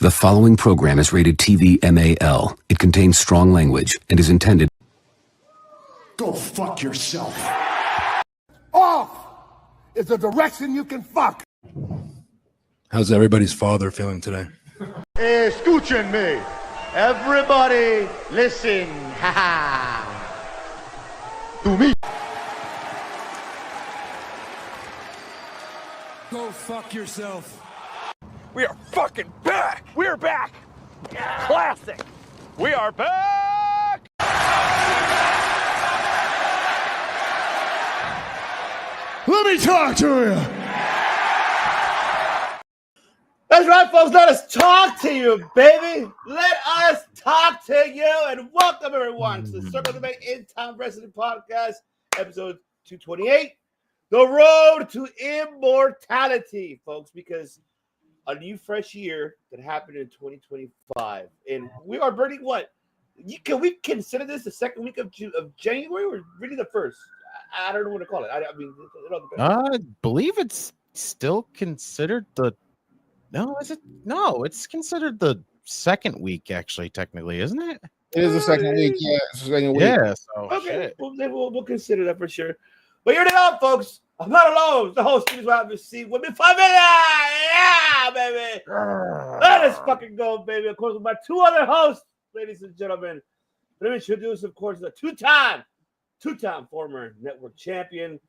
The following program is rated TV MAL. It contains strong language and is intended. Go fuck yourself. Off is the direction you can fuck. How's everybody's father feeling today? Escúchenme. Everybody listen. Ha ha. To me. Go fuck yourself. We are fucking back! We're back! Classic! We are back! Let me talk to you. That's right, folks. Let us talk to you, baby. Let us talk to you. And welcome, everyone, to the Circle of Debate in Time Wrestling Podcast, episode 228. The road to immortality, folks, because a new fresh year that happened in 2025. And we are burning what? Can we consider this the second week of January or really the first? I don't know what to call it. I mean, it all depends. I believe it's still considered the... No, is it? No, it's considered the second week, actually, technically, isn't it? It is the second week, yeah. It's the second week. Yeah, so Okay, we'll consider that for sure. But here it is, folks. I'm not alone. The whole street is out to see with me. Yeah, baby. Let us fucking go, baby. Of course, with my two other hosts, ladies and gentlemen. Let me introduce, of course, the two-time former network champion.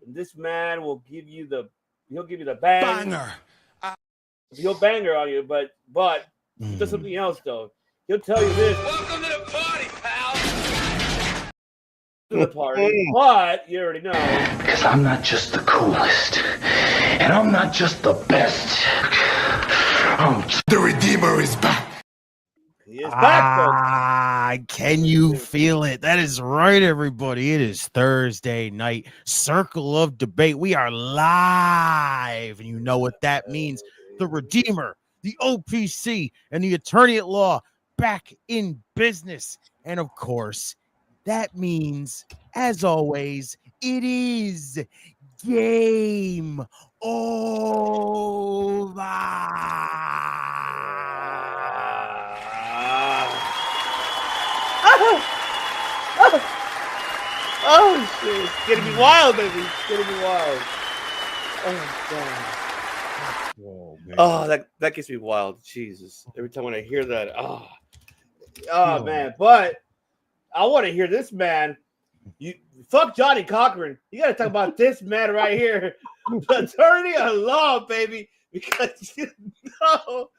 And this man will give you he'll give you the banger. He'll banger on you, but he does something else though. He'll tell you this. Welcome to the party, pal! To the party, but you already know. Because I'm not just the coolest, and I'm not just the best. The Redeemer is back. He is back, folks. Can you feel it? That is right, everybody. It is Thursday night. Circle of Debate. We are live, and you know what that means. The Redeemer, the OPC, and the Attorney at Law back in business. And of course, that means, as always, it is game over. Oh shit! It's gonna be wild, baby. It's gonna be wild. Oh god. Whoa, man. Oh, that gets me wild. Jesus. Every time when I hear that, man. But I want to hear this man. You fuck Johnny Cochran. You got to talk about this man right here, the Attorney at Law, baby. Because you know,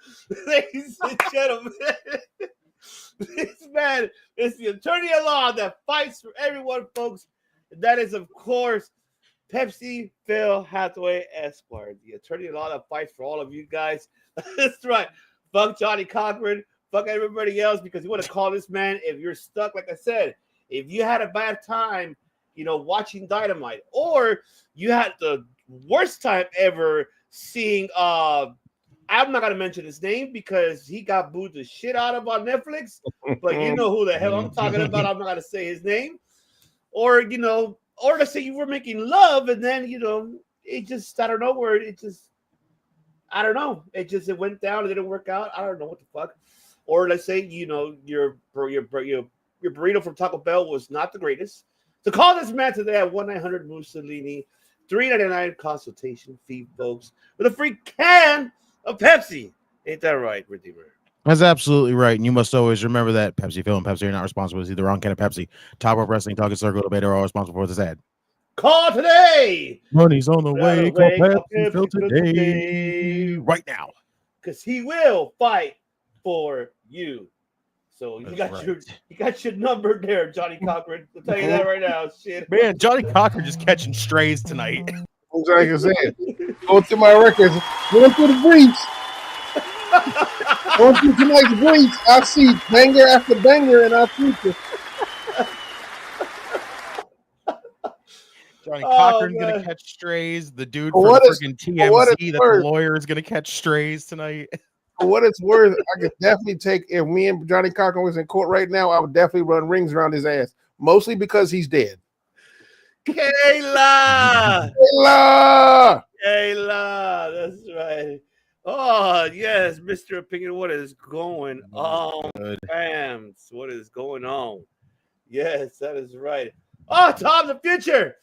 ladies and gentlemen, this man is the Attorney at Law that fights for everyone, folks. And that is, of course, Pepsi Phil Hathaway Esquire, the Attorney at Law that fights for all of you guys. That's right. Fuck Johnny Cochran. Fuck everybody else, because you want to call this man if you're stuck. Like I said, if you had a bad time, watching Dynamite, or you had the worst time ever seeing, I'm not going to mention his name because he got booed the shit out of on Netflix, but you know who the hell I'm talking about. I'm not going to say his name. Or, or let's say you were making love and then, it just, I don't know where it just, I don't know. It went down. It didn't work out. I don't know what the fuck. Or let's say, your burrito from Taco Bell was not the greatest. So call this man today at 1-900-Mussolini, $3.99 consultation fee, folks, with a free can of Pepsi. Ain't that right, Redeemer? That's absolutely right. And you must always remember that Pepsi Phil and Pepsi are not responsible for the wrong kind of Pepsi. Top Rope Wrestling, Talking Circle Debate are all responsible for this ad. Call today. Money's on the way. Call Call Pepsi Phil today. Right now. Because he will fight for you. So you got your number there, Johnny Cochran. I'll tell you that right now. Shit. Man, Johnny Cochran just catching strays tonight. Like I said, going through my records, going through the briefs. Going through tonight's briefs, I see banger after banger in our future. Johnny Cochran's gonna catch strays. The dude from freaking TMZ, the lawyer, is gonna catch strays tonight. For what it's worth, I could definitely take, if me and Johnny Cochran was in court right now, I would definitely run rings around his ass. Mostly because he's dead. Kayla! Kayla! Kayla! That's right. Oh, Yes, Mr. Opinion. What is going on, Good. fams? What is going on? Yes, that is right. Oh, Tom, the future.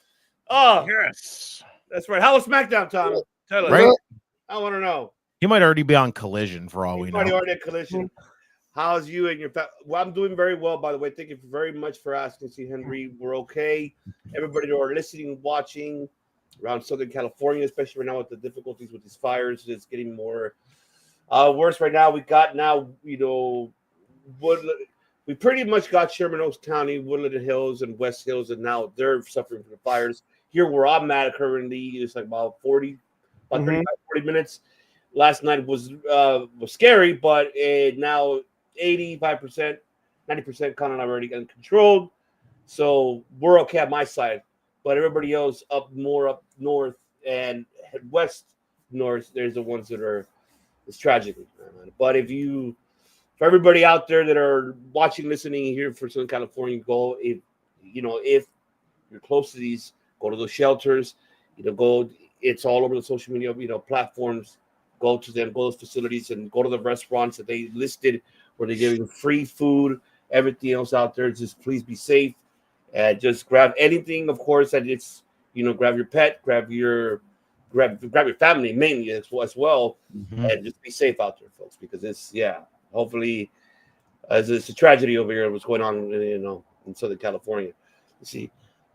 Oh, Yes. that's right. How was SmackDown, Tom? Tell us. Right? I want to know. He might already be on Collision for all we know. Already at Collision. How's you and your family? Well, I'm doing very well, by the way. Thank you very much for asking, C. Henry. We're okay. Everybody who are listening, watching around Southern California, especially right now with the difficulties with these fires, it's getting more worse right now. We got now, Woodland. We pretty much got Sherman Oaks County, Woodland Hills, and West Hills, and now they're suffering from the fires. Here where I'm at currently, it's like about 35, 40 minutes. Last night was scary, but now 85%, 90% kind of already controlled. So we're okay at my side. But everybody else up north and west north, there's the ones that are, it's tragic. But for everybody out there that are watching, listening here for Southern California, go, if you're close to these, go to those shelters, it's all over the social media, platforms. Go to them, go to those facilities, and go to the restaurants that they listed where they're giving free food, everything else out there. Just please be safe and just grab anything, of course, that it's, grab your pet, grab your family mainly as well, and just be safe out there, folks, because hopefully, as it's a tragedy over here, what's going on, in Southern California. Let's see.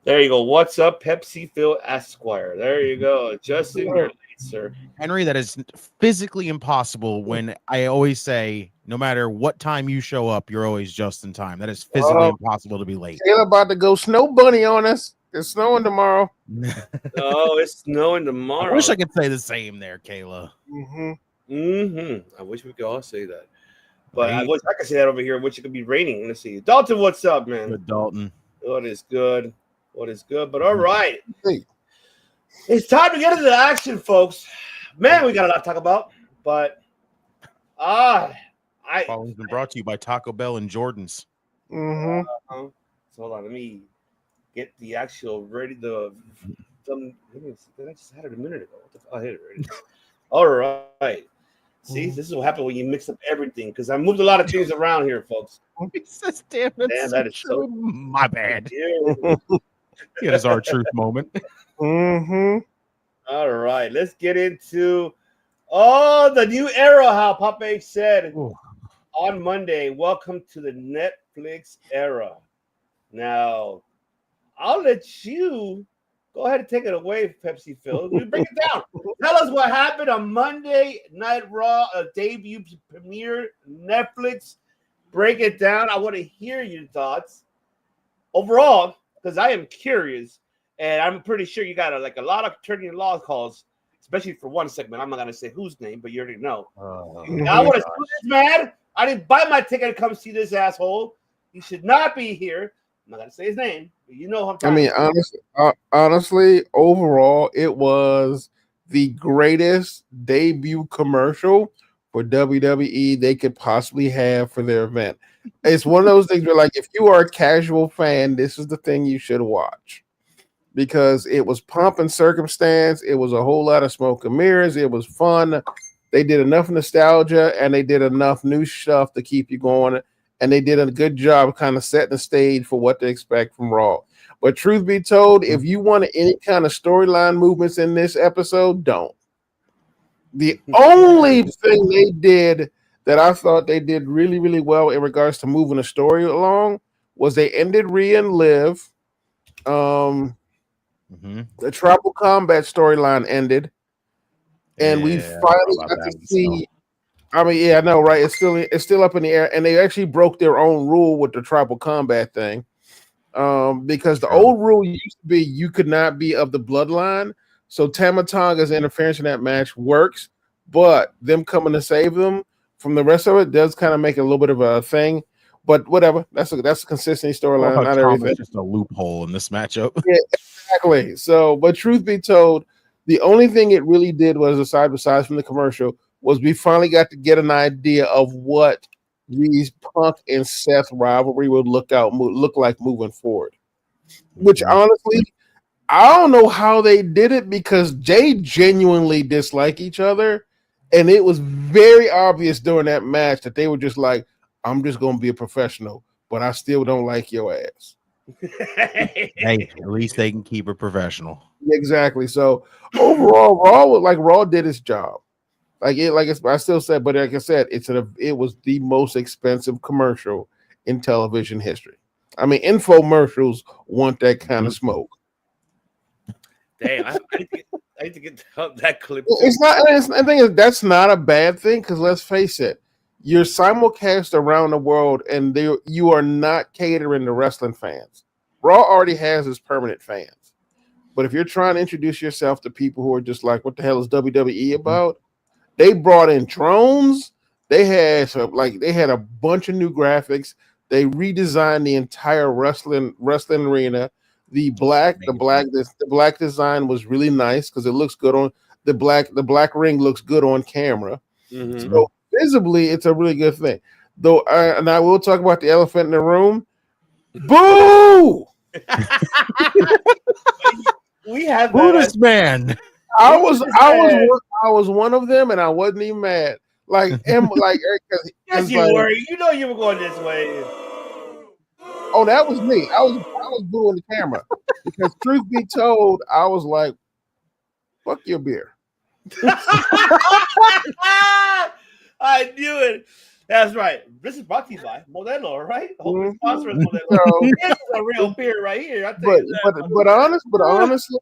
There you go. What's up, Pepsi Phil Esquire? There you go. Justin, you're late, sir. Henry, that is physically impossible when I always say, no matter what time you show up, you're always just in time. That is physically impossible to be late. Taylor about to go snow bunny on us. It's snowing tomorrow. Oh, it's snowing tomorrow. I wish I could say the same there, Kayla. I wish we could all say that. But I wish I could say that over here. I wish it could be raining. Let's see. Dalton, what's up, man? Good, Dalton. What is good? But all right. It's time to get into the action, folks. Man, we got a lot to talk about. But Following's been brought to you by Taco Bell and Jordan's. So hold on, let me get the actual ready. I just had it a minute ago. I hit it already. All right. See, this is what happened when you mix up everything, because I moved a lot of things around here, folks. He says, damn, that is so my bad. It is our truth moment. All right, let's get into the new era, how Pop H said on Monday. Welcome to the Netflix era. Now, I'll let you go ahead and take it away, Pepsi Phil. We break it down. Tell us what happened on Monday Night Raw, a debut premiere, Netflix. Break it down. I want to hear your thoughts overall, because I am curious, and I'm pretty sure you got a lot of attorney-in-law calls, especially for one segment. I'm not going to say whose name, but you already know. I want to see this man. I didn't buy my ticket to come see this asshole. He should not be here. I'm not going to say his name, but you know what I'm talking about. Honestly, overall, it was the greatest debut commercial for WWE they could possibly have for their event. It's one of those things where, like, if you are a casual fan, this is the thing you should watch, because it was pomp and circumstance. It was a whole lot of smoke and mirrors. It was fun. They did enough nostalgia, and they did enough new stuff to keep you going, and they did a good job kind of setting the stage for what to expect from Raw. But truth be told, if you wanted any kind of storyline movements in this episode, don't. The only thing they did that I thought they did really, really well in regards to moving the story along was they ended Rhea and Liv. The Tribal Combat storyline ended, and we finally got to see. I mean, yeah, I know, right? It's still up in the air, and they actually broke their own rule with the Tribal Combat thing, because the old rule used to be you could not be of the bloodline. So Tama Tonga's interference in that match works, but them coming to save them from the rest of it does kind of make it a little bit of a thing. But whatever, that's a consistent storyline. Not everything. Just a loophole in this matchup. Yeah, exactly. So, but truth be told, the only thing it really did was, besides from the commercial, was we finally got to get an idea of what these Punk and Seth rivalry would look like moving forward. Which honestly, I don't know how they did it, because they genuinely dislike each other, And it was very obvious during that match that they were just like, I'm just going to be a professional, but I still don't like your ass. Hey, at least they can keep it professional. Exactly. So overall, Raw did its job. I still said, but like I said, it was the most expensive commercial in television history. I mean, infomercials want that kind of smoke. Damn, I need to get that clip. It's not. I think that's not a bad thing because let's face it, you're simulcast around the world, and you are not catering to wrestling fans. Raw already has its permanent fans, but if you're trying to introduce yourself to people who are just like, "What the hell is WWE about?" They brought in drones. They had a bunch of new graphics. They redesigned the entire wrestling arena. The black design was really nice because it looks good on the black ring looks good on camera. Mm-hmm. So visibly, it's a really good thing. Though, and I will talk about the elephant in the room. Boo! We have Boo this man. I was one of them, and I wasn't even mad. Like, yes, you were. You know you were going this way. Oh, that was me. I was booing the camera because, truth be told, I was like, "Fuck your beer." I knew it. That's right. This is brought to you by Modelo, right? Hope sponsor is Modelo. This is a real beer right here. But honestly,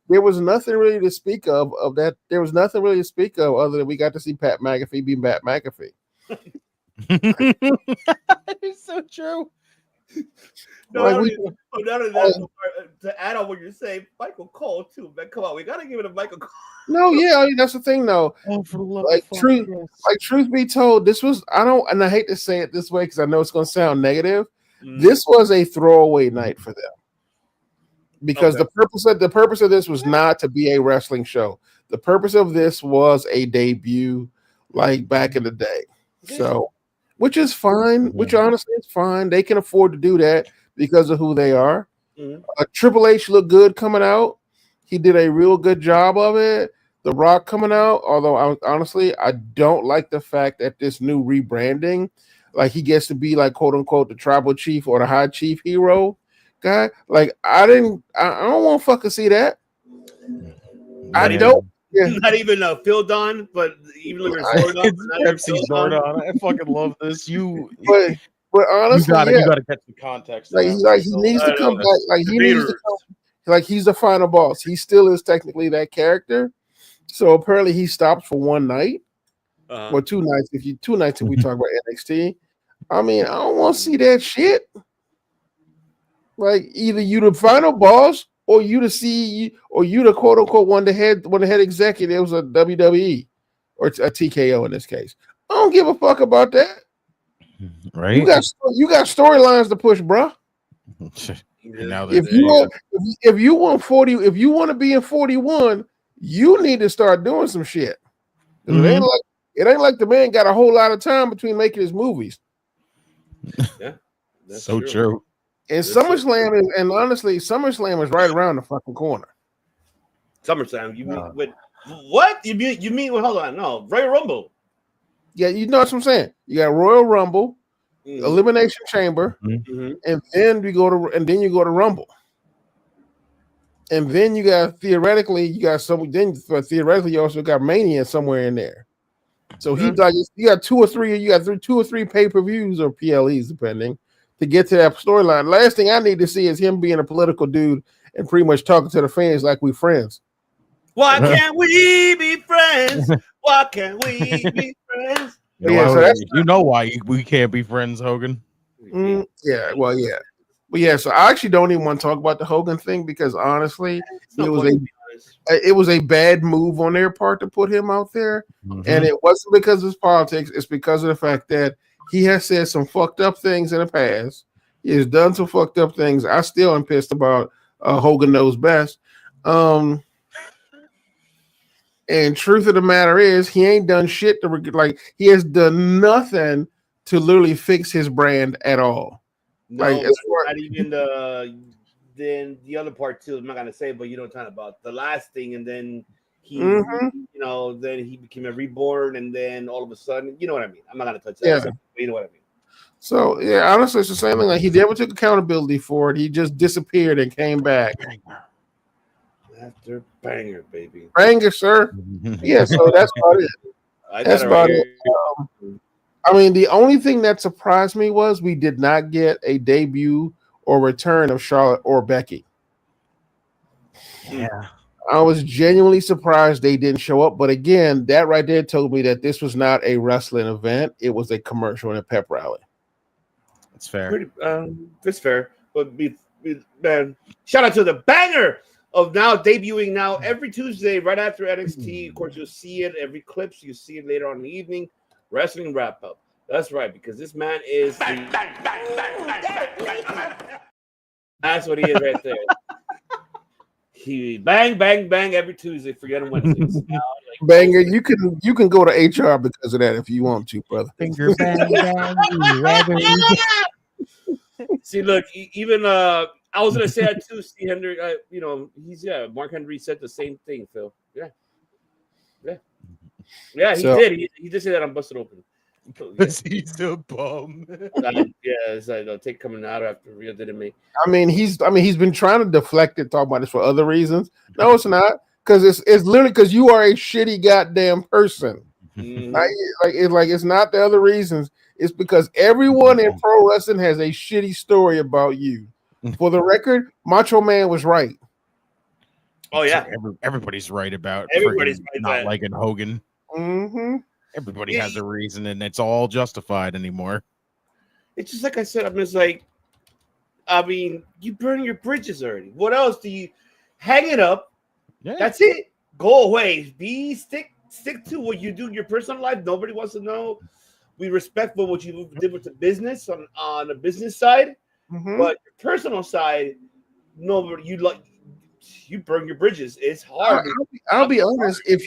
there was nothing really to speak of that. There was nothing really to speak of other than we got to see Pat McAfee be Pat McAfee. It's so true. To add on what you're saying, Michael Cole too, man. Come on, we gotta give it a Michael Cole. No, yeah, I mean, that's the thing, though. Oh, for the love like of truth, yes. like truth be told, this was and I hate to say it this way because I know it's going to sound negative. This was a throwaway night for them because the purpose of this was not to be a wrestling show. The purpose of this was a debut, like back in the day. So, which is fine. Which honestly is fine. They can afford to do that because of who they are. Triple H looked good coming out. He did a real good job of it. The Rock coming out, although I don't like the fact that this new rebranding, like he gets to be like quote unquote the tribal chief or the high chief hero guy. Like I don't want to fucking see that. Not even Phil Dunn, but even like Pepsi Zordon. I fucking love this. But honestly, you gotta catch the context. Like he needs to come back. Like he needs to come. Like he's the final boss. He still is technically that character. So apparently he stops for one night or 2 nights. If we talk about NXT, I mean, I don't want to see that shit. Like either you the final boss or you the quote unquote one of the head executives of WWE or a TKO in this case. I don't give a fuck about that. Right? You got storylines to push, bro. If you want to be in 41, you need to start doing some shit. It ain't like the man got a whole lot of time between making his movies. Yeah, that's so true. And SummerSlam is right around the fucking corner. SummerSlam, you mean with what? You mean hold on, no, Royal Rumble. Yeah, you know what I'm saying. You got Royal Rumble, Elimination Chamber, and then you go to Rumble. And then theoretically you also got Mania somewhere in there. So you got two or three pay-per-views or PLEs depending to get to that storyline. Last thing I need to see is him being a political dude and pretty much talking to the fans like we friends. Why can't we be friends? Why can't we be friends? You know why we can't be friends, Hogan. So I actually don't even want to talk about the Hogan thing because honestly, it was a bad move on their part to put him out there, and it wasn't because of his politics. It's because of the fact that he has said some fucked up things in the past. He has done some fucked up things. I still am pissed about Hogan Knows Best. And truth of the matter is, he ain't done shit he has done nothing to literally fix his brand at all. No, not even the other part too. I'm not gonna say, but you know what I'm talking about. The last thing, and then he, then he became a reborn, and then all of a sudden, you know what I mean. I'm not gonna touch that. Yeah. So, you know what I mean. So yeah, honestly, it's the same thing. Like he never took accountability for it. He just disappeared and came back. After banger, baby. Banger, sir. Yeah. So that's about it. That's about it. I mean, the only thing that surprised me was we did not get a debut or return of Charlotte or Becky. Yeah. I was genuinely surprised they didn't show up. But again, that right there told me that this was not a wrestling event. It was a commercial and a pep rally. That's fair. That's fair. But man, shout out to the banger of now debuting now every Tuesday right after NXT. Of course, you'll see it every clips. You see it later on in the evening. Wrestling wrap up. That's right, because this man is. That's what he is right there. He bang every Tuesday. Forget him Wednesdays. Banger, you can go to HR because of that if you want to, brother. Finger bang bang. See, look, even I was gonna say that too. See, Henry, Mark Henry said the same thing, Phil. Yeah, he did. He did say that on Busted Open. He's a bum. It's like they'll take coming out after Rhea didn't make. I mean, he's been trying to deflect it, talk about this for other reasons. No, it's not, because it's literally because you are a shitty goddamn person. Mm-hmm. It's not the other reasons. It's because everyone in pro wrestling has a shitty story about you. For the record, Macho Man was right. Oh yeah, everybody's right about not liking Hogan. Mm-hmm. Everybody has a reason, and it's all justified anymore. It's just like I said. You burn your bridges already. What else do you hang it up? Yeah. That's it. Go away. Stick to what you do in your personal life. Nobody wants to know. We respect what you did with the business on the business side, but your personal side, nobody. You burn your bridges. It's hard. I'll be honest. If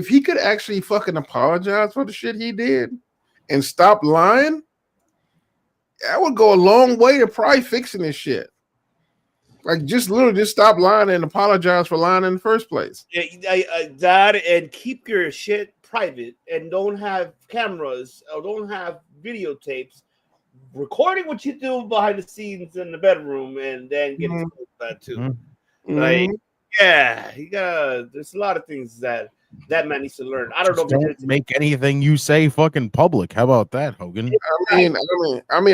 he could actually fucking apologize for the shit he did and stop lying, that would go a long way to probably fixing this shit. Like, just stop lying and apologize for lying in the first place. Yeah, that, and keep your shit private and don't have cameras or don't have videotapes recording what you do behind the scenes in the bedroom, and then get exposed for that too. Mm-hmm. Like, yeah, there's a lot of things that man needs to learn. I don't know. Don't make anything you say fucking public. How about that, Hogan? I mean,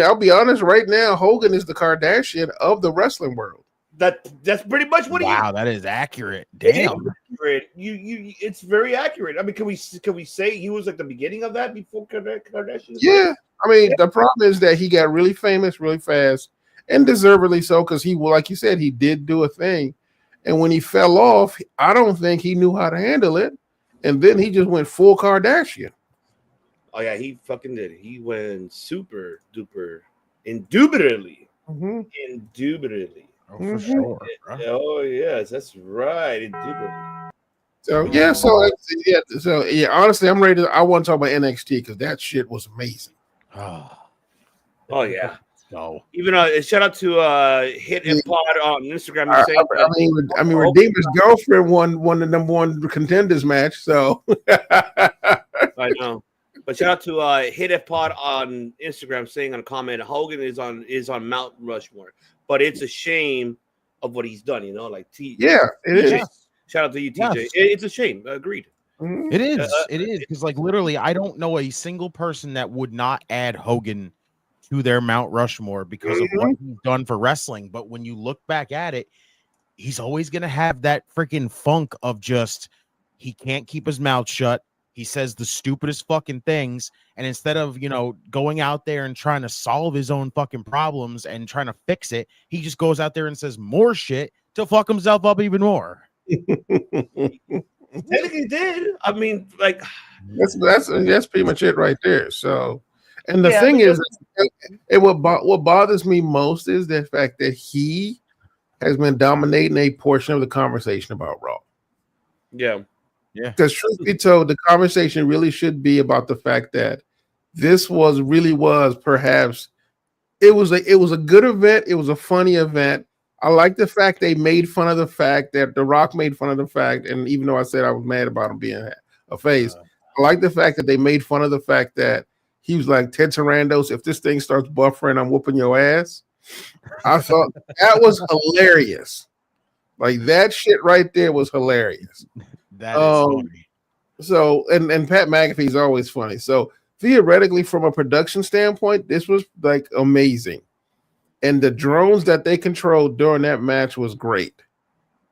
I'll be honest. Right now, Hogan is the Kardashian of the wrestling world. That's pretty much what he is. Wow, that is accurate. Damn. It's very accurate. I mean, can we say he was like the beginning of that before Kardashian? Yeah. I mean, the problem is that he got really famous really fast, and deservedly so, because he, like you said, he did do a thing. And when he fell off, I don't think he knew how to handle it. And then he just went full Kardashian. Oh, yeah, he fucking did. He went super duper indubitably. Mm-hmm. Indubitably. Oh, for sure. Oh, yes, that's right. Indubitably. So honestly, I'm ready I want to talk about NXT because that shit was amazing. Oh yeah. No. Even shout out to Hit and Pod on Instagram. I mean, Redeemer's girlfriend won the number one contenders match. So I know. But shout out to Hit and Pod on Instagram saying on a comment, Hogan is on Mount Rushmore. But it's a shame of what he's done, like TJ. Yeah, it is. Shout out to you, TJ. Yes. It's a shame. Agreed. Mm-hmm. It is. It is, because like literally, I don't know a single person that would not add Hogan to their Mount Rushmore because of what he's done for wrestling. But when you look back at it, he's always gonna have that freaking funk of just he can't keep his mouth shut. He says the stupidest fucking things, and instead of going out there and trying to solve his own fucking problems and trying to fix it, he just goes out there and says more shit to fuck himself up even more. Technically did. I mean, like that's pretty much it right there. So, and the thing is, what bothers me most is the fact that he has been dominating a portion of the conversation about Raw. Yeah. Yeah. Because truth be told, the conversation really should be about the fact that this was perhaps it was a good event. It was a funny event. I like the fact they made fun of the fact that The Rock made fun of the fact, and even though I said I was mad about him being a face, I like the fact that they made fun of the fact that he was like, Ted Sarandos, if this thing starts buffering, I'm whooping your ass. I thought that was hilarious. Like that shit right there was hilarious. That is funny. So, and Pat McAfee's always funny. So theoretically, from a production standpoint, this was like amazing. And the drones that they controlled during that match was great.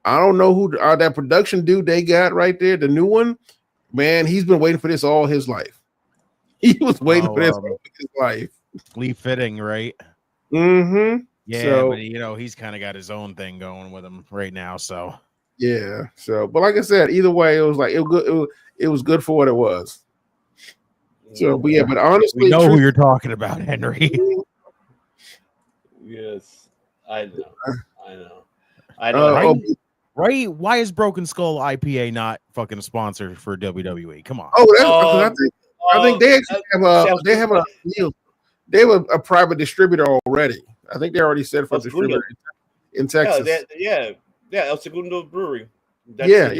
I don't know who that production dude they got right there, the new one. Man, he's been waiting for this all his life. He was waiting for this all his life. Lee Fitting, right? Mm-hmm. Yeah, so, but he's kind of got his own thing going with him right now. So yeah. So, but like I said, either way, it was like it was good for what it was. So, but yeah, but honestly, we know who you're talking about, Henry. Yes, I know. Right? Why is Broken Skull IPA not fucking a sponsor for WWE? Come on. Oh, I think they actually have a deal. They have a private distributor already. I think they already said for a distributor in Texas. Yeah, El Segundo Brewery. Yeah.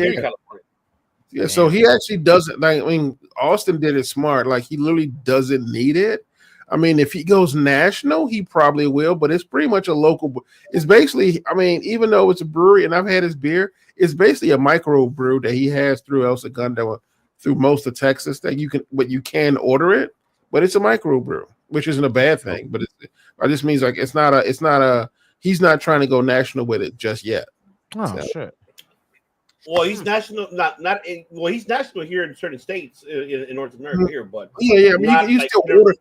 So he actually doesn't. Like, I mean, Austin did it smart. Like he literally doesn't need it. I mean, if he goes national, he probably will. But it's pretty much a local. It's basically. I mean, even though it's a brewery, and I've had his beer, it's basically a micro brew that he has through El Segundo, through most of Texas. That you can order it, but it's a micro brew, which isn't a bad thing. But it just means like it's not a. He's not trying to go national with it just yet. Oh shit. Well, he's national, he's national here in certain states in North America here, but yeah. I mean, you still order.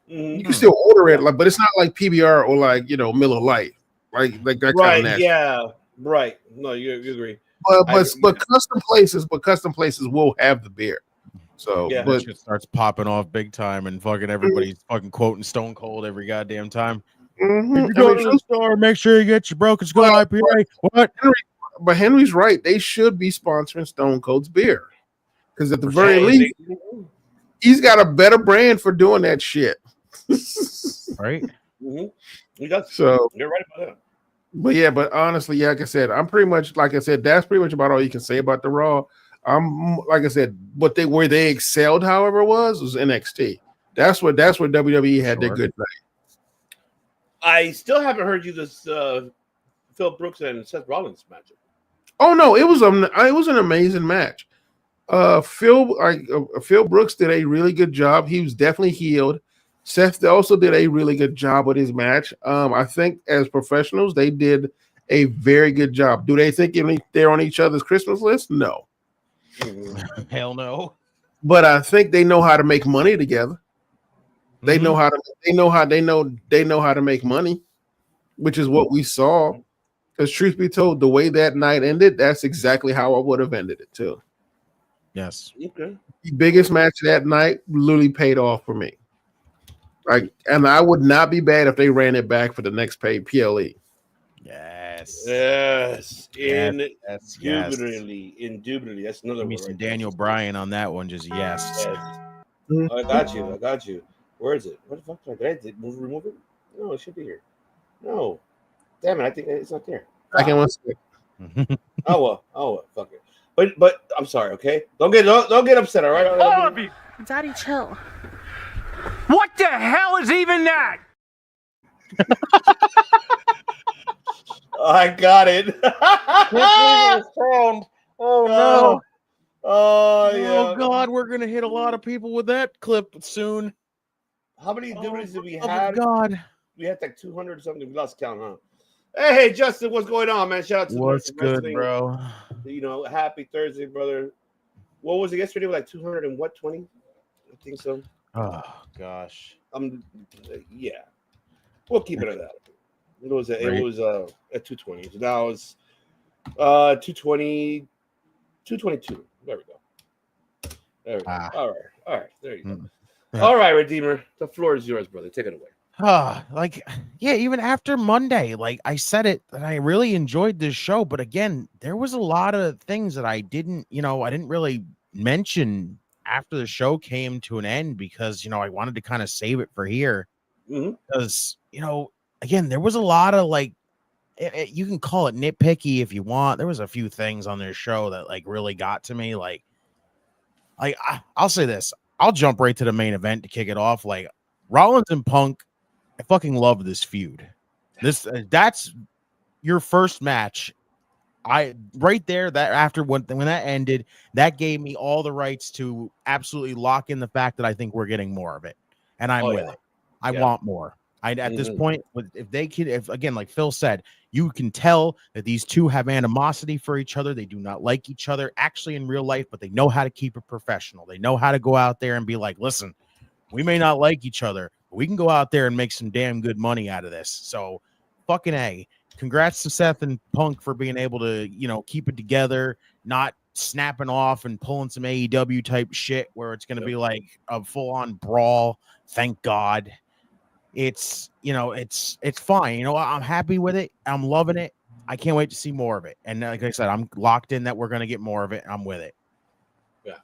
You can still order it, like, but it's not like PBR or like Miller Lite, like that kind of national. Yeah, right. No, you agree. But custom places will have the beer. So yeah, that shit starts popping off big time, and fucking everybody's fucking quoting Stone Cold every goddamn time. Mm-hmm. If you go to the store, make sure you get your Broken Skull IPA. What? But Henry's right. They should be sponsoring Stone Cold's beer because at the very least, he's got a better brand for doing that shit. Right? So you're right about that. But yeah, but honestly, like I said, I'm pretty much that's pretty much about all you can say about the Raw. Like I said, where they excelled, however, was NXT. That's where WWE had their good night. I still haven't heard you this Phil Brooks and Seth Rollins match. Oh no, it was an amazing match. Phil Brooks did a really good job. He was definitely healed. Seth also did a really good job with his match. I think as professionals, they did a very good job. Do they think they're on each other's Christmas list? No. Hell no. But I think they know how to make money together. They know how to make money, which is what we saw. Because truth be told, the way that night ended, that's exactly how I would have ended it too. Yes. Okay. The biggest match that night literally paid off for me. And I would not be bad if they ran it back for the next pay PLE. Yes. Indubitably. That's another one. Right, Daniel Bryan on that one. Just yes. I got you. Where is it? What the fuck did I do? Remove it? No, it should be here. No. Damn it, I think it's not there. I can one second. Oh well, fuck it. But I'm sorry, okay? Don't get upset, all right? All of you. Daddy, chill. What the hell is even that? I got it. Oh no. Oh yeah. Oh god, we're gonna hit a lot of people with that clip soon. How many did we Oh have? god. We had like 200 or something. We lost count, huh? Hey, Justin, what's going on, man? Shout out to what's good, bro. Happy Thursday, brother. What was it yesterday? Like 200 and what? 20? I think so. Oh gosh. Yeah. We'll keep it at that. It was at 220. So now it's 220, 222. There we go. All right. There you go. All right, Redeemer. The floor is yours, brother. Take it away. Even after Monday, like I said it, that I really enjoyed this show. But again, there was a lot of things that I didn't really mention after the show came to an end because, I wanted to kind of save it for here. Because, again, there was a lot of like you can call it nitpicky if you want. There was a few things on this show that like really got to me. Like I'll say this. I'll jump right to the main event to kick it off. Like Rollins and Punk, I fucking love this feud. That's your first match. Right there, that after when that ended, that gave me all the rights to absolutely lock in the fact that I think we're getting more of it, and I'm with it. I want more. At this point, if they could, if again, like Phil said, you can tell that these two have animosity for each other. They do not like each other actually in real life, but they know how to keep it professional. They know how to go out there and be like, listen, we may not like each other, but we can go out there and make some damn good money out of this. So fucking A. Congrats to Seth and Punk for being able to, keep it together, not snapping off and pulling some AEW type shit where it's going to be like a full on brawl. Thank God. It's fine. I'm happy with it. I'm loving it. I can't wait to see more of it. And like I said, I'm locked in that we're going to get more of it. I'm with it. Yeah.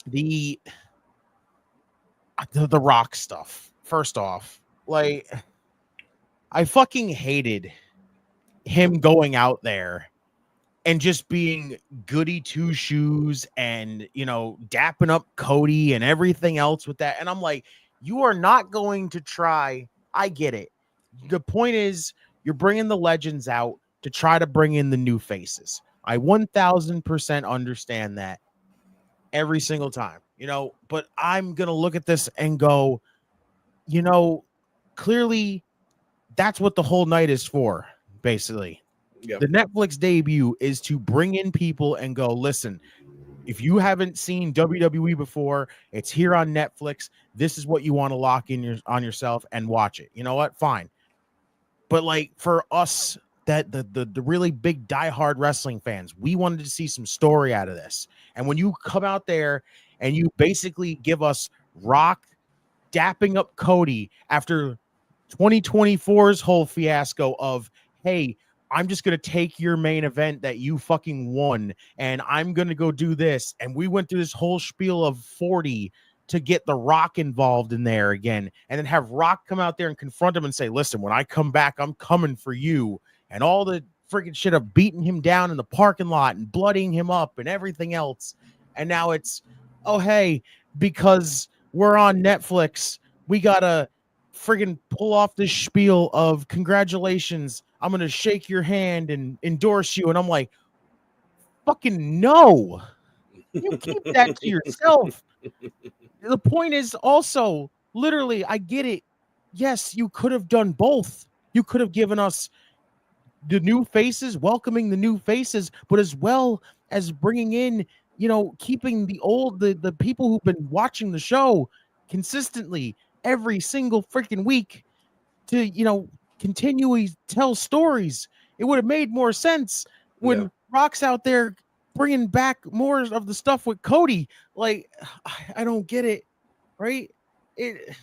The Rock stuff. First off, like I fucking hated him going out there and just being goody two shoes and dapping up Cody and everything else with that. And I'm like, you are not going to try. I get it. The point is you're bringing the legends out to try to bring in the new faces. I 1000% understand that every single time, but I'm going to look at this and go, clearly that's what the whole night is for. Basically, the Netflix debut is to bring in people and go, listen, if you haven't seen WWE before, it's here on Netflix. This is what you want to lock in on yourself and watch it. You know what? Fine. But like for us, that the really big diehard wrestling fans, we wanted to see some story out of this. And when you come out there and you basically give us Rock dapping up Cody after 2024's whole fiasco of, hey, I'm just going to take your main event that you fucking won, and I'm going to go do this. And we went through this whole spiel of 40 to get The Rock involved in there again, and then have Rock come out there and confront him and say, listen, when I come back, I'm coming for you. And all the freaking shit of beating him down in the parking lot and blooding him up and everything else. And now it's, oh, hey, because we're on Netflix, we got to friggin' pull off this spiel of congratulations, I'm gonna shake your hand and endorse you. And I'm like, fucking no, you keep that to yourself. The point is also, literally, I get it. Yes, you could have done both. You could have given us the new faces, welcoming the new faces, but as well as bringing in, keeping the people who've been watching the show consistently every single freaking week to, continually tell stories. It would have made more sense when Rock's out there bringing back more of the stuff with Cody. Like, I don't get it, right?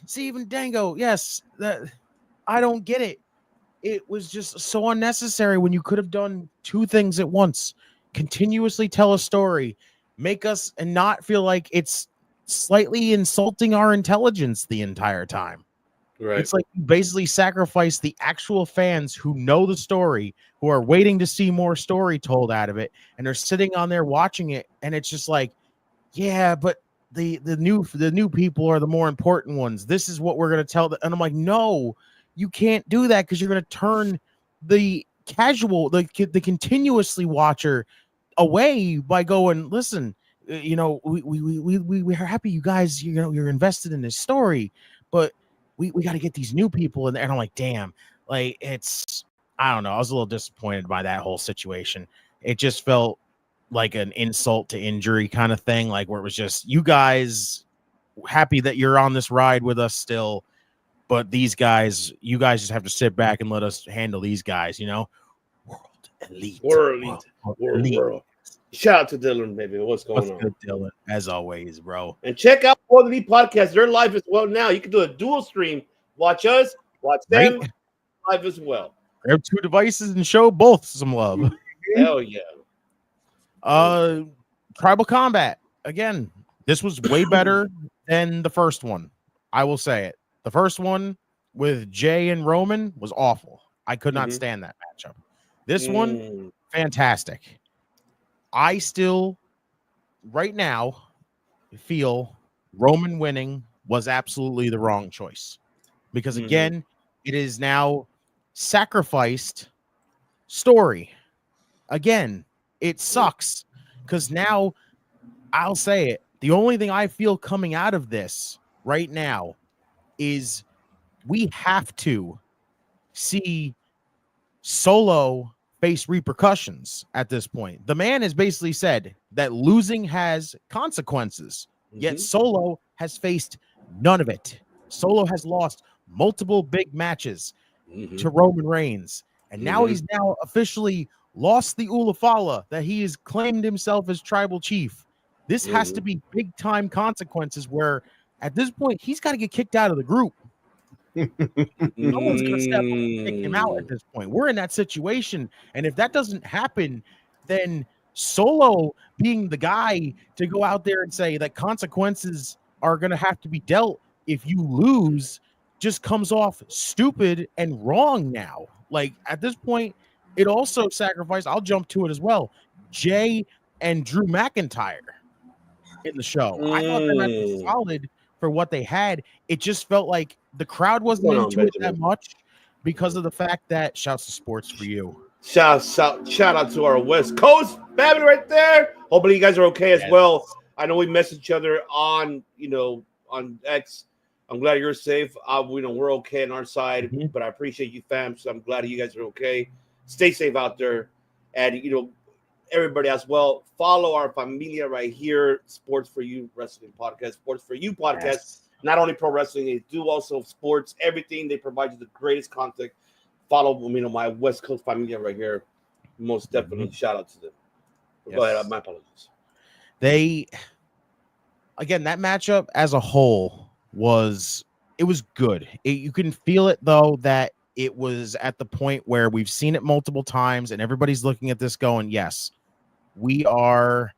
See, even Dango, yes, I don't get it. It was just so unnecessary when you could have done two things at once. Continuously tell a story, make us and not feel like it's slightly insulting our intelligence the entire time. Right. It's like you basically sacrifice the actual fans who know the story, who are waiting to see more story told out of it, and they're sitting on there watching it, and it's just like, yeah, but the new people are the more important ones. This is what we're gonna tell them. And I'm like, no, you can't do that because you're gonna turn the casual, the continuously watcher away by going, listen, we are happy you guys, you're invested in this story, but we got to get these new people in there. And I'm like, damn, like I don't know. I was a little disappointed by that whole situation. It just felt like an insult to injury kind of thing. Like where it was just, you guys happy that you're on this ride with us still, but you guys just have to sit back and let us handle these guys, World elite. World. Shout out to Dylan, baby. What's going on? Good, Dylan, as always, bro. And check out World Elite Podcast. They're live as well now. You can do a dual stream. Watch us, watch them live as well. Grab two devices and show both some love. Hell yeah. Tribal Combat. Again, this was way better than the first one. I will say it. The first one with Jay and Roman was awful. I could not stand that matchup. This one, fantastic. I still, right now, feel Roman winning was absolutely the wrong choice. Because, again, it is now sacrificed story. Again, it sucks. Because now, I'll say it, the only thing I feel coming out of this right now is we have to see Solo face repercussions at this point. The man has basically said that losing has consequences, yet Solo has faced none of it. Solo has lost multiple big matches to Roman Reigns, and now he's now officially lost the Ulafala that he has claimed himself as tribal chief. This has to be big time consequences where at this point he's got to get kicked out of the group. No one's going to step up and kick him out at this point. We're in that situation. And if that doesn't happen, then Solo being the guy to go out there and say that consequences are going to have to be dealt if you lose just comes off stupid and wrong now. Like at this point, it also sacrificed, I'll jump to it as well, Jay and Drew McIntyre in the show. I thought they were solid for what they had. It just felt like the crowd wasn't into it that much because of the fact that shouts to sports for you. Shout out to our West Coast family right there. Hopefully you guys are okay as well. I know we messaged each other on on X. I'm glad you're safe. We're okay on our side, but I appreciate you, fam. So I'm glad you guys are okay. Stay safe out there, and everybody as well. Follow our familia right here, Sports for You Wrestling Podcast, Sports for You Podcast. Yes. Not only pro wrestling, they do also sports, everything. They provide you the greatest content. Follow my West Coast familia right here. Most definitely shout out to them. Yes. Go ahead, my apologies. That matchup as a whole was good. You can feel it though that it was at the point where we've seen it multiple times and everybody's looking at this going, yes, we are,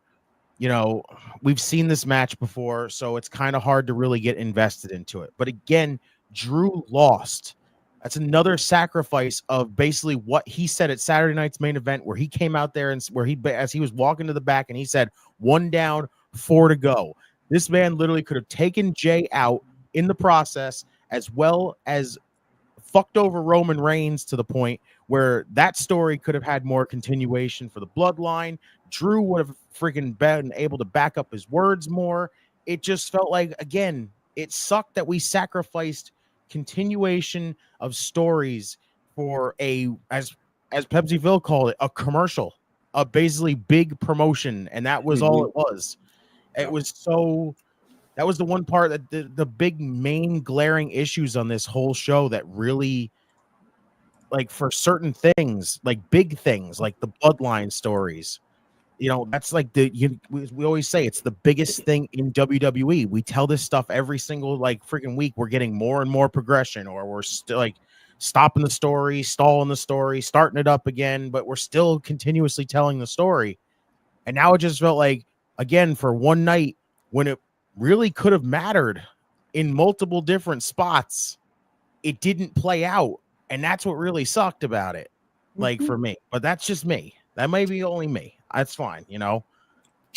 we've seen this match before, so it's kind of hard to really get invested into it. But again, Drew lost. That's another sacrifice of basically what he said at Saturday night's main event, where he came out there and as he was walking to the back and he said, 1 down, 4 to go. This man literally could have taken Jay out in the process, as well as fucked over Roman Reigns to the point where that story could have had more continuation for the bloodline. Drew would have freaking been able to back up his words more. It just felt like, again, it sucked that we sacrificed continuation of stories for as PepsiVille called it, a commercial, a basically big promotion, and that was all it was. It was that was the one part that the big main glaring issues on this whole show that really, like, for certain things, like big things, like the bloodline stories, that's like we always say it's the biggest thing in WWE. We tell this stuff every single freaking week. We're getting more and more progression, or we're still stopping the story, stalling the story, starting it up again, but we're still continuously telling the story. And now it just felt like, again, for one night when it really could have mattered in multiple different spots, it didn't play out. And that's what really sucked about it, for me. But that's just me. That may be only me. That's fine,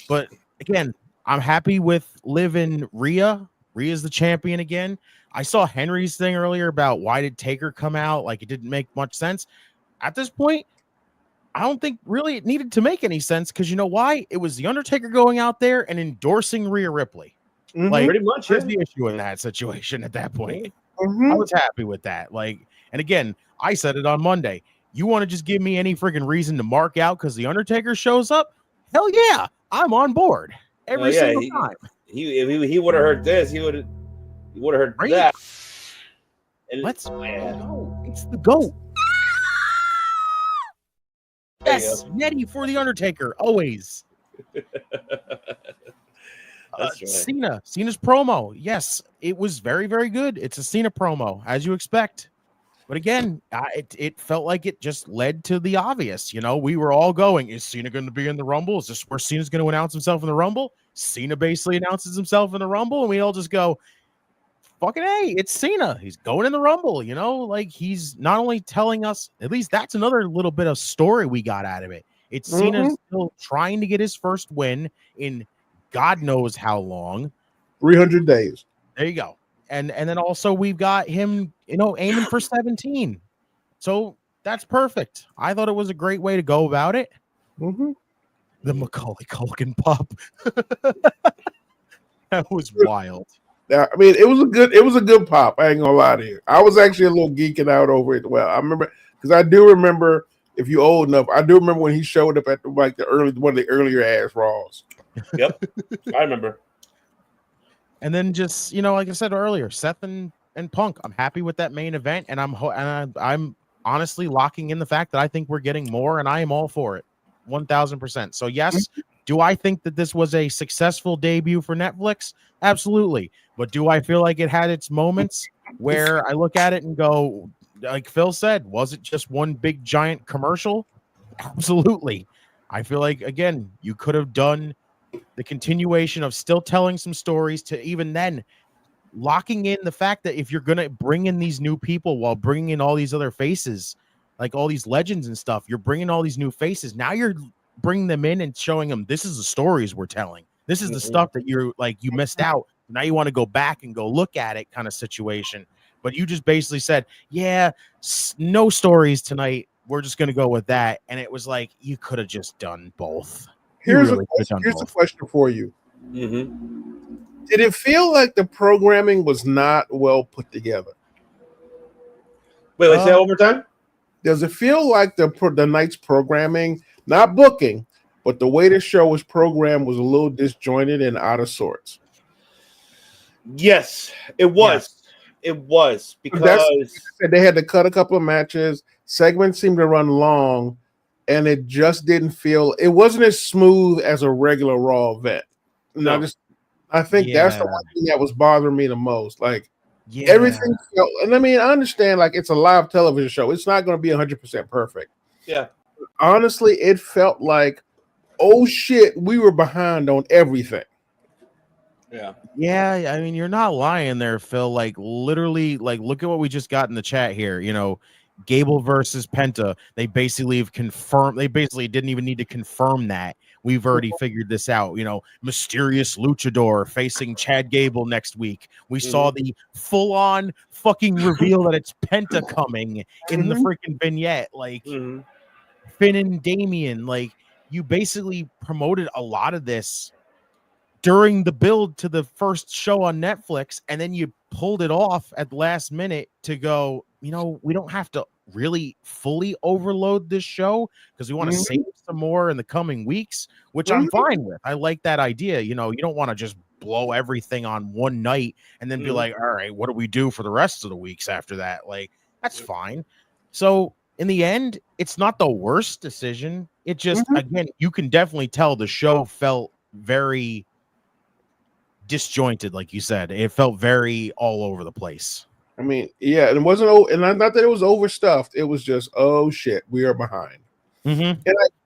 But again, I'm happy with Liv and Rhea. Rhea's the champion again. I saw Henry's thing earlier about why did Taker come out? It didn't make much sense. At this point, I don't think really it needed to make any sense, because you know why? It was The Undertaker going out there and endorsing Rhea Ripley. Pretty much. Here's the issue in that situation at that point. I was happy with that. And again, I said it on Monday. You want to just give me any freaking reason to mark out because The Undertaker shows up? Hell yeah, I'm on board every single time. He would have heard this. He would have heard that. And let's go. It's the GOAT. Yes, Nettie for The Undertaker, always. That's right. Cena's promo. Yes, it was very, very good. It's a Cena promo, as you expect. But again, it felt like it just led to the obvious. We were all going, is Cena going to be in the Rumble? Is this where Cena's going to announce himself in the Rumble? Cena basically announces himself in the Rumble, and we all just go, fucking hey, it's Cena. He's going in the Rumble, like he's not only telling us, at least that's another little bit of story we got out of it. It's Cena still trying to get his first win in God knows how long. 300 days. There you go. And then also we've got him, aiming for 17. So that's perfect. I thought it was a great way to go about it. The Macaulay Culkin pop. That was wild. Yeah, I mean, it was a good pop. I ain't gonna lie to you. I was actually a little geeking out over it. Well, I remember because I do remember, if you're old enough, I do remember when he showed up at one of the earlier ass Raws. Yep, I remember. And then just like I said earlier, Seth and Punk. I'm happy with that main event, and I'm honestly locking in the fact that I think we're getting more, and I am all for it, 1,000%. So yes. Do I think that this was a successful debut for Netflix? Absolutely. But do I feel like it had its moments where I look at it and go, like Phil said, was it just one big giant commercial? Absolutely. I feel like, again, you could have done the continuation of still telling some stories to even then locking in the fact that if you're going to bring in these new people while bringing in all these other faces, like all these legends and stuff, you're bringing all these new faces. Now you're bring them in and showing them this is the stories we're telling. This is the stuff that you missed out. Now you want to go back and go look at it kind of situation. But you just basically said, yeah, no stories tonight. We're just going to go with that. And it was like, you could have just done both. Here's a question for you. Did it feel like the programming was not well put together? Wait, say that one more time? Does it feel like the night's programming, not booking, but the way the show was programmed was a little disjointed and out of sorts? Yes, it was. Yeah. It was because they had to cut a couple of matches. Segments seemed to run long, and it just didn't feel. It wasn't as smooth as a regular Raw event. No. I think that's the one thing that was bothering me the most. Like everything felt, and I mean, I understand like it's a live television show. It's not going to be 100% perfect. Yeah. Honestly, it felt like, oh shit, we were behind on everything. Yeah. I mean, you're not lying there, Phil. Like literally, like look at what we just got in the chat here. Gable versus Penta. They basically have confirmed. They basically didn't even need to confirm that. We've already figured this out. Mysterious Luchador facing Chad Gable next week. We saw the full-on fucking reveal that it's Penta coming in the freaking vignette. Like Finn and Damian. Like you basically promoted a lot of this during the build to the first show on Netflix, and then you pulled it off at the last minute to go, we don't have to really fully overload this show because we want to save some more in the coming weeks, which I'm fine with. I like that idea. You don't want to just blow everything on one night and then be like, all right, what do we do for the rest of the weeks after that? Like, that's fine. So in the end, it's not the worst decision. It just, again, you can definitely tell the show felt very disjointed, like you said. It felt very all over the place. I mean, yeah, and it wasn't, and not that it was overstuffed. It was just, oh shit, we are behind. And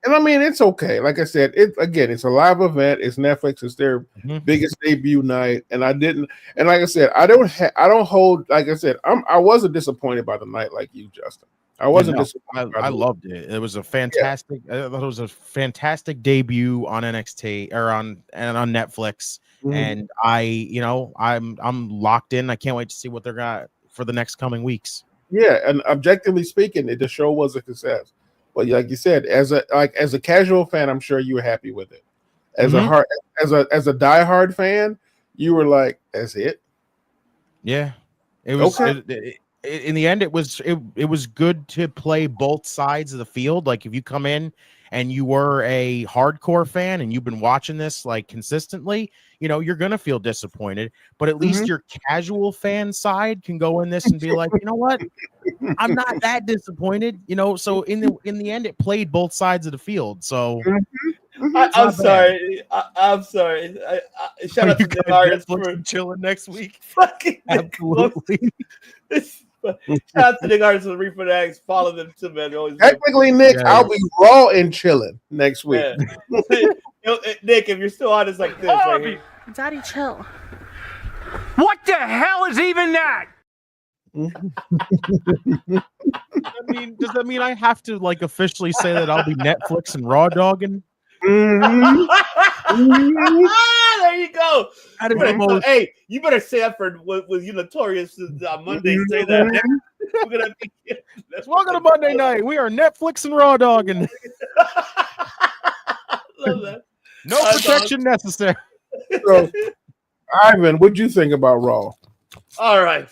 I mean, it's okay. Like I said, it's a live event. It's Netflix. It's their biggest debut night, and like I said, I don't hold. Like I said, I wasn't disappointed by the night like you, Justin. I wasn't disappointed. I loved it. It was a fantastic. I thought it was a fantastic debut on NXT or on Netflix. And I'm locked in. I can't wait to see what they're got for the next coming weeks. Yeah, and objectively speaking, the show was a success. But like you said, as a casual fan, I'm sure you were happy with it. As a diehard fan, you were like, "That's it." Yeah, it was. Okay. In the end, it was good to play both sides of the field. Like if you come in and you were a hardcore fan and you've been watching this like consistently, you're gonna feel disappointed. But at least your casual fan side can go in this and be like, you know what, I'm not that disappointed. So in the end, it played both sides of the field. So I'm sorry. I'm sorry. Shout out to Nick Irons for chilling next week. Fucking absolutely. Shout out to Nick Irons for the Reefer Eggs. Follow them too, man. Technically, Nick, I'll be raw and chilling next week. Yeah. Nick, if you're still honest like this, right here. Daddy, chill. What the hell is even that? Does that mean I have to like officially say that I'll be Netflix and raw dogging? Mhm. There you go. That is the most. Hey, you better say that for with you notorious on Monday. Say that. We're gonna be, Welcome to Monday night. We are Netflix and raw dogging. Love that. No protection necessary. So, Ivan, what'd you think about Raw? All right.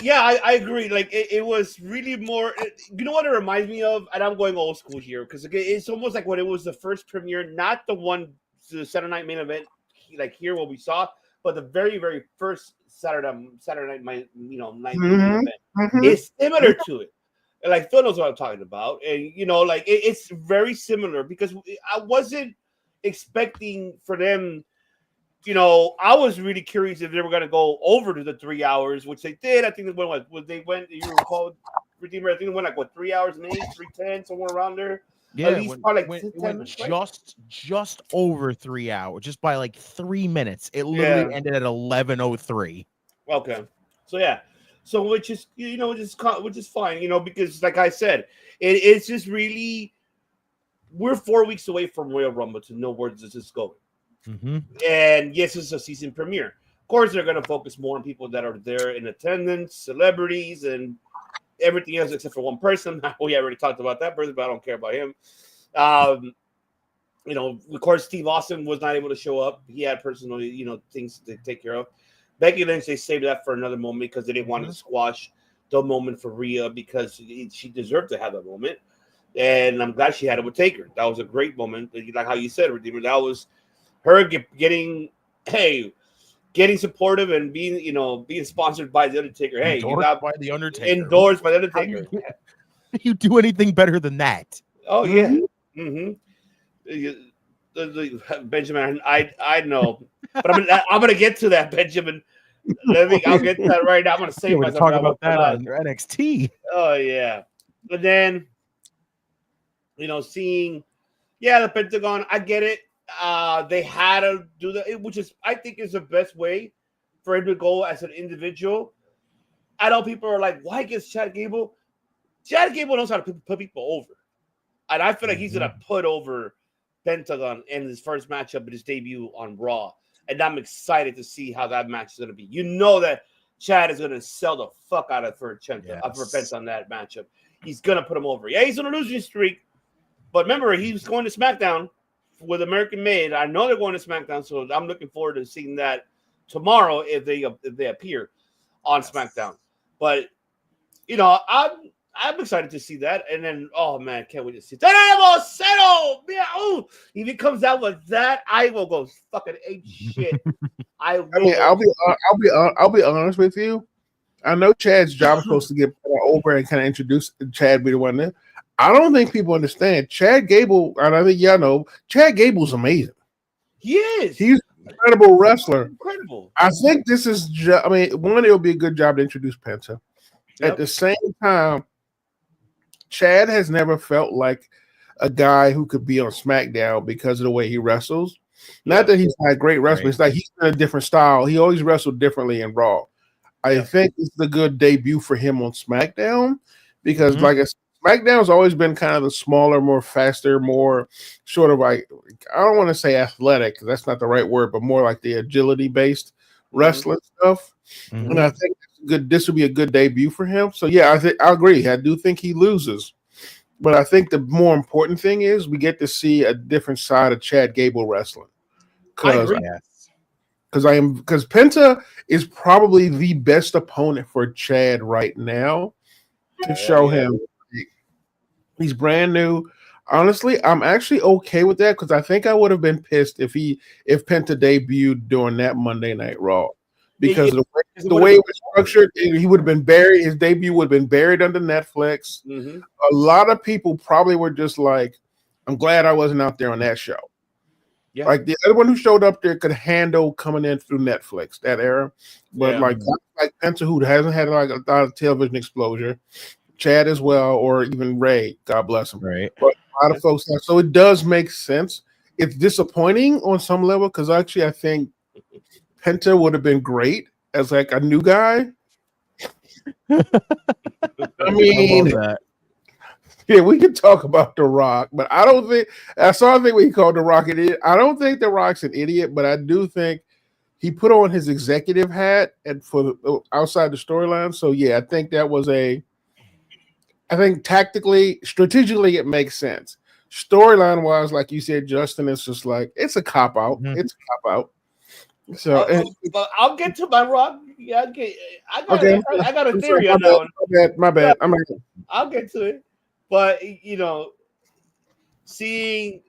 Yeah, I agree. Like it was really more. You know what it reminds me of, and I'm going old school here because it's almost like when it was the first premiere, not the the Saturday night main event, like here what we saw, but the very first Saturday night night main event. It's similar to it. And like Phil knows what I'm talking about, and like it's very similar because I wasn't expecting for them. I was really curious if they were going to go over to the 3 hours, which they did. I think they went. You recall, Redeemer? I think they went like 3 hours and 8, 3:10, somewhere around there. Yeah, at least probably it went just over 3 hours, just by like 3 minutes. It literally ended at 11:03. Okay, so yeah, which is which is fine, because like I said, it's just really we're 4 weeks away from Royal Rumble to know where this is going. Mm-hmm. And yes, it's a season premiere. Of course, they're going to focus more on people that are there in attendance, celebrities, and everything else except for one person. We already talked about that person, but I don't care about him. Of course, Steve Austin was not able to show up. He had personal, things to take care of. Becky Lynch, they saved that for another moment because they didn't want to squash the moment for Rhea because she deserved to have that moment. And I'm glad she had it with Taker. That was a great moment. Like how you said, Redeemer, that was her getting supportive and being sponsored by the Undertaker. Hey, endorsed you got by the Undertaker. Endorsed by the Undertaker. You do anything better than that? Oh yeah. Mm-hmm. Benjamin, I know, but I'm gonna get to that, Benjamin. I'll get to that right now. I'm gonna save myself. Talk about that on NXT. Oh yeah, but then seeing the Pentagon, I get it. They had to do that, which is I think is the best way for him to go as an individual. I know people are like, why against Chad Gable? Chad Gable knows how to put people over, and I feel like he's gonna put over Pentagon in his first matchup in his debut on Raw, and I'm excited to see how that match is gonna be. That Chad is gonna sell the fuck out of for Penta on that matchup. He's gonna put him over. Yeah, he's on a losing streak, but remember he's going to SmackDown with American Made. I know they're going to SmackDown, so I'm looking forward to seeing that tomorrow if they appear on SmackDown. But I'm excited to see that, and then oh man, can't wait to see that. If he comes out with that, I will go fucking ape shit. I'll be honest with you. I know Chad's job is supposed to get over and kind of introduce Chad be the one there. I don't think people understand Chad Gable, and I think y'all know Chad Gable's amazing. He is. He's an incredible wrestler. Incredible. I think this is. It'll be a good job to introduce Penta. Yep. At the same time, Chad has never felt like a guy who could be on SmackDown because of the way he wrestles. Not that he's not great wrestler. It's like he's in a different style. He always wrestled differently in Raw. I think it's a good debut for him on SmackDown because, like I said, SmackDown's always been kind of the smaller, more faster, more sort of like, I don't want to say athletic because that's not the right word, but more like the agility-based wrestling stuff. And I think this will be a good debut for him. So, yeah, I agree. I do think he loses. But I think the more important thing is we get to see a different side of Chad Gable wrestling. Because Penta is probably the best opponent for Chad right now to show him. He's brand new. Honestly, I'm actually okay with that because I think I would have been pissed if Penta debuted during that Monday Night Raw. Because the way it was structured, he would have been buried. His debut would have been buried under Netflix. A lot of people probably were just like, I'm glad I wasn't out there on that show. Yeah. Like the other one who showed up there could handle coming in through Netflix that era. But like Penta, who hasn't had like a lot of television exposure, Chad as well, or even Ray, God bless him. Right. But a lot of folks have, so it does make sense. It's disappointing on some level because actually I think Penta would have been great as like a new guy. I mean, yeah, we can talk about The Rock, but I don't think I saw a thing where he called The Rock an idiot. I don't think The Rock's an idiot, but I do think he put on his executive hat and outside the storyline. So yeah, I think that was I think tactically, strategically, it makes sense. Storyline wise, like you said, Justin, it's just like it's a cop out. Mhm. It's a cop out. So but I'll get to my Rock. Yeah, I got a theory sorry, on that one. my bad. I'll get to it. But seeing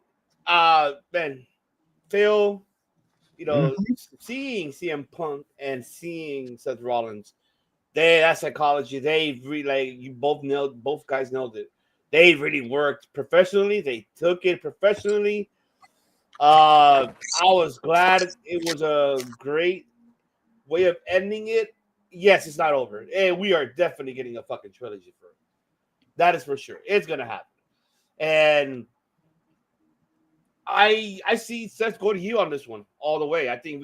Ben Phil, seeing CM Punk and seeing Seth Rollins, that psychology, they really both guys nailed it. They really worked professionally. They took it professionally. I was glad it was a great way of ending it. Yes, it's not over. And we are definitely getting a fucking trilogy for it. That is for sure. It's gonna happen. And I see Seth going heel on this one all the way. I think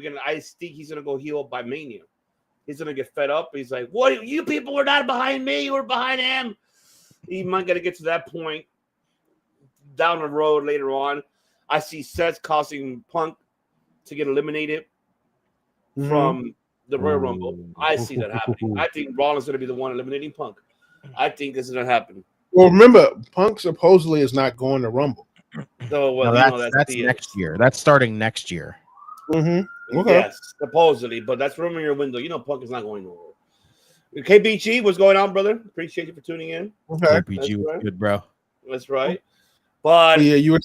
he's gonna go heel by Mania. He's gonna get fed up. He's like, "What? You people were not behind me. You were behind him." He might gotta get to that point down the road later on. I see Seth causing Punk to get eliminated from the Royal Rumble. I see that happening. I think Rollins is going to be the one eliminating Punk. I think this is going to happen. Well, remember, Punk supposedly is not going to Rumble. So, that's next year. That's starting next year. Mm-hmm. Okay. Yes, supposedly, but that's rumor in your window. Punk is not going nowhere. KBG, what's going on, brother? Appreciate you for tuning in. Okay. KBG was good, bro. That's right. But yeah, you were.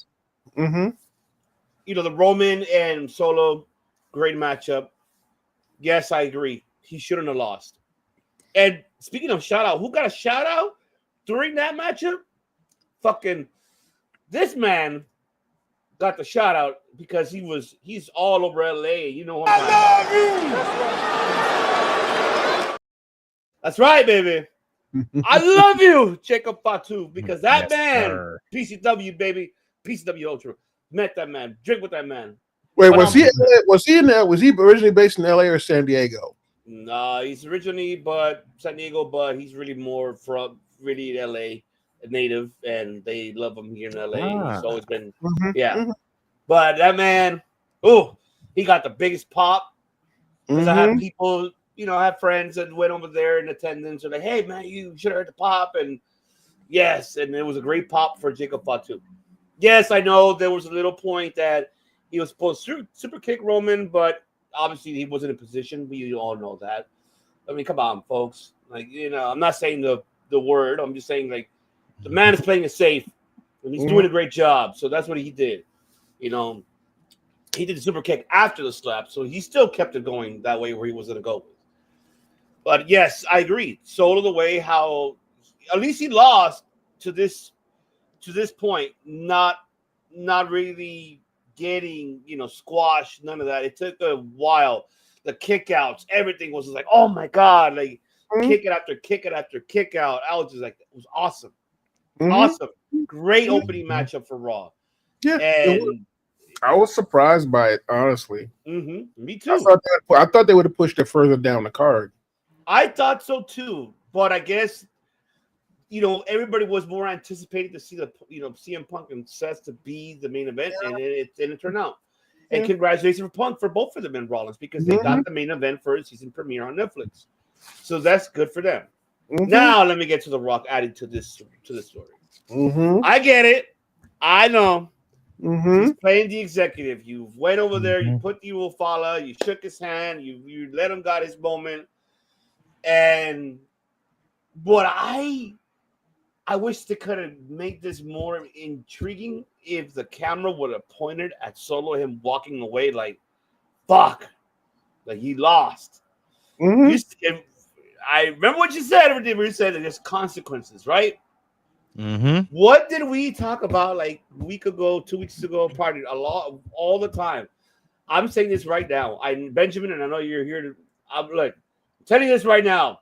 Mm-hmm. The Roman and Solo, great matchup. Yes, I agree. He shouldn't have lost. And speaking of shout out, who got a shout out during that matchup? Fucking this man got the shout out because he's all over LA. You know what I love you. That's right, baby. I love you, Jacob Fatu, because that man, PCW, baby, PCW Ultra, met that man, drink with that man. Wait, was he originally based in LA or San Diego? Nah, he's originally San Diego, but he's really more from really LA native, and they love him here in LA. He's always been, But that man, he got the biggest pop. Because I have people, I have friends that went over there in attendance and like, hey man, you should have heard the pop, and yes, and it was a great pop for Jacob Fatu. Yes, I know there was a little point that he was supposed to super kick Roman, but obviously he wasn't in position. We all know that. I mean, come on, folks. Like, I'm not saying the word. I'm just saying, like, the man is playing it safe, and he's doing a great job. So that's what he did. He did the super kick after the slap, so he still kept it going that way where he was going to go. But yes, I agree. Solo the way how at least he lost to this point, not really getting, squashed, none of that. It took a while. The kickouts, everything was just like, oh my God, like kick it after kick it after kick out. I was just like, it was awesome. Awesome. Great opening matchup for Raw. Yeah. And I was surprised by it, honestly. Me too. I thought they would have pushed it further down the card. I thought so too, but I guess everybody was more anticipated to see the CM Punk and Seth to be the main event, and it turned out. And congratulations for Punk for both of them in Rollins because they got the main event for his season premiere on Netflix, so that's good for them. Now let me get to The Rock added to this story. I get it. I know. He's playing the executive. You went over there, you put the Ufala, you shook his hand, you let him got his moment. And what I wish they could have made this more intriguing if the camera would have pointed at Solo, him walking away like, fuck, like he lost. I remember what you said, everything you said, there's consequences, right? What did we talk about like a week ago, 2 weeks ago, probably all the time? I'm saying this right now. Benjamin, and I know you're here I'm telling you this right now.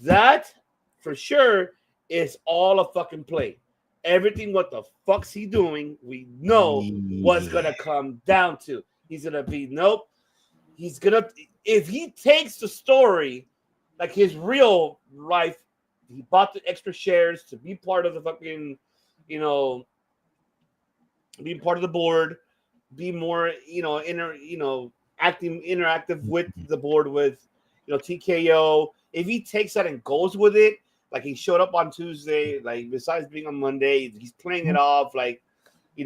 That for sure is all a fucking play. Everything what the fuck's he doing, we know what's gonna come down to. He's gonna be he's gonna, if he takes the story like his real life, he bought the extra shares to be part of the fucking, being part of the board, be more, acting interactive with the board, with TKO. If he takes that and goes with it, like he showed up on Tuesday, like besides being on Monday, he's playing it off like, he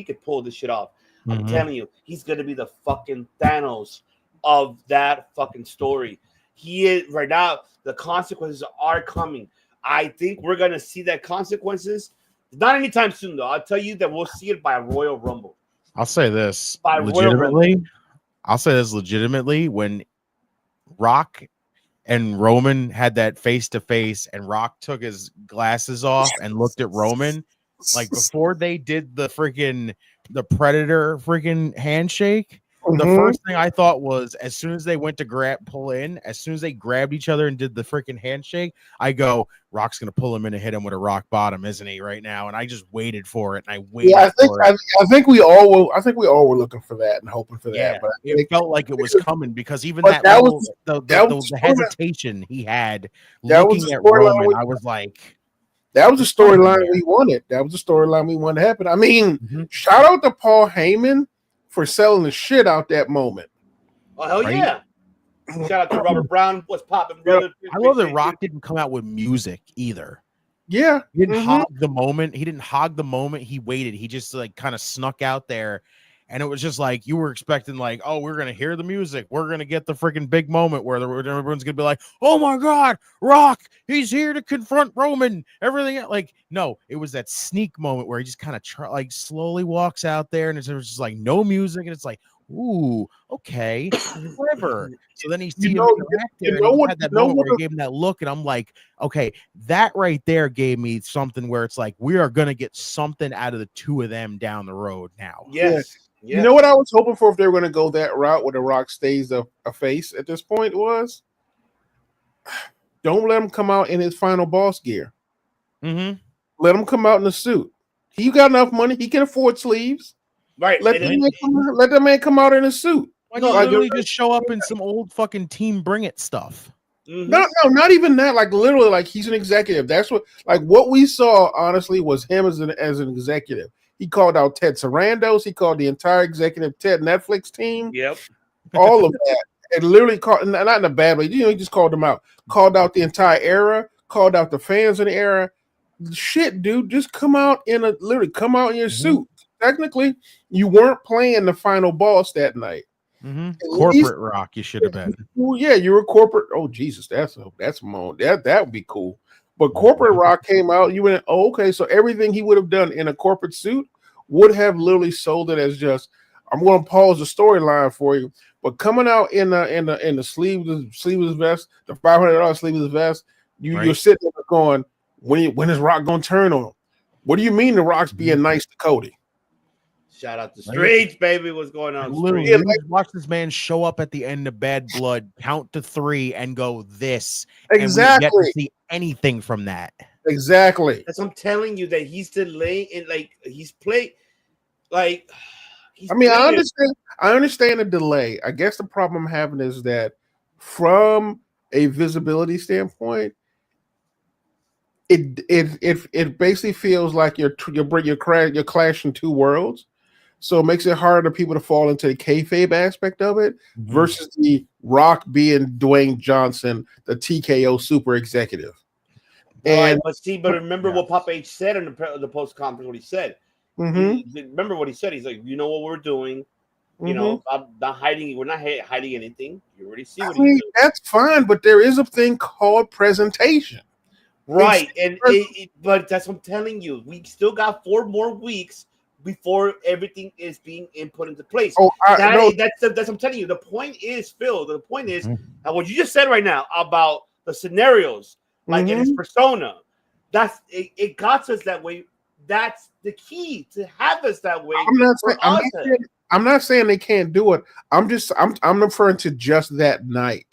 could pull this shit off. I'm telling you, he's gonna be the fucking Thanos of that fucking story. He is right now. The consequences are coming. I think we're gonna see that consequences. Not anytime soon, though. I'll tell you that we'll see it by Royal Rumble. I'll say this By legitimately. I'll say this legitimately. When Rock and Roman had that face to face, and Rock took his glasses off and looked at Roman, like before they did the Predator freaking handshake. The first thing I thought was, as soon as they went to pull in, as soon as they grabbed each other and did the freaking handshake, I go, Rock's gonna pull him in and hit him with a rock bottom, isn't he? Right now, and I just waited for it, and I waited. Yeah, I think we all were. I think we all were looking for that and hoping for that. But it felt like it was coming because even the hesitation he had looking at Roman, I was like, that was the storyline we wanted. That was the storyline we wanted to happen. I mean, shout out to Paul Heyman for selling the shit out that moment. Oh, hell yeah. Shout out to Robert Brown. What's popping, brother? I love that Rock didn't come out with music either. Yeah. He didn't hog the moment. He didn't hog the moment. He waited. He just like kind of snuck out there. And it was just like you were expecting, like, oh, we're gonna hear the music. We're gonna get the freaking big moment where everyone's gonna be like, oh my God, Rock, he's here to confront Roman. Everything like, no, it was that sneak moment where he just kind of slowly walks out there, and it's just like no music, and it's like, ooh, okay, clever. So then he sees that moment where he gave him that look, and I'm like, okay, that right there gave me something where it's like we are gonna get something out of the two of them down the road now. Yes. Yeah. You know what I was hoping for if they were going to go that route where The Rock stays a face at this point was, don't let him come out in his final boss gear. Let him come out in a suit. He got enough money. He can afford sleeves. Right. Let the man come out in a suit. Why don't literally just show up in some old fucking Team Bring It stuff? No, not even that. Like literally, like he's an executive. That's what we saw. Honestly, was him as an executive. He called out Ted Sarandos. He called the entire executive Ted Netflix team. Yep. All of that. And literally called, not in a bad way. He just called them out. Called out the entire era. Called out the fans in the era. Shit, dude, just come out in your suit. Technically, you weren't playing the final boss that night. Corporate Rock, you should have been. Well, yeah, you were corporate. Oh Jesus, that's more that would be cool. But corporate Rock came out. You went, oh, okay. So everything he would have done in a corporate suit would have literally sold it as just, I'm going to pause the storyline for you. But coming out in the sleeveless vest, the $500 sleeveless vest, you're sitting there going, when is Rock going to turn on him? What do you mean The Rock's being nice to Cody? Shout out to Streets, baby. What's going on? Literally, watch this man show up at the end of Bad Blood, count to 3, and go this. Exactly. And we get to see anything from that. Exactly. That's what I'm telling you, that he's delaying and like he's played like. I understand the delay. I guess the problem I'm having is that from a visibility standpoint, it basically feels like you're clashing two worlds. So it makes it harder for people to fall into the kayfabe aspect of it versus the Rock being Dwayne Johnson, the TKO super executive. And but remember what Papa H said in the post conference. What he said. Remember what he said. He's like, you know what we're doing. You know, I'm not hiding. We're not hiding anything. You already see what he's doing. That's fine, but there is a thing called presentation. Right, but that's what I'm telling you. We still got 4 more weeks before everything is being input into place. That's what I'm telling you. The point is, Phil. The point is, what you just said right now about the scenarios, like in his persona. It got us that way. That's the key to have us that way. I'm not saying they can't do it. I'm referring to just that night.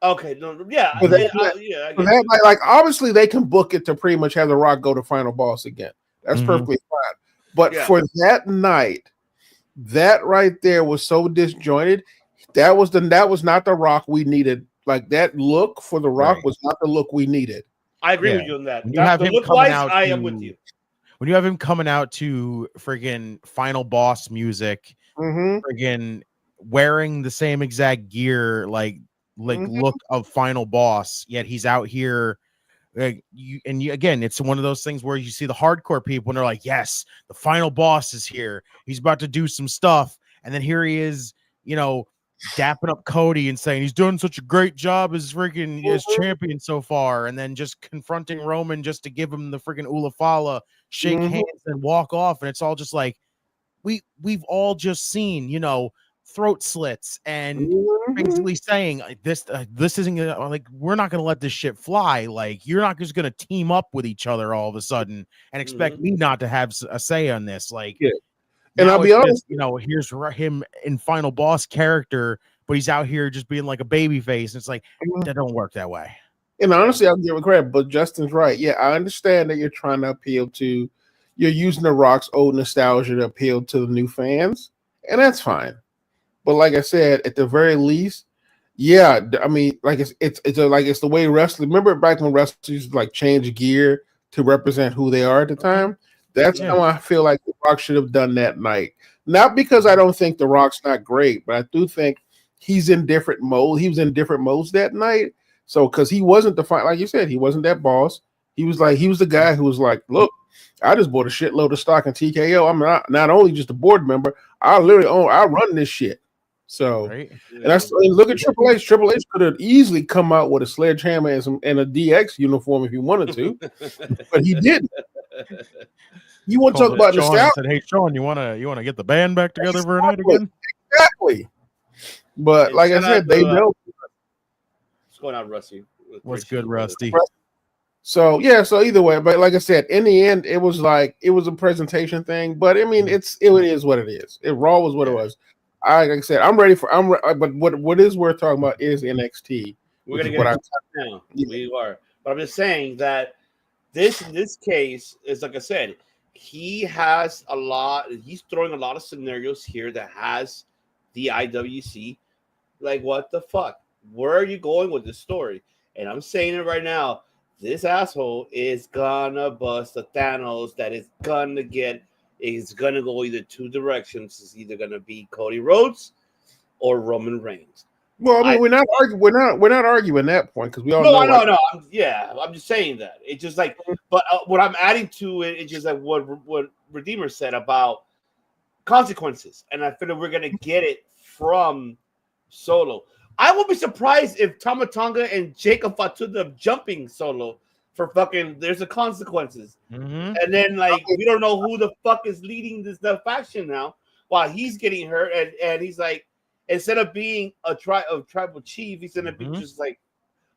Okay, no, yeah, like obviously they can book it to pretty much have The Rock go to final boss again. That's perfectly fine. But for that night, That right there was so disjointed. That was not the Rock we needed. Like that look for the Rock was not the look we needed. I agree with you on that. When you have The him look coming wise, out I am with you. When you have him coming out to friggin' Final Boss music, friggin' wearing the same exact gear, like look of Final Boss, yet he's out here. Again, it's one of those things where you see the hardcore people and they're like, yes, the Final Boss is here. He's about to do some stuff. And then here he is, dapping up Cody and saying he's doing such a great job as freaking as champion so far, and then just confronting Roman just to give him the freaking Ulafala, shake hands and walk off, and it's all just like we've all just seen throat slits and basically saying this isn't gonna, like, we're not gonna let this shit fly. Like, you're not just gonna team up with each other all of a sudden and expect me not to have a say on this. Like, and I'll be honest, here's him in Final Boss character, but he's out here just being like a baby face. It's like, that don't work that way. And honestly, I'll give him credit, but Justin's right. Yeah, I understand that you're trying to appeal to, you're using the Rock's old nostalgia to appeal to the new fans, and that's fine. But like I said, at the very least, yeah, I mean, like it's the way wrestling. Remember back when wrestlers used to like change gear to represent who they are at the time? That's how I feel like the Rock should have done that night. Not because I don't think the Rock's not great, but I do think he's in different mode. He was in different modes that night. So because he wasn't like you said, he wasn't that boss. He was the guy who was like, look, I just bought a shitload of stock in TKO. I'm not only just a board member, I run this shit. So and look at Triple H. Triple H could have easily come out with a sledgehammer and a DX uniform if he wanted to, but he didn't. You want to talk about nostalgia? Said, hey, Sean, you want to get the band back together for a night again? Exactly. But like I said, they know. What's going on, Rusty? What's good, Rusty? So so either way, but like I said, in the end, it was a presentation thing. But I mean, it is what it is. Raw was what it was. Like I said, I'm ready. But what is worth talking about is NXT. We're gonna get now. We are, but I'm just saying that this case is, like I said, he's throwing a lot of scenarios here that has the IWC. Like, what the fuck? Where are you going with this story? And I'm saying it right now. This asshole is gonna bust the Thanos that is gonna go either two directions. It's either gonna be Cody Rhodes or Roman Reigns. Well, I mean, we're not arguing that point because we all know. No. I'm just saying that. It's just like, but what I'm adding to it is just like what Redeemer said about consequences, and I feel that we're gonna get it from Solo. I would be surprised if Tama Tonga and Jacob Fatu jumping Solo for fucking. There's the consequences, and then like we don't know who the fuck is leading the faction now while he's getting hurt, and he's like, instead of being a tribal chief, he's gonna be just like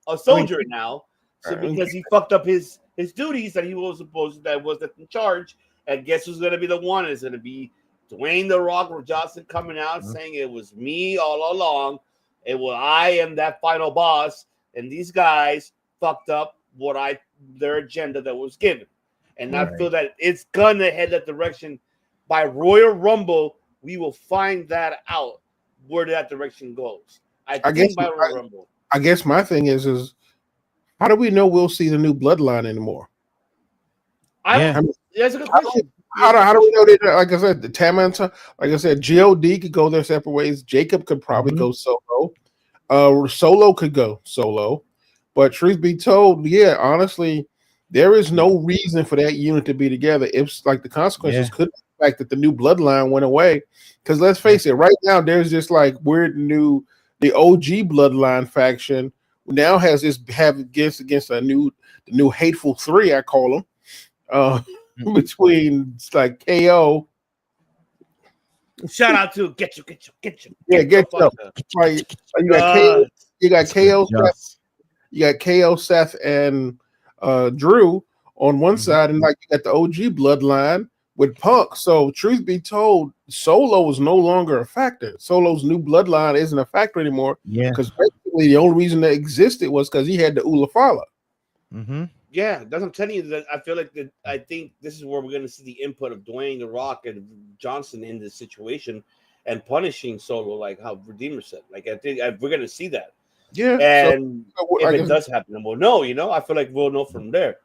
a soldier now. So because he fucked up his duties that he was supposed that wasn't in charge, and guess who's gonna be the one? It's gonna be Dwayne the Rock Johnson coming out saying it was me all along. I am that final boss, and these guys fucked up their agenda that was given. And I feel that it's gonna head that direction. By Royal Rumble, we will find that out where that direction goes. I guess by Royal Rumble. I guess my thing is how do we know we'll see the new bloodline anymore? That's a good question. How do we know that? Like I said, the Tamanta, like I said, God could go their separate ways. Jacob could probably go solo. Solo could go solo. But truth be told, honestly, there is no reason for that unit to be together. If like the consequences could be the fact that the new bloodline went away. Because let's face it, right now there's just like the OG bloodline faction now has against the new hateful three, I call them. Between like KO. Shout out to GETCHO. Yeah, GETCHO. You got KO. You got KO, Seth, and Drew on one side, and like you got the OG bloodline with Punk. So truth be told, Solo is no longer a factor. Solo's new bloodline isn't a factor anymore. Yeah, because basically the only reason that existed was because he had the Ulafala. Yeah, that's what I'm telling you. That I feel like that. I think this is where we're going to see the input of Dwayne the Rock and Johnson in this situation, and punishing Solo, like how Redeemer said. Like I think we're going to see that. Yeah. And So, if I it guess, does happen, then we'll know. I feel like we'll know from there.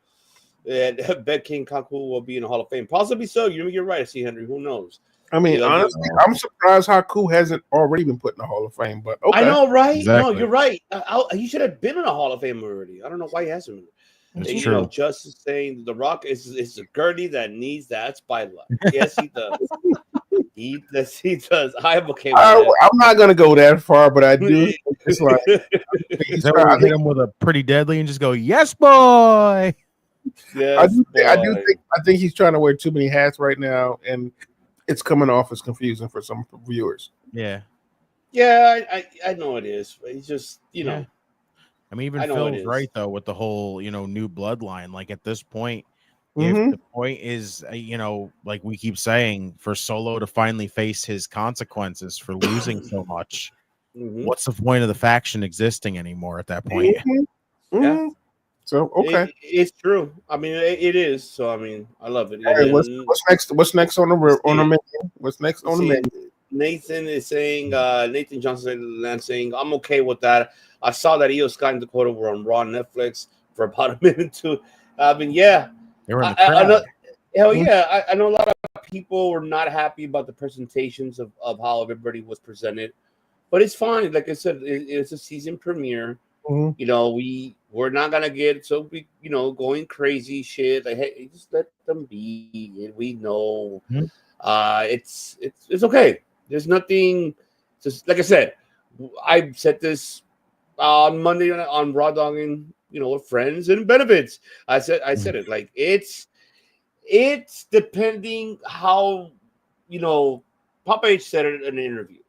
And Bet King Kaku will be in the Hall of Fame, possibly so. You're right. I see Henry. Who knows? I mean, honestly, I'm surprised Haku hasn't already been put in the Hall of Fame. But okay, I know, right? Exactly. No, you're right. He should have been in the Hall of Fame already. I don't know why he hasn't been. That's true. Justice saying The Rock is a gurney that needs that spotlight. Yes, he does. He does. I am okay with that. I'm not gonna go that far, but I do. It's like Is that where we hit him with a pretty deadly and just go, yes, boy. Yes, I think he's trying to wear too many hats right now, and it's coming off as confusing for some viewers. Yeah. Yeah, I know it is. But he's just, know. I mean, even Phil's right, though, with the whole, new bloodline. Like, at this point, if the point is, like we keep saying, for Solo to finally face his consequences for losing so much, what's the point of the faction existing anymore at that point? Yeah. So, okay. It's true. I mean, it is. So, I mean, I love it. Hey, what's next? What's next on the menu? What's next on the menu? Nathan is saying, Nathan Johnson saying, I'm okay with that. I saw that Io Sky and Dakota were on Raw Netflix for about a minute too. I mean, yeah. They were in the crowd. I know a lot of people were not happy about the presentations of how everybody was presented, but it's fine. Like I said, it's a season premiere. We're not gonna get going crazy shit. Like, hey, just let them be. We know. It's okay. There's nothing. Just like I said, I said this on Monday on Raw Dogging, with friends and benefits. I said it like it's depending how Papa H said it in an interview.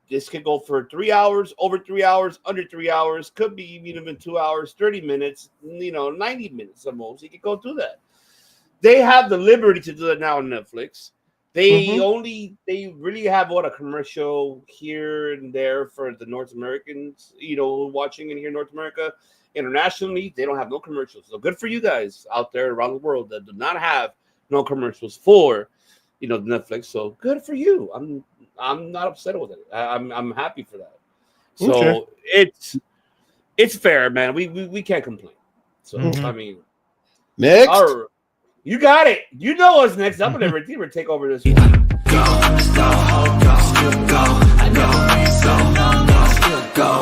This could go for 3 hours, over 3 hours, under 3 hours, could be even 2 hours, 30 minutes, 90 minutes at most. He could go through that. They have the liberty to do that now on Netflix. They really have a commercial here and there for the North Americans, watching in here in North America. Internationally, they don't have no commercials. So good for you guys out there around the world that do not have no commercials for, Netflix. So good for you. I'm not upset with it. I'm happy for that. So it's fair, man. We can't complain. So I mean, next. You got it. You know what's next. I'm gonna Redeemer take over this one. Go. I know go.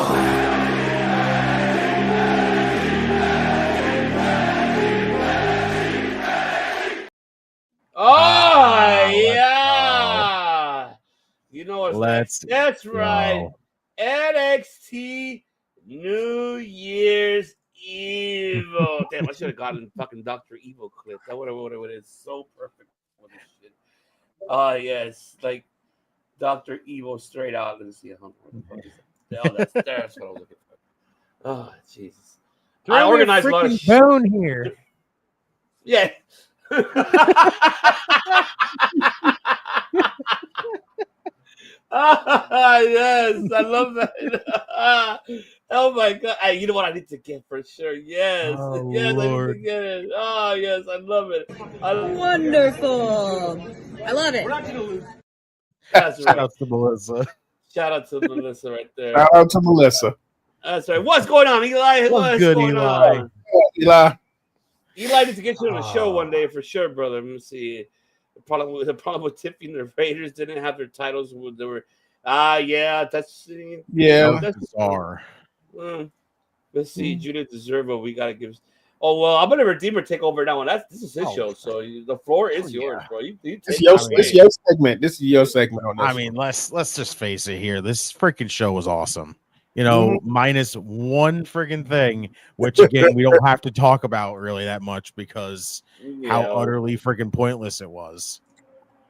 Oh yeah. You know what's next. That's right. NXT New Year's Evil. Damn, I should have gotten fucking Dr. Evil clip. That would have been so perfect for this shit. Yes, like Dr. Evil straight out. Let's see how that's what I was looking for. Oh, Jesus. I organized a lot of bone here. Yeah. Yes, I love that. Oh my god! Hey, you know what I need to get for sure? Yes, yes, Lord. I need to get it. Oh yes, I love it. Wonderful. I love it. We're not gonna lose. That's right. Shout out to Melissa. Shout out to Melissa right there. Shout out to Melissa. That's right. What's going on, Eli? What's good, going Eli? on? Eli needs to get you on the show one day for sure, brother. Let me see. The problem with Tiffany and the Raiders didn't have their titles. They were, that's bizarre. Let's see, Judith Deservo. We gotta give. Oh well, I'm gonna Redeemer take over now, and this is his show, so the floor is yours, bro. You this is your segment. This is your segment on this. I mean, let's just face it here. This freaking show was awesome. Minus one freaking thing, which again we don't have to talk about really that much because how utterly freaking pointless it was.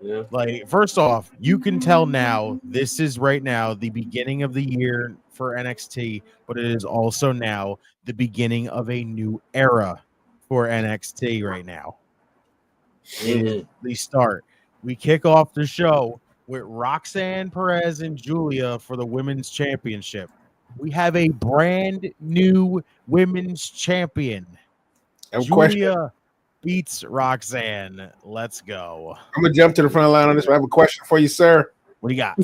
Yeah. Like, first off, you can tell now this is right now the beginning of the year for NXT, but it is also now the beginning of a new era for NXT right now. It is the start. We kick off the show with Roxanne Perez and Julia for the women's championship. We have a brand new women's champion. Julia beats Roxanne. Let's go. I'm gonna jump to the front line on this one. I have a question for you, sir. What do you got?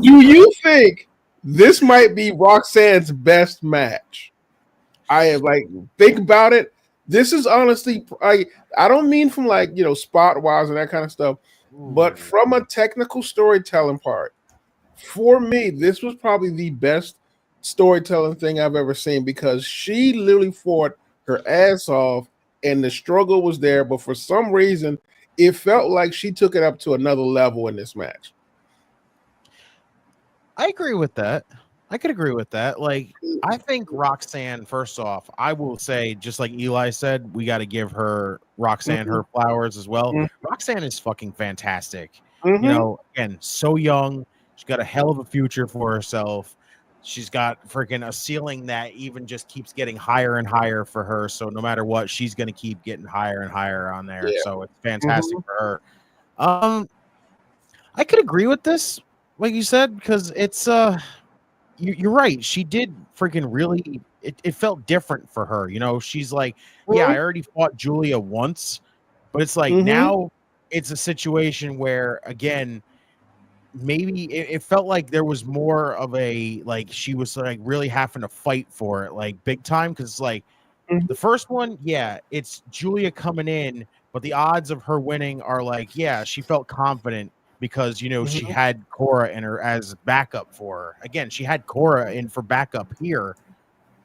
Do you think this might be Roxanne's best match? I am think about it. This is honestly, I don't mean from spot wise and that kind of stuff, but from a technical storytelling part. For me, this was probably the best storytelling thing I've ever seen because she literally fought her ass off and the struggle was there, but for some reason, it felt like she took it up to another level in this match. I agree with that. I could agree with that. I think Roxanne, first off, I will say, just like Eli said, we got to give Roxanne her flowers as well. Roxanne is fucking fantastic. Again, so young. She's got a hell of a future for herself. She's got freaking a ceiling that even just keeps getting higher and higher for her. So no matter what, she's going to keep getting higher and higher on there. Yeah. So it's fantastic for her. I could agree with this, like you said, because it's you're right. She did freaking really. It felt different for her. She's like, yeah, I already fought Julia once, but it's like now it's a situation where again. Maybe it felt like there was more of a she was really having to fight for it big time because the first one, yeah, it's Julia coming in, but the odds of her winning are she felt confident because she had Cora in her as backup for her. Again, she had Cora in for backup here,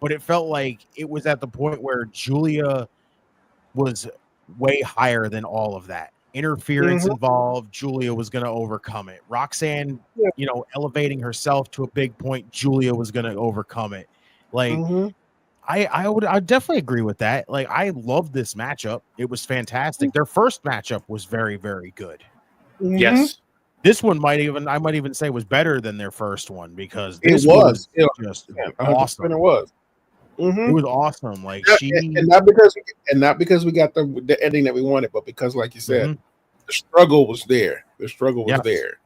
but it felt like it was at the point where Julia was way higher than all of that. Interference involved, Julia was going to overcome it. Roxanne, elevating herself to a big point, Julia was going to overcome it. I'd definitely agree with that. I love this matchup. It was fantastic. Their first matchup was very, very good. Yes. This one I might even say was better than their first one because this was just awesome. It was. It was awesome. And not because we got the ending that we wanted, but because, like you said, the struggle was there. The struggle was there.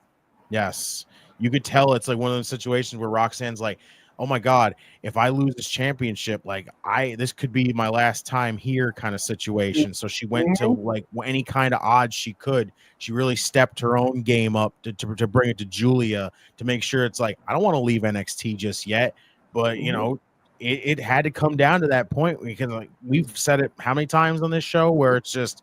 Yes, you could tell it's one of those situations where Roxanne's like, "Oh my god, if I lose this championship, this could be my last time here," kind of situation. So she went to any kind of odds she could. She really stepped her own game up to bring it to Julia to make sure it's I don't want to leave NXT just yet, but It had to come down to that point because we've said it how many times on this show where it's just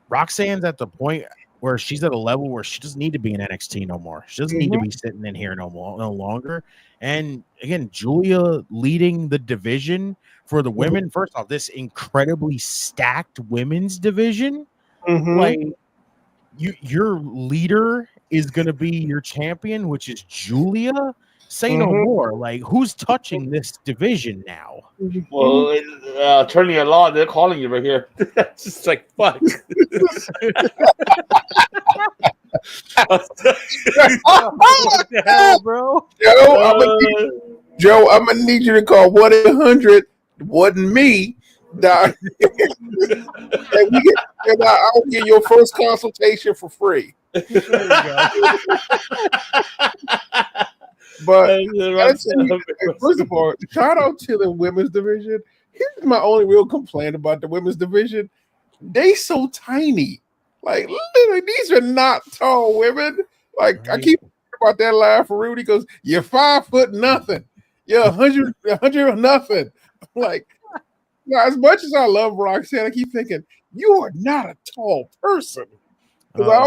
Roxanne's at the point where she's at a level where she doesn't need to be in NXT no more. She doesn't need to be sitting in here no longer. And again, Julia leading the division for the women. First off, this incredibly stacked women's division. Your leader is going to be your champion, which is Julia. Say no more. Who's touching this division now? Well, attorney at law, they're calling you right here. It's just fuck. What the hell, bro? Joe, I'm gonna need you to call 1-800. Wasn't me. And I'll get your first consultation for free. There you go. But first of all, shout out to the women's division. Here's my only real complaint about the women's division. They so tiny. Literally, these are not tall women. I keep about that line for Rudy because you're 5 foot nothing. You're 100 nothing. As much as I love Roxanne, I keep thinking, you are not a tall person. Because I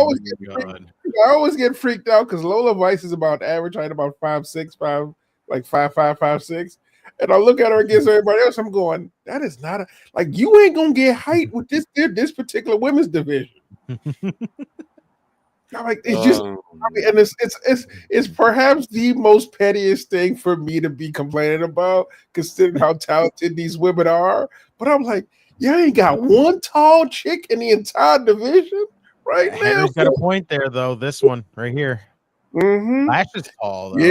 always get freaked out because Lola Vice is about average height, about 5'6", 5'6", and I look at her against everybody else. I'm going, that is not you ain't gonna get height with this particular women's division. It's just, and it's perhaps the most pettiest thing for me to be complaining about, considering how talented these women are. But I'm like, you ain't got one tall chick in the entire division. Right now, Henry's got a point there, though. This one right here. Lash is tall, though.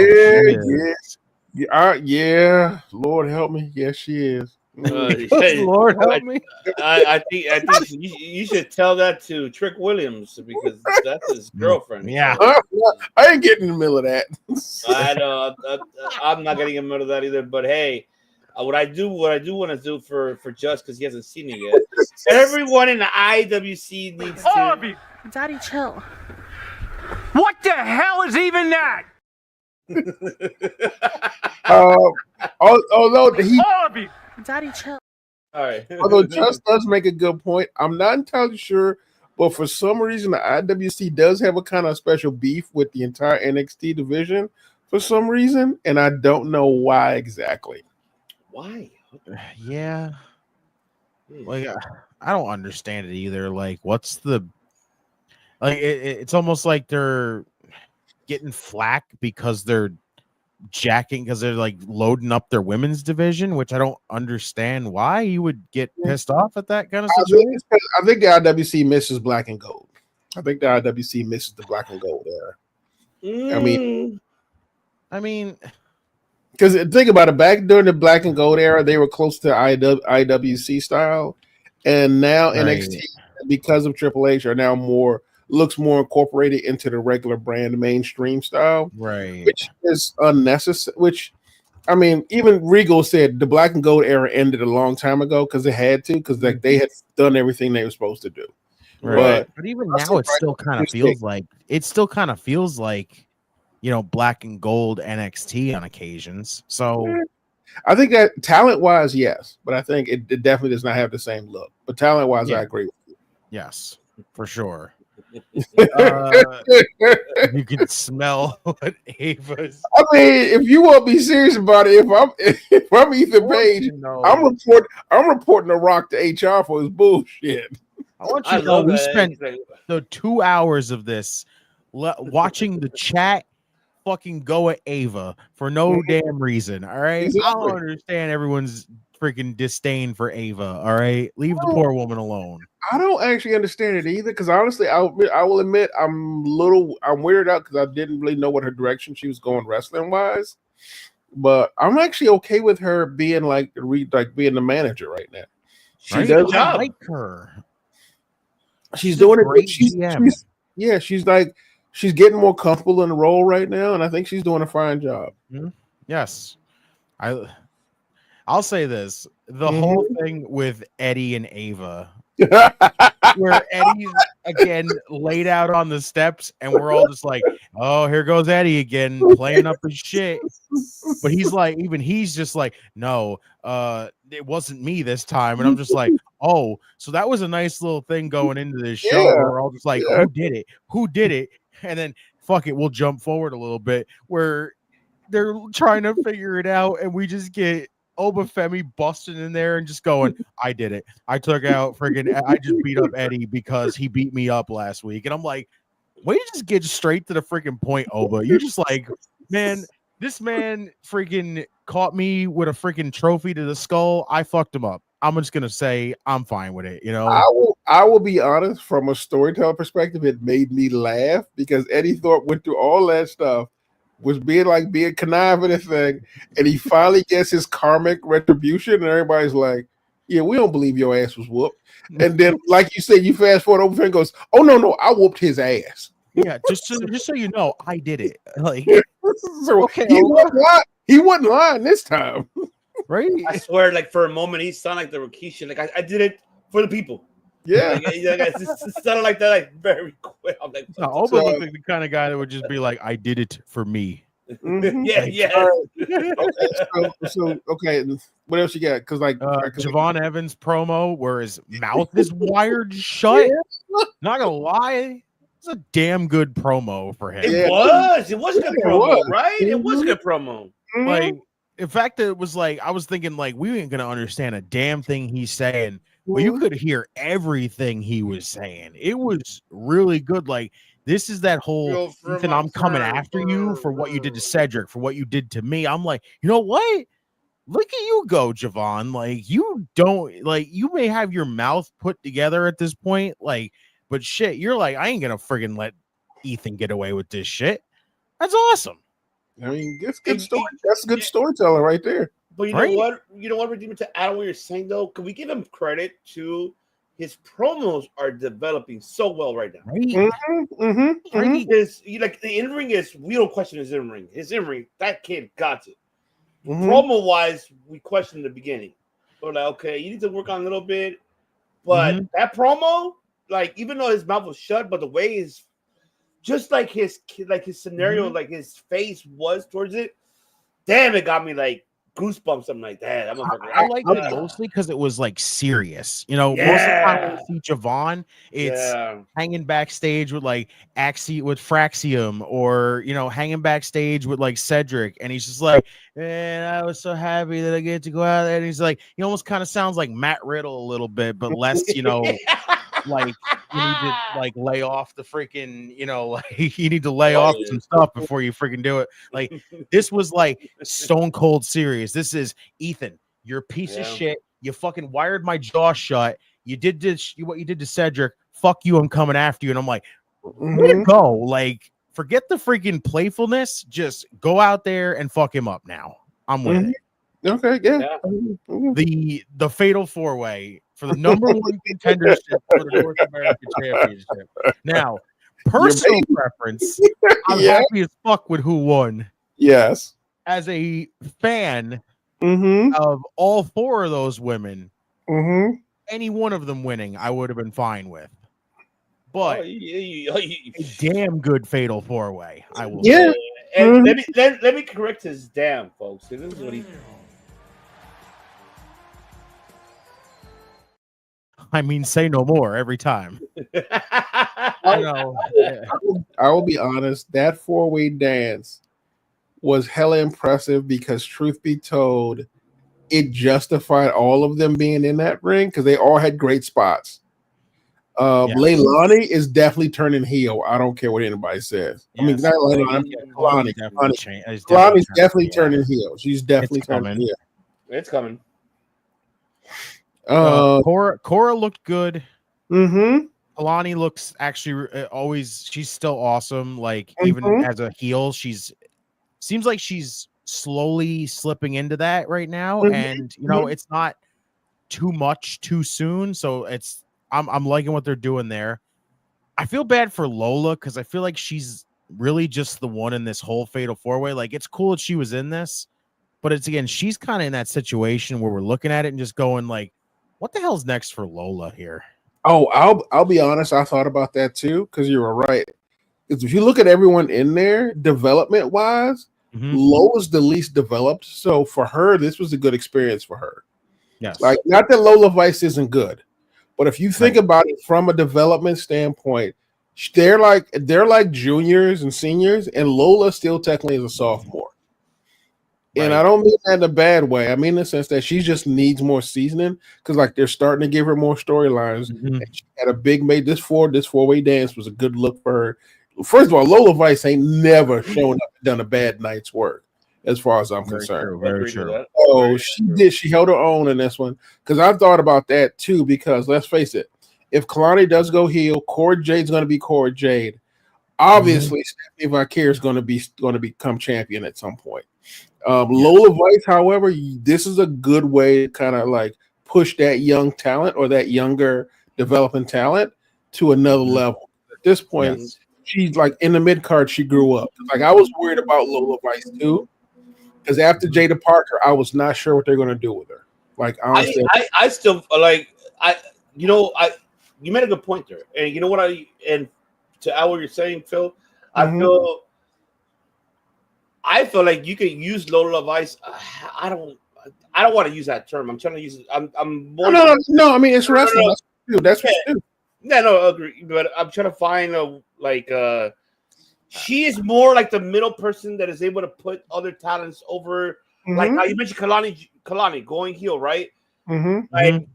Yeah. Lord help me. Yes, she is. Lord help me. I think you should tell that to Trick Williams because that's his girlfriend. Yeah, I ain't getting in the middle of that. I know. I'm not getting in the middle of that either. But hey, What I do want to do for Just because he hasn't seen it yet. Everyone in the IWC needs to. Daddy, chill. What the hell is even that? Although he, All of you. Daddy, chill. All right. although Just does make a good point, I'm not entirely sure, but for some reason the IWC does have a kind of special beef with the entire NXT division for some reason, and I don't know why exactly. Why? Yeah. Like I don't understand it either. Like, what's the like? It's almost like they're getting flack because they're jacking because they're like loading up their women's division, which I don't understand why you would get pissed off at that kind of situation. I think the IWC misses black and gold. I think the IWC misses the black and gold era. I mean, because think about it, back during the black and gold era, they were close to IWC style, and now NXT, because of Triple H, are now looks more incorporated into the regular brand mainstream style, right? Which is unnecessary. Which, I mean, even Regal said the black and gold era ended a long time ago because they had to, because like they had done everything they were supposed to do. Right. But even now, it still kind of feels like you know, black and gold NXT on occasions. So I think that talent wise, yes, but I think it definitely does not have the same look. But talent wise, I agree with you. Yes, for sure. You can smell what Ava's. I mean, if you want to be serious about it, if I'm Ethan Page, I'm reporting the Rock to HR for his bullshit. I want you to know we spent the 2 hours of this watching the chat fucking go at Ava for no damn reason. All right, exactly. I don't understand everyone's freaking disdain for Ava. All right, leave the poor woman alone. I don't actually understand it either, because honestly, I will admit I'm weirded out because I didn't really know what her direction she was going wrestling wise. But I'm actually okay with her being being the manager right now. She does like her. She's doing it great. She's getting more comfortable in the role right now, and I think she's doing a fine job. Mm-hmm. Yes, I'll say this: the whole thing with Eddie and Ava, where Eddie's again laid out on the steps, and we're all just like, "Oh, here goes Eddie again, playing up his shit." But he's just like, "No, it wasn't me this time," and I'm just like, "Oh, so that was a nice little thing going into this show." Where we're all just like, "Who did it? Who did it?" And then fuck it, we'll jump forward a little bit where they're trying to figure it out, and we just get Obafemi busting in there and just going, "I did it. I took out I just beat up Eddie because he beat me up last week." And I'm like, "Why you just get straight to the freaking point, Oba? You're just like, man, this man freaking caught me with a freaking trophy to the skull. I fucked him up. I'm just gonna say I'm fine with it, you know." I will be honest, from a storyteller perspective, it made me laugh because Eddie Thorpe went through all that stuff, was being conniving and thing, and he finally gets his karmic retribution, and everybody's like, "Yeah, we don't believe your ass was whooped." And then, like you said, you fast forward over and goes, "Oh no, I whooped his ass." Yeah, just so you know, I did it. Like, so okay, he wasn't lying this time. Right? I swear, like for a moment, he sounded like the Rikishi. Like I did it for the people. Yeah, it sounded like that, like very quick. I'm like, Oba looked like the kind of guy that would just be like, "I did it for me." Mm-hmm. Yeah. Okay. What else you got? Because Javon Evans promo where his mouth is wired shut. Not gonna lie, it's a damn good promo for him. It was a good promo, right? It was a good promo. Like, in fact, it was like I was thinking, like, we ain't gonna understand a damn thing he's saying. Well, you could hear everything he was saying. It was really good. Like, this is that whole Ethan, I'm coming after you for what you did to Cedric, for what you did to me. I'm like, you know what? Look at you go, Javon. Like, you may have your mouth put together at this point, like, but shit, you're like, I ain't gonna friggin' let Ethan get away with this shit. That's awesome. I mean, it's good story. That's a good storyteller right there. But you know what, Redeemer, to add on what you're saying though, can we give him credit to his promos are developing so well right now? Right? Because like the in-ring is, we don't question his in-ring. His in-ring, that kid got it. Promo wise, we questioned the beginning. We're like, okay, you need to work on a little bit, but that promo, like, even though his mouth was shut, but the way his just like his scenario, like his face was towards it, damn, it got me like goosebumps, something like that. I liked it mostly because it was like serious. You know, most of the time when we see Javon, it's hanging backstage with like with Fraxium, or hanging backstage with like Cedric, and he's just like, man, I was so happy that I get to go out there. And he's like, he almost kind of sounds like Matt Riddle a little bit, but less, like you need to like lay off the freaking, like you need to lay off some stuff before you freaking do it. Like this was like stone cold serious. This is Ethan, you're a piece of shit. You fucking wired my jaw shut. You did this, what you did to Cedric. Fuck you, I'm coming after you. And I'm like, way to go. Like, forget the freaking playfulness. Just go out there and fuck him up now. I'm with it. Okay, yeah. The fatal 4-way for the number one contendership for the North American Championship. Now, personal preference, I'm happy as fuck with who won. Yes. As a fan of all four of those women, any one of them winning, I would have been fine with. But a damn good fatal 4-way, I will say. And let me correct his damn, folks. This is what he. I mean, say no more every time. I will be honest. That 4-way dance was hella impressive because, truth be told, it justified all of them being in that ring because they all had great spots. Leilani is definitely turning heel. I don't care what anybody says. I mean, not Leilani. Kalani's definitely turning heel. She's definitely turning heel. It's coming. Cora looked good. Kalani looks actually always. She's still awesome. Like even as a heel, seems like she's slowly slipping into that right now, and it's not too much too soon. So I'm liking what they're doing there. I feel bad for Lola because I feel like she's really just the one in this whole fatal 4-way. Like it's cool that she was in this, but she's kind of in that situation where we're looking at it and just going like, what the hell's next for Lola here? Oh, I'll be honest. I thought about that too because you were right. Because if you look at everyone in there, development wise, Lola's the least developed. So for her, this was a good experience for her. Yes. Like not that Lola Vice isn't good, but if you think about it from a development standpoint, they're like juniors and seniors, and Lola still technically is a sophomore. And I don't mean that in a bad way. I mean in the sense that she just needs more seasoning because, like, they're starting to give her more storylines. And she had a big this 4-way dance was a good look for her. First of all, Lola Vice ain't never shown up and done a bad night's work, as far as I'm concerned. Very true. Oh, she held her own in this one because I've thought about that too. Because let's face it, if Kalani does go heel, Cora Jade's going to be Cora Jade. Obviously, Stephanie Vaquer is going to become champion at some point. Lola Vice, however, this is a good way to kind of like push that young talent or that younger developing talent to another level. At this point, she's like in the mid card. She grew up. Like I was worried about Lola Vice too, because after Jada Parker, I was not sure what they're going to do with her. Like honestly, I still like you made a good point there, and you know what and to add what you're saying, Phil, I feel like you can use Lola Vice. I don't want to use that term. I'm trying to use it. I'm more. No. I mean, it's wrestling. That's what you do. Yeah, no, agree. But I'm trying to find she is more like the middle person that is able to put other talents over. Like how you mentioned Kalani going heel, right? Like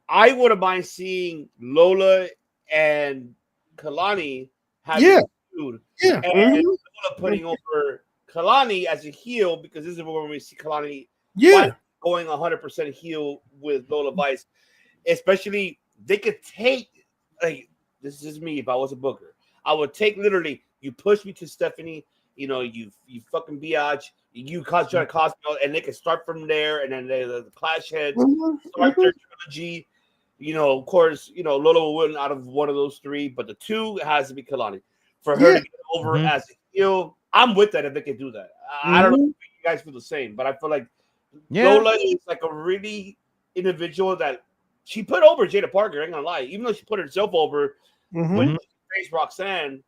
I wouldn't mind seeing Lola and Kalani having a feud. Yeah. And Lola putting over Kalani as a heel because this is where we see Kalani going 100% heel with Lola Vice. Especially, they could take, like, this is me if I was a booker. I would take literally, you push me to Stephanie, you fucking biatch, you try to cost me, and they can start from there, and then the Clash heads start their trilogy. Of course, Lola will win out of one of those three, but the two has to be Kalani. For her to get over as a heel, I'm with that if they can do that. I don't know if you guys feel the same, but I feel like Yeah. Lola is like a really individual that she put over Jada Parker. I ain't gonna lie, even though she put herself over when she faced Roxanne,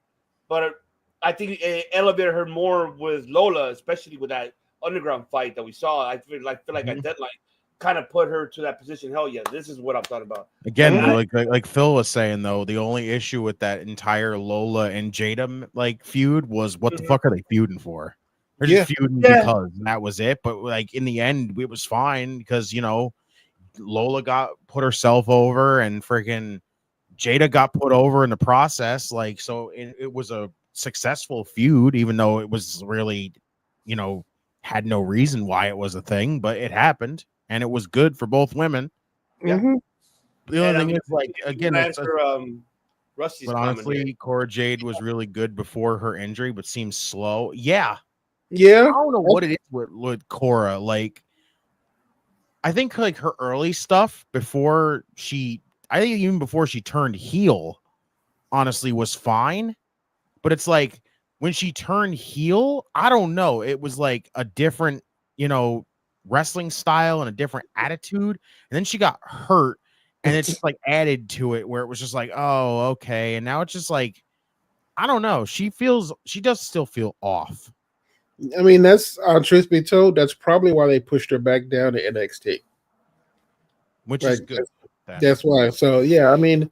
but I think it elevated her more with Lola, especially with that underground fight that we saw. I feel like at Deadline kind of put her to that position. Hell yeah, this is what I'm talking about. Again, like Phil was saying though, the only issue with that entire Lola and Jada like feud was what the fuck are they feuding for? They're just feuding because and that was it. But like in the end, it was fine because Lola got put herself over and freaking Jada got put over in the process. Like so, it was a successful feud, even though it was really, had no reason why it was a thing, but it happened. And it was good for both women. Yeah. The only thing is, like, again, Rusty's but honestly, Cora Jade was really good before her injury, but seems slow. Yeah. I Yeah. don't know what it is with Cora. Like, I think like her early stuff before even before she turned heel, honestly, was fine. But it's like when she turned heel, I don't know. It was like a different, wrestling style and a different attitude, and then she got hurt and it's just like added to it where it was just like, oh, okay, and now it's just like, I don't know, she does still feel off. I mean, that's truth be told, that's probably why they pushed her back down to NXT, which is good. That's why. So yeah, I mean,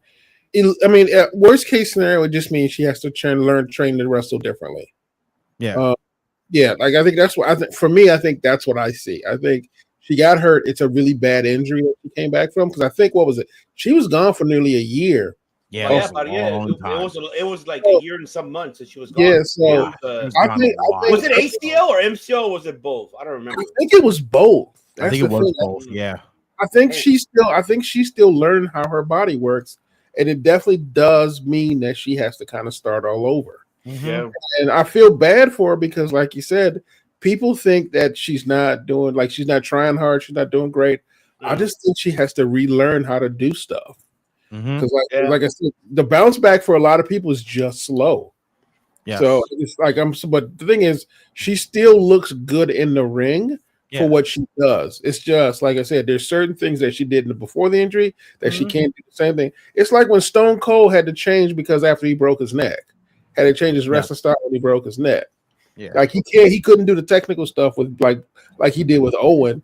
worst case scenario would just mean she has to train to wrestle differently. Yeah, like I think that's what I think. For me, I think that's what I see. I think she got hurt. It's a really bad injury that she came back from because I think what was it? She was gone for nearly a year. Yeah, it was like a year and some months that she was gone. Yeah, so I think was it ACL or MCL? Or was it both? I don't remember. I think it was both. I think it was both. Yeah, I think she's still learning how her body works, and it definitely does mean that she has to kind of start all over. Yeah. And I feel bad for her because, like you said, people think that she's not trying hard, she's not doing great. I just think she has to relearn how to do stuff. Because, like I said, the bounce back for a lot of people is just slow. Yeah. So it's like but the thing is, she still looks good in the ring for what she does. It's just like I said, there's certain things that she did before the injury that she can't do the same thing. It's like when Stone Cold had to change because after he broke his neck. Had to change his wrestling style when he broke his neck. Yeah, like he couldn't do the technical stuff with like he did with Owen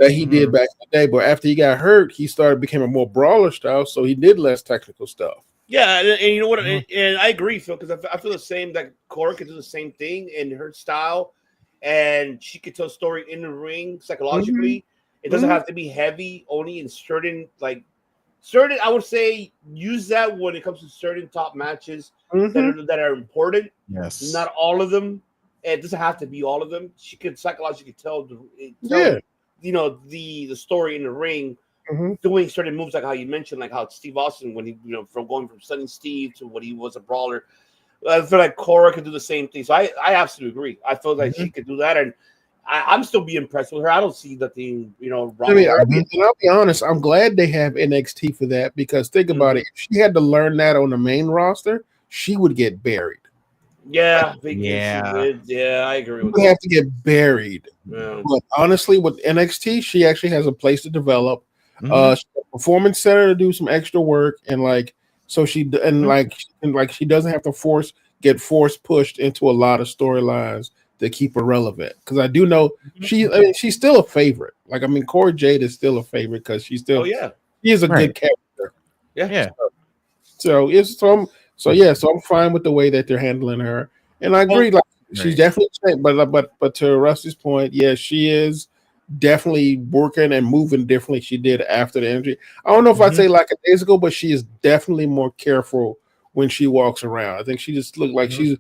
that he did back in the day. But after he got hurt, he became a more brawler style, so he did less technical stuff. Yeah, and you know what? And I agree, Phil, because I feel the same that Cora could do the same thing in her style, and she could tell a story in the ring psychologically. It doesn't have to be heavy, only in certain I would say use that when it comes to certain top matches that are important. Yes. Not all of them. It doesn't have to be all of them. She could psychologically tell the story in the ring, doing certain moves like how you mentioned, like how Steve Austin, when he, from going from Sunny Steve to what he was a brawler. I feel like Cora could do the same thing. So I absolutely agree. I feel like she could do that, and I'm still be impressed with her. I don't see nothing, wrong. I mean, I'll be honest. I'm glad they have NXT for that because think about it. If she had to learn that on the main roster, she would get buried. Yeah, I agree with that. You have to get buried. Yeah. But honestly, with NXT, she actually has a place to develop. She has a performance center to do some extra work, and she doesn't have to get force pushed into a lot of storylines to keep her relevant, because I do know she's still a favorite. Cora Jade is still a favorite because she's still she is a good character. Yeah. So I'm fine with the way that they're handling her, and I agree. She's definitely changed, but to Rusty's point, she is definitely working and moving differently. She did after the injury. I don't know if I'd say like a days ago, but she is definitely more careful when she walks around. I think she just looked like she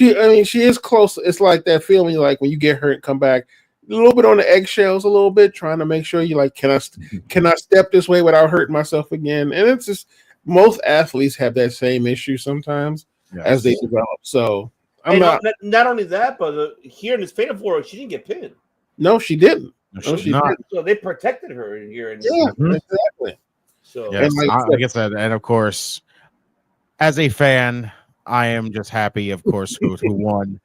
is close. It's like that feeling like when you get hurt and come back a little bit on the eggshells, a little bit trying to make sure you can I step this way without hurting myself again? And it's just most athletes have that same issue sometimes as they develop. So not only that, but here in this Fatal 4, she didn't get pinned. No, she didn't. No, she didn't. So they protected her in here. Exactly. So like I said, and of course, as a fan, I am just happy, of course, who won.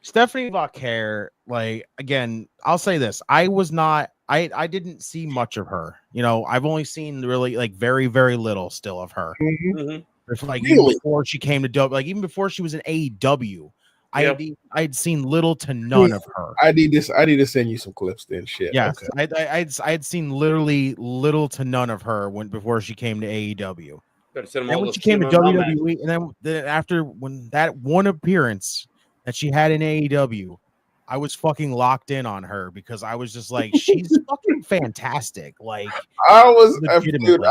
Stephanie Vauquer, like, again, I'll say this. I didn't see much of her. You know, I've only seen really like very, very little still of her. Mhm. It's like Really? even before she came to like even before she was in AEW, Yeah. I'd seen little to none of her. I need to send you some clips then. Shit. Yes, Okay. I'd seen literally little to none of her before she came to AEW. Gotta send them And all when those she came to female matches. WWE, and then after when that one appearance that she had in AEW, I was fucking locked in on her because I was just like, she's fucking fantastic. Like, I was, legitimately.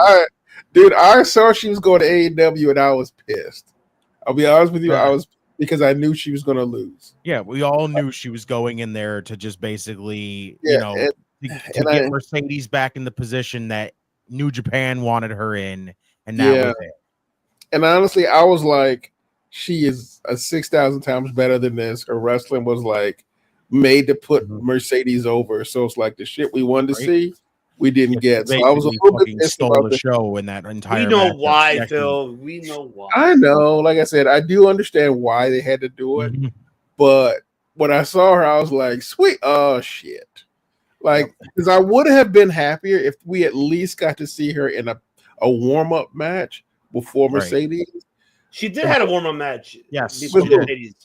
I saw she was going to AEW and I was pissed. I'll be honest with you, I was, because I knew she was going to lose. Yeah, we all knew she was going in there to just basically, Yeah, you know, to get I- Mercedes back in the position that New Japan wanted her in, and that was it. And honestly, I was like, she is 6,000 times better than this. Her wrestling was like made to put Mercedes over. So it's like the shit we wanted to see, we didn't get. So I was a little bit pissed stole about the show in that entire. We know matchup why, section. Phil. We know why. I know, like I said, I do understand why they had to do it, but when I saw her, I was like, sweet, oh shit. Like, because I would have been happier if we at least got to see her in a warm-up match before Mercedes. She did have a warm-up match. Yes. Before Mercedes.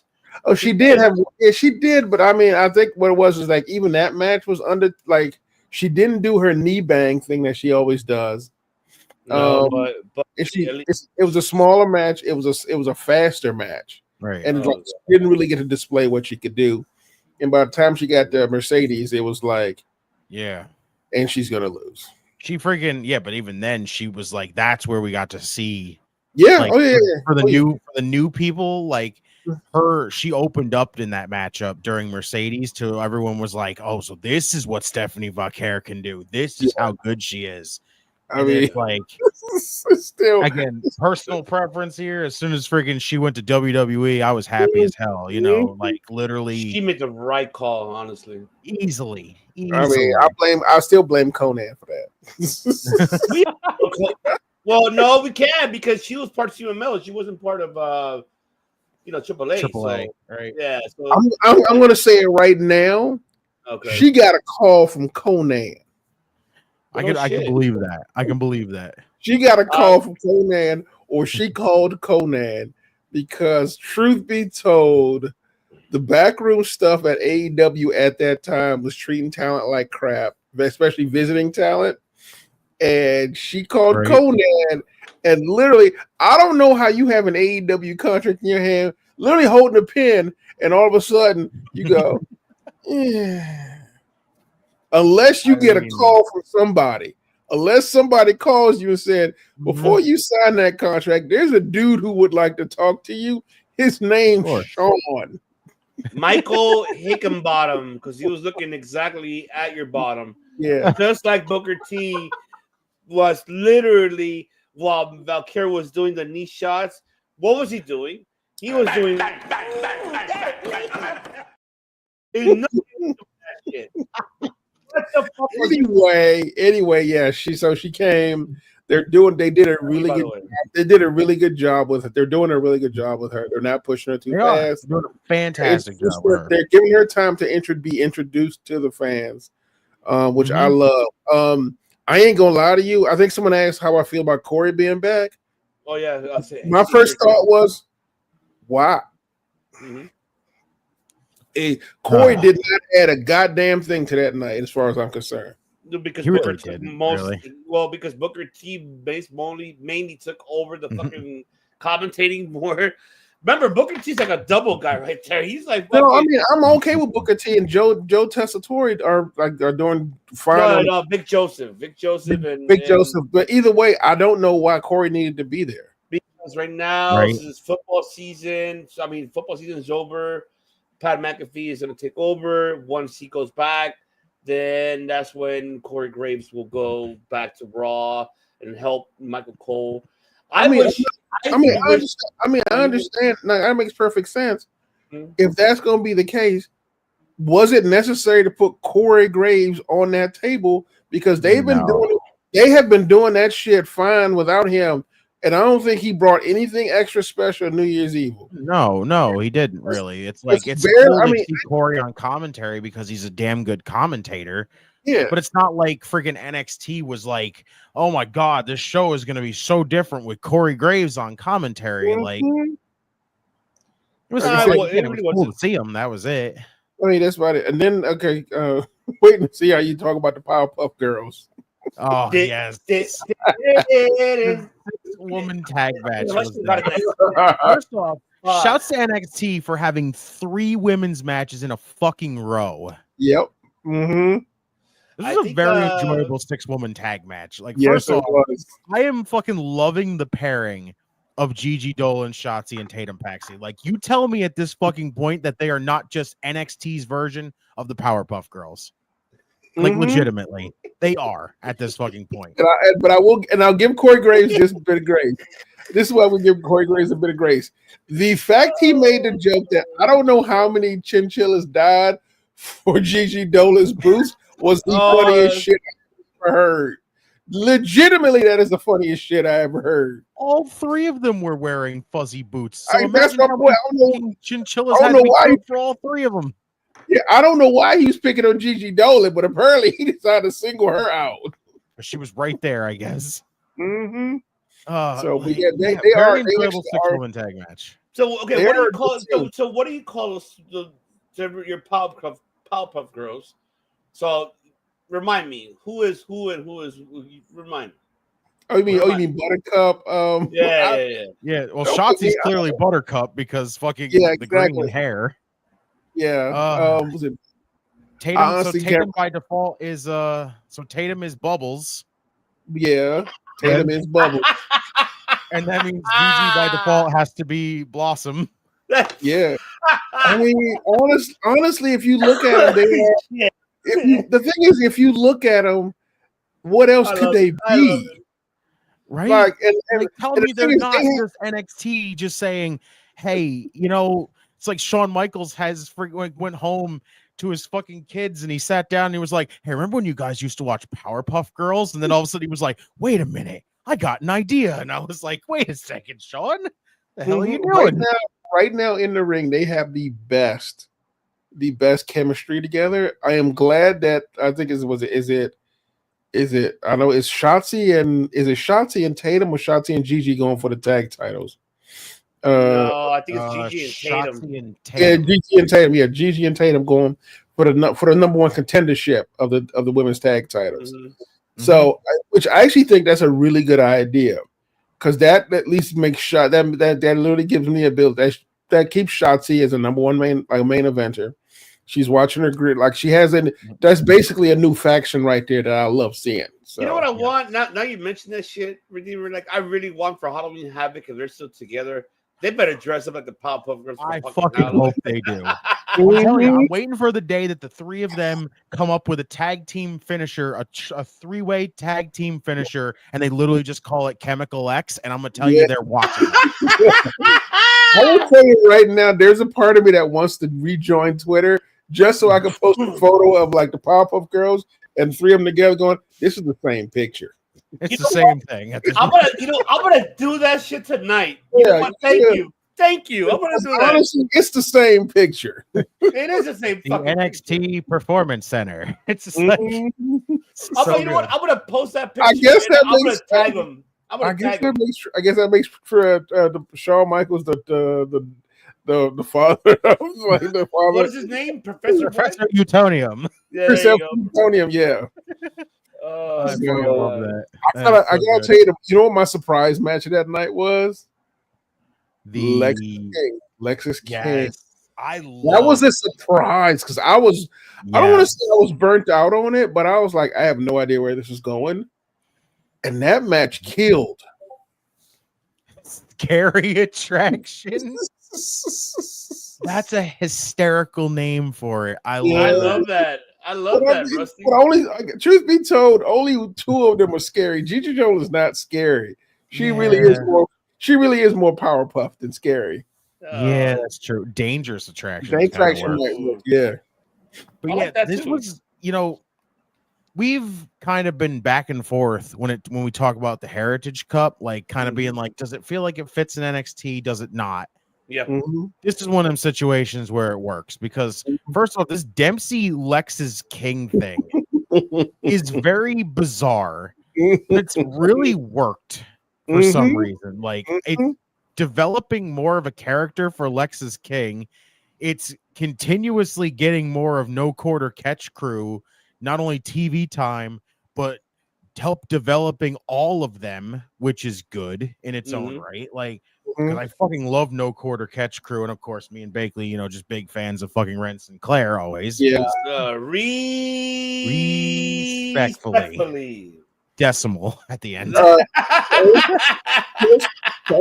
Oh, she did have, yeah, she did, but I mean, I think what it was like even that match was under, like, she didn't do her knee bang thing that she always does. No, but it was a smaller match. It was a faster match, right? And like, she didn't really get to display what she could do. And by the time she got to Mercedes, it was like, yeah, and she's gonna lose. She freaking but even then, she was like, that's where we got to see. Yeah, like, for the new people, like she opened up in that matchup during Mercedes to everyone was like, oh, so this is what Stephanie Vauquer can do. This is how good she is. I mean, it's like, still again, personal preference here. As soon as freaking she went to WWE, I was happy as hell. You know, like literally, she made the right call. Honestly, easily. I mean, I still blame Conan for that. Well, no, we can't because she was part of CMLL. She wasn't part of AAA. AAA, so, right? Yeah. So I'm gonna say it right now. Okay. She got a call from Conan. I can believe that. I can believe that. She got a call from Conan, or she called Conan, because truth be told, the backroom stuff at AEW at that time was treating talent like crap, especially visiting talent. And she called Conan, and literally, I don't know how you have an AEW contract in your hand, literally holding a pen, and all of a sudden you go, yeah. Unless you get a call from somebody, unless somebody calls you and said, before you sign that contract, there's a dude who would like to talk to you. His name's Sean. Michael Hickenbottom, because he was looking exactly at your bottom. Yeah. Just like Booker T was literally, while Valkyrie was doing the knee shots, what was he doing? He was doing shit. Anyway, yeah. She came. They did a really good. They did a really good job with it. They're doing a really good job with her. They're not pushing her too fast. They're doing a fantastic job with her. They're giving her time to be introduced to the fans, which I love. I ain't gonna lie to you. I think someone asked how I feel about Corey being back. Oh yeah, my first thought was, why? Corey did not add a goddamn thing to that night, as far as I'm concerned. Because Booker because Booker T mainly took over the fucking commentating more. Remember, Booker T's like a double guy right there. He's like, no, I mean, I'm okay with Booker T and Joe Tessitore are doing fine. No, Vic Joseph, Joseph. But either way, I don't know why Corey needed to be there. Because right now, this is football season. I mean, football season is over. Pat McAfee is going to take over. Once he goes back, then that's when Corey Graves will go back to Raw and help Michael Cole. I understand. That makes perfect sense. If that's going to be the case, was it necessary to put Corey Graves on that table? Because they have been doing that shit fine without him and I don't think he brought anything extra special New Year's Eve. No, he didn't really. It's like it's bare- cool I to mean- see Corey on commentary because he's a damn good commentator. Yeah, But it's not like freaking NXT was like, oh my god, this show is going to be so different with Corey Graves on commentary. Like, Mhm. it was, Nah, just it like, wa- again, it it was really cool wasn't. to see him. That was it. I mean that's about it. And then waiting to see how you talk about the Powerpuff Girls. Oh Did- yes, did- woman tag match Let's was talk about that. First off, Fuck. shouts to NXT for having 3 women's matches in a fucking row. Yep. Mm-hmm. This I was a think, very enjoyable 6-woman tag match. Like, Yes, first it off, was. I am fucking loving the pairing of Gigi Dolan, Shotzi, and Tatum Paxi. Like, you tell me at this fucking point that they are not just NXT's version of the Powerpuff Girls. Like, Mhm. legitimately, they are at this fucking point. But I will, and I'll give Corey Graves just a bit of grace. This is why we give Corey Graves a bit of grace. The fact he made the joke that I don't know how many chinchillas died for Gigi Dolan's boost was the funniest shit I ever heard. Legitimately, that is the funniest shit I ever heard. All 3 of them were wearing fuzzy boots. So That's imagine my how point. many fucking chinchillas I had don't to know be why killed for all 3 of them. Yeah, I don't know why he was picking on Gigi Dolan, but apparently he decided to single her out. But she was right there, I guess. Mm-hmm. So but yeah, they very are enjoyable they are- 6-woman tag match. So okay, They what do are you call good so what do you call your Powerpuff Girls? So remind me, who is remind me. Oh, you mean Buttercup? Yeah. Yeah, well, Okay, Shotzi's yeah. clearly Buttercup because fucking Yeah, the green exactly. hair. Yeah. Was it Tatum, I so honestly Tatum can't- by default is so Tatum is Bubbles, Yeah, Tatum is Bubble. and that means Gigi by default has to be Blossom. Yeah. I mean, honestly, if you look at them, they are, the thing is, if you look at them, what else could they be? Right? Like, Like, tell and me the thing they're is, not they- just NXT just saying, hey, it's like Shawn Michaels went home to his fucking kids and he sat down and he was like, hey, remember when you guys used to watch Powerpuff Girls? And then all of a sudden he was like, wait a minute, I got an idea. And I was like, wait a second, Shawn, the hell are you doing? Right now in the ring, they have the best chemistry together. I am glad that I think is it I know it's Shotzi and Tatum or Shotzi and Gigi going for the tag titles? No, I think it's Gigi and Tatum. Shotzi and Yeah, Tatum. Gigi and Tatum. Yeah, Gigi and Tatum going for the number one contendership of the women's tag titles. Mm-hmm. So, which I actually think that's a really good idea because that at least makes shot that literally gives me the ability that keeps Shotzi as a number one main eventer. She's watching her grid like she has that's basically a new faction right there that I love seeing. So, You know what I want? Now you mentioned that shit, Redeemer. Like I really want for Halloween Havoc if they're still together. They better dress up like the Powerpuff Girls. I fucking hope they do. I'm telling you, I'm waiting for the day that the 3 of them come up with a tag team finisher, a 3-way tag team finisher, and they literally just call it Chemical X. And I'm gonna tell you, they're watching. I will tell you right now, there's a part of me that wants to rejoin Twitter just so I can post a photo of like the Powerpuff Girls and 3 of them together going, this is the same picture. It's the same thing. I'm gonna do that shit tonight. You know what? Thank you. I'm gonna do that. Honestly, it's the same picture. It is the same The fucking NXT Performance Center. It's just like, you know what? I'm gonna post that picture. I guess that I'm makes gonna tag them. I guess that makes for the Shawn Michaels the father of like the father. What is his name? Professor Utonium. Yeah, Chris there you go. Utonium, yeah. I fucking love that. I gotta tell you, you know what my surprise match of that night was? Lexis King. That was a surprise because I don't want to say I was burnt out on it, but I was like, I have no idea where this is going. And that match killed. Scary Attraction. That's a hysterical name for it. I love that. I love that, Rusty. But truth be told, only 2 of them are scary. Gigi Jones is not scary. She really is more. She really is more Powerpuff than scary. Yeah, that's true. Dangerous Attraction. Yeah. But yeah, this was, we've kind of been back and forth when we talk about the Heritage Cup, like kind of being like, does it feel like it fits in NXT? Does it not? Yeah. This is one of them situations where it works because first off, this Dempsey Lex's King thing is very bizarre. It's really worked for some reason. Like it's developing more of a character for Lex's King. It's continuously getting more of No Quarter Catch Crew, not only TV time, but help developing all of them, which is good in its own right. Like, because I fucking love No Quarter Catch Crew, and of course, me and Bakley, you know, just big fans of fucking Ren Sinclair always. Yeah. Respectfully. Decimal at the end. To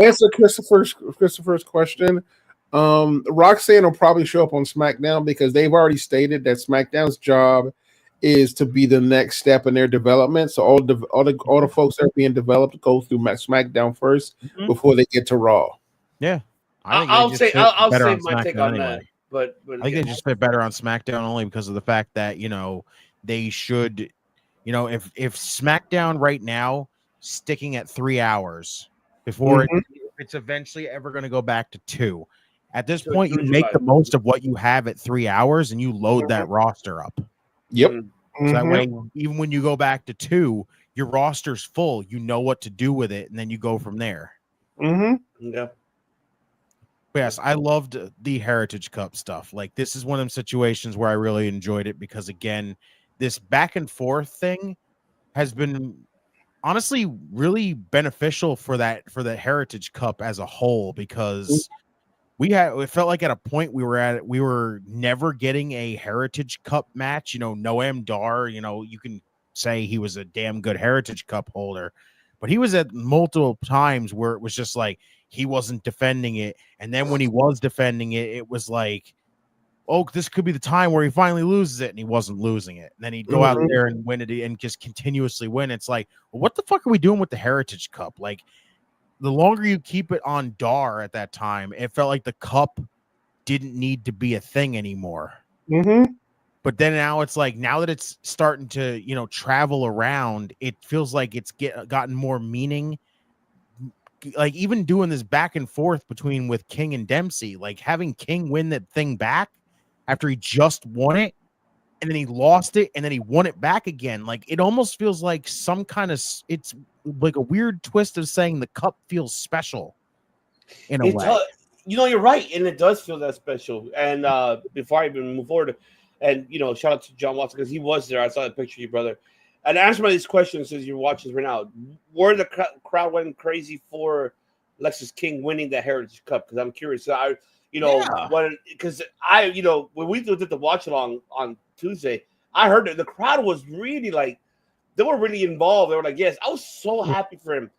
answer Christopher's question, Roxanne will probably show up on SmackDown because they've already stated that SmackDown's job is to be the next step in their development. So all the folks that are being developed go through SmackDown first before they get to Raw. Yeah, I'll say my take on that. But I think they just fit better on SmackDown only because of the fact that, you know, they should, you know, if SmackDown right now sticking at 3 hours before it's eventually ever going to go back to 2. At this point, you make the most of what you have at 3 hours and you load that roster up. Yep. So that way, even when you go back to 2, your roster's full. You know what to do with it, and then you go from there. Yeah. Yes, I loved the Heritage Cup stuff. Like, this is one of them situations where I really enjoyed it because, again, this back and forth thing has been honestly really beneficial for the Heritage Cup as a whole because it felt like at a point we were never getting a Heritage Cup match. You know, Noam Dar, you know, you can say he was a damn good Heritage Cup holder, but he was at multiple times where it was just like he wasn't defending it. And then when he was defending it, it was like, oh, this could be the time where he finally loses it, and he wasn't losing it. And then he'd go out there and win it and just continuously win. It's like, well, what the fuck are we doing with the Heritage Cup? Like, the longer you keep it on Dar at that time, it felt like the cup didn't need to be a thing anymore. But then now it's like, now that it's starting to, you know, travel around, it feels like it's gotten more meaning. Like, even doing this back and forth with King and Dempsey, like having King win that thing back after he just won it, and then he lost it, and then he won it back again. Like, it almost feels like some kind of, it's like a weird twist of saying the cup feels special in a way. You know, you're right, and it does feel that special. And before I even move forward, and, you know, shout out to John Watson because he was there. I saw the picture of you, brother. And answer these questions as you're watching right now. Were the crowd went crazy for Lexus King winning the Heritage Cup? Because I'm curious. When we did the watch along on Tuesday, I heard that the crowd was really like, they were really involved. They were like, yes, I was so happy for him.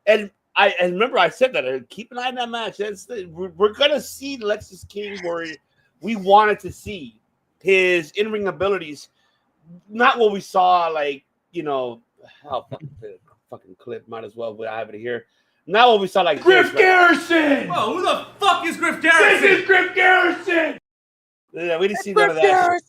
And I remember I said that, keep an eye on that match. We're going to see Lexus King where we wanted to see his in-ring abilities, not what we saw, like, you know, fucking clip, might as well, but I have it here. Not what we saw, like Griff Garrison! Whoa, who the fuck is Griff Garrison? This is Griff Garrison! Yeah, we didn't see none of that.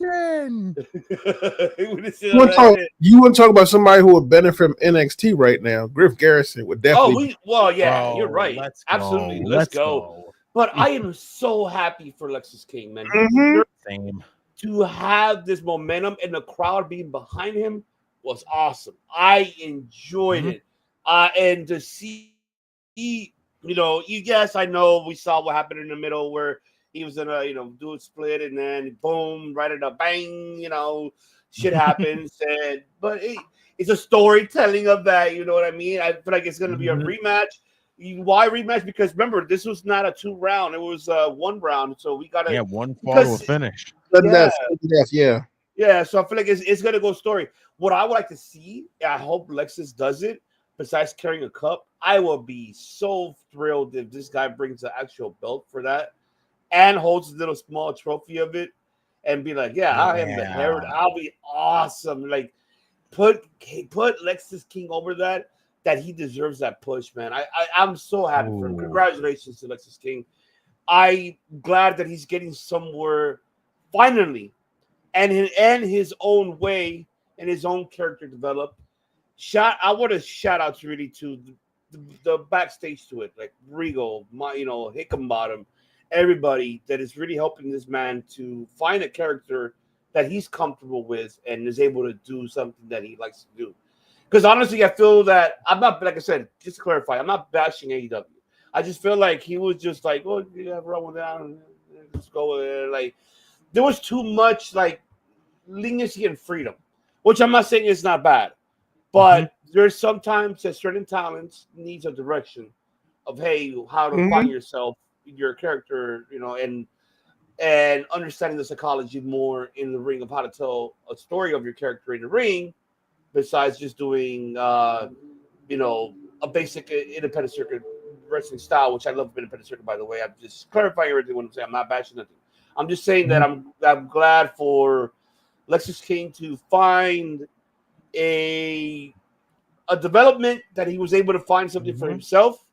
You want to talk about somebody who would benefit from NXT right now? Griff Garrison would definitely. You're right. Absolutely. Let's go. But I am so happy for Lexus King, man. Same. To have this momentum and the crowd being behind him was awesome. I enjoyed it. And to see, you know, yes, I know we saw what happened in the middle where he was gonna, you know, do a split and then boom, right at a bang, you know, shit happens. But it's a storytelling of that, you know what I mean? I feel like it's gonna be a rematch. Why rematch? Because remember, this was not a 2-round; it was 1 round. So we got one fall to a finish. Yeah. So I feel like it's gonna go story. What I would like to see, I hope Lexus does it. Besides carrying a cup, I will be so thrilled if this guy brings the actual belt for that and holds a little small trophy of it and be like, I am the Heritage. I'll be awesome. Like, put Lexus King over that he deserves that push, man. I'm so happy for him. Congratulations to Lexus King. I'm glad that he's getting somewhere finally and in his own way and his own character developed. I want to shout out really to the backstage to it, like Regal, Hickenbottom, everybody that is really helping this man to find a character that he's comfortable with and is able to do something that he likes to do. Because honestly, I feel that I'm not, like I said, just to clarify, I'm not bashing AEW. I just feel like he was just like, oh, yeah, run with that, let's go with it. Like, there was too much like leniency and freedom, which I'm not saying is not bad, but there's sometimes that certain talents needs a direction of, hey, how to find yourself, your character, and understanding the psychology more in the ring of how to tell a story of your character in the ring, besides just doing, a basic independent circuit wrestling style, which I love independent circuit, by the way. I'm just clarifying everything when I'm saying I'm not bashing nothing. I'm just saying that I'm glad for Lexus King to find a development that he was able to find something for himself,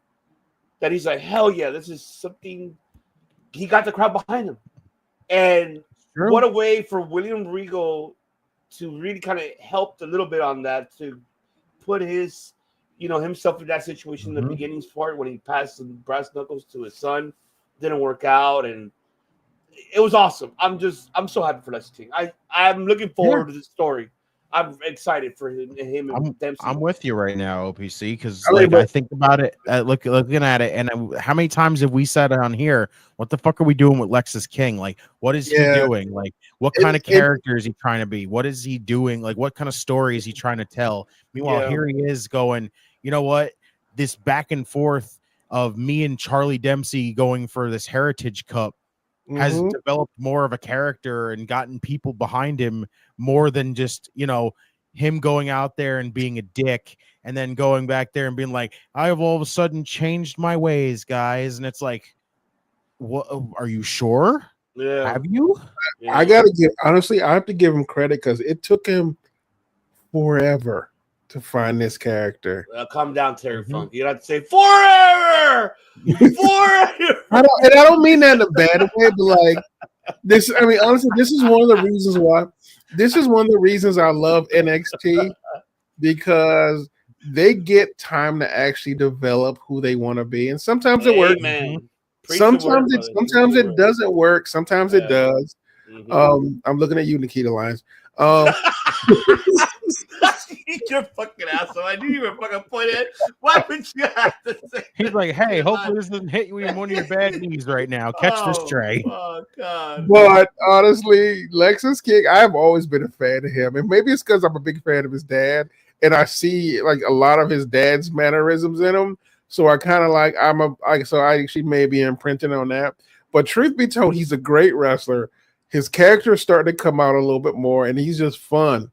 that he's like, hell yeah, this is something. He got the crowd behind him. And what a way for William Regal to really kind of help a little bit on that, to put his, himself in that situation in the beginning part when he passed the brass knuckles to his son. Didn't work out, and it was awesome. I'm so happy for Lexus King. I'm looking forward to this story. I'm excited for him and Dempsey. I'm with you right now, OPC, because I think about it, looking at it, and how many times have we said on here, what the fuck are we doing with Lexus King? Like, what is he doing? Like, what kind of character is he trying to be? What is he doing? Like, what kind of story is he trying to tell? Meanwhile, here he is going, you know what? This back and forth of me and Charlie Dempsey going for this Heritage Cup has developed more of a character and gotten people behind him more than just, him going out there and being a dick and then going back there and being like, I have all of a sudden changed my ways, guys. And it's like, what, are you sure? Yeah. Have you? Yeah. I have to give him credit because it took him forever to find this character. Calm down, Terry Funk. You have to say forever. Forever. I don't mean that in a bad way, but like this. I mean, honestly, this is one of the reasons why. This is one of the reasons I love NXT, because they get time to actually develop who they want to be, and sometimes it works. Sometimes it doesn't work. Sometimes it does. I'm looking at you, Nikita Lyons. You're fucking asshole. I knew you were fucking point it. Why would you have to say? He's like, hey, hopefully this doesn't hit you in one of your bad knees right now. Catch this tray. Oh God. But honestly, Lexus King, I've always been a fan of him, and maybe it's because I'm a big fan of his dad, and I see like a lot of his dad's mannerisms in him. So I kind of like I actually may be imprinting on that. But truth be told, he's a great wrestler. His character's starting to come out a little bit more, and he's just fun.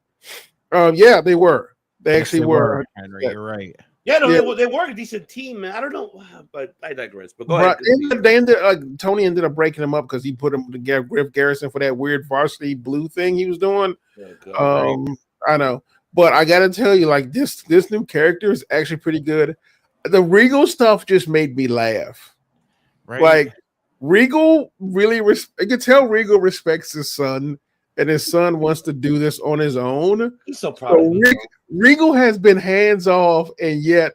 Yeah, they were. They actually were. Henry, you're right. Yeah, no, they were a decent team, man. I don't know, but I digress. But go ahead. Tony ended up breaking him up because he put him together Griff Garrison for that weird varsity blue thing he was doing. I know, but I got to tell you, like this new character is actually pretty good. The Regal stuff just made me laugh. Right. Like Regal really, I could tell Regal respects his son, and his son wants to do this on his own. He's so proud of him. Regal has been hands off, and yet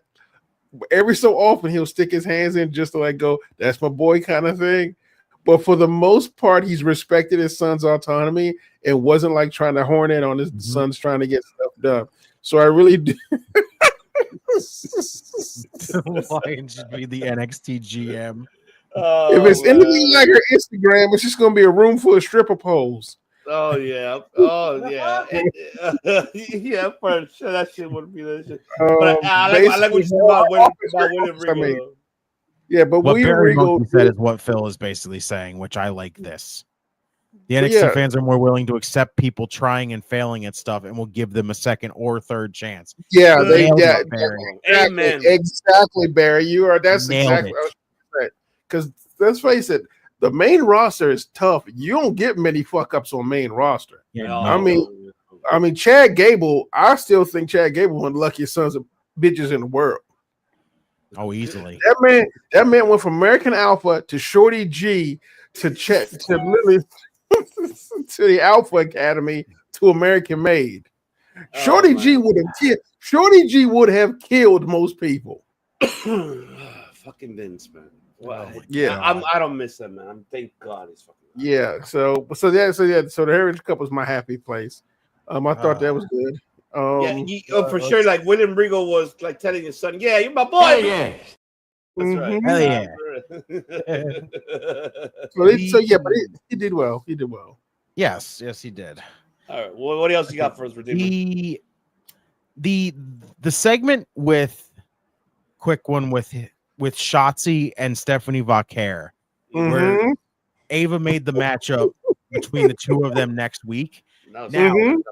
every so often he'll stick his hands in just to like go, that's my boy kind of thing. But for the most part, he's respected his son's autonomy and wasn't like trying to horn in on his son's trying to get stuff done. So I really do. Lion should be the NXT GM. If it's anything like her Instagram, it's just going to be a room full of stripper poles. Oh yeah, yeah, for sure. That shit wouldn't be that shit. But I like what you said about William Regal. Yeah, but what William Barry Regal Monkey said is what Phil is basically saying, which I like this. The NXT fans are more willing to accept people trying and failing at stuff, and will give them a second or third chance. Yeah, Amen. Exactly, Barry. You are. That's exactly right. Because let's face it, the main roster is tough. You don't get many fuck ups on main roster. Yeah, I mean, Chad Gable. I still think Chad Gable one of the luckiest sons of bitches in the world. Oh, easily. That man went from American Alpha to Shorty G to literally to the Alpha Academy to American Made. Shorty G would have killed. Shorty G would have killed most people. Fucking Vince, man. Well, yeah, I don't miss him, man. Thank God he's fucking. Yeah. So the Heritage Cup was my happy place. I thought that was good. For sure. Like William Regal was like telling his son, "Yeah, you're my boy." Hell yeah. That's right. Hell yeah. But he did well. He did well. Yes, he did. All right. Well, what else you got for us, Redeemer? The segment with Shotzi and Stephanie Vaquer, where Ava made the matchup between the two of them next week. Now, man.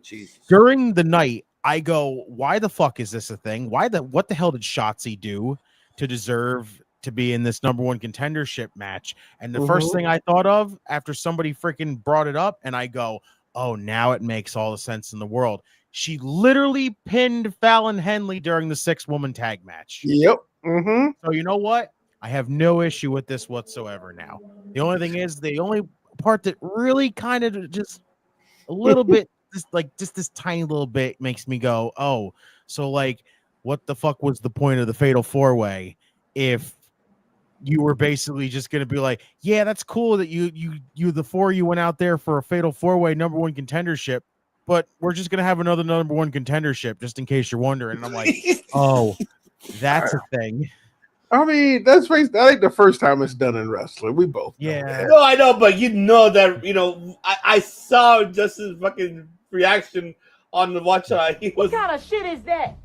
Jesus. During the night, I go, why the fuck is this a thing? What the hell did Shotzi do to deserve to be in this number one contendership match? And the first thing I thought of after somebody freaking brought it up, and I go, oh, now it makes all the sense in the world. She literally pinned Fallon Henley during the 6-woman tag match. Yep. So you know what? I have no issue with this whatsoever now. The only thing is, the only part that really kind of just a little bit, just this tiny little bit makes me go, oh, so like, what the fuck was the point of the Fatal 4-Way if you were basically just going to be like, yeah, that's cool that you the four of you went out there for a Fatal 4-Way number one contendership, but we're just going to have another number one contendership just in case you're wondering. And I'm like, oh, that's a thing. I mean, I think the first time it's done in wrestling. We both know that. No, I know, but you know that, I saw Justin's fucking reaction on the watch. What kind of shit is that?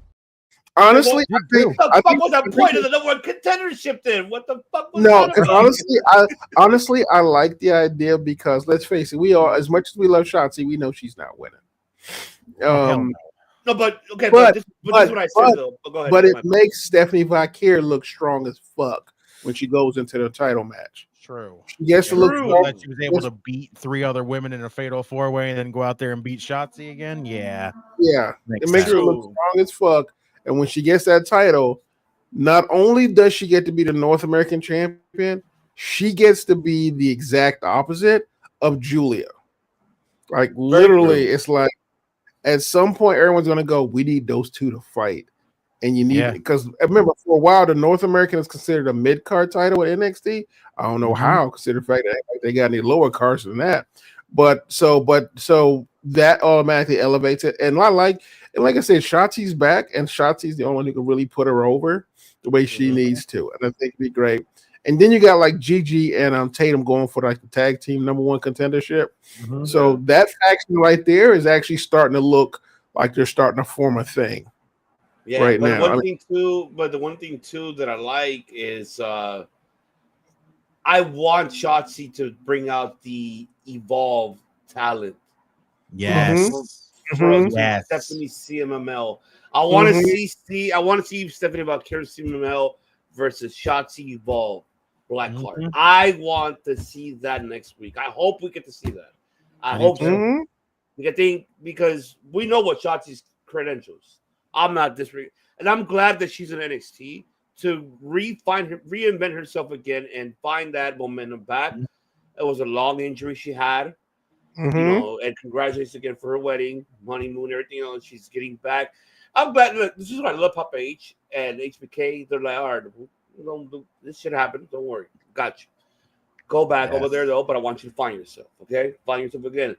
Honestly, what the fuck was the point of the number one contendership then? What the fuck was that? No, honestly, I like the idea because let's face it, we all, as much as we love Shotzi, we know she's not winning. No, but okay, but this is what I said though. Go ahead. But it makes Stephanie Vaquer look strong as fuck when she goes into the title match. True. She gets to look strong. That she was able to beat 3 other women in a Fatal 4-Way and then go out there and beat Shotzi again. Yeah. Yeah. It makes her look strong as fuck. And when she gets that title, not only does she get to be the North American champion, she gets to be the exact opposite of Julia. Like literally, it's like at some point everyone's gonna go, we need those two to fight. And you need because remember, for a while, the North American is considered a mid-card title at NXT. I don't know how, considering the fact that they got any lower cards than that. But so that automatically elevates it. And like I said, Shotzi's back, and Shotzi's the only one who can really put her over the way she needs to. And I think it'd be great. And then you got like Gigi and Tatum going for like the tag team number one contendership. So that faction right there is actually starting to look like they're starting to form a thing. Yeah, right but now. The one thing too that I like is I want Shotzi to bring out the Evolve talent. Yes. Yes. Stephanie CMML. I want to see Stephanie Vaquer CMML versus Shotzi Evolve Blackheart. I want to see that next week. I hope we get to see that. I hope so. I think because we know what Shotzi's credentials. I'm not and I'm glad that she's in NXT to reinvent herself again and find that momentum back. It was a long injury she had, and congratulations again for her wedding, honeymoon, everything else. She's getting back. I'm glad. Look, this is what I love Papa H and HBK. They're like, all right, this shit happened. Don't worry. Got you. Go back over there, though, but I want you to find yourself, okay? Find yourself again.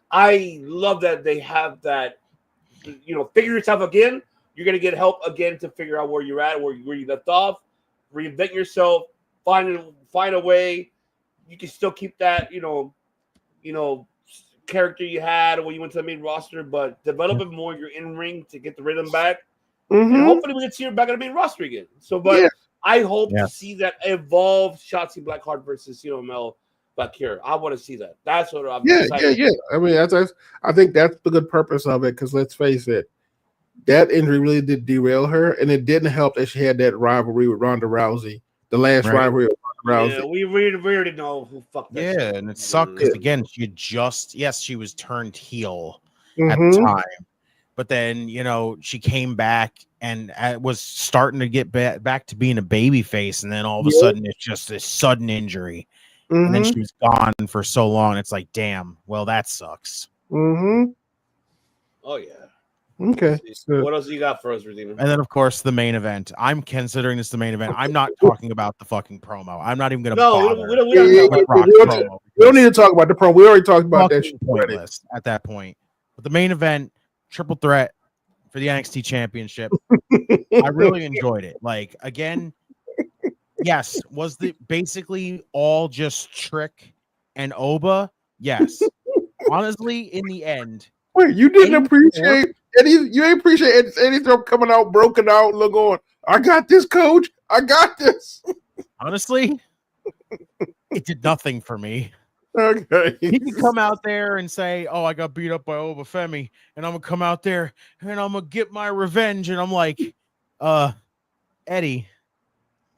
I love that they have that, figure yourself again. You're going to get help again to figure out where you're at, where you left off, reinvent yourself, find a way. You can still keep that, character you had when you went to the main roster, but develop it more. You're in ring to get the rhythm back. And hopefully we can see her back on the main roster again. So, I hope to see that evolve Shotzi Blackheart versus Mel Vaquer. I want to see that. That's what I'm excited. Yeah. I mean, I think that's the good purpose of it, because let's face it, that injury really did derail her, and it didn't help that she had that rivalry with Ronda Rousey, the last rivalry with Ronda Rousey. Yeah, we already know who fucked that. Yeah, and it sucked because again, she was turned heel at the time, but then she came back and was starting to get back to being a baby face, and then all of a sudden it's just this sudden injury, and then she was gone for so long. It's like, damn, well, that sucks. Oh yeah. Okay. So, What else you got for us, Redeemer? And then, of course, the main event. I'm considering this the main event. I'm not talking about the fucking promo. I'm not even going to bother. We don't with Brock's promo we don't need to talk about the promo. We already talked about that shit already. pointless at that point. But the main event, triple threat for the NXT Championship. I really enjoyed it. Like, again, yes, was the basically all just Trick and Oba? Yes. Honestly, in the end. Wait, you didn't appreciate Eddie? You ain't appreciate Eddie Thorpe coming out broken out, look on. I got this, coach. I got this. Honestly, it did nothing for me. Okay. He can come out there and say, "Oh, I got beat up by Obafemi, and I'm gonna come out there and I'm gonna get my revenge." And I'm like, Eddie,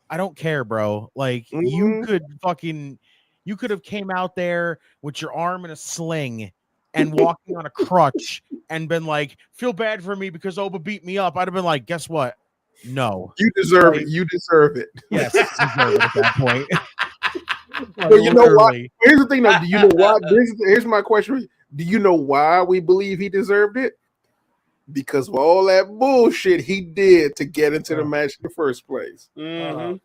I don't care, bro. Like, you could have came out there with your arm in a sling and walking on a crutch and been like, "Feel bad for me because Oba beat me up." I'd have been like, "Guess what? No, you deserve it. You deserve it." Yes, you deserve it at that point. Well, you know what? Here's the thing, though. Do you know why? Here's my question. Do you know why we believe he deserved it? Because of all that bullshit he did to get into the match in the first place. Mm-hmm.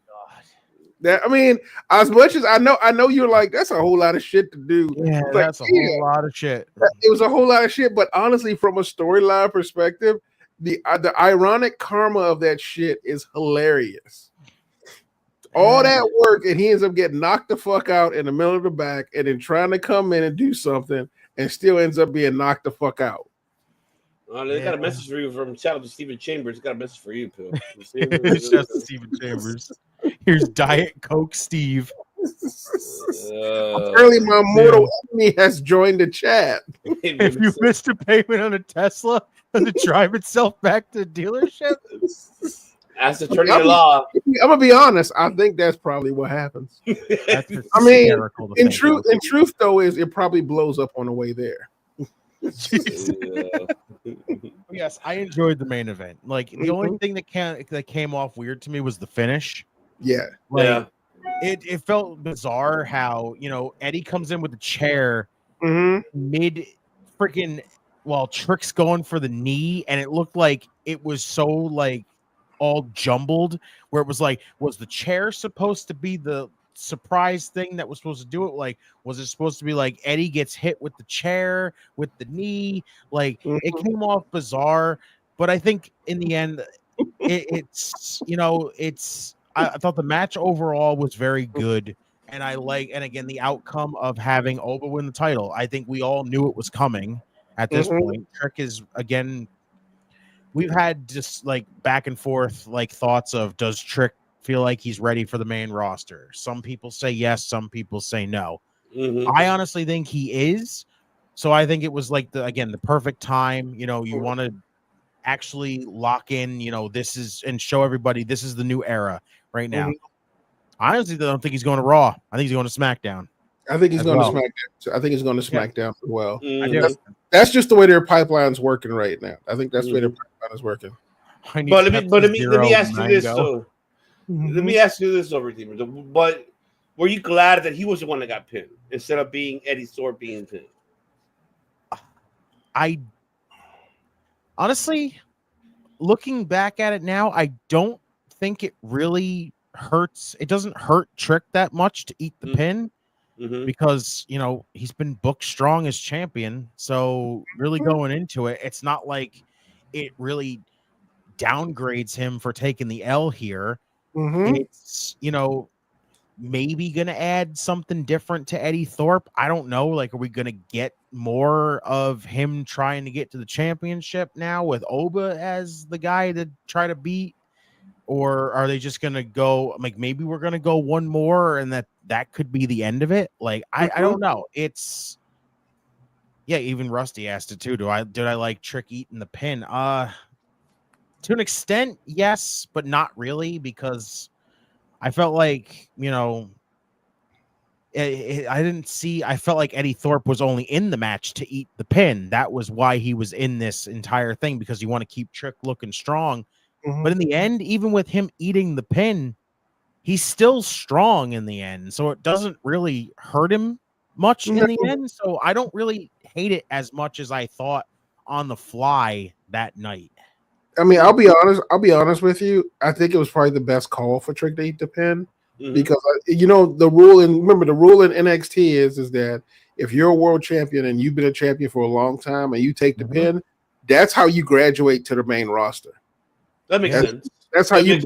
That, I mean, as much as I know you're like, that's a whole lot of shit to do. Yeah, like, that's a whole lot of shit. It was a whole lot of shit, but honestly, from a storyline perspective, the ironic karma of that shit is hilarious. All that work, and he ends up getting knocked the fuck out in the middle of the back, and then trying to come in and do something, and still ends up being knocked the fuck out. They got a message for you from shout out to Stephen Chambers. Got a message for you, Phil. Shout out to Stephen Chambers. Here's Diet Coke Steve. Apparently, my mortal enemy has joined the chat. If you missed a payment on a Tesla, does it drive itself back to the dealership? As attorney of law, I'm gonna be honest. I think that's probably what happens. I mean, in truth, though, is it probably blows up on the way there. Yes, I enjoyed the main event. Like, the only thing that came off weird to me was the finish. Yeah, like, it felt bizarre how, Eddie comes in with the chair mid freaking while Trick's going for the knee, and it looked like it was so like all jumbled, where it was like, was the chair supposed to be the surprise thing that was supposed to do it? Like, was it supposed to be like Eddie gets hit with the chair with the knee? Like, it came off bizarre, but I think in the end it's I thought the match overall was very good, and and again, the outcome of having Oba win the title, I think we all knew it was coming at this point. Trick is, again, we've had just like back and forth like thoughts of, does Trick feel like he's ready for the main roster? Some people say yes, some people say no. I honestly think he is. So I think it was like the perfect time. You want to actually lock in, this is, and show everybody this is the new era right now. I honestly don't think he's going to Raw. I think he's going to SmackDown. I think he's going to SmackDown. I think he's going to SmackDown as well. I do. That's just the way their pipeline's working right now. I think that's the way their pipeline is working. But let me ask you this though. Let me ask you this over, Redeemer. But were you glad that he was the one that got pinned instead of being Eddie Thorpe being pinned? I honestly, looking back at it now, I don't think it really hurts. It doesn't hurt Trick that much to eat the pin. Because he's been booked strong as champion, so really going into it, it's not like it really downgrades him for taking the L here. It's maybe gonna add something different to Eddie Thorpe. I don't know. Like, are we gonna get more of him trying to get to the championship now with Oba as the guy to try to beat? Or are they just gonna go like, maybe we're gonna go one more and that could be the end of it? Like, I don't know. It's even Rusty asked it too. Did I like Trick eating the pin? To an extent, yes, but not really, because I felt like, I felt like Eddie Thorpe was only in the match to eat the pin. That was why he was in this entire thing, because you want to keep Trick looking strong. But in the end, even with him eating the pin, he's still strong in the end. So it doesn't really hurt him much in the end. So I don't really hate it as much as I thought on the fly that night. I mean, I'll be honest. I'll be honest with you. I think it was probably the best call for Trick to pin because the rule and remember the rule in NXT is that if you're a world champion and you've been a champion for a long time and you take the pin, that's how you graduate to the main roster. That makes sense. That's how you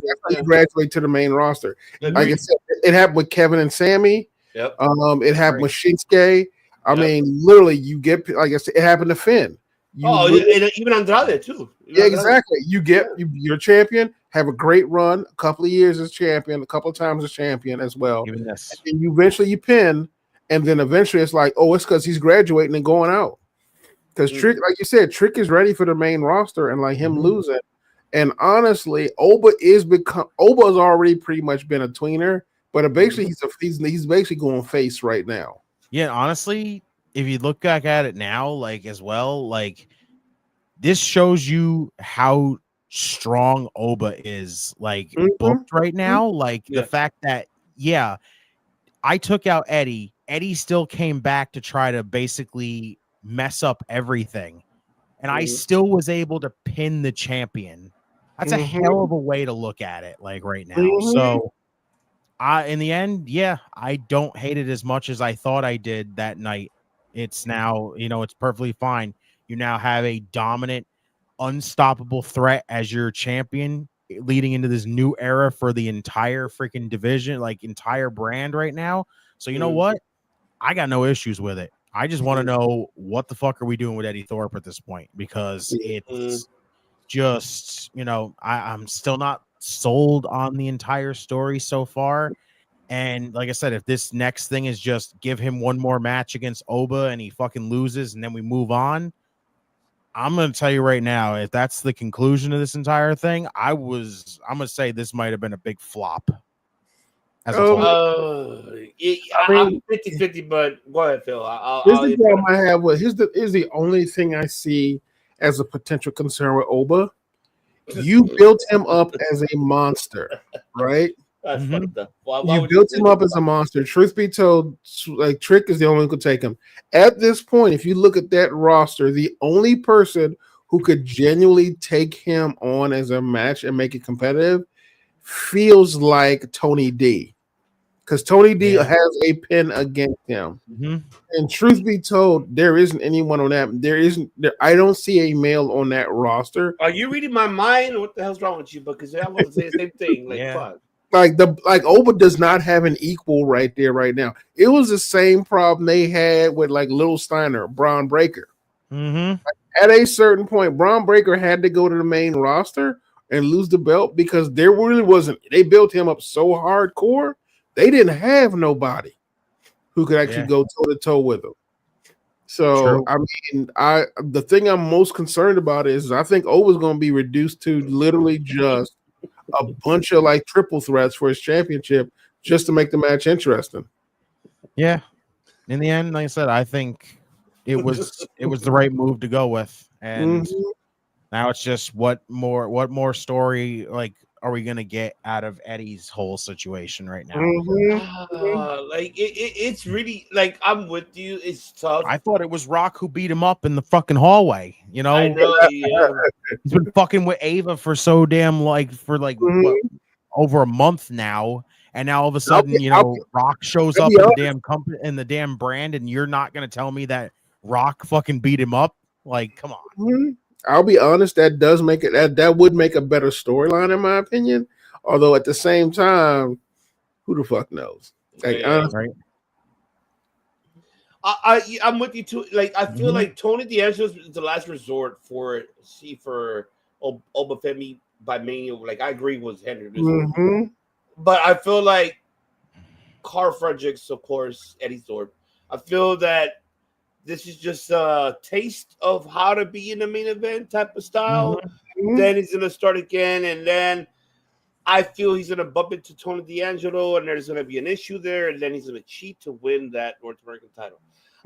graduate to the main roster. Like I said, it happened with Kevin and Sammy. Yep. It happened with Shinsuke. I mean, literally, you get like I said, it happened to Finn. Even Andrade too. Yeah, exactly. You're a champion, have a great run, a couple of years as champion, a couple of times as champion as well. Even this. And you eventually pin, and then eventually it's like, oh, it's because he's graduating and going out. Because Trick, like you said, Trick is ready for the main roster, and like him losing. And honestly, Oba has already pretty much been a tweener, but basically he's basically going face right now. Yeah, honestly, if you look back at it now, like as well, like this shows you how strong Oba is, like booked right now. Like the fact that, I took out Eddie. Eddie still came back to try to basically mess up everything. And I still was able to pin the champion. That's a hell of a way to look at it, like right now. So in the end, I don't hate it as much as I thought I did that night. It's now, it's perfectly fine. You now have a dominant, unstoppable threat as your champion leading into this new era for the entire freaking division, like entire brand right now. So you know what? I got no issues with it. I just want to know what the fuck are we doing with Eddie Thorpe at this point, because it's just, I'm still not sold on the entire story so far. And like I said, if this next thing is just give him one more match against Oba and he fucking loses and then we move on, I'm going to tell you right now, if that's the conclusion of this entire thing, I'm going to say this might have been a big flop. I'm 50-50, but go ahead, Phil. Here's the problem I have with here's the only thing I see as a potential concern with Oba. You built him up as a monster, right? That's fucked up. You built him up as a monster. Truth be told, like Trick is the only one who could take him. At this point, if you look at that roster, the only person who could genuinely take him on as a match and make it competitive feels like Tony D, because Tony D has a pin against him. And truth be told, there isn't anyone on that. I don't see a male on that roster. Are you reading my mind? What the hell's wrong with you? Because I want to say the same thing. Fuck. Like Oba does not have an equal right there right now. It was the same problem they had with like Little Steiner, Braun Breaker. At a certain point, Braun Breaker had to go to the main roster and lose the belt because there really wasn't. They built him up so hardcore, they didn't have nobody who could actually go toe to toe with him. So I mean, the thing I'm most concerned about is I think Oba's going to be reduced to literally just a bunch of like triple threats for his championship just to make the match interesting. Yeah. In the end, like I said, I think it was the right move to go with, and now it's just what more story like are we gonna get out of Eddie's whole situation right now? It's really like I'm with you. It's tough. I thought it was Rock who beat him up in the fucking hallway. You know, I know, he's been fucking with Ava for so damn what, over a month now. And now all of a sudden, Rock shows up in the damn company in the damn brand, and you're not gonna tell me that Rock fucking beat him up? Like, come on. I'll be honest, that does make it that would make a better storyline in my opinion. Although at the same time, who the fuck knows? Like, right. I'm with you too. Like, I feel like Tony D'Angelo is the last resort for Obafemi by Mania. Like, I agree with Henry. But I feel like Carl Fredericks, of course, Eddie Thorpe. I feel that this is just a taste of how to be in the main event type of style. Then he's going to start again. And then I feel he's going to bump into Tony D'Angelo, and there's going to be an issue there. And then he's going to cheat to win that North American title.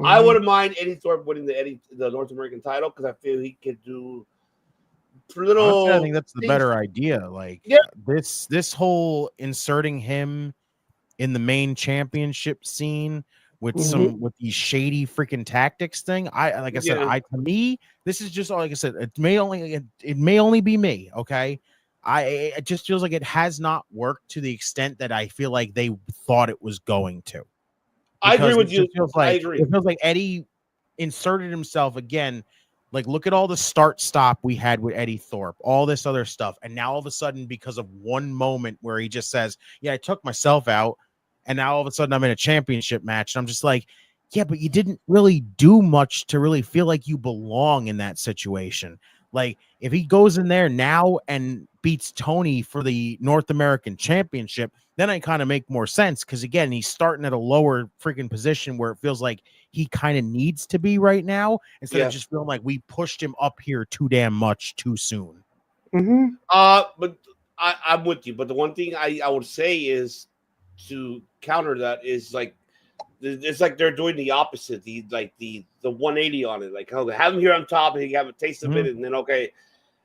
I wouldn't mind Eddie Thorpe winning the North American title because I feel he could do little. Honestly, I think that's the better idea. Like this whole inserting him in the main championship scene with these shady freaking tactics thing. To me, this is just like I said, it may only be me. Okay. It just feels like it has not worked to the extent that I feel like they thought it was going to. I agree with you. I agree. It feels like Eddie inserted himself again. Like, look at all the start-stop we had with Eddie Thorpe, all this other stuff. And now all of a sudden, because of one moment where he just says, yeah, I took myself out, and now all of a sudden I'm in a championship match. And I'm just like, yeah, but you didn't really do much to really feel like you belong in that situation. Like, if he goes in there now and beats Tony for the North American Championship, then I kind of make more sense. Because, again, he's starting at a lower freaking position where it feels like he kind of needs to be right now, instead of just feeling like we pushed him up here too damn much too soon. But I'm with you. But the one thing I would say is, to counter that, is like, it's like they're doing the opposite, the 180 on it. Like, oh, have him here on top and he have a taste of it, and then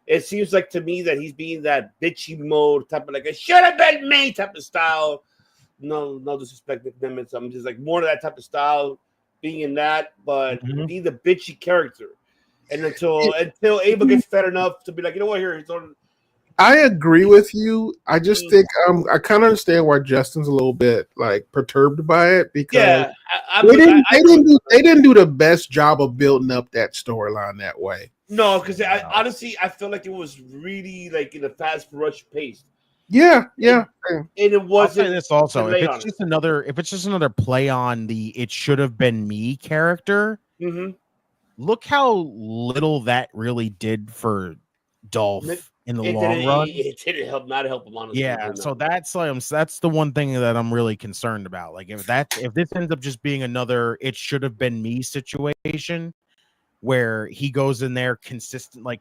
it seems like to me that he's being that bitchy mode type of, like, it should have been me type of style. No disrespect to them. I'm just like more of that type of style, being in that, but be the bitchy character. And until Abel gets fed enough to be like, you know what, here he's on. I agree with you. I just think I kind of understand why Justin's a little bit like perturbed by it, because they didn't do the best job of building up that storyline that way. No, because honestly, I feel like it was really like in a fast rush pace. Yeah. And it wasn't. I'll say this also: if it's just another play on the "it should have been me" character, look how little that really did for Dolph in the long run. It didn't help him, honestly. Yeah, so that's the one thing that I'm really concerned about. Like, if this ends up just being another "it should have been me" situation, where he goes in there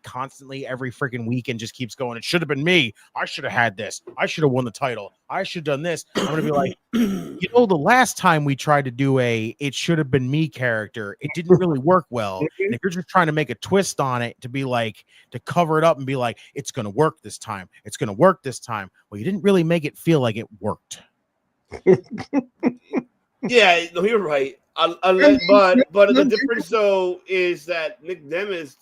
constantly every freaking week and just keeps going, it should have been me. I should have had this. I should have won the title. I should have done this. I'm going to be like, the last time we tried to do a it should have been me character, it didn't really work well. And if you're just trying to make a twist on it to be like, to cover it up and be like, it's going to work this time. It's going to work this time. Well, you didn't really make it feel like it worked. Yeah, no, you're right. But the difference though is that Nick Demis.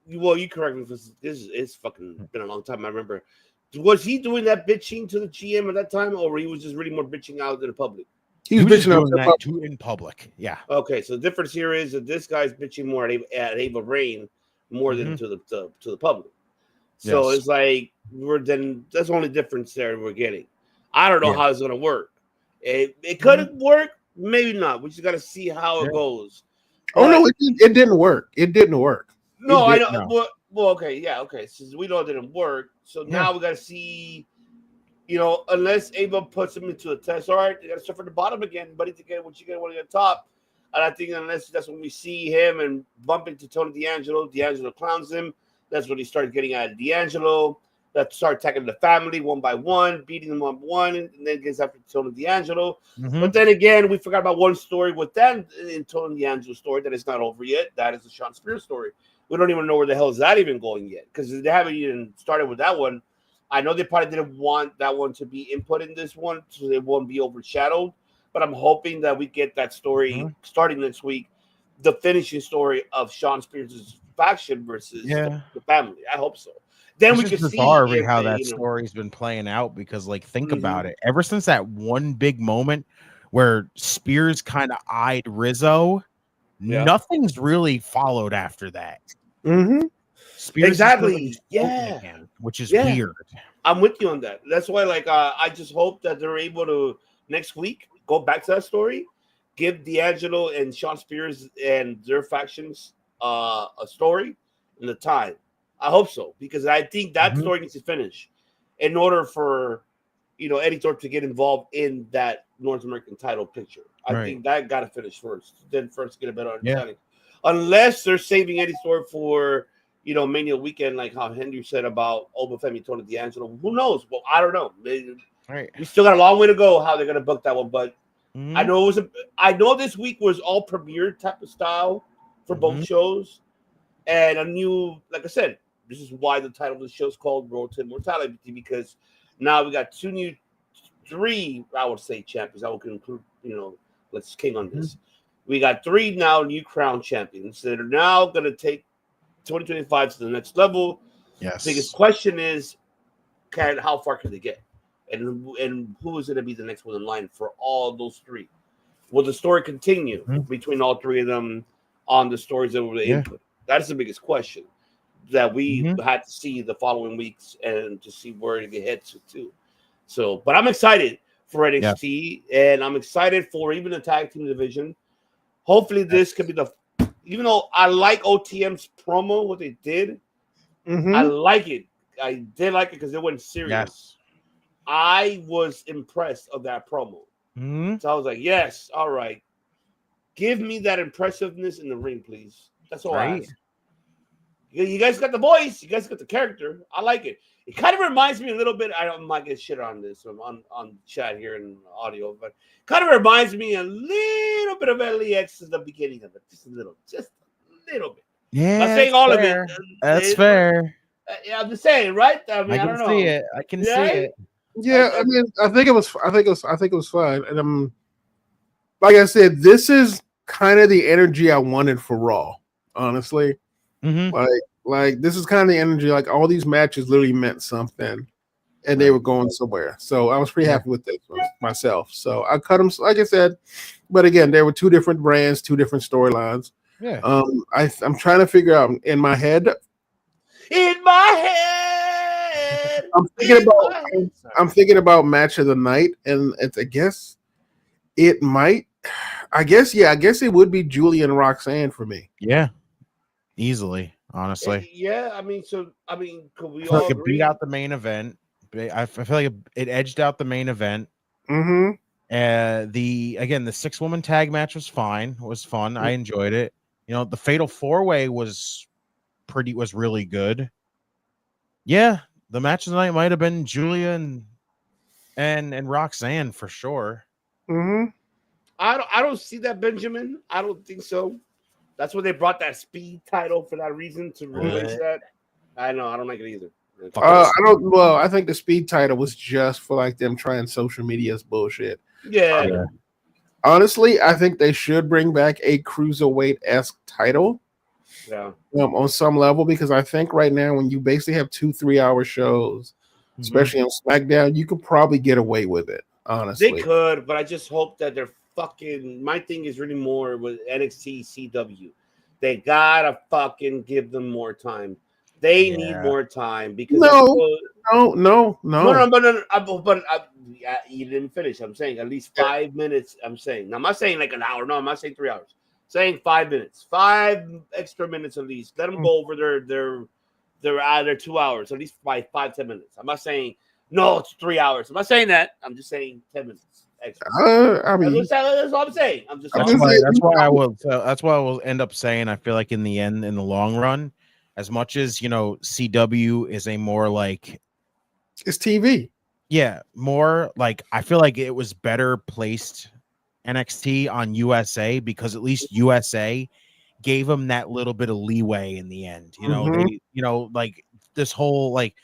Well, you correct me, because this is fucking been a long time. I remember. Was he doing that bitching to the GM at that time, or he was just really more bitching out to the public? He was bitching out in public. Yeah. Okay, so the difference here is that this guy's bitching more at Ava Raine more than to the public. So it's like that's the only difference there we're getting. I don't know how it's gonna work. It could work, maybe not. We just got to see how it goes. No, it didn't work. It didn't work. No, I know. No. Well, okay, yeah, okay. Since we know it didn't work, so now we got to see. Unless Ava puts him into a test, all right, you got to start from the bottom again, buddy, to get what you get when you're top. And I think unless that's when we see him and bump into Tony D'Angelo clowns him. That's when he starts getting at D'Angelo. That start attacking the family one by one, beating them one by one, and then gets after Tony D'Angelo. But then again, we forgot about one story with that in Tony D'Angelo's story that is not over yet. That is the Sean Spears story. We don't even know where the hell is that even going yet, because they haven't even started with that one. I know they probably didn't want that one to be input in this one, so it won't be overshadowed. But I'm hoping that we get that story starting next week, the finishing story of Sean Spears' faction versus the family. I hope so. Then we can see how that story's been playing out, because, like, think about it. Ever since that one big moment where Spears kind of eyed Rizzo, nothing's really followed after that. Spears exactly, again, which is weird. I'm with you on that. That's why, I just hope that they're able to next week go back to that story, give D'Angelo and Sean Spears and their factions a story and the time. I hope so, because I think that story needs to finish in order for Eddie Thorpe to get involved in that North American title picture. I think that got to finish first. Then first get a better understanding. Unless they're saving Eddie Thorpe for Mania weekend, like how Henry said about Obafemi, Tony D'Angelo. Who knows? Well, I don't know. We still got a long way to go how they're gonna book that one, but I know I know this week was all premiere type of style for both shows, and a new, like I said. This is why the title of the show is called Road to Immortality, because now we got three, I would say, champions. I would include, Let's king on this. We got 3 now new crown champions that are now going to take 2025 to the next level. Yes. The biggest question is, how far can they get? And who is going to be the next one in line for all those 3? Will the story continue between all 3 of them on the stories that were input? That's the biggest question that we had to see the following weeks and to see where it heads to. So, but I'm excited for NXT, and I'm excited for even the tag team division. Hopefully, this could be even though I like OTM's promo, what they did, I like it. I did like it because it went serious. Yes. I was impressed of that promo. So I was like, yes, all right. Give me that impressiveness in the ring, please. That's all I ask. You guys got the voice. You guys got the character. I like it. It kind of reminds me a little bit. I might get shit on this on chat here and audio, but kind of reminds me a little bit of LEX at the beginning of it. Just a little bit. Yeah. I'm not saying all fair. of it. That's fair. Yeah, I'm just saying, right? I mean, I don't know. See it. I can see it. Yeah, I mean, I think it was fine. And like I said, this is kind of the energy I wanted for Raw, honestly. Like this is kind of the energy. Like all these matches literally meant something, and they were going somewhere. So I was pretty happy with this one myself. So I cut them, like I said. But again, there were 2 different brands, 2 different storylines. Yeah. I'm trying to figure out in my head. I'm thinking about match of the night, and I guess it might. I guess it would be Julia and Roxanne for me. Yeah. Easily, honestly. Yeah, I mean, could we all all it agree? beat out the main event. I feel like it edged out the main event. Mm-hmm. The 6-woman tag match was fine. It was fun. I enjoyed it. You know, the Fatal 4-Way was really good. Yeah, the match tonight might have been Julia and Roxanne for sure. Mm-hmm. I don't see that, Benjamin. I don't think so. That's why they brought that speed title for that reason to replace that. I know. I don't like it either. I don't. Well, I think the speed title was just for like them trying social media's bullshit. Yeah. Honestly, I think they should bring back a cruiserweight-esque title. Yeah. On some level, because I think right now when you basically have 2 3-hour shows, especially on SmackDown, you could probably get away with it. Honestly, they could, but I just hope that they're fucking. My thing is really more with NXT CW. They gotta fucking give them more time. They need more time because no. But you didn't finish. I'm saying at least 5 minutes. I'm saying. Now, I'm not saying like an hour. No, I'm not saying 3 hours. I'm saying 5 minutes, 5 extra minutes at least. Let them go over their 2 hours, at least by 5-10 minutes. I'm not saying no, it's 3 hours. I'm not saying that. I'm just saying 10 minutes. I mean, that's what I'm saying. I'm just. That's why I will end up saying I feel like in the long run, as much as CW is a more like it's TV. Yeah, more like I feel like it was better placed NXT on USA because at least USA gave them that little bit of leeway in the end. Like this whole like.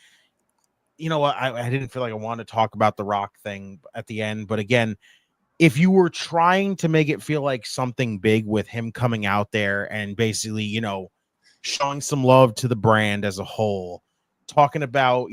I didn't feel like I wanted to talk about the Rock thing at the end, but again, if you were trying to make it feel like something big with him coming out there and basically, showing some love to the brand as a whole, talking about,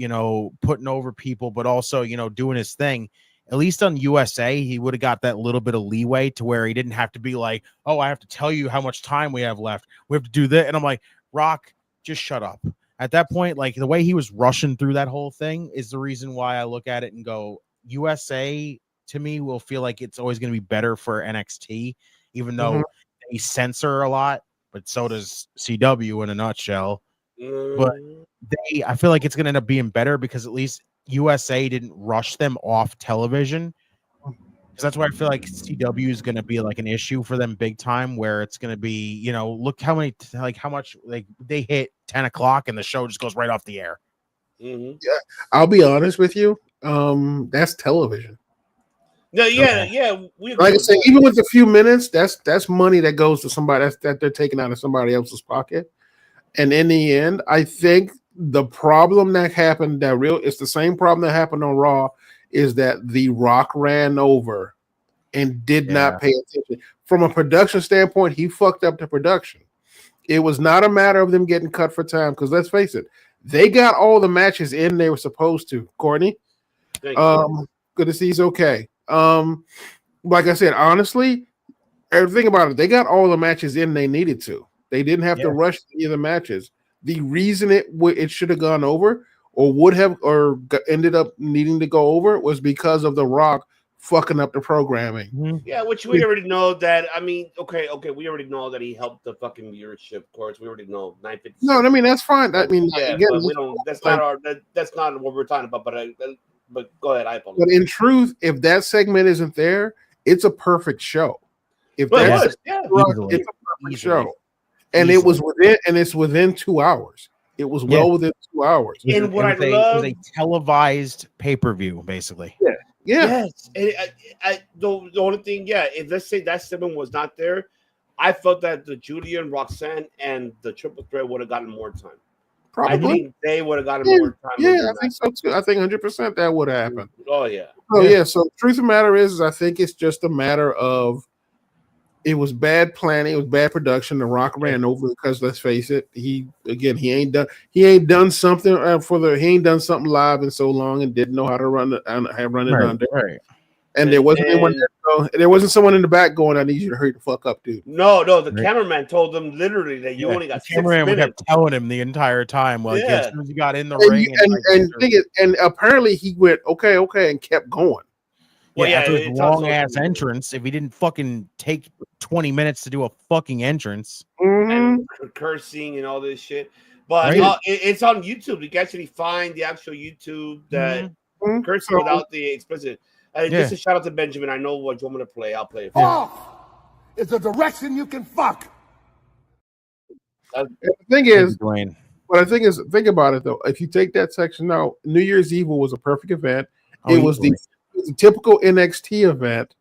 putting over people, but also, doing his thing, at least on USA, he would have got that little bit of leeway to where he didn't have to be like, oh, I have to tell you how much time we have left. We have to do that. And I'm like, Rock, just shut up. At that point, like the way he was rushing through that whole thing is the reason why I look at it and go, USA to me will feel like it's always going to be better for NXT, even though they censor a lot, but so does CW in a nutshell. But I feel like it's going to end up being better because at least USA didn't rush them off television. Because that's why I feel like CW is going to be like an issue for them big time, where it's going to be, look how much they hit 10 o'clock and the show just goes right off the air. Yeah, I'll be honest with you. That's television. No, yeah. Like I said, even with a few minutes, that's money that goes to somebody that they're taking out of somebody else's pocket. And in the end, I think the problem that happened it's the same problem that happened on Raw is that The Rock ran over and did not pay attention. From a production standpoint, he fucked up the production. It was not a matter of them getting cut for time, because let's face it, they got all the matches in they were supposed to. Courtney, good to see he's okay. Like I said, honestly, everything about it, they got all the matches in they needed to. They didn't have to rush any of the matches. The reason it should have gone over or would have or ended up needing to go over was because of The Rock fucking up the programming. Yeah, which we already know that. I mean, okay, we already know that he helped the fucking viewership. Of course, we already know 950. No, I mean that's fine. I mean, yeah, again, but we don't. That's not what we're talking about. But go ahead, I apologize. But in truth, if that segment isn't there, it's a perfect show. If well, that's it's a perfect show, and it's within 2 hours. It was well within 2 hours. And what I love, it was a televised pay-per-view, basically. Yeah. Yes. And the only thing, if let's say that segment was not there, I felt that the Julia and Roxanne and the triple threat would have gotten more time. Probably. I think they would have gotten more time. Yeah, I think so too. I think 100% that would have happened. Oh yeah. So truth of the matter is I think it's just a matter of it was bad planning, it was bad production. The Rock ran over because let's face it, he ain't done something live in so long and didn't know how to run it under. Right. And there wasn't anyone there wasn't someone in the back going, I need you to hurry the fuck up, dude. No, the cameraman told them literally that you only got 6 minutes. Cameraman kept telling him the entire time, like as soon as he got in the ring. And apparently he went, okay, and kept going. Well, after his long ass entrance, if he didn't fucking take 20 minutes to do a fucking entrance, and cursing and all this shit, but it's on YouTube. You can actually find the actual YouTube that cursing without the explicit. Just a shout out to Benjamin. I know what you want me to play. I'll play it. It's a direction you can fuck. The thing is, think about it though. If you take that section out, New Year's Evil was a perfect event. It was the typical NXT event,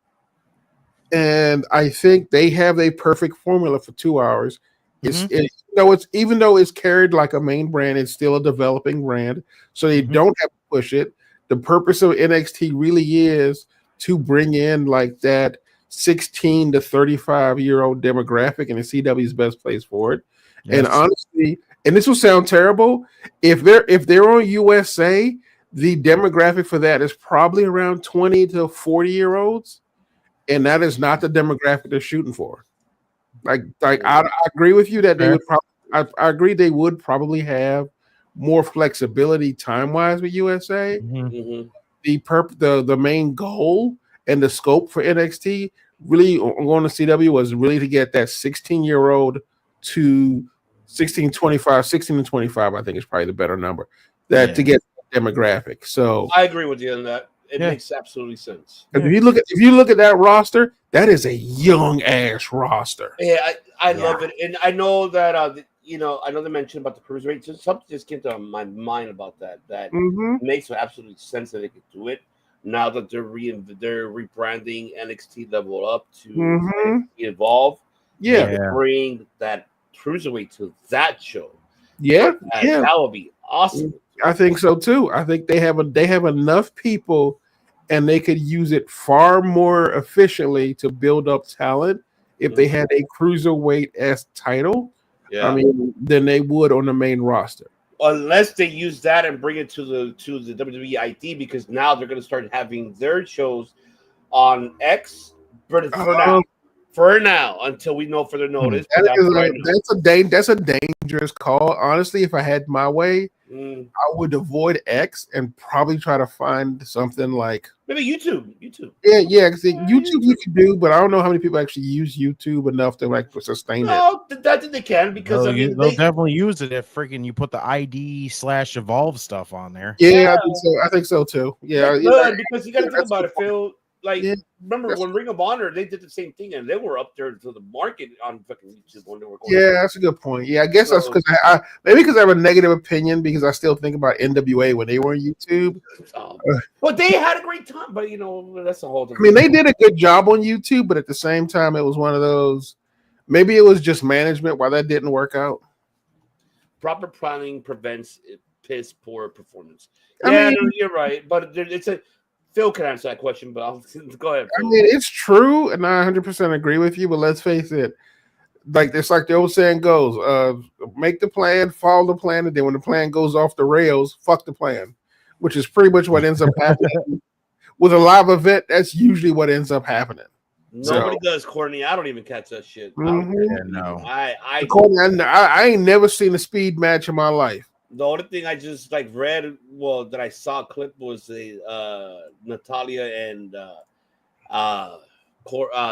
and I think they have a perfect formula for 2 hours. Even though it's carried like a main brand, it's still a developing brand, so they don't have to push it. The purpose of NXT really is to bring in like that 16 to 35-year-old demographic, and the CW's best place for it. Yes. And honestly, and this will sound terrible, if they're on USA, the demographic for that is probably around 20 to 40-year-olds, and that is not the demographic they're shooting for. Like I agree with you that they would probably. I agree they would probably have more flexibility time-wise with USA. The main goal and the scope for NXT really on the CW was really to get that 16-year-old to 16 to 25, I think is probably the better number. To get demographic. So I agree with you on that. It makes absolutely sense. If you look at that roster, that is a young ass roster. Yeah, I love it. And I know that I know they mentioned about the cruiserweight. Something just came to my mind about that. That makes absolutely sense that they could do it now that they're rebranding NXT Level Up to Evolve. Bring that cruiserweight to that show. That would be awesome. I think so too. I think they have enough people, and they could use it far more efficiently to build up talent if they had a cruiserweight title. I mean, than they would on the main roster. Unless they use that and bring it to the WWE ID, because now they're going to start having their shows on X. For now, until we know further notice. That's a dangerous call. Honestly, if I had my way, I would avoid X and probably try to find something like maybe YouTube. Yeah. Because YouTube you can do, but I don't know how many people actually use YouTube enough to sustain it. No, that they can, because they'll definitely use it if freaking you put the ID/Evolve stuff on there. Yeah, I think so too. Yeah, because you got to think about it, Phil. Remember when Ring of Honor, they did the same thing, and they were up there to the market on fucking YouTube when they were going. Yeah, that's a good point. Yeah, I guess that's because because I have a negative opinion, because I still think about NWA when they were on YouTube. Well, they had a great time, but that's a whole different. I mean, they did a good job on YouTube, but at the same time, it was one of those. Maybe it was just management why that didn't work out. Proper planning prevents piss poor performance. You're right, but it's a. Phil can answer that question, but I'll go ahead. I Phil. mean, it's true, and I 100% agree with you. But let's face it, like it's like the old saying goes: make the plan, follow the plan, and then when the plan goes off the rails, fuck the plan, which is pretty much what ends up happening with a live event. That's usually what ends up happening. Nobody does, Courtney. I don't even catch that shit. I ain't never seen a speed match in my life. The only thing I just read, that I saw a clip was the Natalia and Candice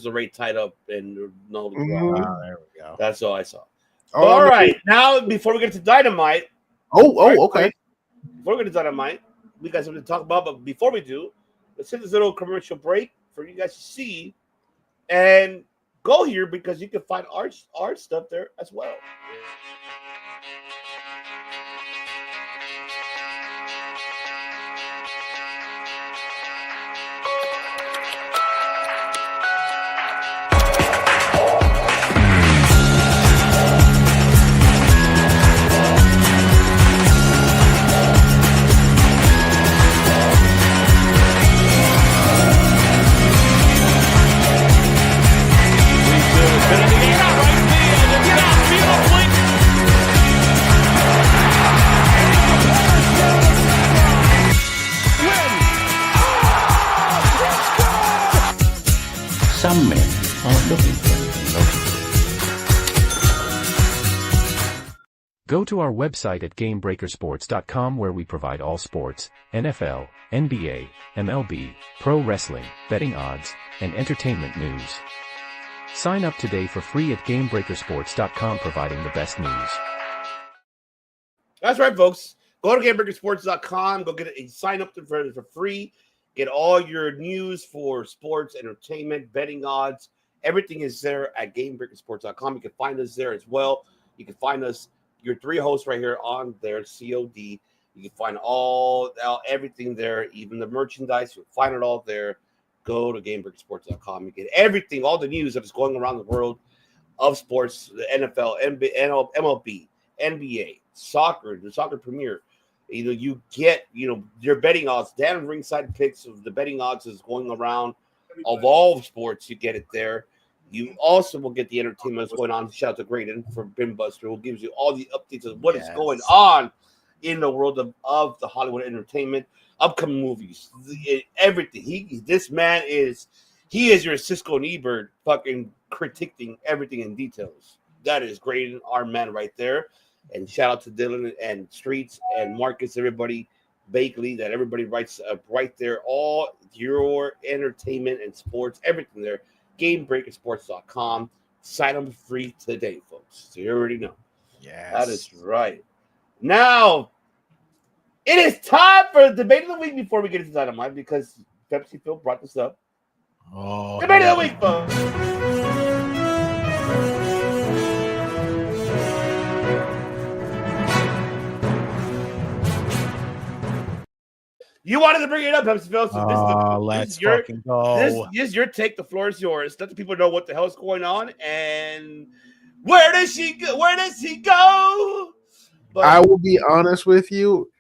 LeRae tied up and there we go. That's all I saw. All right, now before we get to Dynamite. Okay. Before we get to Dynamite, we got something to talk about. But before we do, let's hit this little commercial break for you guys to see and go here because you can find our stuff there as well. Some men aren't looking for Go to our website at GameBreakerSports.com where we provide all sports, NFL, NBA, MLB, pro wrestling, betting odds, and entertainment news. Sign up today for free at GameBreakerSports.com, providing the best news. That's right, folks. Go to GameBreakerSports.com. Go get it. Sign up for free. Get all your news for sports, entertainment, betting odds. Everything is there at GameBreakerSports.com. You can find us there as well. You can find us, your three hosts right here on there, COD. You can find everything there, even the merchandise. You'll find it all there. Go to GameBreakerSports.com. You get everything, all the news that is going around the world of sports, the NFL, MLB, NBA, soccer, the soccer premier. You get, your betting odds, down ringside picks of the betting odds is going around of all sports. You get it there. You also will get the entertainment that's going on. Shout out to Graydon for Binbuster, who gives you all the updates of what is going on in the world of the Hollywood entertainment, upcoming movies, everything. This man is your Cisco and Ebert fucking critiquing everything in details. That is Graydon, our man right there. And shout out to Dylan and Streets and Marcus, everybody, Bakley, that everybody writes right there. All your entertainment and sports, everything there. GameBreakerSports.com. Sign up free today, folks. So you already know. Yes. That is right. Now, it is time for the debate of the week before we get into Dynamite because Pepsi Phil brought this up. Debate of the week, folks. You wanted to bring it up, Pepsi Phil. So let's fucking go. This is your take. The floor is yours. Let the people know what the hell is going on and where does she go? Where does he go? But I will be honest with you.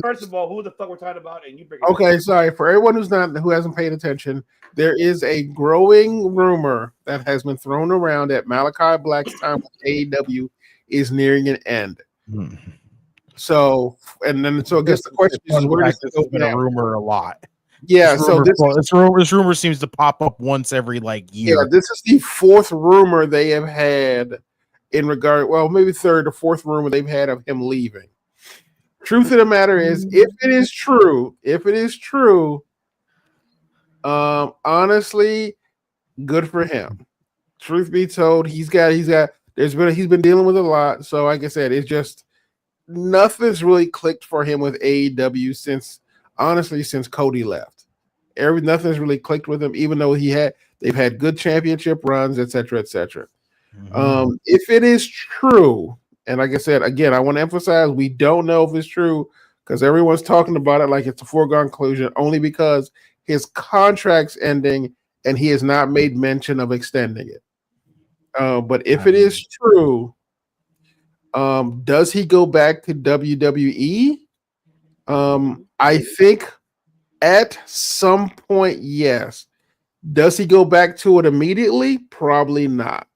First of all, who the fuck we're talking about, and you bring it Okay, up. sorry for everyone who hasn't paid attention. There is a growing rumor that has been thrown around that Malachi Black's time with AEW is nearing an end. So I guess the question is, where does it go been a rumor a lot? Yeah, this rumor seems to pop up once every year. Yeah, this is the fourth rumor they have had in regard. Well, maybe third or fourth rumor they've had of him leaving. Truth of the matter is, if it is true, honestly, good for him. Truth be told, he's been dealing with a lot. So, like I said, it's just nothing's really clicked for him with AEW since Cody left. Nothing's really clicked with him, even though they've had good championship runs, etc., etc. If it is true, and like I said, again, I want to emphasize we don't know if it's true because everyone's talking about it like it's a foregone conclusion, only because his contract's ending and he has not made mention of extending it. But if it is true, does he go back to WWE? I think at some point, yes. Does he go back to it immediately? Probably not.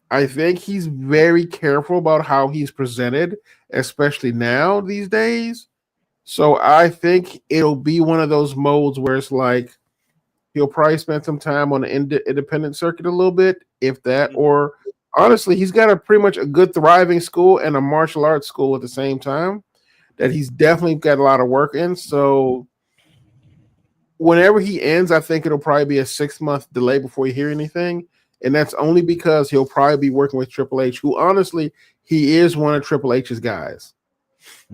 I think he's very careful about how he's presented, especially now these days. So I think it'll be one of those modes where it's like he'll probably spend some time on the independent circuit a little bit, if that. Or honestly, he's got a pretty much a good thriving school and a martial arts school at the same time that he's definitely got a lot of work in. So whenever he ends, I think it'll probably be a 6-month delay before you hear anything. And that's only because he'll probably be working with Triple H, who honestly, he is one of Triple H's guys.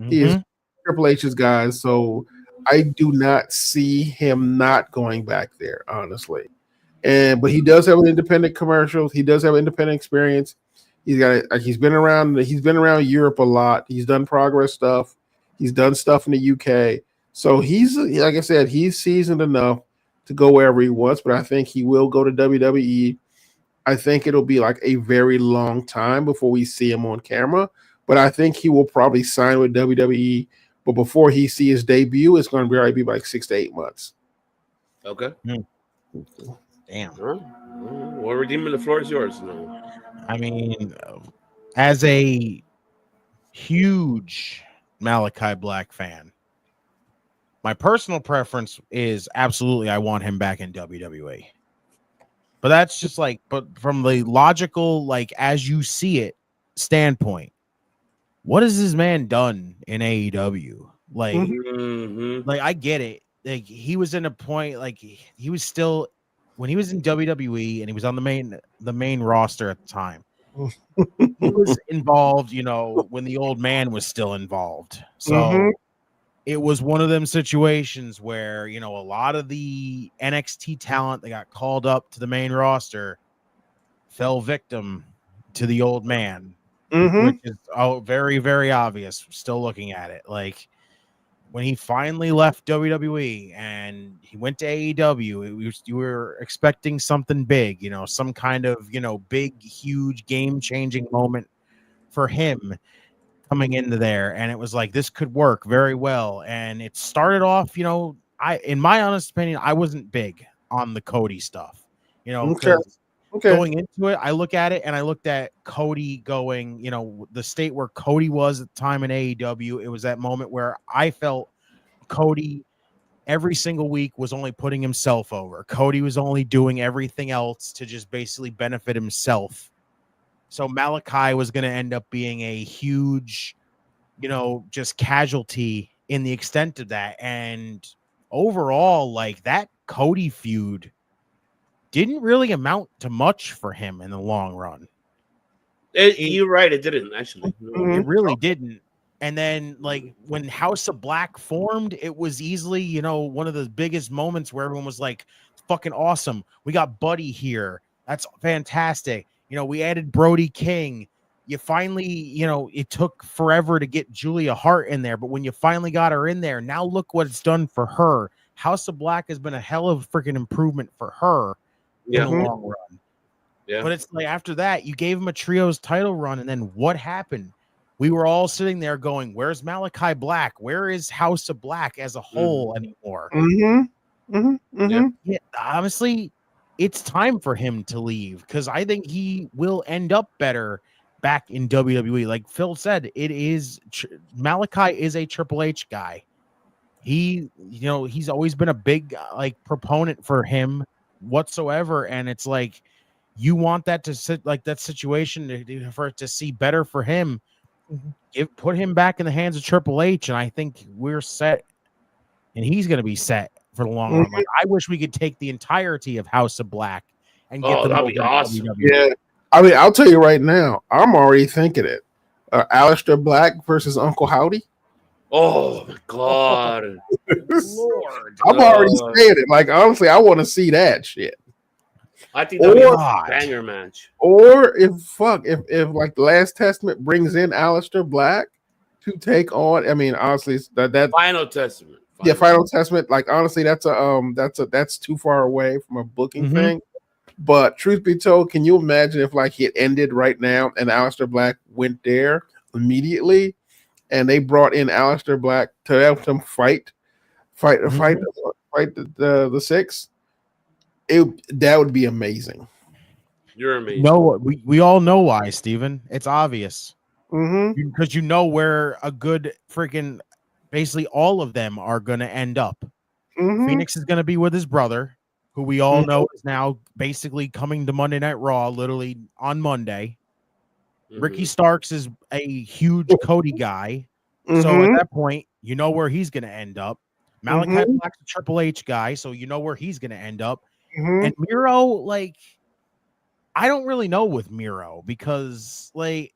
He is Triple H's guys. So I do not see him not going back there, honestly. But he does have an independent commercial. He does have independent experience. He's been around Europe a lot. He's done Progress stuff. He's done stuff in the UK. So he's, like I said, he's seasoned enough to go wherever he wants, but I think he will go to WWE. I think it'll be like a very long time before we see him on camera, but I think he will probably sign with WWE. But before he see his debut, it's going to probably be like 6 to 8 months. Okay. Damn. Well, Redeemer, the floor is yours now. I mean, as a huge Malachi Black fan, my personal preference is absolutely I want him back in WWE. But that's just like, but from the logical, like, as you see it standpoint, what has this man done in AEW? Like, like I get it. Like, he was in a point, like, he was still, when he was in WWE and he was on the main roster at the time, he was involved, you know, when the old man was still involved. So it was one of them situations where, you know, a lot of the NXT talent that got called up to the main roster fell victim to the old man, which is very, very obvious. Still looking at it, like when he finally left WWE and he went to AEW, you were expecting something big, you know, some kind of, you know, big, huge, game-changing moment for him coming into there, and it was like this could work very well. And it started off, you know, in my honest opinion, I wasn't big on the Cody stuff, you know, because going into it, I look at it and I looked at Cody going, you know, the state where Cody was at the time in AEW. It was that moment where I felt Cody every single week was only putting himself over. Cody was only doing everything else to just basically benefit himself. So Malachi was going to end up being a huge, you know, just casualty in the extent of that. And overall, like, that Cody feud didn't really amount to much for him in the long run. You're right. It didn't, actually. It really didn't. And then, like, when House of Black formed, it was easily, you know, one of the biggest moments where everyone was like, fucking awesome. We got Buddy here. That's fantastic. You know, we added Brody King. You finally, you know, it took forever to get Julia Hart in there, but when you finally got her in there, now look what it's done for her. House of Black has been a hell of a freaking improvement for her in the long run. Yeah. But it's like after that, you gave him a trios title run, and then what happened? We were all sitting there going, where's Malachi Black? Where is House of Black as a whole anymore? Yeah, honestly, it's time for him to leave because I think he will end up better back in WWE. Like Phil said, it is Malachi is a Triple H guy. He, you know, he's always been a big like proponent for him whatsoever, and it's like you want that to sit like that situation for it to see better for him. Put him back in the hands of Triple H, and I think we're set, and he's going to be set for the long run. Like, I wish we could take the entirety of House of Black and get them. That'd be awesome. Yeah, I mean, I'll tell you right now, I'm already thinking it. Aleister Black versus Uncle Howdy. Oh my God, Lord! I'm already saying it. Like, honestly, I want to see that shit. I think that'd be a banger match. Or if like the Last Testament brings in Aleister Black to take on, I mean, honestly, that Final Testament. Final Testament. Like, honestly, that's too far away from a booking thing. But truth be told, can you imagine if like it ended right now and Aleister Black went there immediately? and they brought in Aleister Black to have them fight the six, that would be amazing. You're amazing. No, we all know why, Steven. It's obvious. Mm-hmm. Because you know where a good freaking basically all of them are going to end up. Mm-hmm. Phoenix is going to be with his brother, who we all know is now basically coming to Monday Night Raw literally on Monday. Ricky Starks is a huge Cody guy. So at that point, you know where he's going to end up. Malachi Black's a Triple H guy, so you know where he's going to end up. And Miro, like, I don't really know with Miro because, like,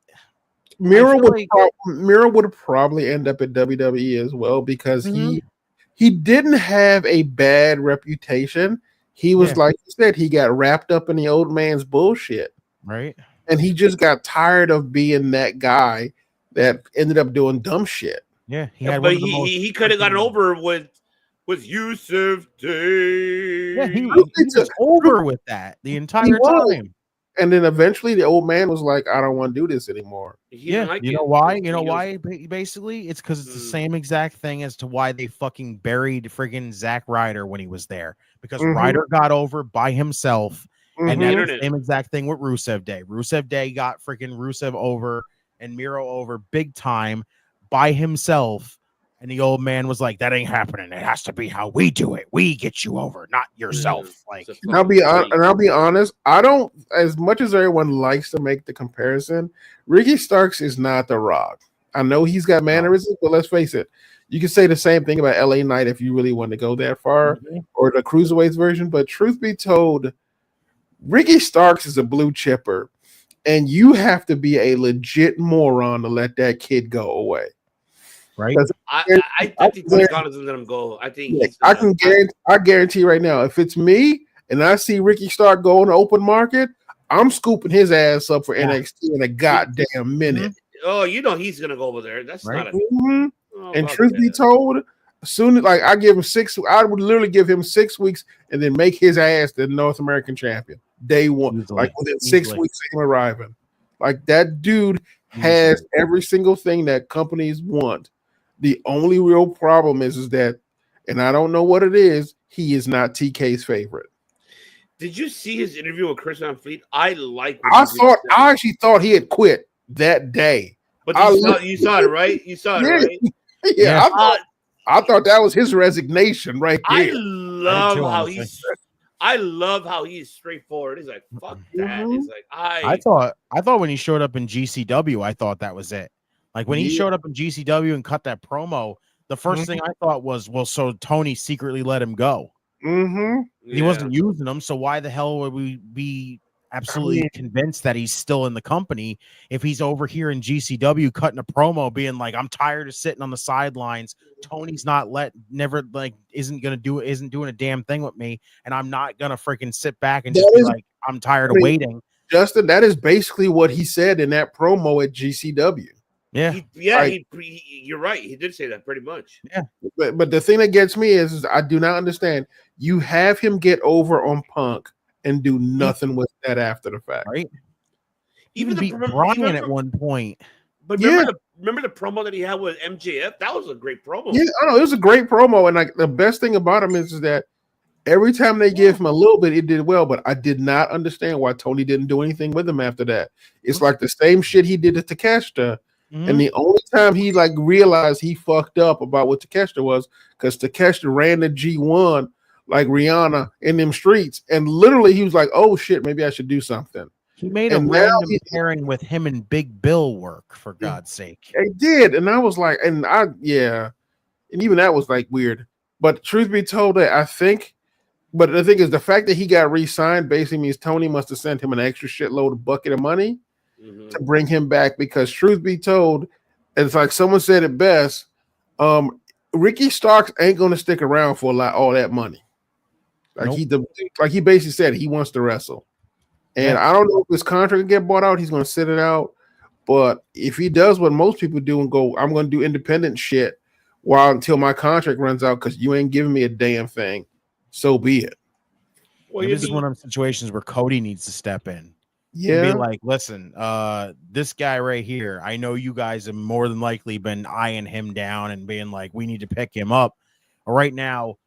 Miro would probably end up at WWE as well because he didn't have a bad reputation. He was like you said, he got wrapped up in the old man's bullshit, right? And he just got tired of being that guy that ended up doing dumb shit. Yeah, but he could have gotten over with Yusuf Day. Yeah, he was over with that the entire time. And then eventually the old man was like, I don't want to do this anymore. You know why? You know why? Basically, it's because it's the same exact thing as to why they fucking buried friggin' Zack Ryder when he was there. Because Ryder got over by himself. And that's the same exact thing with Rusev Day. Rusev Day got freaking Rusev over and Miro over big time by himself. And the old man was like, that ain't happening. It has to be how we do it. We get you over, not yourself. Like, and I'll be honest, I don't, as much as everyone likes to make the comparison, Ricky Starks is not The Rock. I know he's got mannerisms, but let's face it. You can say the same thing about LA Knight if you really want to go that far, or the Cruiserweights version. But truth be told, Ricky Starks is a blue chipper, and you have to be a legit moron to let that kid go away. Right? I think Tony Khan doesn't let him go. I think I guarantee right now, if it's me and I see Ricky Stark go in the open market, I'm scooping his ass up for NXT in a goddamn minute. Oh, you know he's gonna go over there. That's not and truth be told, soon like I give him 6, I would literally give him 6 weeks and then make his ass the North American champion day one, like within 6 weeks of him arriving. Like that dude has every single thing that companies want. The only real problem is that, and I don't know what it is, he is not TK's favorite. Did you see his interview with Chris Van Fleet? I actually thought he had quit that day. But you saw it, right? You saw it, right? Yeah, I thought that was his resignation right there. I love how he's straightforward. He's like, fuck that. He's like, I thought when he showed up in GCW, I thought that was it. Like when he showed up in GCW and cut that promo, the first thing I thought was, well, so Tony secretly let him go. He wasn't using him, so why the hell would we be absolutely convinced that he's still in the company if he's over here in GCW cutting a promo, being like, I'm tired of sitting on the sidelines. Tony's isn't doing a damn thing with me, and I'm not gonna freaking sit back and just be like, I'm tired of waiting. Justin, that is basically what he said in that promo at GCW. Yeah, you're right. He did say that pretty much. Yeah, but the thing that gets me is I do not understand. You have him get over on Punk and do nothing with that after the fact, right? Even beat Brian at one point. But remember the promo that he had with MJF? That was a great promo. Yeah, I know it was a great promo, and like the best thing about him is that every time they give him a little bit, it did well. But I did not understand why Tony didn't do anything with him after that. It's like the same shit he did to Takeshita. And the only time he like realized he fucked up about what Takeshita was because Takeshita ran the G1 like Rihanna in them streets, and literally he was like, "Oh shit, maybe I should do something." He made a random pairing with him and Big Bill work, for God's sake. It did, and I was like, and even that was like weird. But truth be told, I think. But the thing is, the fact that he got re-signed basically means Tony must have sent him an extra shitload of bucket of money to bring him back, because truth be told, it's like someone said it best, Ricky Starks ain't going to stick around for all that money. Like he basically said he wants to wrestle. And I don't know if his contract will get bought out, he's going to sit it out. But if he does what most people do and go, I'm going to do independent shit until my contract runs out because you ain't giving me a damn thing, so be it. Well, this is one of those situations where Cody needs to step in. And be Yeah. like, listen, this guy right here, I know you guys have more than likely been eyeing him down and being like, we need to pick him up. Right now,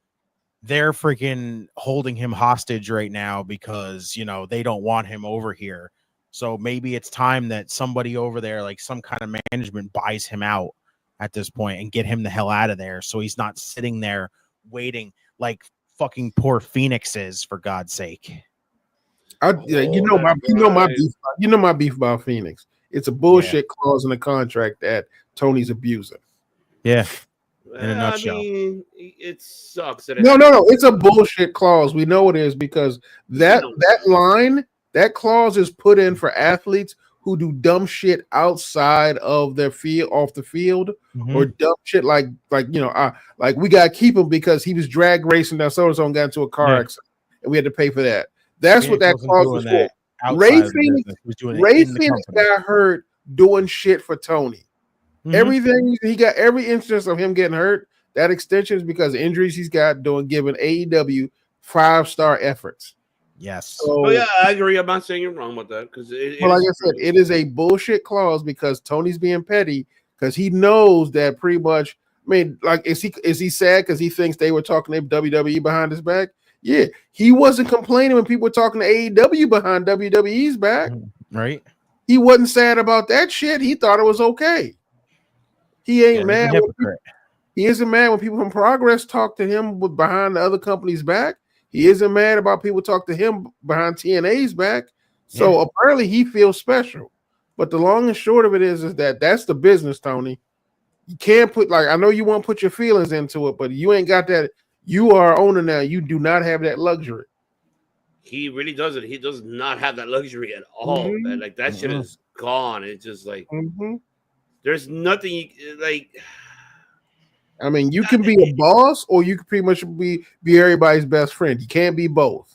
they're freaking holding him hostage right now because, they don't want him over here. So maybe it's time that somebody over there, like some kind of management, buys him out at this point and get him the hell out of there. So he's not sitting there waiting like fucking poor Phoenix is, for God's sake. My beef about Phoenix. It's a bullshit clause in the contract that Tony's abusing. Yeah. In a nutshell. I mean, it sucks. No. It's a bullshit clause. We know it is because that clause is put in for athletes who do dumb shit outside of their field, off the field, or dumb shit like we gotta keep him because he was drag racing down so and so and got into a car accident, and we had to pay for that. That's what that clause was for. Ray Phoenix got hurt doing shit for Tony. Everything he got, every instance of him getting hurt, that extension is because of injuries he's got giving AEW 5-star efforts. Yes. So yeah, I agree. I'm not saying you're wrong with that because like I said, it is a bullshit clause because Tony's being petty because he knows that pretty much. I mean, like, is he sad because he thinks they were talking to WWE behind his back? Yeah, he wasn't complaining when people were talking to AEW behind WWE's back. Right. He wasn't sad about that shit. He thought it was okay. He ain't mad. He isn't mad when people from Progress talk to him behind the other company's back. He isn't mad about people talk to him behind TNA's back. So apparently he feels special. But the long and short of it is that that's the business, Tony. You can't put, like, I know you want to put your feelings into it, but you ain't got that. You are owner now. You do not have that luxury. He really doesn't. He does not have that luxury at all, man. Like, that shit is gone. It's just like there's nothing like. I mean, you can be a boss, or you can pretty much be everybody's best friend. You can't be both.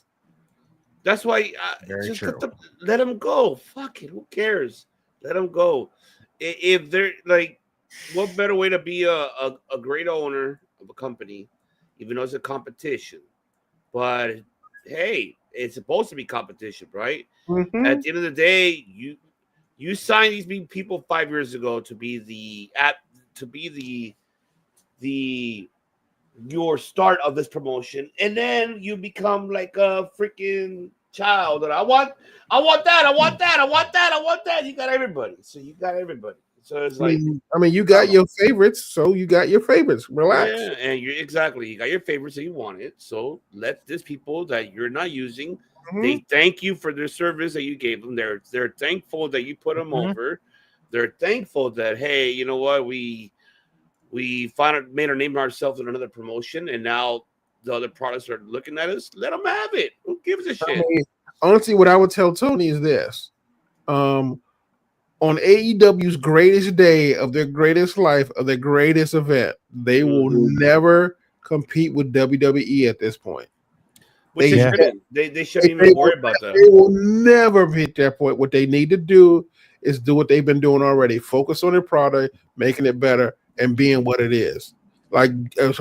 That's why just let him go. Fuck it. Who cares? Let him go. If they're like, what better way to be a great owner of a company, even though it's a competition? But hey, it's supposed to be competition, right? At the end of the day, you signed these people 5 years ago to be your start of this promotion, and then you become like a freaking child. And I want that. You got everybody. So it's like, I mean, you got your favorites, so you got your favorites. Relax. Yeah, and you got your favorites that you wanted. So let these people that you're not using, they thank you for their service that you gave them. They're thankful that you put them over. They're thankful that, hey, you know what, we finally made our name ourselves in another promotion, and now the other products are looking at us. Let them have it. Who gives a shit? I mean, honestly, what I would tell Tony is this: on AEW's greatest day of their greatest life, of their greatest event, they will never compete with WWE at this point. Which they shouldn't even worry about that. They will never hit that point. What they need to do is do what they've been doing already. Focus on their product, making it better, and being what it is. Like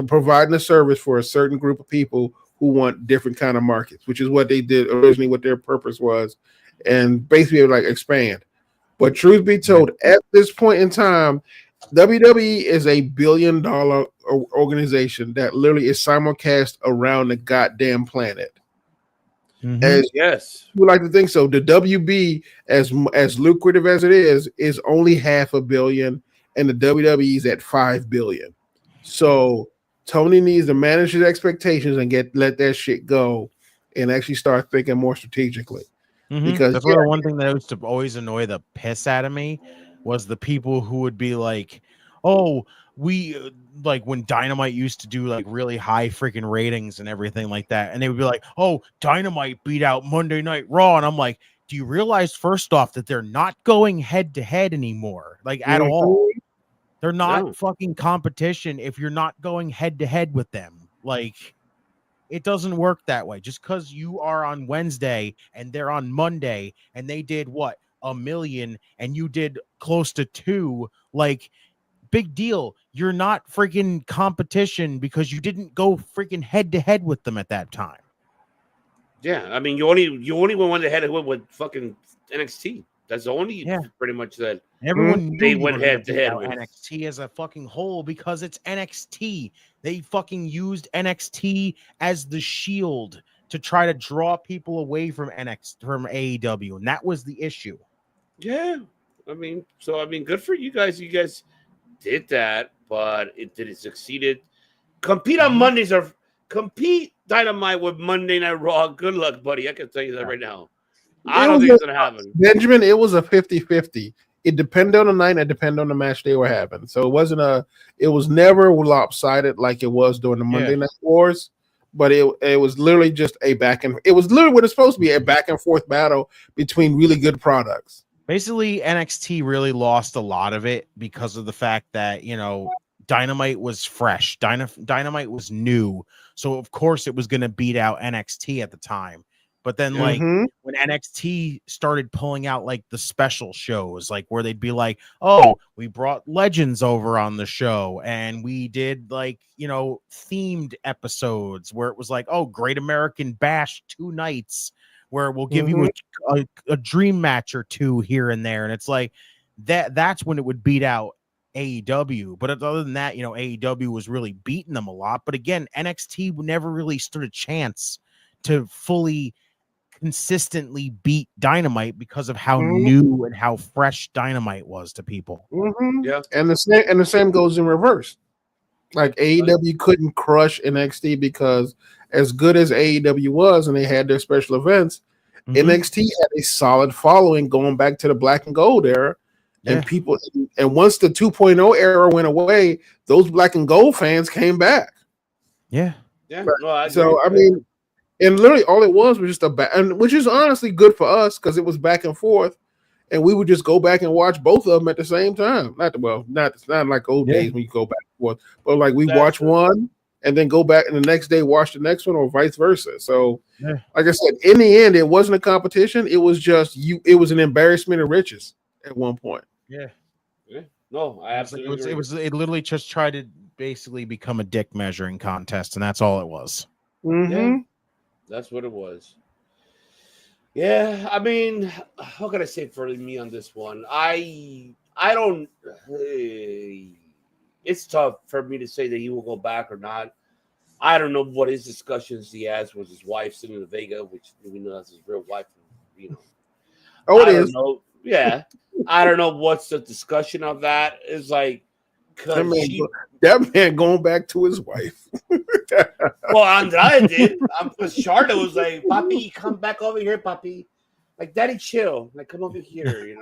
providing a service for a certain group of people who want different kind of markets, which is what they did originally, what their purpose was, and basically like expand. But truth be told, at this point in time, WWE is a $1 billion organization that literally is simulcast around the goddamn planet. Yes, we like to think so. The WB, as lucrative as it is only $500 million, and the WWE is at $5 billion. So Tony needs to manage his expectations and let that shit go, and actually start thinking more strategically. Because that's one thing that used to always annoy the piss out of me was the people who would be like, "Oh, we like when Dynamite used to do like really high freaking ratings and everything like that," and they would be like, "Oh, Dynamite beat out Monday Night Raw," and I'm like, "Do you realize first off that they're not going head to head anymore, like at all? They're not fucking competition if you're not going head to head with them, like." It doesn't work that way. Just because you are on Wednesday and they're on Monday and they did what, 1 million and you did close to 2, like, big deal. You're not freaking competition because you didn't go freaking head to head with them at that time. Yeah, I mean, you only went ahead and went with fucking NXT. That's the only pretty much that everyone knew they you went were gonna head to beat head out with. NXT as a fucking whole because it's NXT. They fucking used NXT as the shield to try to draw people away from AEW, and that was the issue. Yeah, I mean, good for you guys. You guys did that, but it didn't succeeded. Compete on Mondays or compete Dynamite with Monday Night Raw. Good luck, buddy. I can tell you that right now. I don't think it's gonna happen. Benjamin, it was a 50-50. It depended on the night and it depended on the match they were having. So it was never lopsided like it was during the Monday Night Wars, but it was literally just it was literally what it's supposed to be, a back and forth battle between really good products. Basically, NXT really lost a lot of it because of the fact that, Dynamite was fresh. Dynamite was new. So, of course, it was going to beat out NXT at the time. But then, when NXT started pulling out, the special shows, where they'd be like, oh, we brought legends over on the show, and we did, themed episodes where it was like, oh, Great American Bash 2 nights, where we'll give you a dream match or two here and there. And it's like, that's when it would beat out AEW. But other than that, AEW was really beating them a lot. But again, NXT never really stood a chance to fully consistently beat Dynamite because of how new and how fresh Dynamite was to people. Yeah, and the same goes in reverse. Like AEW couldn't crush NXT because as good as AEW was, and they had their special events, NXT had a solid following going back to the Black and Gold era. And people, and once the 2.0 era went away, those Black and Gold fans came back. Yeah. Right. So I mean, and literally all it was just which is honestly good for us because it was back and forth, and we would just go back and watch both of them at the same time. Not like old days when you go back and forth, but like we watch one and then go back and the next day watch the next one, or vice versa. So, like I said, in the end, it wasn't a competition. It was just it was an embarrassment of riches at one point. Yeah. No, I absolutely agree. It literally just tried to basically become a dick measuring contest, and that's all it was. Yeah, that's what it was. Yeah, I mean, how can I say for me on this one? I don't. It's tough for me to say that he will go back or not. I don't know what his discussions he has with his wife, Selena Vega, which we know that's his real wife. Oh, it I is. Don't know. Yeah, I don't know what's the discussion of that. It's like, that man going back to his wife. Well, Andrade did. Charlotte was like, "Papi, come back over here, Papi." Like, Daddy, chill. Like, come over here.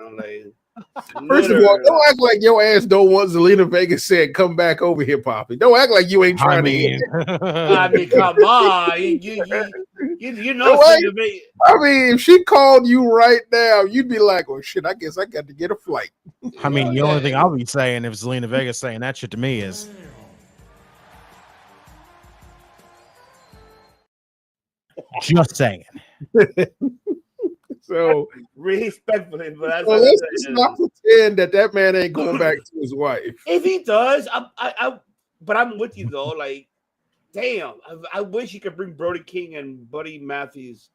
First of all, don't act like your ass don't want Zelina Vega said, "Come back over here, Papi." Don't act like you ain't trying to hear it. I mean, come on. You know. I mean, if she called you right now, you'd be like, "Well, shit, I guess I got to get a flight." I mean, the only thing I'll be saying if Zelina Vega saying that shit to me is, just saying. So respectfully, but let's not pretend that man ain't going back to his wife. If he does, but I'm with you though. Like, damn, I wish he could bring Brody King and Buddy Matthews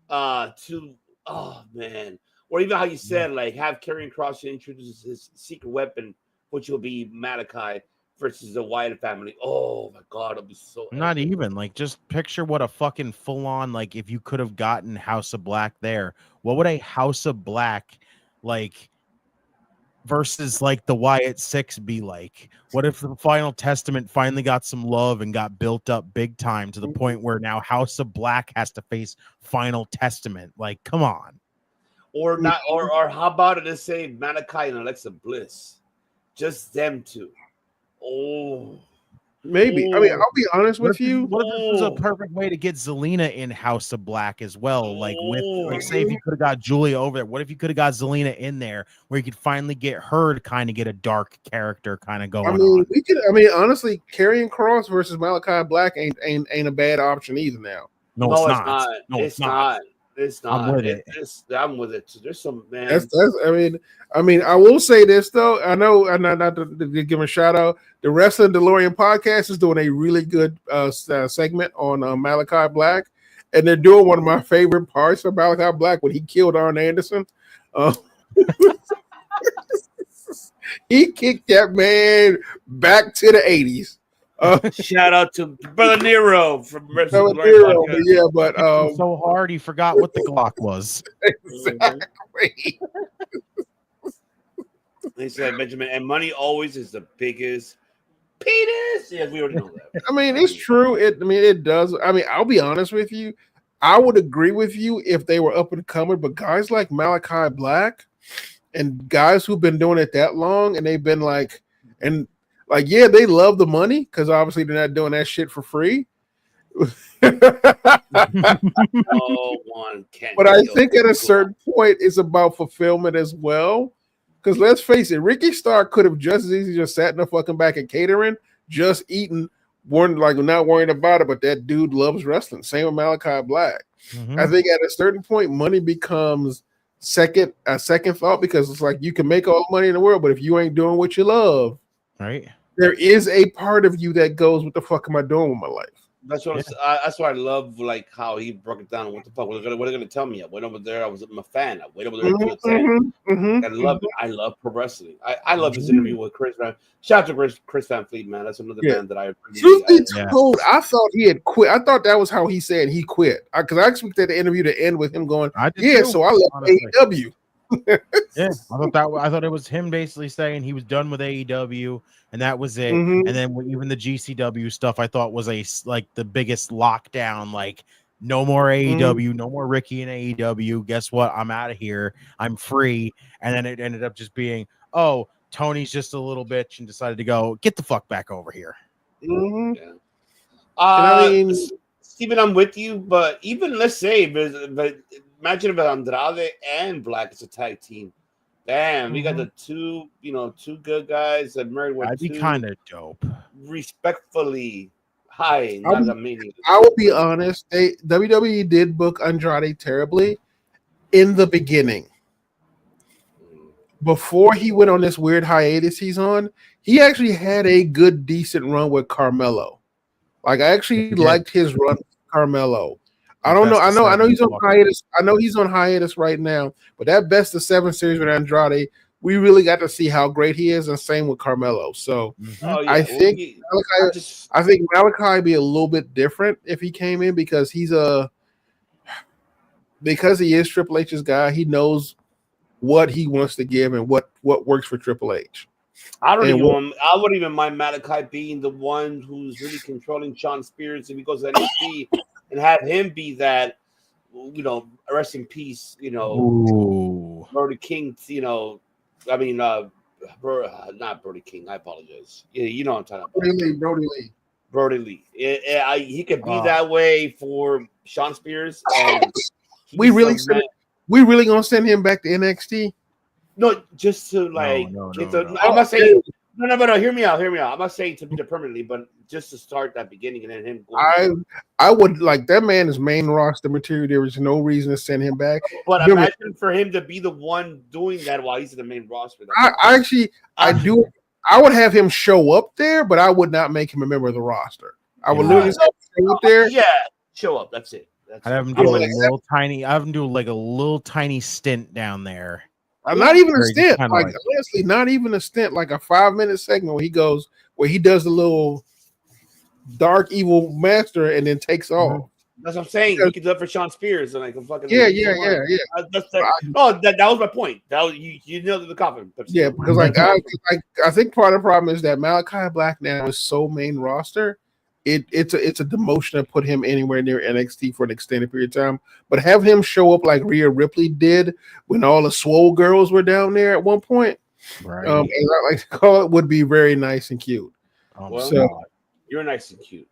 to. Oh man, or even how you said like have Karrion Kross introduce his secret weapon, which will be Malachi versus the Wyatt family. Oh my god, it'll be so. Not even like just picture what a fucking full on like if you could have gotten House of Black there. What would a House of Black like versus like the Wyatt Six be like? What if the Final Testament finally got some love and got built up big time to the point where now House of Black has to face Final Testament? Like, come on. Or not, or how about it to say Malachi and Alexa Bliss? Just them two. Oh, maybe. I mean, I'll be honest with you. What if this was a perfect way to get Zelina in House of Black as well? Like with, like, say if you could have got Julia over there. What if you could have got Zelina in there, where you could finally get her to kind of get a dark character kind of going on? We could. I mean, honestly, Karrion Kross versus Malachi Black ain't a bad option either. Now, no, it's not. No, it's not. It's not. I'm with it. I'm with it. There's some man. That's. I mean, I will say this though. I know, not to give him a shout out. The Wrestling DeLorean podcast is doing a really good segment on Malachi Black, and they're doing one of my favorite parts of Malachi Black when he killed Arn Anderson. He kicked that man back to the 80s. Shout out to Brother Nero from Wrestling Nero, yeah, but so hard he forgot what the Glock was. Exactly. They said Benjamin, and money always is the biggest penis. Yes, we already know that. I mean, it's true. It does. I mean, I'll be honest with you. I would agree with you if they were up and coming, but guys like Malachi Black and guys who've been doing it that long and they've been yeah, they love the money because obviously they're not doing that shit for free. No one can. But I think at a certain point, it's about fulfillment as well. Because let's face it, Ricky Starr could have just as easily just sat in the fucking back and catering, just eating, not worrying about it. But that dude loves wrestling. Same with Malachi Black. I think at a certain point, money becomes a second thought because it's like you can make all the money in the world, but if you ain't doing what you love, right? There is a part of you that goes, "What the fuck am I doing with my life?" That's what that's why I love like how he broke it down. What the fuck? What are they gonna tell me? I went over there. I'm a fan. I went over there to attend. I love it. I love pro wrestling. I love his interview with Chris Van. Shout out to Chris Van Fleet, man. That's another man that I appreciate. I thought he had quit. I thought that was how he said he quit. Because I expected the interview to end with him going, so I left AEW. Yeah, I thought it was him basically saying he was done with AEW and that was it. And then even the GCW stuff I thought was the biggest lockdown, like no more AEW, no more Ricky and AEW. Guess what? I'm out of here. I'm free. And then it ended up just being, oh, Tony's just a little bitch and decided to go get the fuck back over here. Steven, I'm with you, but even let's say, but imagine if Andrade and Black is a tag team. Damn, we got the two good guys that married with. That'd be kind of dope. Respectfully high. I will be honest. WWE did book Andrade terribly in the beginning. Before he went on this weird hiatus he's on, he actually had a good, decent run with Carmelo. Like I actually liked his run with Carmelo. I don't know. I know he's on hiatus. I know he's on hiatus right now. But that best of 7 series with Andrade, we really got to see how great he is, and same with Carmelo. So I think Malachi be a little bit different if he came in because he is Triple H's guy. He knows what he wants to give and what works for Triple H. I wouldn't even mind Malachi being the one who's really controlling Sean Spears if he goes to NXT and have him be that, rest in peace, Brody King, not Brody King. I apologize. You know what I'm talking about. Brody Lee. He could be that way for Sean Spears. And we really gonna send him back to NXT? No, just to I'm not saying no. Hear me out. I'm not saying to be there permanently, but just to start that beginning and then him. I would like that man is main roster material. There is no reason to send him back. But imagine for him to be the one doing that while he's in the main roster. I would have him show up there, but I would not make him a member of the roster. I would literally show up there. Yeah, show up. That's it. I'd have him do a little tiny stint down there. Not even a stint. Honestly, not even a stint. Like a 5-minute segment where he does the little dark evil master and then takes off. That's what I'm saying. He could do it for Sean Spears and fucking that was my point. That was you nailed the coffin. Yeah, because I think part of the problem is that Malachi Black now is so main roster. It's a demotion to put him anywhere near NXT for an extended period of time. But have him show up like Rhea Ripley did when all the swole girls were down there at one point. Right. And I like to call it would be very nice and cute. You're nice and cute.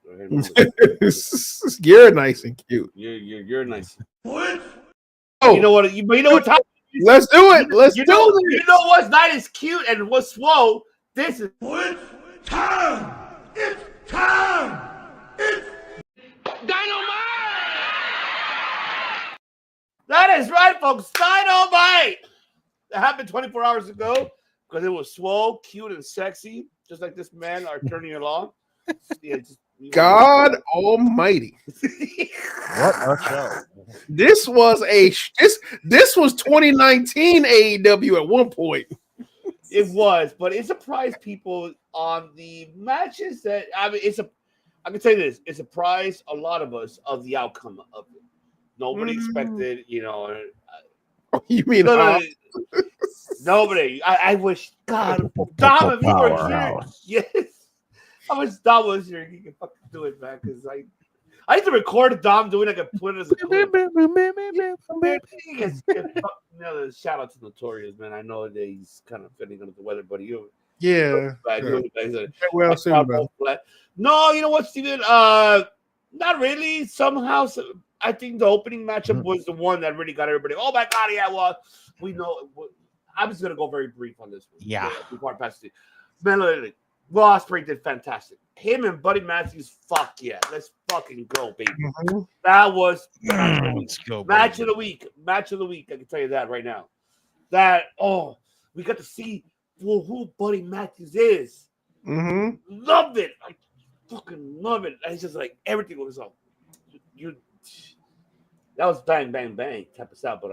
You're nice and cute. You're nice. What? You know what? You know what time? Let's do it. Let's do it. You know what's not as cute and what's swole? This is what time? It's time. It's Dynamite. That is right, folks. Dynamite. That happened 24 hours ago because it was swole, cute, and sexy, just like this man, our attorney-in-law. God Almighty! What a show! This was this was 2019 AEW at one point. It was, but it surprised people on the matches that I mean. I can tell you this: it surprised a lot of us of the outcome of it. Nobody expected, you know. You mean nobody? I wish God, Dom, if you were here, yes. I wish Dom was here. He can fucking do it, man. Because I used to record Dom doing it. I could put it as a clip. Shout out to Notorious, man. I know that he's kind of feeling under the weather, but no, you know what, Steven? Not really. Somehow, I think the opening matchup was the one that really got everybody. Oh my God, yeah, well, we know. I'm just gonna go very brief on this one. Yeah. Before I pass it, man, literally, Will Ospreay did fantastic. Him and Buddy Matthews, fuck yeah, let's fucking go, baby. That was match of the week. Match of the week. I can tell you that right now. We got to see who Buddy Matthews is. Love it. I fucking love it. And it's just like everything was up. That was bang, bang, bang type of stuff, but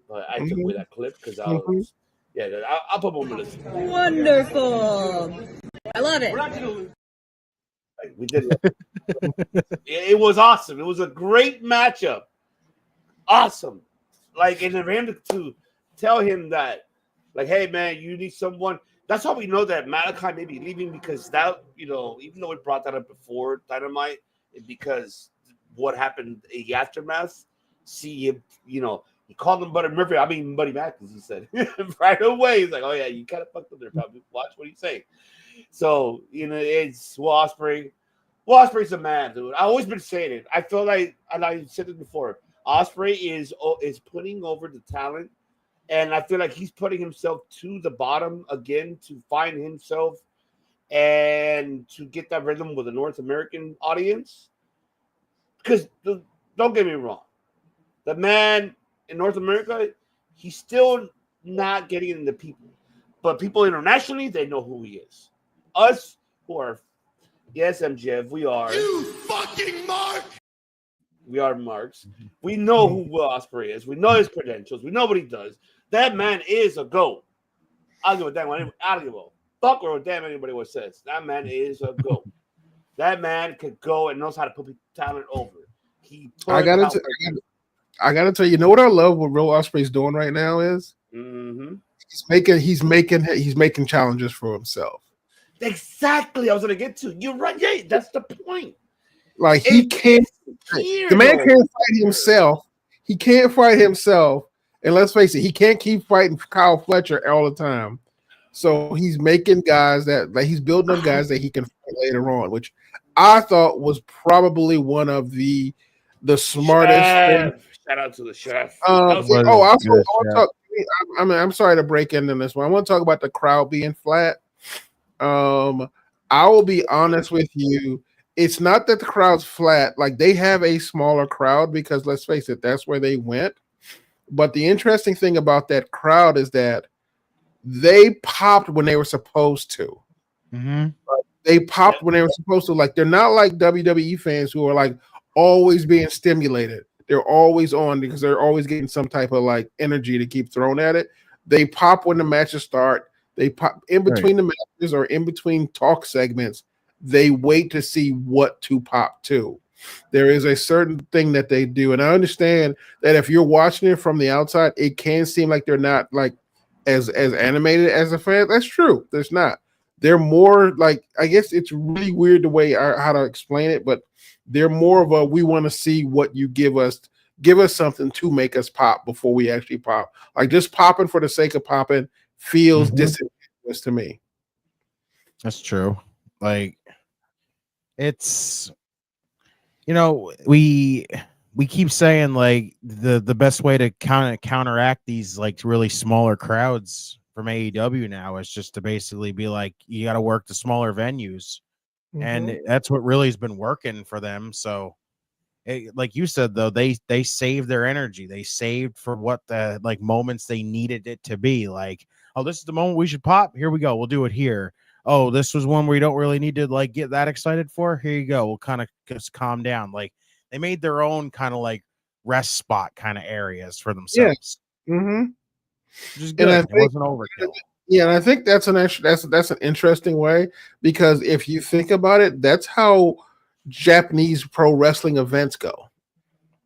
but I took away that clip because I'll put more on the list. Wonderful. I love it. We did it. It was awesome. It was a great matchup. Awesome. Like, and for him to tell him that, like, hey man, you need someone. That's how we know that Malachi may be leaving, because that, even though we brought that up before Dynamite, because what happened in the aftermath, see him, he called him Buddy Matthews, he said. Right away. He's like, oh yeah, you kind of fucked up there, probably. Watch what he's saying. So, it's Will Ospreay. Will Ospreay's a man, dude. I've always been saying it. I feel like, and I said it before, Ospreay is putting over the talent, and I feel like he's putting himself to the bottom again to find himself and to get that rhythm with the North American audience. Because don't get me wrong, the man in North America, he's still not getting into people, but people internationally, they know who he is. Us who are, yes, MJF, we are. You fucking mark! We are marks. We know who Will Ospreay is. We know his credentials. We know what he does. That man is a GOAT. I'll give a damn. I'll give a fuck or damn anybody what says. That man is a GOAT. That man can go and knows how to put talent over. I gotta tell you, you know what I love what Will Ospreay's doing right now is he's making challenges for himself. Exactly. I was gonna get to. You're right. Yeah, that's the point. Like, he can't. The man can't fight himself. He can't fight himself. And let's face it, he can't keep fighting Kyle Fletcher all the time. So he's making guys he's building up guys that he can fight later on, which I thought was probably one of the smartest things. Shout out to the chef. I'm sorry to break into this one. I want to talk about the crowd being flat. I will be honest with you. It's not that the crowd's flat. Like, they have a smaller crowd because, let's face it, that's where they went. But the interesting thing about that crowd is that they popped when they were supposed to. They popped when they were supposed to. Like, they're not like WWE fans who are like always being stimulated. They're always on because they're always getting some type of like energy to keep throwing at it. They pop when the matches start. They pop in between the matches or in between talk segments. They wait to see what to pop to. There is a certain thing that they do. And I understand that if you're watching it from the outside, it can seem like they're not like as animated as a fan. That's true. There's not. They're more like, I guess it's really weird the way how to explain it, but they're more of a, we want to see what you give us something to make us pop before we actually pop. Like, just popping for the sake of popping feels disingenuous to me. That's true. Like, it's, we keep saying like the best way to kind of counteract these like really smaller crowds from AEW now is just to basically be like, you got to work the smaller venues, and that's what really has been working for them. So, like you said, though, they saved their energy. They saved for what the like moments they needed it to be. Like, oh, this is the moment we should pop. Here we go. We'll do it here. oh, this was one where you don't really need to like get that excited for. Here you go. We'll kind of just calm down. Like they made their own kind of like rest spot kind of areas for themselves. Mm-hmm. Which is good. It wasn't overkill. Yeah, and I think that's an interesting way, because if you think about it, that's how Japanese pro wrestling events go.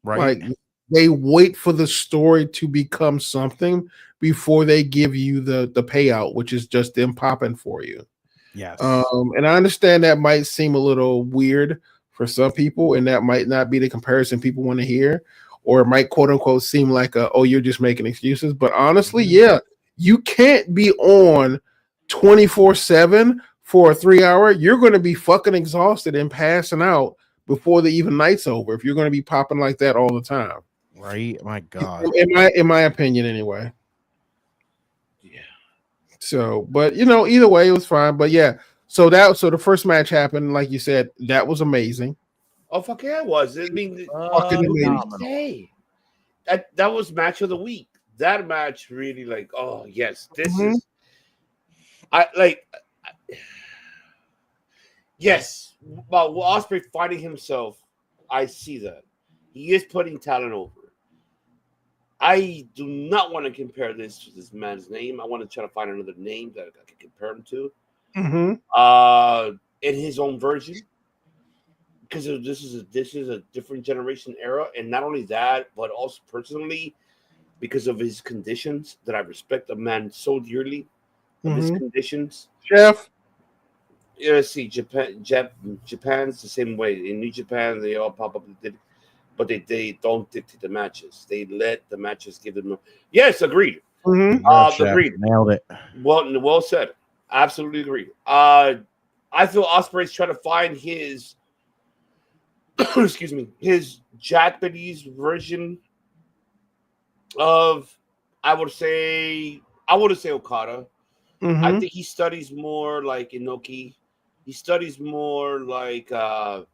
Right. Like they wait for the story to become something before they give you the payout, which is just them popping for you. Yes. And I understand that might seem a little weird for some people, and that might not be the comparison people want to hear, or it might quote unquote seem like oh, you're just making excuses. But honestly, yeah, you can't be on 24/7 for a 3 hour. You're going to be fucking exhausted and passing out before the even night's over if you're going to be popping like that all the time. Right. My God. In my opinion, anyway. Yeah. So, but either way, it was fine. But yeah, so the first match happened, like you said, that was amazing. Oh fuck yeah, it was. I mean, fucking amazing. That was match of the week. That match really like, oh yes, this is. Yes, but Ospreay finding himself, I see that he is putting talent over. I do not want to compare this to this man's name. I want to try to find another name that I can compare him to. In his own version, because this is a different generation era, and not only that, but also personally, because of his conditions, that I respect a man so dearly. Of his conditions, Jeff. Yeah, see, Japan's the same way. In New Japan, they all pop up, but they don't dictate the matches. They let the matches give them. Yes, agreed. Agreed. Nailed it. Well said. Absolutely agreed. I feel Ospreay's trying to find his, excuse me, his Japanese version of, I would say Okada. I think he studies more like Inoki. He studies more like can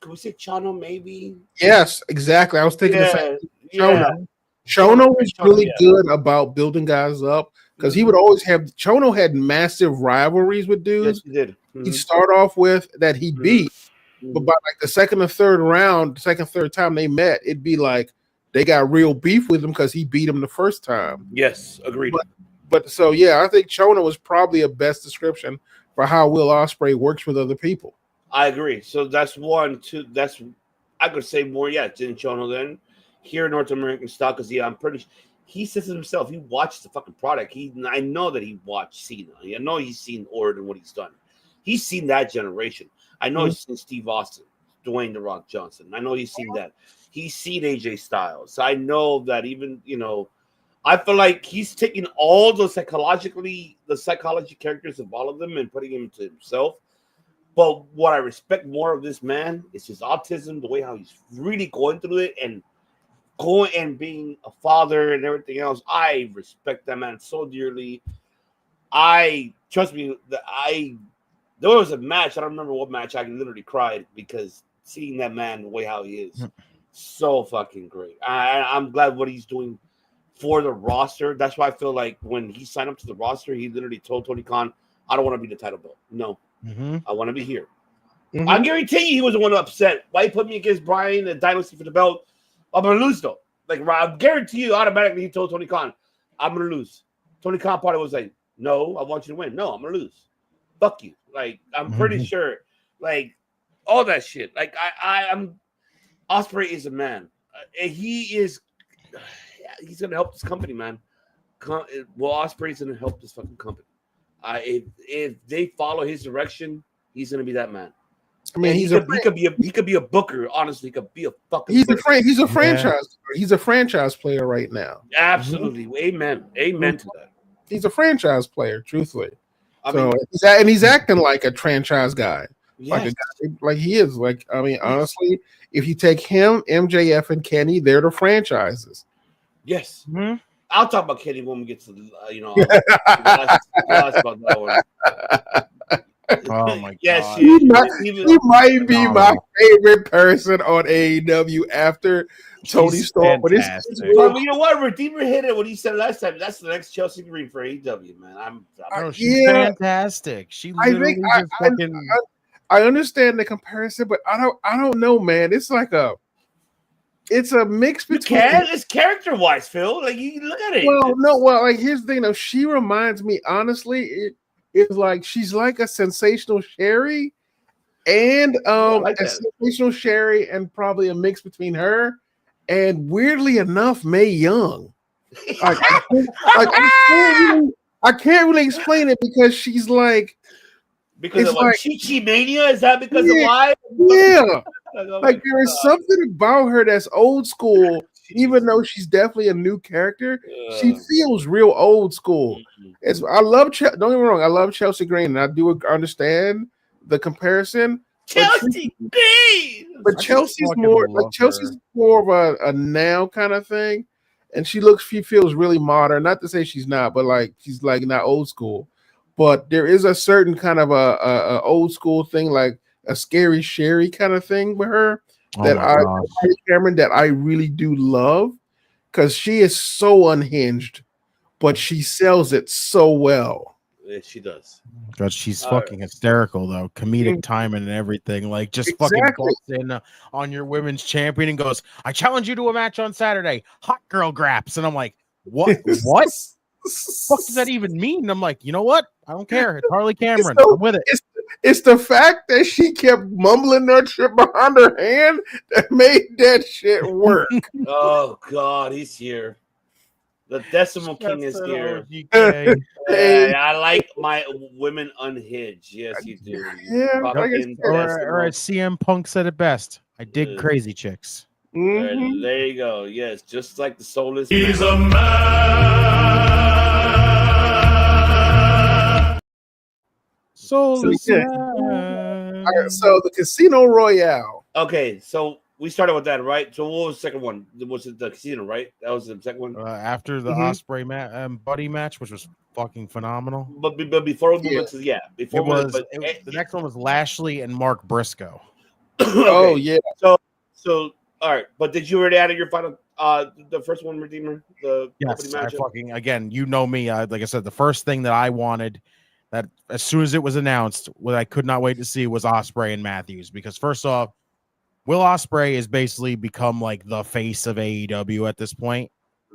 we say Chano maybe? Yes, exactly. I was thinking the same. Chono was really good about building guys up, because he would always have. Chono had massive rivalries with dudes. Yes, he did. He'd start off with that he beat, but by like the second or third time they met, it'd be like they got real beef with him because he beat him the first time. Yes, agreed. But so yeah, I think Chono was probably a best description for how Will Ospreay works with other people. I agree. So that's one, two. That's I could say more. Yeah, it's in Chono then. Here in North American style, because I'm pretty sure he says it himself. He watched the fucking product. I know that he watched Cena. I know he's seen Orton and what he's done. He's seen that generation. I know he's seen Steve Austin, Dwayne The Rock Johnson. I know he's seen that. He's seen AJ Styles. So I know that even I feel like he's taking all the psychology characters of all of them and putting him to himself. But what I respect more of this man is his autism, the way how he's really going through it and going and being a father and everything else. I respect that man so dearly. Trust me, there was a match, I don't remember what match, I literally cried because seeing that man the way how he is, so fucking great. I'm glad what he's doing for the roster. That's why I feel like when he signed up to the roster, he literally told Tony Khan, I don't want to be the title belt. No, I want to be here. I guarantee you he was the one upset. Why he put me against Brian, the Dynasty for the belt? I'm going to lose, though. Like, I guarantee you automatically he told Tony Khan, I'm going to lose. Tony Khan probably was like, no, I want you to win. No, I'm going to lose. Fuck you. Like, I'm pretty sure. Like, all that shit. Like, I'm Ospreay is a man. He's going to help this company, man. Well, Ospreay's going to help this fucking company. If they follow his direction, he's going to be that man. I mean, he could be a booker. Honestly, he could be a fucking. He's a franchise. He's a franchise player right now. Absolutely, amen to that. He's a franchise player, truthfully. He's acting like a franchise guy, like he is. Like I mean, honestly, if you take him, MJF, and Kenny, they're the franchises. Yes, I'll talk about Kenny when we get to about that one. Oh my Yes, god. He might be my Phenomenal. favorite person on AEW after Tony She's Storm. But fantastic. But you know what? Redeemer hit it when he said last time. That's the next Chelsea Green for AEW, man. No, she's fantastic. She literally just fucking. I understand the comparison, but I don't know, man. It's like it's a mix between. It's character wise, Phil. Like you look at it. Well, like here's the thing. Though, she reminds me, honestly, it's like she's like a sensational Sherry, and a sensational Sherry, and probably a mix between her and weirdly enough, Mae Young. Like, I can't really explain it because she's like. Because of like Chi Mania? Is that because of why? Yeah. Like there is something about her that's old school, even though she's definitely a new character. She feels real old school. I love don't get me wrong, I love Chelsea Green, and I do understand the comparison. Chelsea Green, but Chelsea's more like Chelsea's more of a now kind of thing, and she feels really modern. Not to say she's not, but like she's like not old school. But there is a certain kind of a old school thing, like a scary Sherry kind of thing with her Cameron, that I really do love, because she is so unhinged, but she sells it so well. Yeah, she does. God, she's fucking hysterical though, comedic timing and everything. Like just fucking busts in on your women's champion and goes, "I challenge you to a match on Saturday, hot girl graps," and I'm like, "What? What? What does that even mean?" And I'm like, you know what? I don't care. It's Harley Cameron. I'm with it. It's the fact that she kept mumbling that shit behind her hand that made that shit work. Oh God, he's here. The Decimal King is here. I like my women unhinged. Yes, you do. Yeah, or as CM Punk said it best, I dig crazy chicks. Mm-hmm. There you go. Yes, just like the soulless. He's a man. Soulless. So the Casino Royale. Okay, so we started with that, right? So what was the second one? Was it the Casino, right? That was the second one. After the Osprey Buddy match, which was fucking phenomenal. But before we move to the next one was Lashley and Mark Briscoe. Okay. Oh yeah. So all right, but did you already add your final? The first one, Redeemer. Yes, I fucking again. You know me. Like I said, the first thing that I wanted, that as soon as it was announced, what I could not wait to see was Osprey and Matthews, because first off, Will Ospreay has basically become like the face of AEW at this point,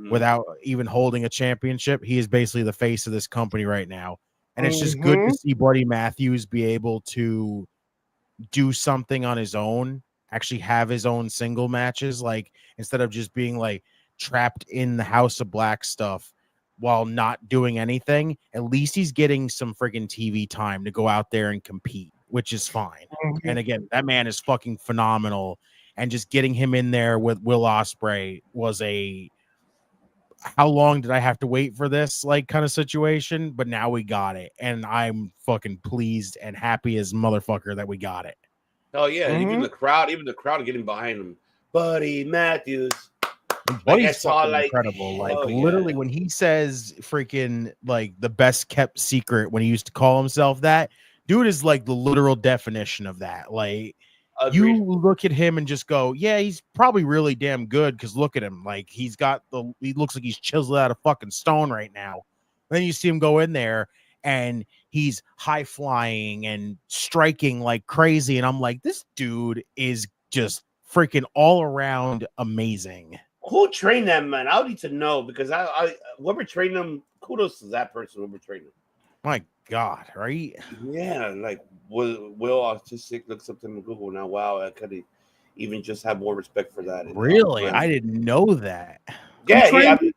without even holding a championship. He is basically the face of this company right now, and it's just good to see Buddy Matthews be able to do something on his own. Actually have his own single matches, like instead of just being like trapped in the House of Black stuff while not doing anything. At least he's getting some friggin' TV time to go out there and compete, which is fine. And again, that man is fucking phenomenal, and just getting him in there with Will Ospreay was a how long did I have to wait for this like kind of situation, but now we got it, and I'm fucking pleased and happy as motherfucker that we got it. Oh yeah, even the crowd getting behind him. Buddy Matthews. Buddy's fucking incredible. Like literally when he says freaking like the best kept secret, when he used to call himself that, dude is like the literal definition of that. Like Agreed. You look at him and just go, yeah, he's probably really damn good, because look at him. Like he looks like he's chiseled out of fucking stone right now. Then you see him go in there and he's high flying and striking like crazy. And I'm like, this dude is just freaking all around amazing. Who trained that man? I need to know, because I whoever trained him, kudos to that person whoever trained him. My God, right? Yeah, like Will Autistic looks up to him on Google now. Wow, I could even just have more respect for that. Really? I didn't know that. Yeah. Will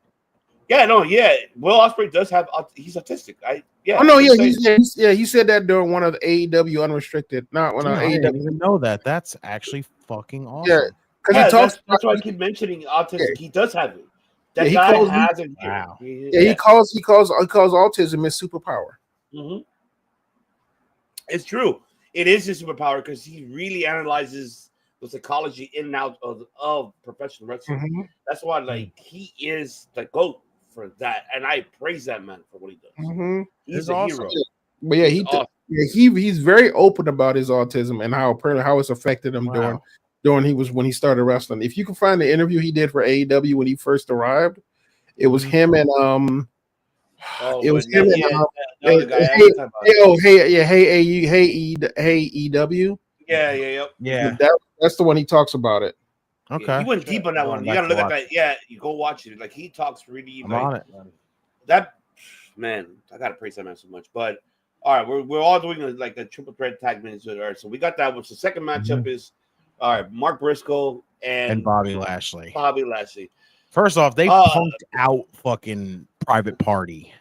Ospreay does have. He's autistic. He said that during one of the AEW Unrestricted, not one of AEW. I didn't even know that. That's actually fucking awesome. Yeah, because that's why I keep mentioning autistic. Yeah. He does have it. That guy has it. Wow. He calls autism his superpower. Mm-hmm. It's true. It is his superpower, because he really analyzes the psychology in and out of professional wrestling. Mm-hmm. That's why, he is the GOAT for that, and I praise that man for what he does. Mm-hmm. He's a hero. But yeah, Yeah, he's very open about his autism and how it's affected him when he started wrestling. If you can find the interview he did for AEW when he first arrived, it was him and it was him and hey EW. Yeah. That's the one he talks about it. Okay. He went deep on that one. You gotta look at that. Yeah, you go watch it. Like he talks really. I'm on it, man. That man, I gotta praise that man so much. But all right, we're all doing like a triple threat tag match. All right, so we got that. Which the second matchup is all right, Mark Briscoe and Bobby Lashley. First off, they punked out fucking Private Party.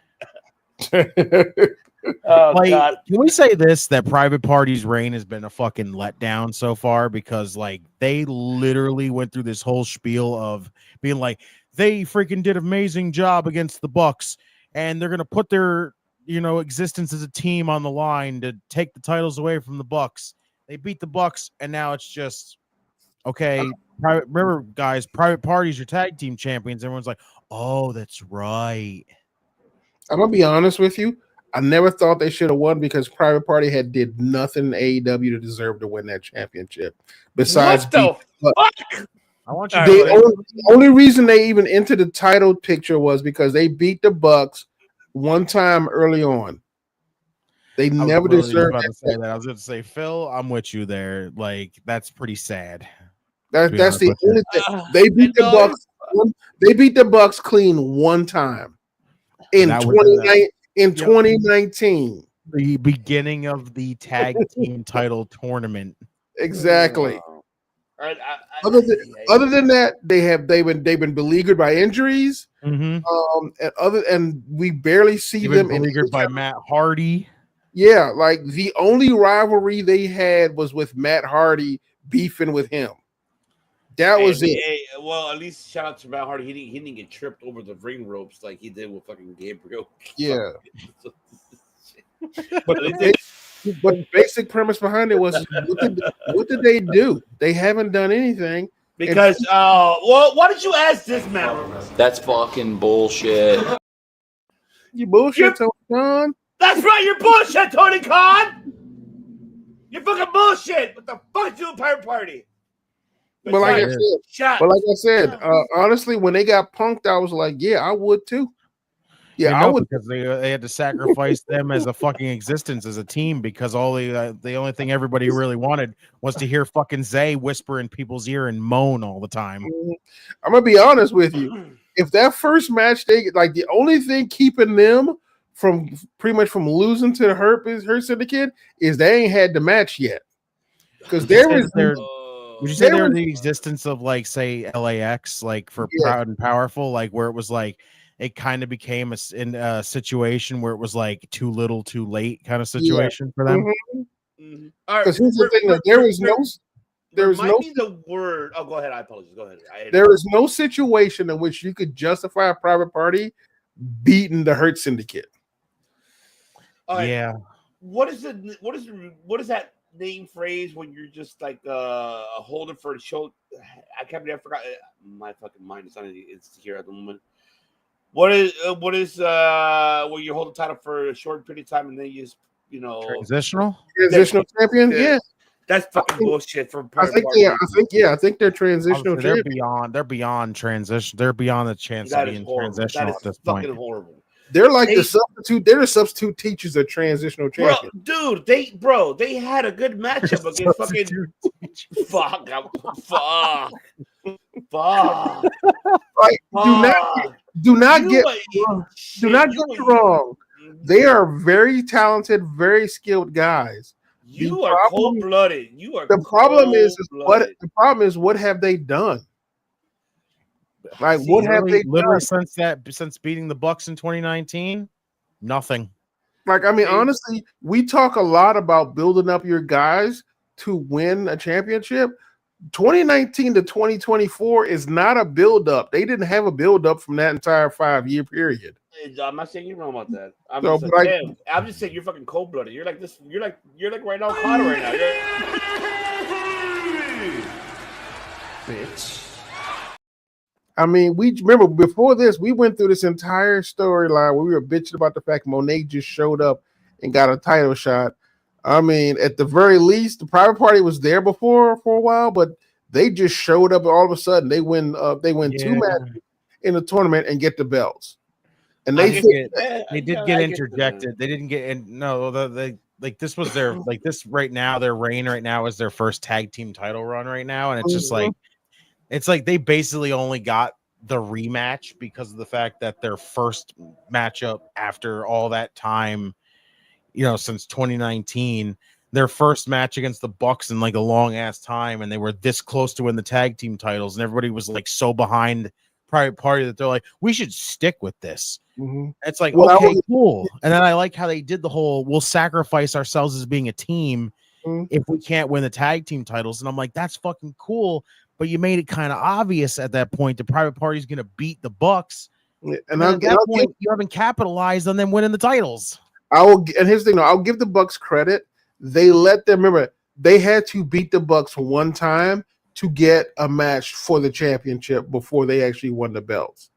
God. Can we say this, that Private Party's reign has been a fucking letdown so far, because like they literally went through this whole spiel of being like they freaking did an amazing job against the Bucks and they're gonna put their existence as a team on the line to take the titles away from the Bucks. They beat the Bucks and now it's just okay. Remember, guys, Private Party's your tag team champions. Everyone's like, oh, that's right. I'm gonna be honest with you. I never thought they should have won because Private Party did nothing in AEW to deserve to win that championship. Besides, what the fuck? I want you. The only reason they even entered the title picture was because they beat the Bucks one time early on. They never deserved to say that. I was going to say, Phil, I'm with you there. Like that's pretty sad. That's the only thing. They beat the Bucks. They beat the Bucks clean one time in 2019. The beginning of the tag team title tournament. Exactly. Other than that, they've been beleaguered by injuries. And we barely see them beleaguered by Matt Hardy. Yeah, like the only rivalry they had was with Matt Hardy beefing with him. That was it. Well, at least shout out to Matt Hardy. He didn't get tripped over the ring ropes like he did with fucking Gabriel. Yeah. But the basic premise behind it was what did they do? They haven't done anything. Because well, why did you ask this man? That's fucking bullshit. You bullshit, Tony Khan. That's right, you're bullshit, Tony Khan. You're fucking bullshit. What the fuck is doing Pirate Party? But like I said, honestly, when they got punked, I was like, yeah, I would too. Yeah, I would, because they had to sacrifice them as a fucking existence as a team, because the only thing everybody really wanted was to hear fucking Zay whisper in people's ear and moan all the time. I'm gonna be honest with you. If that first match, the only thing keeping them from pretty much from losing to the Hurt Syndicate is they ain't had the match yet. Because would you say they were the existence of, like, say, LAX, like for Proud and Powerful, like where it was like it kind of became a situation where it was like too little, too late kind of situation for them? Because here's the thing: there was no the word. Oh, go ahead. I apologize. Go ahead. There is no situation in which you could justify a Private Party beating the Hurt Syndicate. Yeah. What is that name phrase when you're just like holding for the show? I forgot. My fucking mind is it's here at the moment. What is where you hold the title for a short period of time and then you just transitional champion? Yeah. That's fucking bullshit. I think they're transitional. They're beyond transition. They're beyond the chance of being transitional at this point. Fucking horrible. They're like the substitute. They're the substitute teachers of transitional champion. They had a good matchup against fucking fuck. Like, do not get me wrong. They are very talented, very skilled guys. You are cold-blooded. The problem is what have they done? Like, what have they done since beating the Bucks in 2019? Nothing. Like, I mean, honestly, we talk a lot about building up your guys to win a championship. 2019 to 2024 is not a build-up. They didn't have a build-up from that entire 5-year period. I'm not saying you're wrong about that. I'm just saying you're fucking cold-blooded. You're like this. You're like right now, Connor right now. Bitch. I mean, we remember before this, we went through this entire storyline where we were bitching about the fact Monet just showed up and got a title shot. I mean, at the very least, the private party was there before for a while, but they just showed up and all of a sudden they win. They win 2 matches in the tournament and get the belts. And they did get interjected. They didn't get in. No, they like this was their like this right now. Their reign right now is their first tag team title run right now, and it's just like it's like they basically only got the rematch because of the fact that their first matchup after all that time, since 2019, their first match against the Bucks in like a long ass time, and they were this close to win the tag team titles, and everybody was like so behind private party that they're like, we should stick with this. It's like, okay, cool. And then I like how they did the whole we'll sacrifice ourselves as being a team if we can't win the tag team titles. And I'm like, that's fucking cool. But you made it kind of obvious at that point the private party is going to beat the Bucks. And at that point, you haven't capitalized on them winning the titles. And here's the thing, I'll give the Bucks credit. They let them remember they had to beat the Bucks one time to get a match for the championship before they actually won the belts.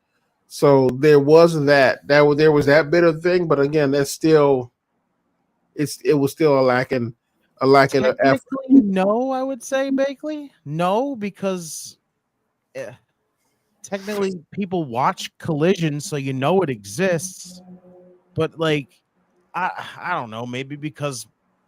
So there was that. There was that bit of thing, but again, that's still it was still a lacking of effort. No, I would say Bakley. No, because technically people watch Collision, so it exists. But like, I don't know, maybe because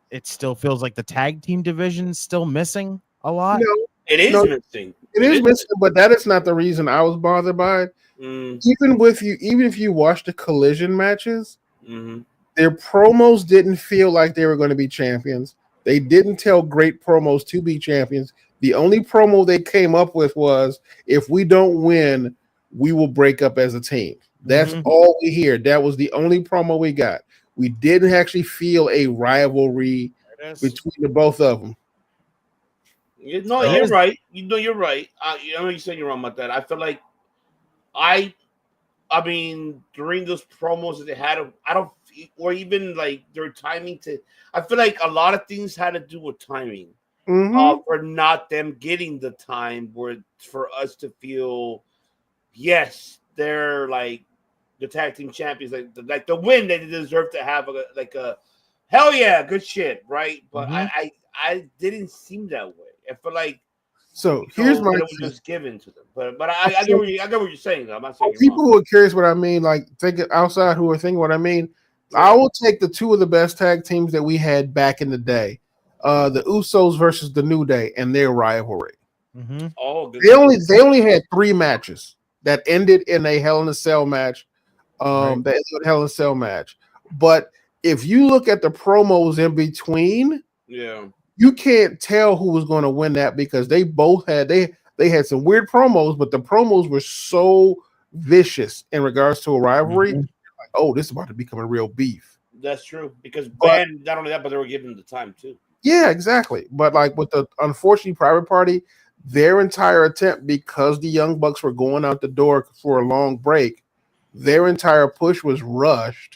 it still feels like the tag team division is still missing a lot. No, it is missing. It is missing, but that is not the reason I was bothered by it. Even if you watch the Collision matches, their promos didn't feel like they were going to be champions. They didn't tell great promos to be champions. The only promo they came up with was, if we don't win, we will break up as a team. That's all we hear. That was the only promo we got. We didn't actually feel a rivalry between the both of them. No, you're right. You're right. I know you're saying you're wrong about that. I feel like I mean, during those promos that they had, or even like their timing I feel like a lot of things had to do with timing. For not them getting the time for us to feel, yes, they're like the tag team champions, like the win they deserve to have a hell yeah, good shit, right? But I didn't seem that way. I feel like here's my it was just given to them. But I get what you're saying. Though. I'm not saying people who are curious what I mean, like thinking outside who are thinking what I mean. Yeah. I will take the two of the best tag teams that we had back in the day, the Usos versus the New Day and their rivalry. Oh, they only had 3 matches that ended in a Hell in a Cell match. That ended in a Hell in a Cell match. But if you look at the promos in between, you can't tell who was going to win that because they both had they had some weird promos, but the promos were so vicious in regards to a rivalry. Like, oh, this is about to become a real beef. That's true because not only that, but they were given the time too. Yeah, exactly. But like with the unfortunately private party, their entire attempt, because the Young Bucks were going out the door for a long break, their entire push was rushed.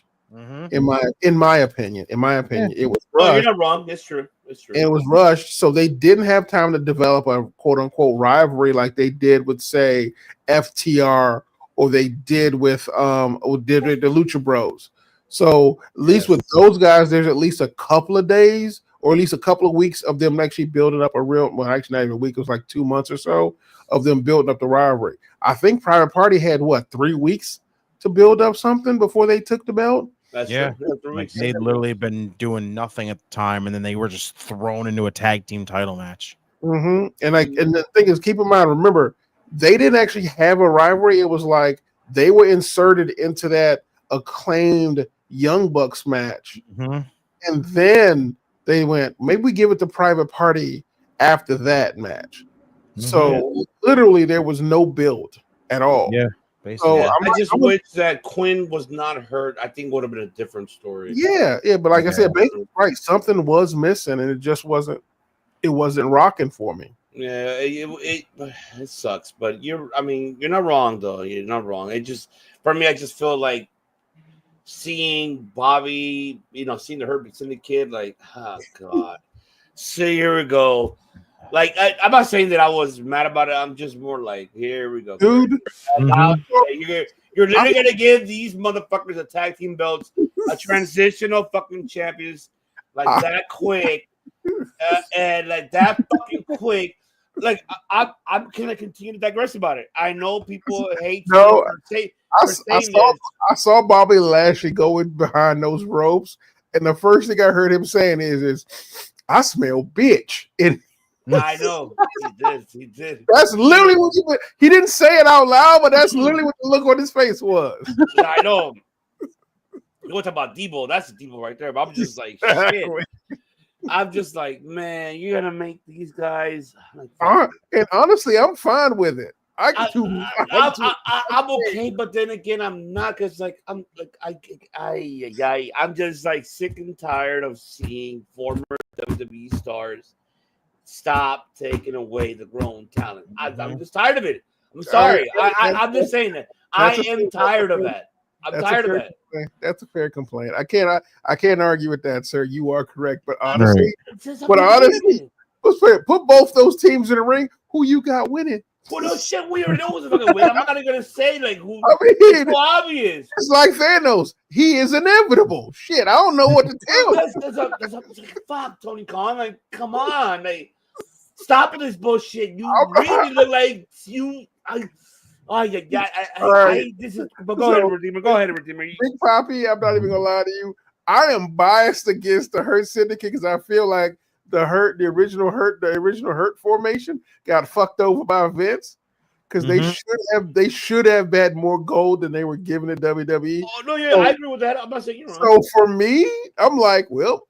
In my opinion, it was rushed. Oh, you're not wrong. It's true. It was rushed, so they didn't have time to develop a quote unquote rivalry like they did with, say, FTR or they did with the Lucha Bros. So at least with those guys, there's at least a couple of days or at least a couple of weeks of them actually building up actually not even a week, it was like 2 months or so of them building up the rivalry. I think Private Party had 3 weeks to build up something before they took the belt. That's like they'd literally been doing nothing at the time, and then they were just thrown into a tag team title match. And the thing is, keep in mind, remember, they didn't actually have a rivalry. It was like they were inserted into that acclaimed Young Bucks match, and then they went, maybe we give it to Private Party after that match. So literally, there was no build at all. Yeah. So I just wish that Quinn was not hurt. I think it would have been a different story. Yeah, but like I said, basically, right, something was missing, and it just wasn't rocking for me. Yeah, it sucks, but you're not wrong though. You're not wrong. It just, for me, I just feel like seeing Bobby, seeing the Herbert Syndicate, like, oh god. So here we go. Like, I'm not saying that I was mad about it. I'm just more like, here we go, dude. You're literally gonna give these motherfuckers a tag team belts, a transitional fucking champions. like that quick, and like that fucking quick. Like I'm gonna continue to digress about it. I know people hate No, for saying this. I saw Bobby Lashley going behind those ropes, and the first thing I heard him saying is I smell bitch. And I know he did. That's literally what he didn't say it out loud, but that's literally what the look on his face was. I know. You want to talk about Debo? That's Debo right there. But I'm just like, shit. I'm just like, man, you're gonna make these guys. And honestly, I'm fine with it. I'm okay, but then again, I'm not, because I'm just like sick and tired of seeing former WWE stars stop taking away the grown talent. I'm just tired of it. I'm sorry. I'm just saying that. I am tired of that. I'm tired of that. That's a fair complaint. I can't argue with that, sir. You are correct. But honestly, put both those teams in the ring. Who you got winning? Well, no shit, we already know who's fucking win. I'm not gonna say like who. I mean, it's so obvious. It's like Thanos. He is inevitable. Shit, I don't know what to tell you. Fuck, Tony Khan. Like, come on, like, stop with this bullshit. You really look like you. This is. But go ahead, Redeemer. Go ahead, Redeemer. Big Papi, I'm not even gonna lie to you. I am biased against the Hurt Syndicate because I feel like the original Hurt formation got fucked over by Vince because they should have had more gold than they were giving to WWE. Oh no, yeah, I agree with that. I'm not saying you're wrong. So for me, I'm like, well,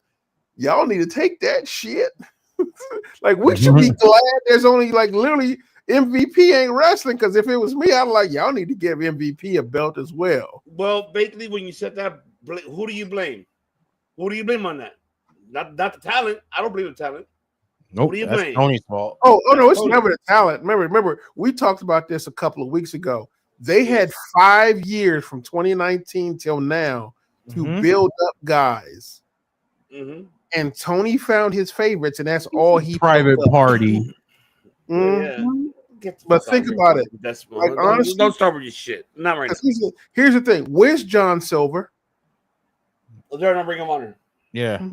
y'all need to take that shit. Like, we should be glad there's only like literally MVP ain't wrestling, because if it was me, I'd like, y'all need to give MVP a belt as well. Well, basically, when you said that, who do you blame? Who do you blame on that? Not the talent. I don't blame the talent. Nope, who do you that's blame? Tony's fault. Oh no, it's never the talent. Remember, we talked about this a couple of weeks ago. They had 5 years from 2019 till now to build up guys. And Tony found his favorites, and that's all he private party. But think about it. That's like, honestly, don't start with your shit. Not right now. Here's the thing. Where's John Silver? Well, they're not Ring of Honor. Yeah.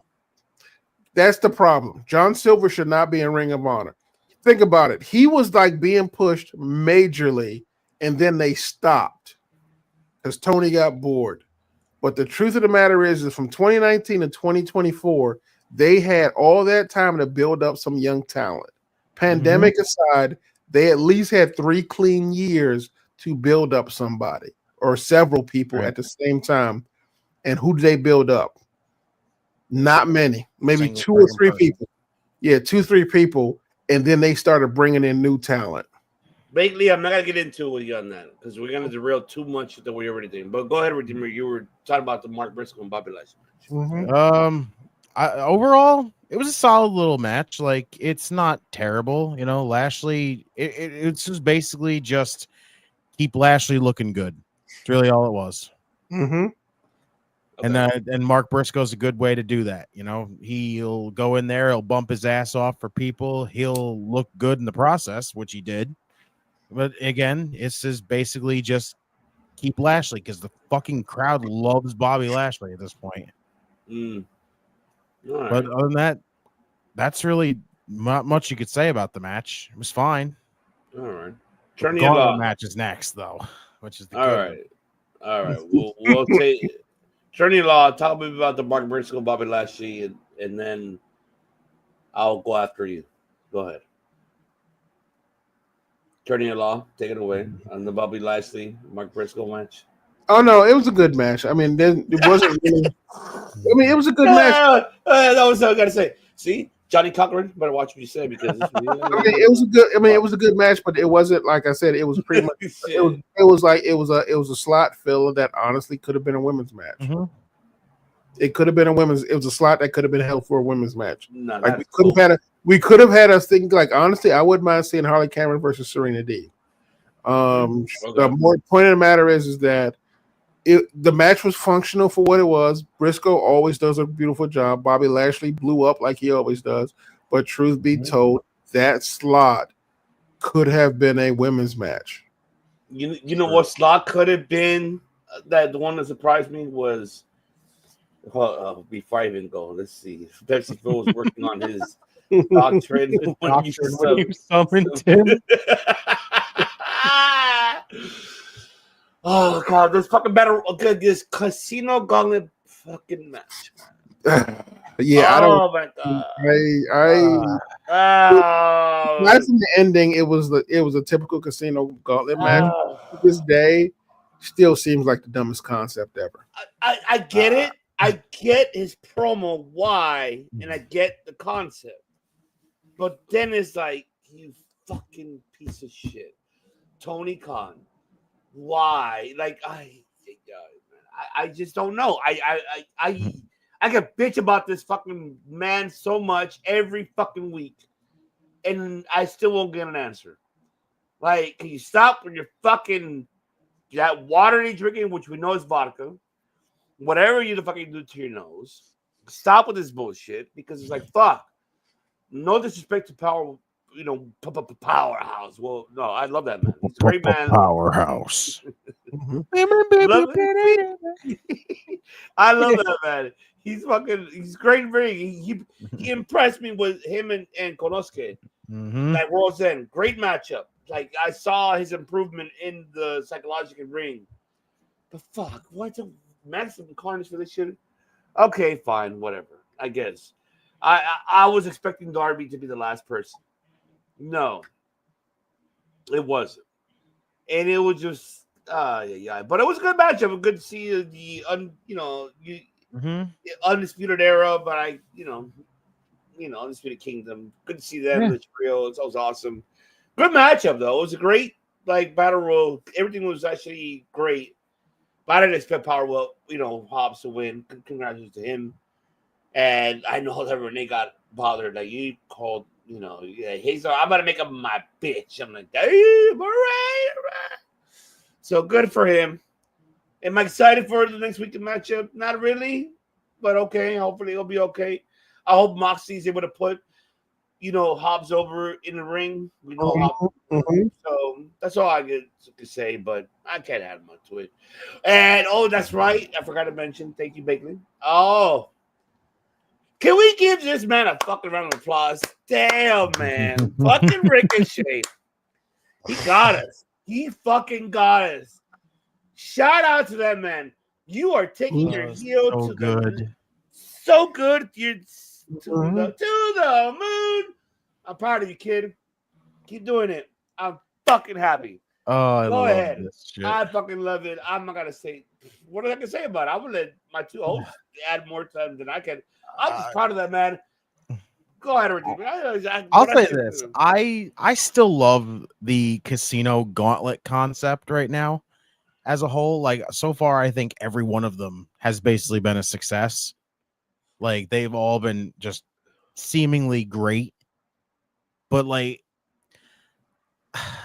That's the problem. John Silver should not be in Ring of Honor. Think about it. He was like being pushed majorly, and then they stopped because Tony got bored. But the truth of the matter is from 2019 to 2024, they had all that time to build up some young talent. Pandemic aside, they at least had 3 clean years to build up somebody or several people at the same time. And who did they build up? Not many, maybe 2 or 3 people. Yeah, 2-3 people. And then they started bringing in new talent. Basically, I'm not going to get into it with you on that because we're going to derail too much that we already did. But go ahead, Redeemer. You were talking about the Mark Briscoe and Bobby Lashley match. Overall, it was a solid little match. Like, it's not terrible. You know, Lashley, it's just basically just keep Lashley looking good. It's really all it was. And Mark Briscoe's a good way to do that. You know, he'll go in there, he'll bump his ass off for people, he'll look good in the process, which he did. But again, it's just basically just keep Lashley because the fucking crowd loves Bobby Lashley at this point. But other than that, that's really not much you could say about the match. It was fine. All right. The match is next, though, which is the all right. We'll take Attorney Law. Talk to me about the Mark Briscoe, Bobby Lashley, and then I'll go after you. Go ahead. Attorney Law, take it away on the Bobby Lashley, Mark Briscoe match. Oh no, it was a good match. I mean, it wasn't really. I mean, it was a good match. That was what I gotta say. See, Johnny Cochran, better watch what you say because it was a good. I mean, it was a good match, but it wasn't like I said. It was pretty much. it was a slot filler that honestly could have been a women's match. It could have been a women's. It was a slot that could have been held for a women's match. No, like we could have had us thinking like honestly, I wouldn't mind seeing Harley Cameron versus Serena D. The more point of the matter is that. The match was functional for what it was. Briscoe always does a beautiful job. Bobby Lashley blew up like he always does. But truth be told, that slot could have been a women's match. You know what slot could have been? That the one that surprised me was Well, before I even go, let's see. Pepsi Phil was working on his doctrine when he summoned him. Oh god, this fucking battle, this casino gauntlet fucking match. Yeah, I don't. Oh my god. That's in the ending. It was a typical casino gauntlet match. To this day, still seems like the dumbest concept ever. I get it. I get his promo, why, and I get the concept. But then it's like, you fucking piece of shit. Tony Khan. Why? Like, I just don't know. I get bitch about this fucking man so much every fucking week, and I still won't get an answer. Like, can you stop with your fucking that water you're drinking, which we know is vodka, whatever you fucking do to your nose? Stop with this bullshit, because it's like, fuck. No disrespect to Power, Powerhouse. Well, no, I love that man. He's a great man. Powerhouse. I love that man. He's great in ring. He impressed me with him and Konosuke. Like World's End. Great matchup. Like, I saw his improvement in the psychological ring. But fuck, what's a maximum carnage for this shit? Okay, fine, whatever. I guess. I was expecting Darby to be the last person. No, it wasn't. And it was just but it was a good matchup. Good to see the Undisputed Era, but Undisputed Kingdom. Good to see them. The trio. It was awesome. Good matchup though. It was a great battle royal. Everything was actually great. But I didn't expect Hobbs to win. Congratulations to him. And I know that Renee got bothered. Like, you called, he's like, I'm going to make him my bitch. I'm like, damn, all right. So good for him. Am I excited for the next weekend matchup? Not really, but okay. Hopefully it'll be okay. I hope Moxie's able to put, Hobbs over in the ring. So that's all I get to say, but I can't add much to it. And, that's right. I forgot to mention. Thank you, Bakley. Oh, can we give this man a fucking round of applause? Damn, man. Fucking Ricochet. He got us. He fucking got us. Shout out to that man. You are taking your heel so to good. So good. You're to the moon. I'm proud of you, kid. Keep doing it. I'm fucking happy. Oh, Go ahead. This shit. I fucking love it. I'm not gonna say what I can say about it. I would let my two hosts add more time than I can. I'm just proud of that man. Go ahead, I'll say this. I still love the casino gauntlet concept right now as a whole. Like, so far, I think every one of them has basically been a success. Like, they've all been just seemingly great. But, like,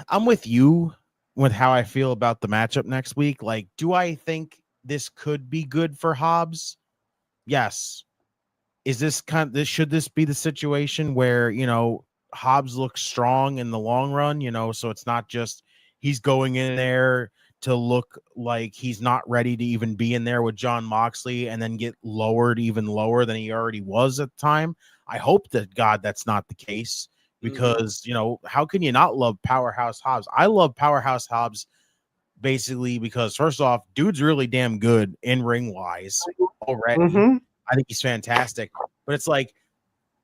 I'm with you with how I feel about the matchup next week. Like, do I think this could be good for Hobbs? Yes. Is this should this be the situation where, Hobbs looks strong in the long run, so it's not just he's going in there to look like he's not ready to even be in there with Jon Moxley and then get lowered even lower than he already was at the time. I hope that God that's not the case, because, how can you not love Powerhouse Hobbs? I love Powerhouse Hobbs basically because, first off, dude's really damn good in ring wise already. I think he's fantastic, but it's like,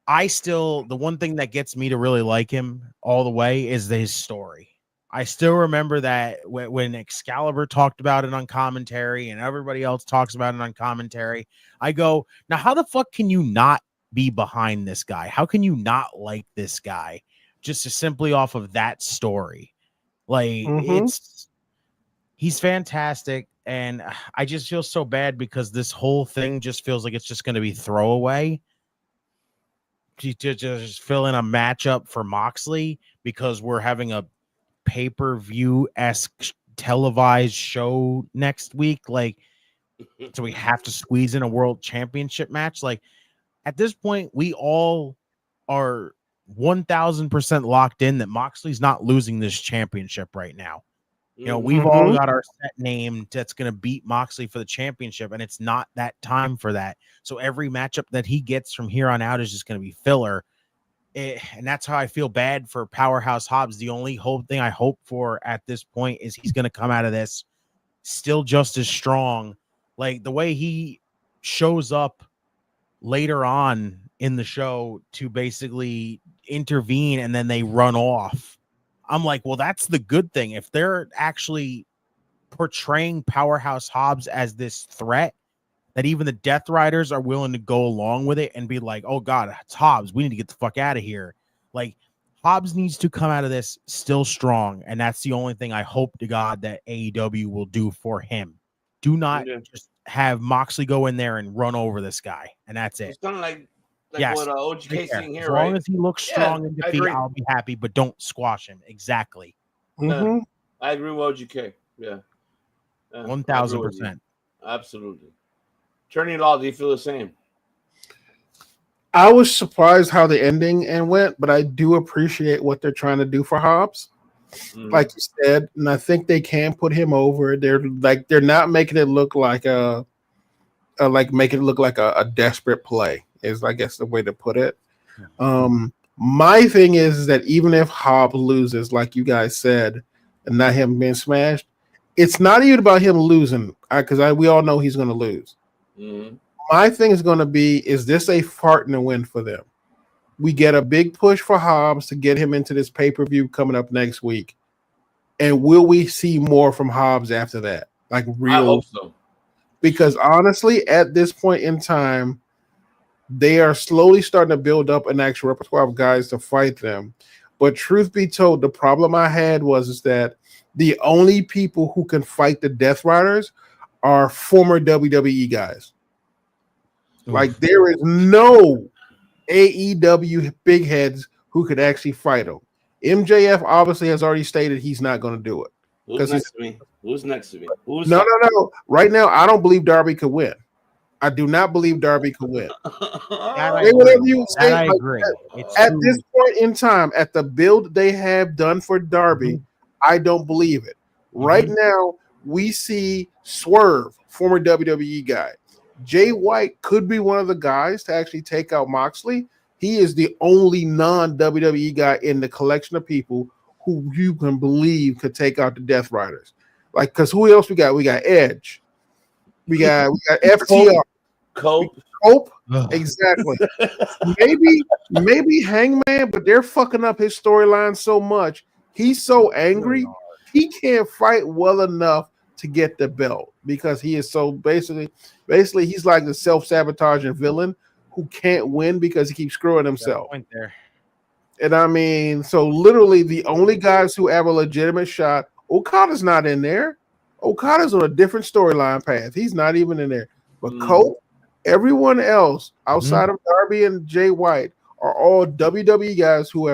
the one thing that gets me to really like him all the way is his story. I still remember that when Excalibur talked about it on commentary and everybody else talks about it on commentary, I go, now how the fuck can you not be behind this guy? How can you not like this guy just simply off of that story? Like, he's fantastic. And I just feel so bad because this whole thing just feels like it's just going to be throwaway to just fill in a matchup for Moxley because we're having a pay-per-view-esque televised show next week. Like, so we have to squeeze in a world championship match. Like, at this point, we all are 1000% locked in that Moxley's not losing this championship right now. You know, we've all got our set name that's going to beat Moxley for the championship, and it's not that time for that. So every matchup that he gets from here on out is just going to be filler. And that's how I feel bad for Powerhouse Hobbs. The only thing I hope for at this point is he's going to come out of this still just as strong. Like the way he shows up later on in the show to basically intervene and then they run off. I'm like, well, that's the good thing. If they're actually portraying Powerhouse Hobbs as this threat, that even the Death Riders are willing to go along with it and be like, oh God, it's Hobbs. We need to get the fuck out of here. Like Hobbs needs to come out of this still strong. And that's the only thing I hope to God that AEW will do for him. Do not just have Moxley go in there and run over this guy. And that's it. It's kind of like yes, what OGK saying here, as right? long as he looks strong in defeat, I'll be happy, but don't squash him. Exactly. I agree with OGK. Yeah. 1,000%. Absolutely. Attorney Law, do you feel the same? I was surprised how the ending went, but I do appreciate what they're trying to do for Hobbs. Like you said, and I think they can put him over. They're not making it look like a desperate play, is I guess the way to put it. My thing is that even if Hobbs loses, like you guys said, and not him being smashed, it's not even about him losing, because we all know he's going to lose. My thing is going to be, is this a fart in the wind for them? We get a big push for Hobbs to get him into this pay-per-view coming up next week. And will we see more from Hobbs after that? Like real? I hope so. Because honestly, at this point in time, they are slowly starting to build up an actual repertoire of guys to fight them. But truth be told, the problem I had is that the only people who can fight the Death Riders are former WWE guys. Like there is no AEW big heads who could actually fight him. MJF obviously has already stated he's not going to do it. Who's next to me? Who's next to me? No. Right now, I don't believe Darby could win. I do not believe Darby could win. Whatever you say, I agree. At this point in time, at the build they have done for Darby, I don't believe it. Right now, we see Swerve, former WWE guy. Jay White could be one of the guys to actually take out Moxley. He is the only non-WWE guy in the collection of people who you can believe could take out the Death Riders. Like, because who else we got? We got Edge. We got FTR. Cope. Exactly. maybe Hangman, but they're fucking up his storyline so much. He's so angry. He can't fight well enough to get the belt because he is so basically he's like the self-sabotaging villain who can't win because he keeps screwing himself. And I mean, so literally the only guys who have a legitimate shot, Okada's not in there. Okada's on a different storyline path. He's not even in there. But Cole, everyone else outside of Darby and Jay White are all WWE guys who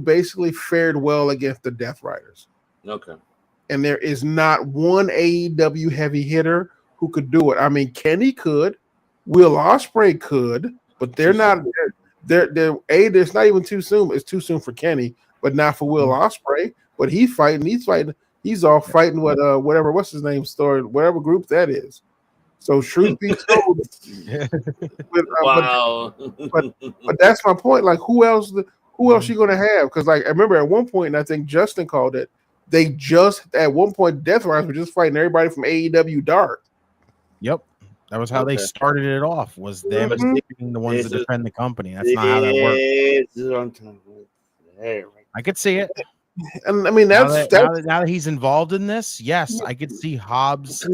basically fared well against the Death Riders. Okay. And there is not one AEW heavy hitter who could do it. I mean, Kenny could, Will Ospreay could, but they're not. It's not even too soon. It's too soon for Kenny, but not for Will Ospreay. But he's fighting. He's all fighting whatever. What's his name? Story. Whatever group that is. So truth be told, wow. But that's my point. Like, who else you gonna have? Because like I remember at one point, and I think Justin called it. They just at one point, Death Riders were just fighting everybody from AEW Dark. Yep, that was how they started it off. Was them being the ones to defend the company. That's not how that works. I could see it. And I mean, now that he's involved in this, yes, I could see Hobbs.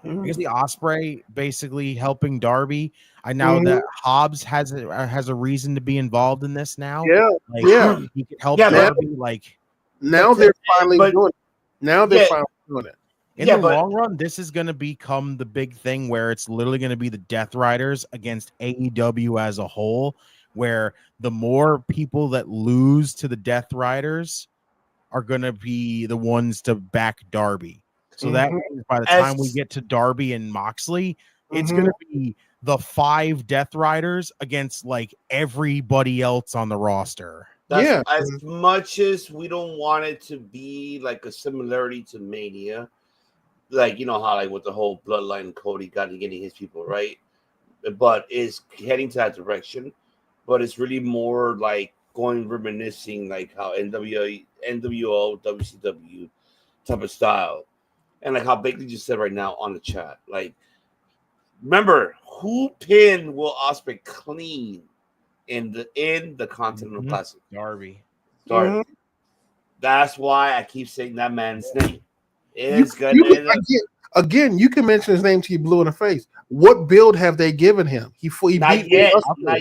I could see Ospreay basically helping Darby. I know that Hobbs has a reason to be involved in this now. Yeah, he could help Darby. Now they're finally doing it. Now they're finally doing it. In the long run, this is going to become the big thing where it's literally going to be the Death Riders against AEW as a whole, where the more people that lose to the Death Riders are going to be the ones to back Darby. So that means by the time we get to Darby and Moxley, it's going to be the 5 Death Riders against like everybody else on the roster. That's as much as we don't want it to be like a similarity to Mania, like you know how like with the whole bloodline Cody getting his people right, but is heading to that direction. But it's really more like going reminiscing like how NWO, WCW type of style, and like how Bakley just said right now on the chat. Like, remember who pinned Will Ospreay clean in the Continental Classic? Darby. That's why I keep saying that man's name. Again, you can mention his name till you blue in the face. What build have they given him? He not beat yet. I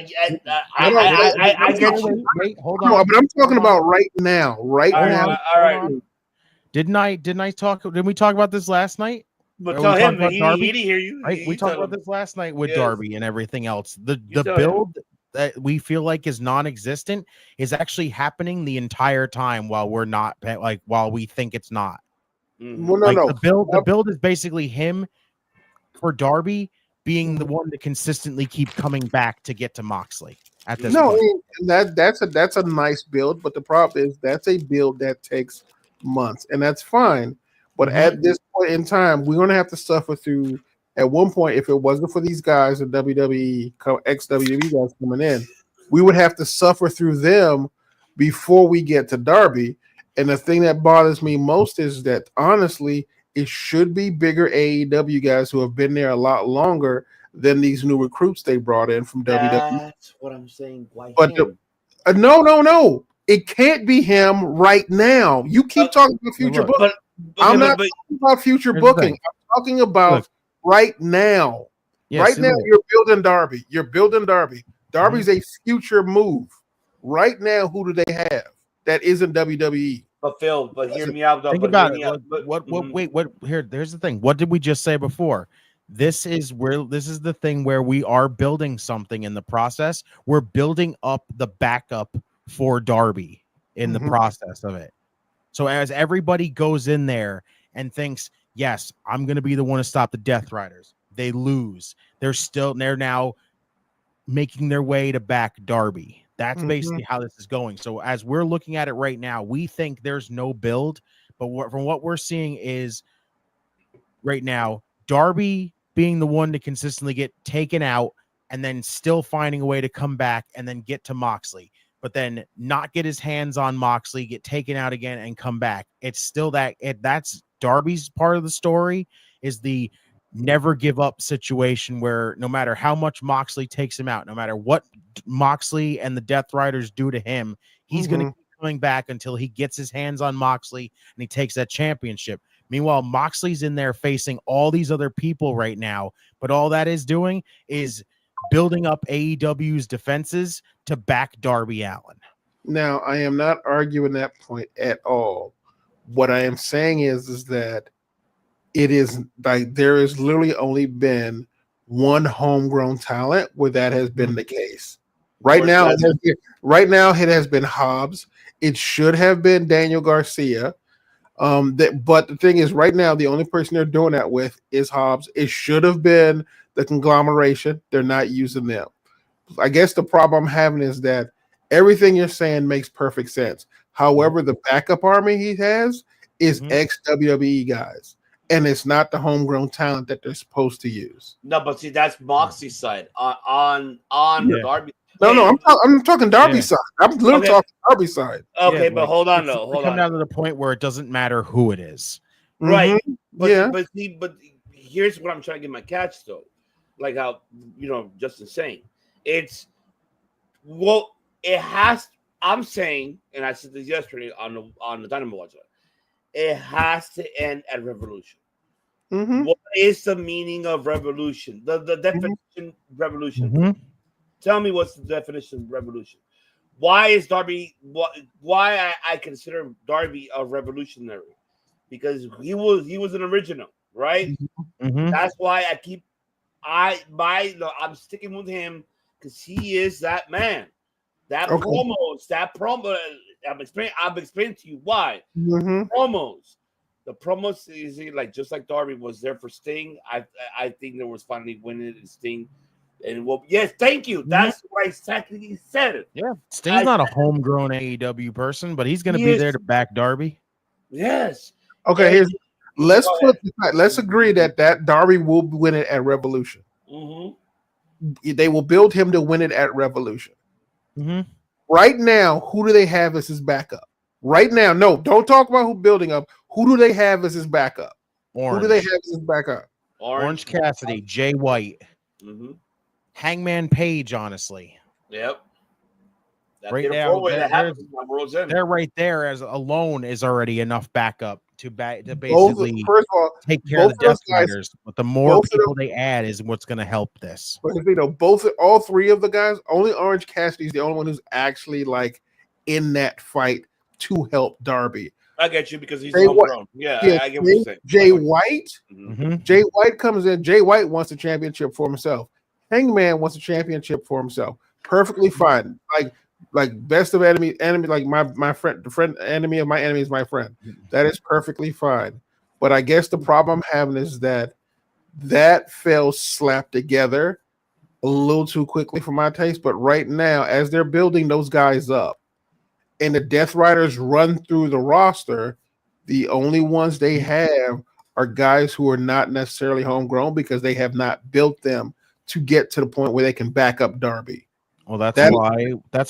get you. Wait, hold on. No, but I'm talking about right now. Right now. All right. Didn't we talk about this last night? But tell him he didn't hear you. Right? We talked about this last night with Darby and everything else. The build that we feel like is non-existent is actually happening the entire time while we're not while we think it's not. Well, no. The build is basically him for Darby being the one to consistently keep coming back to get to Moxley at this point. That's a nice build, but the problem is that's a build that takes months, and that's fine. But at this point in time, we're going to have to suffer through. At one point, if it wasn't for these guys, the WWE, ex-WWE guys coming in, we would have to suffer through them before we get to Darby. And the thing that bothers me most is that, honestly, it should be bigger AEW guys who have been there a lot longer than these new recruits they brought in from WWE. That's what I'm saying. Why him? No. It can't be him right now. You keep talking about future booking. I'm not talking about future booking. I'm talking about right now. Right now, you're building Darby. Darby's a future move. Right now, who do they have that isn't WWE? But Phil, hear me out. Think about it. Here's the thing. What did we just say before? This is the thing where we are building something in the process. We're building up the backup for Darby in the process of it. So as everybody goes in there and thinks, yes, I'm going to be the one to stop the Death Riders, they lose. They're now making their way to back Darby. That's basically how this is going. So as we're looking at it right now, we think there's no build, but from what we're seeing is right now, Darby being the one to consistently get taken out and then still finding a way to come back and then get to Moxley, but then not get his hands on Moxley, get taken out again and come back. It's still that's Darby's part of the story, is the never give up situation where no matter how much Moxley takes him out, no matter what Moxley and the Death Riders do to him, he's going to keep coming back until he gets his hands on Moxley and he takes that championship. Meanwhile, Moxley's in there facing all these other people right now, but all that is doing is building up AEW's defenses to back Darby Allin. Now, I am not arguing that point at all. What I am saying is that it is like there has literally only been one homegrown talent where that has been the case. Right now, it has been Hobbs. It should have been Daniel Garcia. But the thing is, right now, the only person they're doing that with is Hobbs. It should have been the conglomeration. They're not using them. I guess the problem I'm having is that everything you're saying makes perfect sense. However, the backup army he has is ex-WWE guys. And it's not the homegrown talent that they're supposed to use. No, but see, that's Moxie's side on the Darby. No, I'm talking Darby side. I'm literally talking Darby side. Okay, but hold on, though. Hold on. Come down to the point where it doesn't matter who it is. Right. But here's what I'm trying to get my catch, though. Like how, Justin's saying. It has, I'm saying, and I said this yesterday on the Dynamo Watch, it has to end at Revolution. What is the meaning of revolution? The definition revolution. Tell me what's the definition of revolution. Why is Darby? Why I consider Darby a revolutionary? Because he was an original, right? That's why I'm sticking with him because he is that man. That promo. I'm explaining to you why. Promos. The promos is like just like Darby was there for Sting. I think there was finally winning Sting And well, yes, thank you. That's what exactly he said. Yeah, Sting's not a homegrown AEW person, but he's going to be there to back Darby. Yes. Okay, let's agree that Darby will win it at Revolution. They will build him to win it at Revolution. Right now, who do they have as his backup? Right now, no, don't talk about who building up. Who do they have as his backup? Orange. Who do they have as his backup? Orange Cassidy, Jay White, Hangman Page. Honestly, yep. Right now, they're right there as alone is already enough backup to basically first of all, take care of the Death Riders. But the more people they add is what's going to help this. But all three of the guys, only Orange Cassidy is the only one who's actually like in that fight to help Darby. I get you because he's homegrown. Yeah, I get what you're saying. Jay White, Jay White comes in. Jay White wants a championship for himself. Hangman wants a championship for himself. Perfectly fine. Like best of enemy, like my friend, the friend, enemy of my enemy is my friend. That is perfectly fine. But I guess the problem I'm having is that fell slapped together a little too quickly for my taste. But right now, as they're building those guys up, and the Death Riders run through the roster, the only ones they have are guys who are not necessarily homegrown because they have not built them to get to the point where they can back up Darby. Well, that's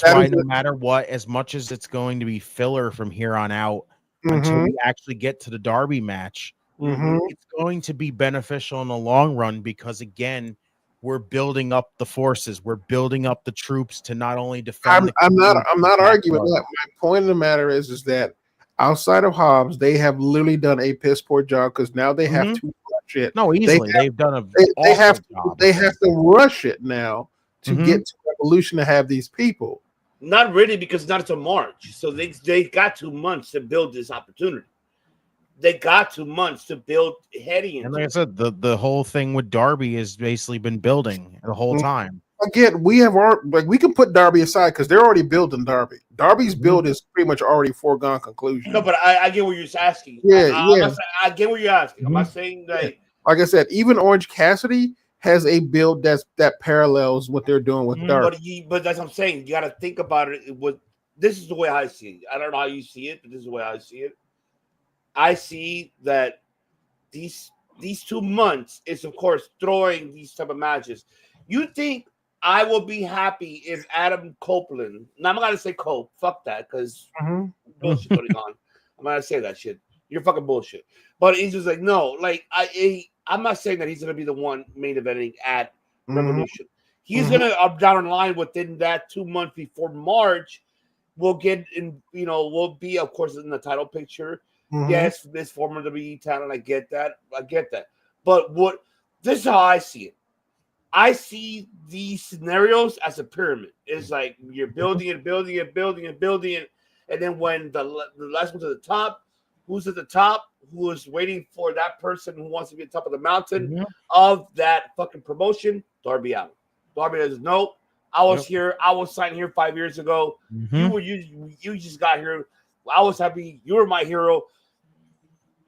why no matter what, as much as it's going to be filler from here on out until we actually get to the Darby match, it's going to be beneficial in the long run because, again, we're building up the forces. We're building up the troops to not only defend. I'm not arguing that. My point of the matter is that outside of Hobbs, they have literally done a piss poor job because now they have to rush it. No, easily they've done they have to rush it now to get to Revolution to have these people. Not really, because it's not until March. So they got 2 months to build this opportunity. They got 2 months to build heading. And like I said, the whole thing with Darby has basically been building the whole time. Again, we can put Darby aside because they're already building Darby. Darby's build is pretty much already foregone conclusion. No, but I get what you're asking. I get what you're asking. I'm not saying that. Like I said, even Orange Cassidy has a build that parallels what they're doing with Darby. But that's what I'm saying. You got to think about it. This is the way I see it. I don't know how you see it, but this is the way I see it. I see that these 2 months is, of course, throwing these type of matches. You think I will be happy if Adam Copeland? Now I'm not gonna say Cope. Fuck that, because bullshit going on. I'm not gonna say that shit. You're fucking bullshit. But he's just like, no, like I'm not saying that he's gonna be the one main eventing at Revolution. He's gonna up down the line within that 2 months before March. We'll get in. We'll be, of course, in the title picture. Yes, this former WWE talent. I get that. But this is how I see it. I see these scenarios as a pyramid. It's like you're building it, and then when the last one to the top, who's at the top? Who is waiting for that person who wants to be at the top of the mountain of that fucking promotion? Darby Allin. Darby says, nope. I was here. I was signed here 5 years ago. You just got here. I was happy. You were my hero.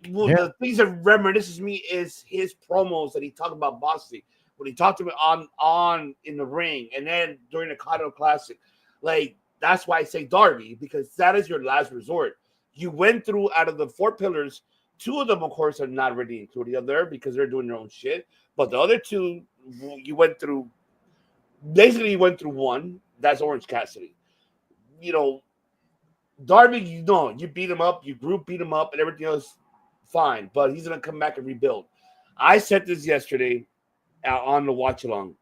Well, the things that reminisces me is his promos that he talked about Bossy when he talked to me on in the ring, and then during the Kano Classic. Like, that's why I say Darby, because that is your last resort. You went through, out of the 4 pillars, 2 of them, of course, are not really included there because they're doing their own shit. But the other 2, you went through. Basically, you went through 1. That's Orange Cassidy. Darby, you beat him up, you beat him up, and everything else, fine. But he's going to come back and rebuild. I said this yesterday on the watch along.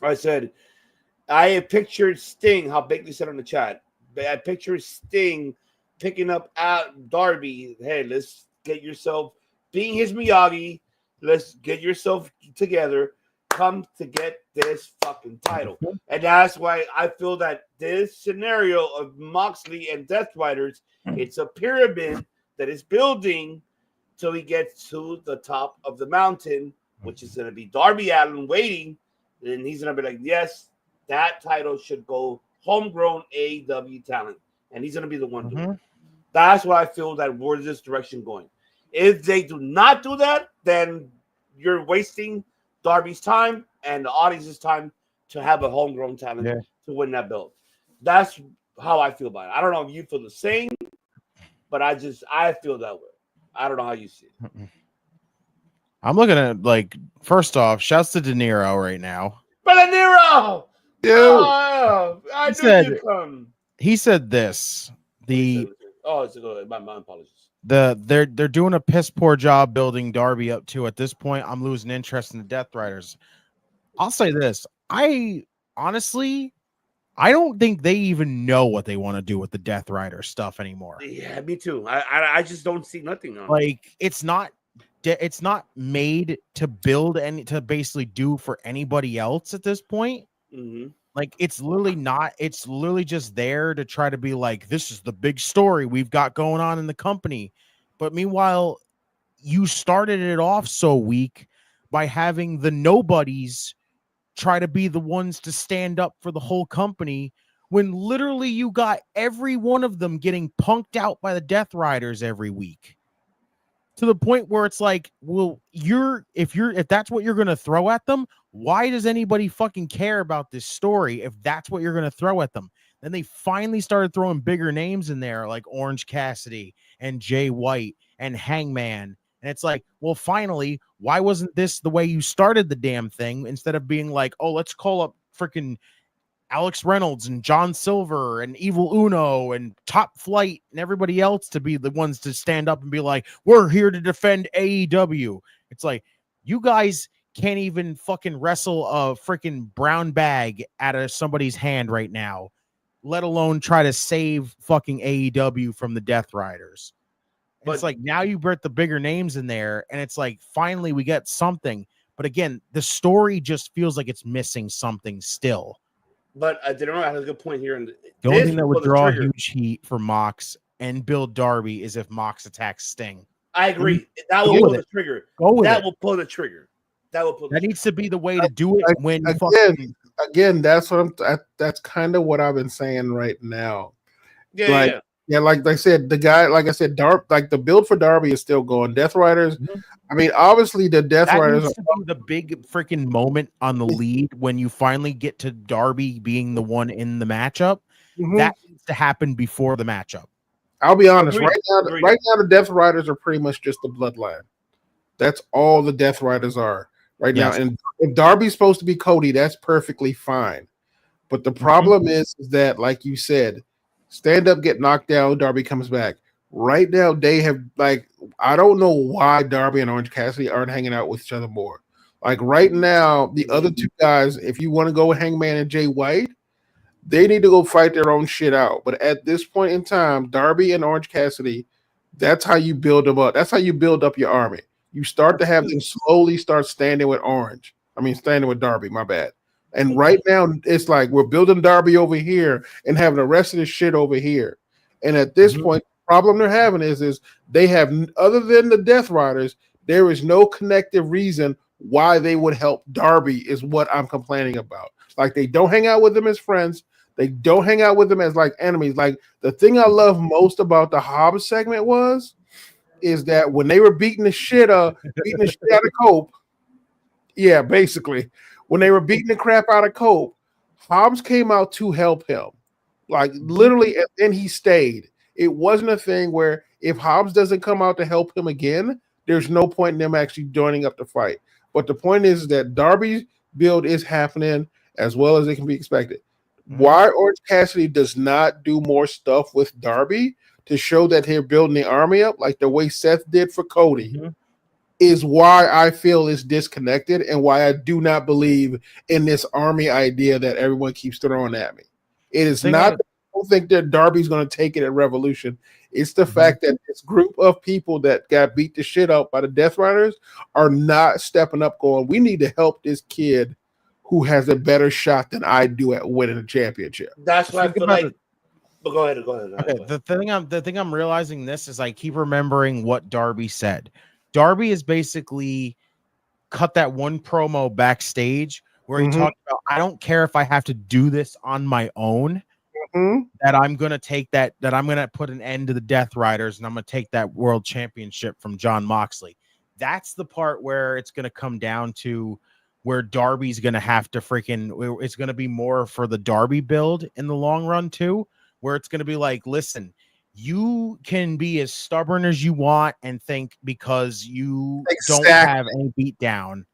I said, I have pictured Sting, how big they said on the chat. I pictured Sting picking up at Darby. Hey, let's get yourself, being his Miyagi, let's get yourself together. Come to get this fucking title. And that's why I feel that this scenario of Moxley and Death Riders, it's a pyramid that is building till he gets to the top of the mountain, which is going to be Darby Allin waiting. And he's going to be like, yes, that title should go homegrown AEW talent. And he's going to be the one doing it. That's why I feel that we're this direction going. If they do not do that, then you're wasting Darby's time, and the audience is time to have a homegrown talent to win that belt. That's how I feel about it. I don't know if you feel the same, but I feel that way. I don't know how you see it. I'm looking at, like, first off, shouts to De Niro right now. But De Niro! Dude. Oh, I knew you'd come. He said this. My apologies. They're doing a piss poor job building Darby up to. At this point, I'm losing interest in the Death Riders. I'll say this. I honestly don't think they even know what they want to do with the Death Rider stuff anymore. Yeah, me too. I just don't see nothing on it. It's not made to build to basically do for anybody else at this point. Mm-hmm. Like, it's literally not. It's literally just there to try to be like, this is the big story we've got going on in the company. But meanwhile, you started it off so weak by having the nobodies try to be the ones to stand up for the whole company, when literally you got every one of them getting punked out by the Death Riders every week, to the point where it's like, well, if that's what you're going to throw at them, why does anybody fucking care about this story if that's what you're going to throw at them? Then they finally started throwing bigger names in there, like Orange Cassidy and Jay White and Hangman. And it's like, well, finally, why wasn't this the way you started the damn thing, instead of being like, oh, let's call up freaking Alex Reynolds and John Silver and Evil Uno and Top Flight and everybody else to be the ones to stand up and be like, we're here to defend AEW. It's like, you guys can't even fucking wrestle a freaking brown bag out of somebody's hand right now, let alone try to save fucking AEW from the Death Riders. But it's like, now you brought the bigger names in there, and it's like, finally we get something. But again, the story just feels like it's missing something still. But I didn't know. I had a good point here. And the only thing that would draw huge heat for Mox and build Darby is if Mox attacks Sting. I agree. That will pull the trigger. That will pull the trigger. That needs to be the way to do it. Again, that's kind of what I've been saying right now. Yeah, like I said, the build for Darby is still going. Death Riders, I mean, obviously the Death Riders needs to be the big freaking moment on the lead when you finally get to Darby being the one in the matchup. That needs to happen before the matchup. I'll be honest, right now the Death Riders are pretty much just the bloodline. That's all the Death Riders are right now. And if Darby's supposed to be Cody, that's perfectly fine. But the problem is that, like you said, stand up, get knocked down, Darby comes back. Right now, they have, like, I don't know why Darby and Orange Cassidy aren't hanging out with each other more. Like, right now, the other two guys, if you want to go with Hangman and Jay White, they need to go fight their own shit out. But at this point in time, Darby and Orange Cassidy, that's how you build them up. That's how you build up your army. You start to have them slowly start standing with Darby, my bad. And right now, it's like we're building Darby over here and having the rest of the shit over here. And at this point, the problem they're having is they have, other than the Death Riders, there is no connective reason why they would help Darby, is what I'm complaining about. Like, they don't hang out with them as friends. They don't hang out with them as, like, enemies. Like, the thing I love most about the Hobbs segment is that when they were beating the shit out of Cope, yeah, basically, when they were beating the crap out of Cope, Hobbs came out to help him. Like, literally, and then he stayed. It wasn't a thing where if Hobbs doesn't come out to help him again, there's no point in them actually joining up to fight. But the point is that Darby's build is happening as well as it can be expected. Why Orange Cassidy does not do more stuff with Darby to show that they're building the army up like the way Seth did for Cody is why I feel it's disconnected and why I do not believe in this army idea that everyone keeps throwing at me. It is not, I don't think that Darby's going to take it at Revolution. It's the fact that this group of people that got beat the shit up by the Death Riders are not stepping up going, we need to help this kid who has a better shot than I do at winning a championship. That's why I feel like. But go ahead. Okay, the thing I'm realizing this is I keep remembering what Darby said. Darby has basically cut that one promo backstage where he talked about, I don't care if I have to do this on my own, that I'm going to take that I'm going to put an end to the Death Riders and I'm going to take that world championship from Jon Moxley. That's the part where it's going to come down to where Darby's going to have to it's going to be more for the Darby build in the long run too, where it's going to be like, listen, you can be as stubborn as you want and think because you don't have any beat down.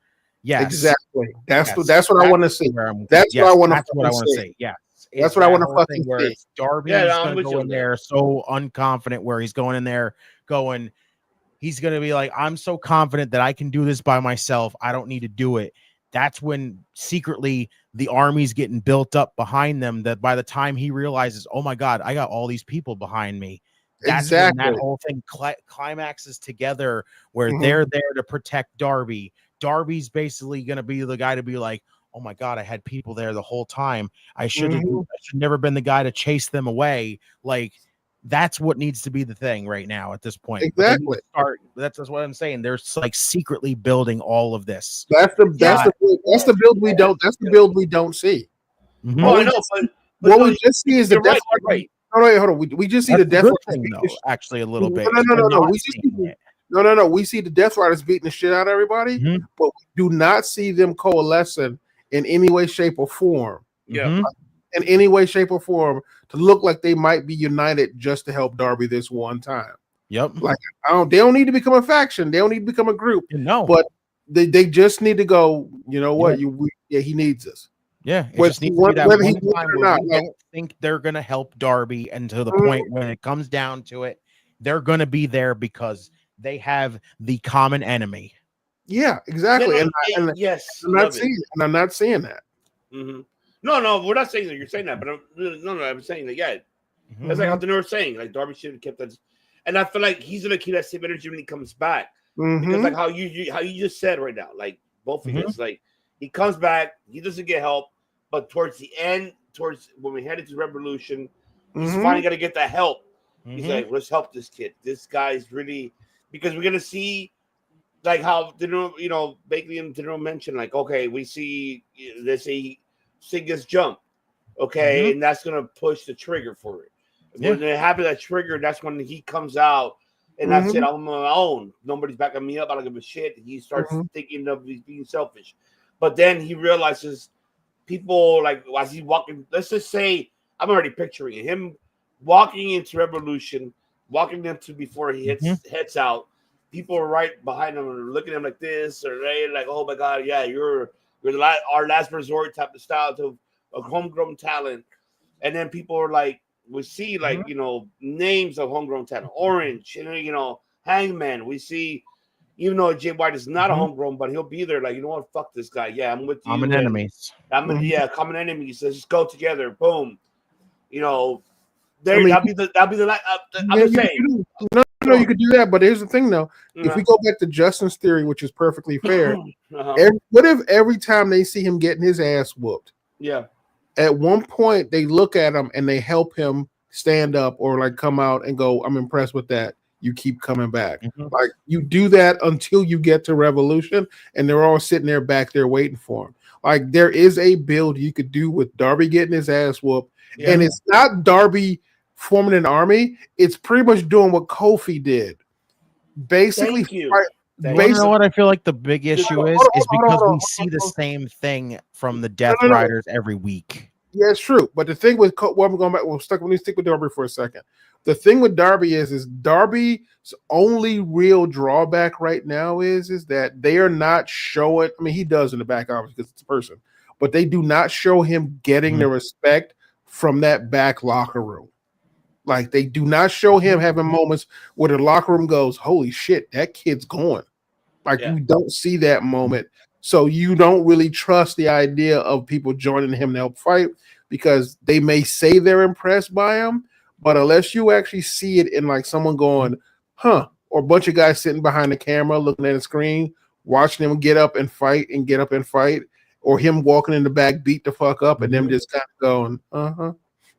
Yes, exactly. That's what I want to see. That's what I want to see. Yeah, that's what I want to fucking see. Darby is going to go in there so unconfident, where he's going in there going, he's going to be like, I'm so confident that I can do this by myself. I don't need to do it. That's when secretly the army's getting built up behind them, that by the time he realizes, oh my God, I got all these people behind me. That's when that whole thing climaxes together, where they're there to protect Darby. Darby's basically going to be the guy to be like, oh my God, I had people there the whole time. I should never been the guy to chase them away. Like, that's what needs to be the thing right now at this point. Exactly. That's what I'm saying. They're like secretly building all of this. That's the build we don't. That's the build we don't see. Mm-hmm. Oh, I know, what we just see is the death. Right. No, wait, hold on. We just see the death thing, though, actually a little bit. No. We see the Death Riders beating the shit out of everybody, but we do not see them coalescing in any way, shape, or form. Yeah. In any way, shape, or form to look like they might be united just to help Darby this one time. Yep. Like, they don't need to become a faction. They don't need to become a group. No. But they just need to go, you know what? He needs us. Yeah. It just needs to be that one time where we don't think they're going to help Darby, and to the point when it comes down to it, they're going to be there because they have the common enemy. Yeah, exactly. Yeah, and I'm not seeing that. Mm-hmm. No, we're not saying that. You're saying that, but I'm saying that. Yeah, that's like how they were saying. Like, Darby should have kept that, and I feel like he's gonna keep that same energy when he comes back. Because like how you just said right now, like both of you, like he comes back, he doesn't get help, but towards the end, towards when we head into Revolution, he's finally gonna get that help. He's like, let's help this kid. This guy's really, because we're gonna see. Like how Bakley and Dino mentioned, like, okay, we see they say Sig gets jumped, okay, and that's gonna push the trigger for it. When it happens, that trigger, that's when he comes out, and that's it. I'm on my own. Nobody's backing me up. I don't give a shit. He starts thinking of being selfish, but then he realizes people, like, as he's walking. Let's just say I'm already picturing him walking into Revolution, walking into before he heads out. People are right behind him and looking at him like this, or they like, oh my God, yeah, you're our last resort type of style to a homegrown talent. And then people are like, we see like names of homegrown talent, Orange, Hangman. We see, even though Jay White is not a homegrown, but he'll be there. Like, you know what, fuck this guy. Yeah, I'm with you. Common enemies. Common enemies. Let's just go together. Boom. That'll be the. I'm just saying. No, you could do that, but here's the thing, though. If we go back to Justin's theory, which is perfectly fair, what if every time they see him getting his ass whooped, at one point they look at him and they help him stand up or like come out and go, I'm impressed with that. You keep coming back. Like, you do that until you get to Revolution, and they're all sitting there back there waiting for him. Like, there is a build you could do with Darby getting his ass whooped, and it's not Darby forming an army. It's pretty much doing what Kofi did. Basically, you know what I feel like the big issue is because we see the same thing from the Death Riders every week. Yeah, it's true. But the thing with I'm going back. Let me stick with Darby for a second. The thing with Darby is Darby's only real drawback right now is that they are not showing. I mean, he does in the back office because it's a person, but they do not show him getting the respect from that back locker room. Like, they do not show him having moments where the locker room goes, holy shit, that kid's going. Like, you don't see that moment. So you don't really trust the idea of people joining him to help fight, because they may say they're impressed by him, but unless you actually see it in like someone going, or a bunch of guys sitting behind the camera looking at the screen, watching him get up and fight, or him walking in the back, beat the fuck up, and them just kind of going,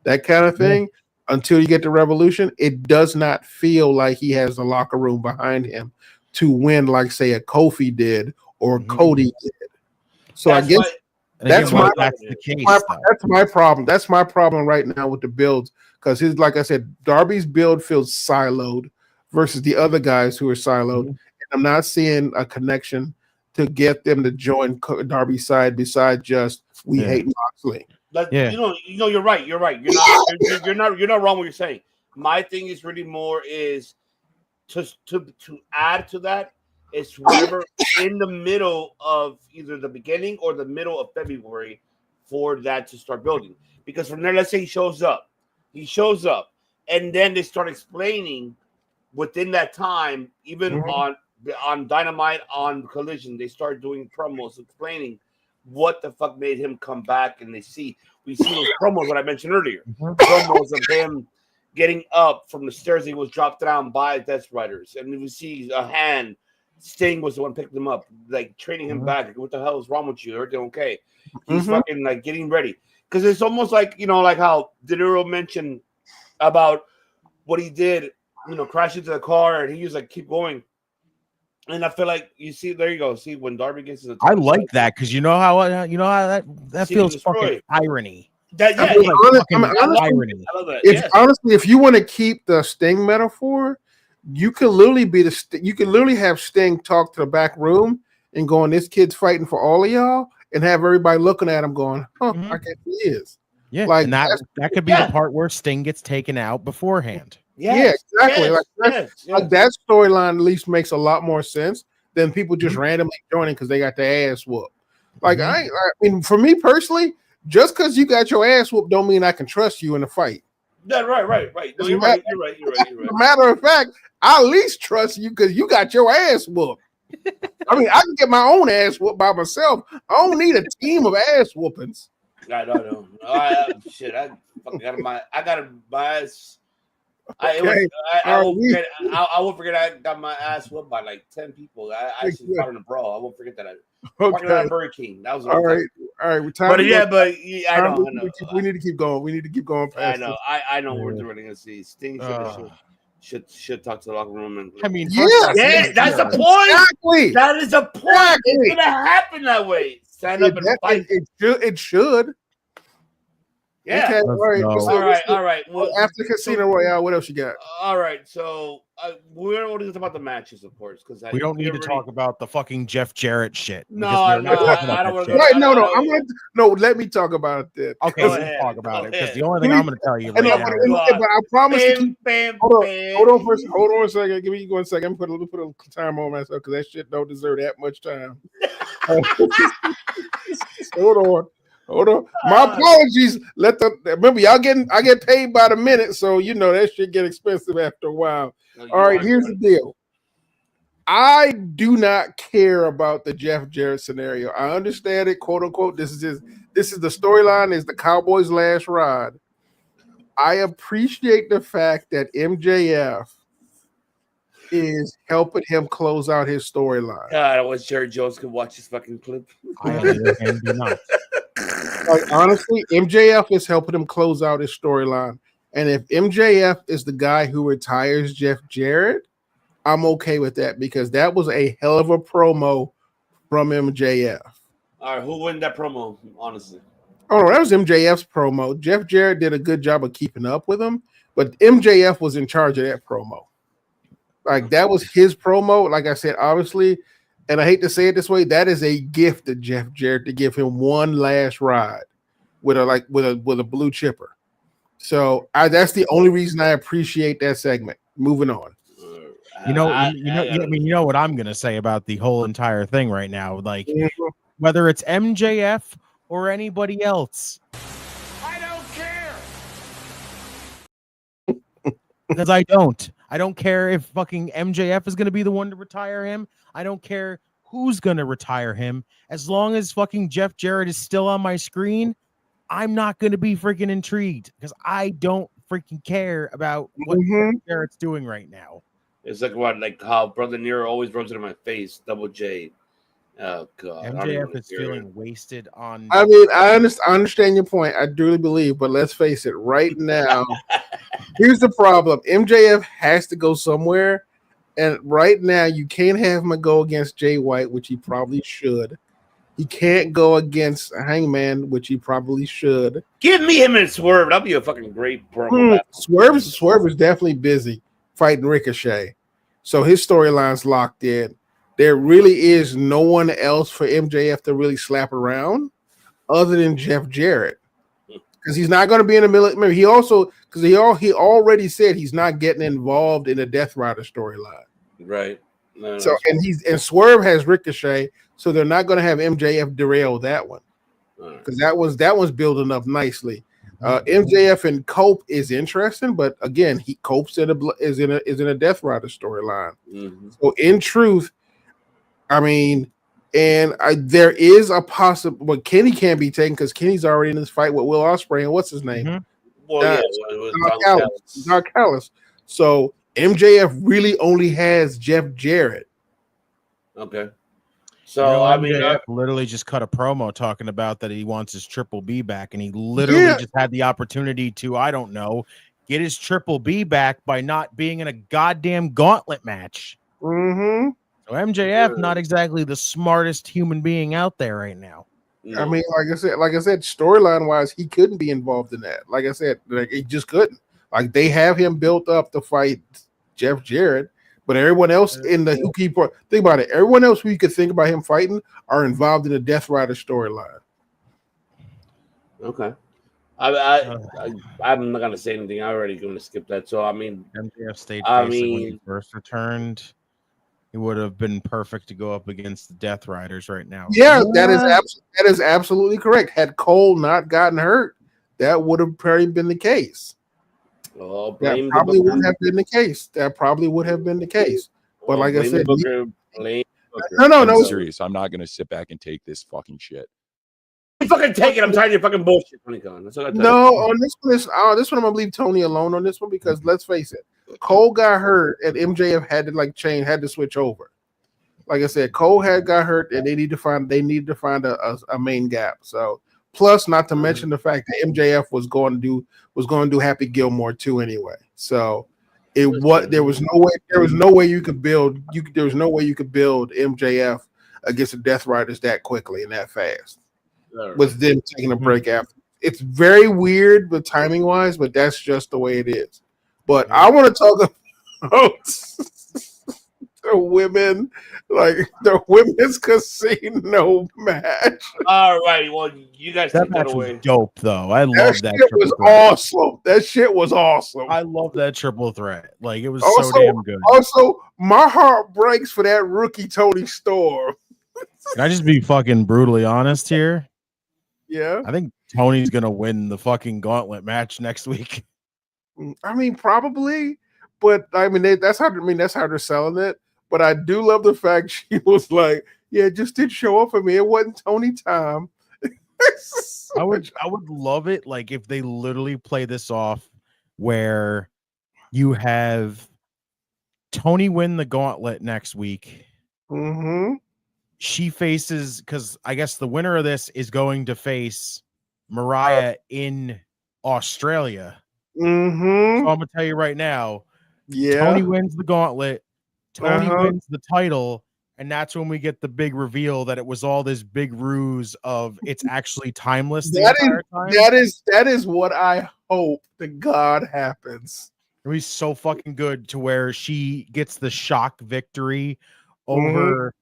that kind of thing. Until you get to Revolution, it does not feel like he has the locker room behind him to win, like, say, a Kofi did or Cody did. So I guess that's the case. That's my problem. That's my problem right now with the builds, because like I said, Darby's build feels siloed versus the other guys who are siloed, and I'm not seeing a connection to get them to join Darby's side besides just we hate Moxley. You know, you're right. You're right. You're not wrong what you're saying. My thing is really more is to add to that is whatever in the middle of either the beginning or the middle of February for that to start building. Because from there, let's say he shows up, and then they start explaining within that time, even on Dynamite, on Collision, they start doing promos explaining what the fuck made him come back, and we see those promos that I mentioned earlier, promos of him getting up from the stairs. He was dropped down by Death Riders, and we see a hand. Sting was the one picking him up, like training him back. Like, what the hell is wrong with you? Everything okay? He's fucking like getting ready, because it's almost like, you know, like how Delorean mentioned about what he did, you know, crash into the car, and he was like, keep going. And I feel like you see, there you go. See, when Darby gets to the top, I like that because you know how that feels fucking irony. Honestly, irony. I love that. Honestly, if you want to keep the Sting metaphor, you can literally have Sting talk to the back room and going, "This kid's fighting for all of y'all," and have everybody looking at him going, "Huh, I guess he is." Yeah, like and that could be the part where Sting gets taken out beforehand. Yeah, exactly. Like that storyline at least makes a lot more sense than people just randomly joining because they got their ass whooped. Like I mean, for me personally, just because you got your ass whooped don't mean I can trust you in a fight. Yeah, right. No, you're right. As a matter of fact, I at least trust you because you got your ass whooped. I mean, I can get my own ass whooped by myself. I don't need a team of ass whoopings. I don't know. I got my ass. I won't forget I got my ass whooped by like 10 people. I actually fought in a brawl. I won't forget that. Walking out of Burger King. That was all right. I know. We need to keep going. We need to keep going past. I know we're doing to see. Sting should talk to the locker room and. I mean, that's the point. Exactly. That is the point. Exactly. It's gonna happen that way. Stand up and fight. It should. Yeah. Okay, all right. Well, after Casino Royale, what else you got? All right. So we're only talking about the matches, of course, because we don't need to talk about the fucking Jeff Jarrett shit. No, I don't want to. No, let me talk about that. Okay, let's talk about it because the only thing I'm going to tell you right now. But I promise. Hold on a second. Give me 1 second. Put a time on myself because that shit don't deserve that much time. Hold on. My apologies. Remember, I get paid by the minute, so you know that shit get expensive after a while. All right, here's the deal. I do not care about the Jeff Jarrett scenario. I understand it, quote unquote. This is the storyline, is the Cowboys' last ride. I appreciate the fact that MJF is helping him close out his storyline. God, I wish Jerry Jones could watch this fucking clip. Like, honestly, MJF is helping him close out his storyline. And if MJF is the guy who retires Jeff Jarrett, I'm okay with that because that was a hell of a promo from MJF. All right, who won that promo, honestly? Oh, that was MJF's promo. Jeff Jarrett did a good job of keeping up with him, but MJF was in charge of that promo. Like, that was his promo. Like I said, obviously, and I hate to say it this way, that is a gift to Jeff Jarrett to give him one last ride with a blue chipper. So that's the only reason I appreciate that segment. Moving on. You know what I'm gonna say about the whole entire thing right now. Like, whether it's MJF or anybody else, I don't care. Because I don't care if fucking MJF is gonna be the one to retire him. I don't care who's gonna retire him. As long as fucking Jeff Jarrett is still on my screen, I'm not gonna be freaking intrigued because I don't freaking care about what Jeff Jarrett's doing right now. It's like how Brother Nero always rubs it in my face. Double J. Oh God. MJF is feeling wasted on. I mean, I understand your point. I truly believe, but let's face it. Right now, here's the problem: MJF has to go somewhere, and right now you can't have him go against Jay White, which he probably should. He can't go against Hangman, which he probably should. Give me him and Swerve. That'll be a fucking great promo. Swerve is definitely busy fighting Ricochet, so his storyline's locked in. there really is no one else for MJF to really slap around other than Jeff Jarrett, because he's not going to be in the military. He also, because he already said he's not getting involved in the Death Rider storyline. Right. No, So and Swerve has Ricochet, so they're not going to have MJF derail that one, because that was building up nicely. MJF and Cope is interesting, but again, Cope's is in a Death Rider storyline. So in truth, I mean, there is a possible, but Kenny can't be taken because Kenny's already in this fight with Will Ospreay and what's his name? Well, Don Callis. So MJF really only has Jeff Jarrett. Okay. So MJF literally just cut a promo talking about that he wants his Triple B back, and he literally just had the opportunity to, I don't know, get his Triple B back by not being in a goddamn gauntlet match. Mm-hmm. So MJF, not exactly the smartest human being out there right now. I mean, like I said, storyline wise, he couldn't be involved in that. Like I said, he just couldn't. Like they have him built up to fight Jeff Jarrett, but everyone else in the think about it. Everyone else who you could think about him fighting are involved in the Death Rider storyline. Okay. I'm not gonna say anything. I'm already going to skip that. So I mean, MJF stayed when he first returned. He would have been perfect to go up against the Death Riders right now. Yeah, that is absolutely correct. Had Cole not gotten hurt, that would have probably been the case. That probably would have been the case. But like I said, no. I'm serious. I'm not going to sit back and take this fucking shit. You fucking take it. I'm tired of your fucking bullshit. No, on this one, I'm gonna leave Tony alone on this one because let's face it, Cole got hurt and MJF had to switch over. Like I said, Cole got hurt and they need to find a main gap. So plus, not to mention the fact that MJF was going to do Happy Gilmore too anyway. So there was no way you could build MJF against the Death Riders that quickly and that fast. With them taking a break after. It's very weird, but timing wise, but that's just the way it is. But I want to talk about the women, like the women's casino match. All righty, well, you guys that take match that away. Was dope, though. I love that. Shit was awesome. That shit was awesome. I love that triple threat. Like it was also, so damn good. Also, my heart breaks for that rookie Tony Storm. Can I just be fucking brutally honest here? Yeah. I think Tony's gonna win the fucking gauntlet match next week. I mean, probably, but I mean that's how they're selling it. But I do love the fact she was like, "Yeah, it just did show up for me. It wasn't Tony time." I would love it, like if they literally play this off where you have Tony win the gauntlet next week. Mm-hmm. She faces, because I guess the winner of this is going to face Mariah in Australia. Mm-hmm. So I'm gonna tell you right now, Tony wins the gauntlet, Tony wins the title, and that's when we get the big reveal that it was all this big ruse of it's actually timeless. That is what I hope to God happens. It was so fucking good to where she gets the shock victory over.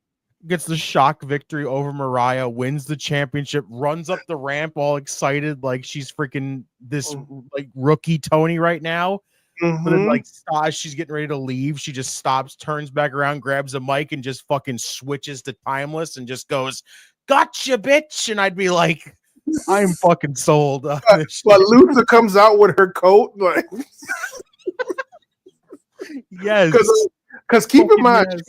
Gets the shock victory over Mariah, wins the championship, runs up the ramp all excited like she's freaking this like rookie Tony right now. But then like she's getting ready to leave, she just stops, turns back around, grabs a mic, and just fucking switches to timeless and just goes, "Gotcha, bitch!" And I'd be like, I'm fucking sold. But Luther comes out with her coat, like yes. Because keep in mind,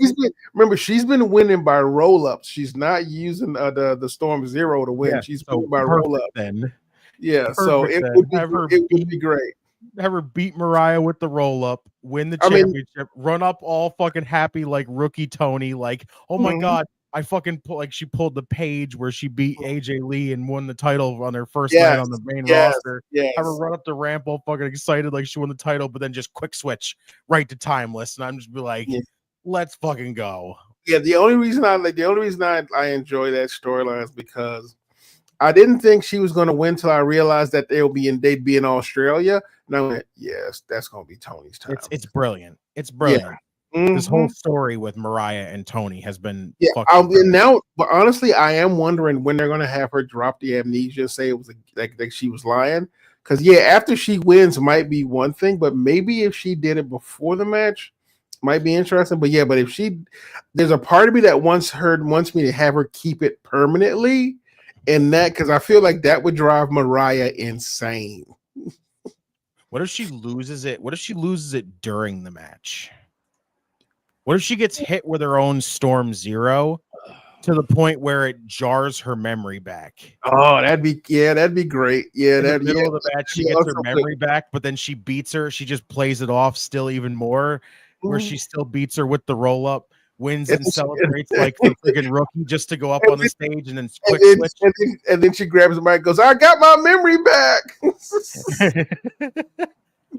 she's been winning by roll-ups. She's not using the Storm Zero to win. She's winning by roll-up. Then, so it would be great. Have her beat Mariah with the roll-up, win the championship, run up all fucking happy like rookie Tony. Like, oh my god, I fucking she pulled the page where she beat AJ Lee and won the title on her first night on the main roster. Have her run up the ramp all fucking excited like she won the title, but then just quick switch right to timeless, and I'm just be like, let's fucking go. Yeah, the only reason I enjoy that storyline is because I didn't think she was going to win till I realized that they'd be in Australia, and I went, yes, that's going to be Tony's time. It's brilliant. It's brilliant. This whole story with Mariah and Tony has been and now, but honestly, I am wondering when they're gonna have her drop the amnesia, say it was like she was lying. Because after she wins might be one thing, but maybe if she did it before the match, might be interesting. But but if there's a part of me that wants me to have her keep it permanently, and that because I feel like that would drive Mariah insane. What if she loses it? What if she loses it during the match? What if she gets hit with her own Storm Zero to the point where it jars her memory back? Oh, that'd be great. Yeah, in the middle of the match, she gets her memory back, but then she beats her. She just plays it off still even more, where she still beats her with the roll up, wins and celebrates like the freaking rookie just to go up on the stage and then quick switch. And then she grabs the mic and goes, "I got my memory back.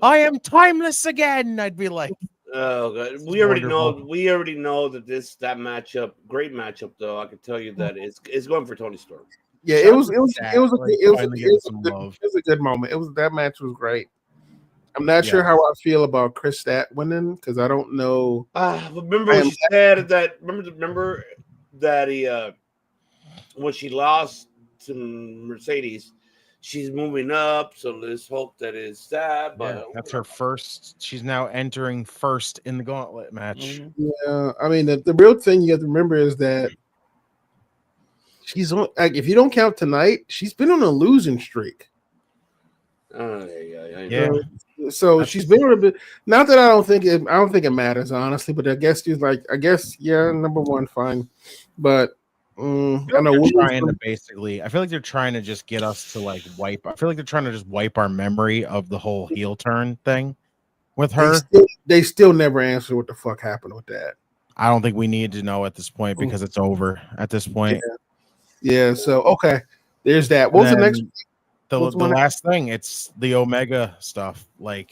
I am timeless again." I'd be like, oh god, we already know that that matchup, great matchup though. I can tell you that it's going for Tony Storm. Yeah, it was a good moment. That match was great. I'm not sure how I feel about Chris Stat winning because I don't know. Remember when she said that? Remember that he when she lost to Mercedes, she's moving up. So let's hope that is that. But that's her first. She's now entering first in the gauntlet match. Yeah, I mean the real thing you have to remember is that she's on. Like, if you don't count tonight, she's been on a losing streak. Yeah. So she's been on a bit. Not that I don't think it matters honestly, but I guess she's like number one, fine, but. I know they're trying to basically. I feel like they're trying to just get us to like wipe. I feel like they're trying to just wipe our memory of the whole heel turn thing with her. They still never answer what the fuck happened with that. I don't think we need to know at this point because it's over at this point. Yeah. So okay, there's that. What was the next? The last thing, it's the Omega stuff. Like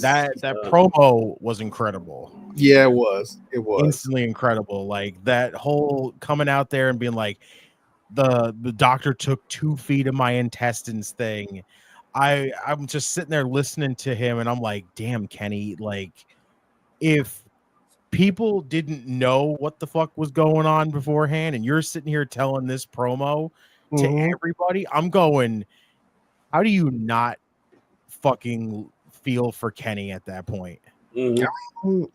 that promo was incredible. Yeah, it was. It was instantly incredible. Like that whole coming out there and being like, the doctor took 2 feet of my intestines thing. I'm just sitting there listening to him, and I'm like, damn, Kenny. Like, if people didn't know what the fuck was going on beforehand, and you're sitting here telling this promo to everybody, I'm going, how do you not fucking feel for Kenny at that point?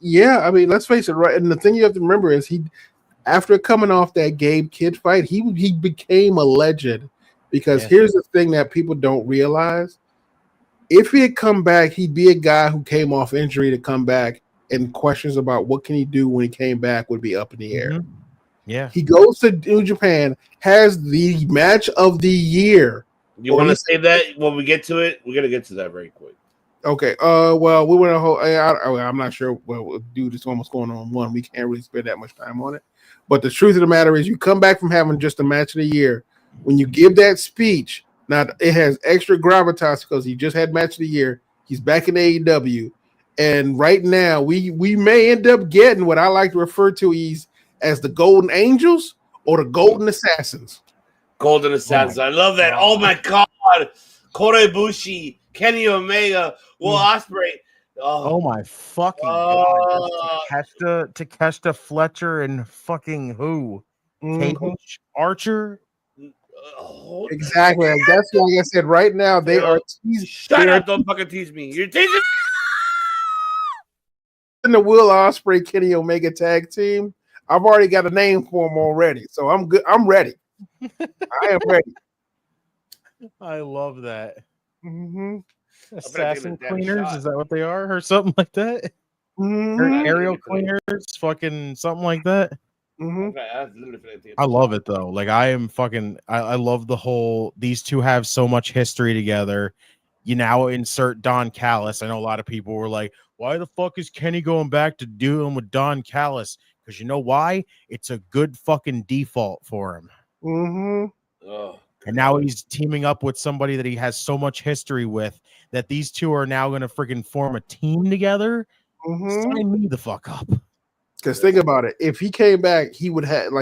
Yeah, I mean, let's face it, right? And the thing you have to remember is after coming off that Gabe Kidd fight, he became a legend because here's the thing that people don't realize. If he had come back, he'd be a guy who came off injury to come back, and questions about what can he do when he came back would be up in the air. Yeah, he goes to New Japan, has the match of the year. You want to say that when we get to it? We're gonna get to that very quick. Okay. Well, we went a whole. I'm not sure. Well, dude, it's almost going on one. We can't really spend that much time on it. But the truth of the matter is, you come back from having just a match of the year. When you give that speech, now it has extra gravitas because he just had match of the year. He's back in AEW, and right now we may end up getting what I like to refer to as the Golden Angels or the Golden Assassins. Golden Assassins. I love that. Oh my god. Kota Ibushi, Kenny Omega, Will Ospreay. Oh my fucking god. Takeshita Fletcher and fucking who? Paige Archer? Exactly. That's like I said, right now they are teasing. Shut up, don't fucking tease me. You're teasing in the Will Ospreay Kenny Omega tag team. I've already got a name for them already, so I'm good. I'm ready. I am ready. I love that. Assassin cleaners, is that what they are, or something like that? Aerial cleaners, fucking something like that. I love it though. Like I love the whole. These two have so much history together. You now insert Don Callis. I know a lot of people were like, "Why the fuck is Kenny going back to dealing with Don Callis?" Because you know why? It's a good fucking default for him. And now he's teaming up with somebody that he has so much history with that these two are now going to freaking form a team together. Sign me the fuck up. Because think about it. If he came back, he would have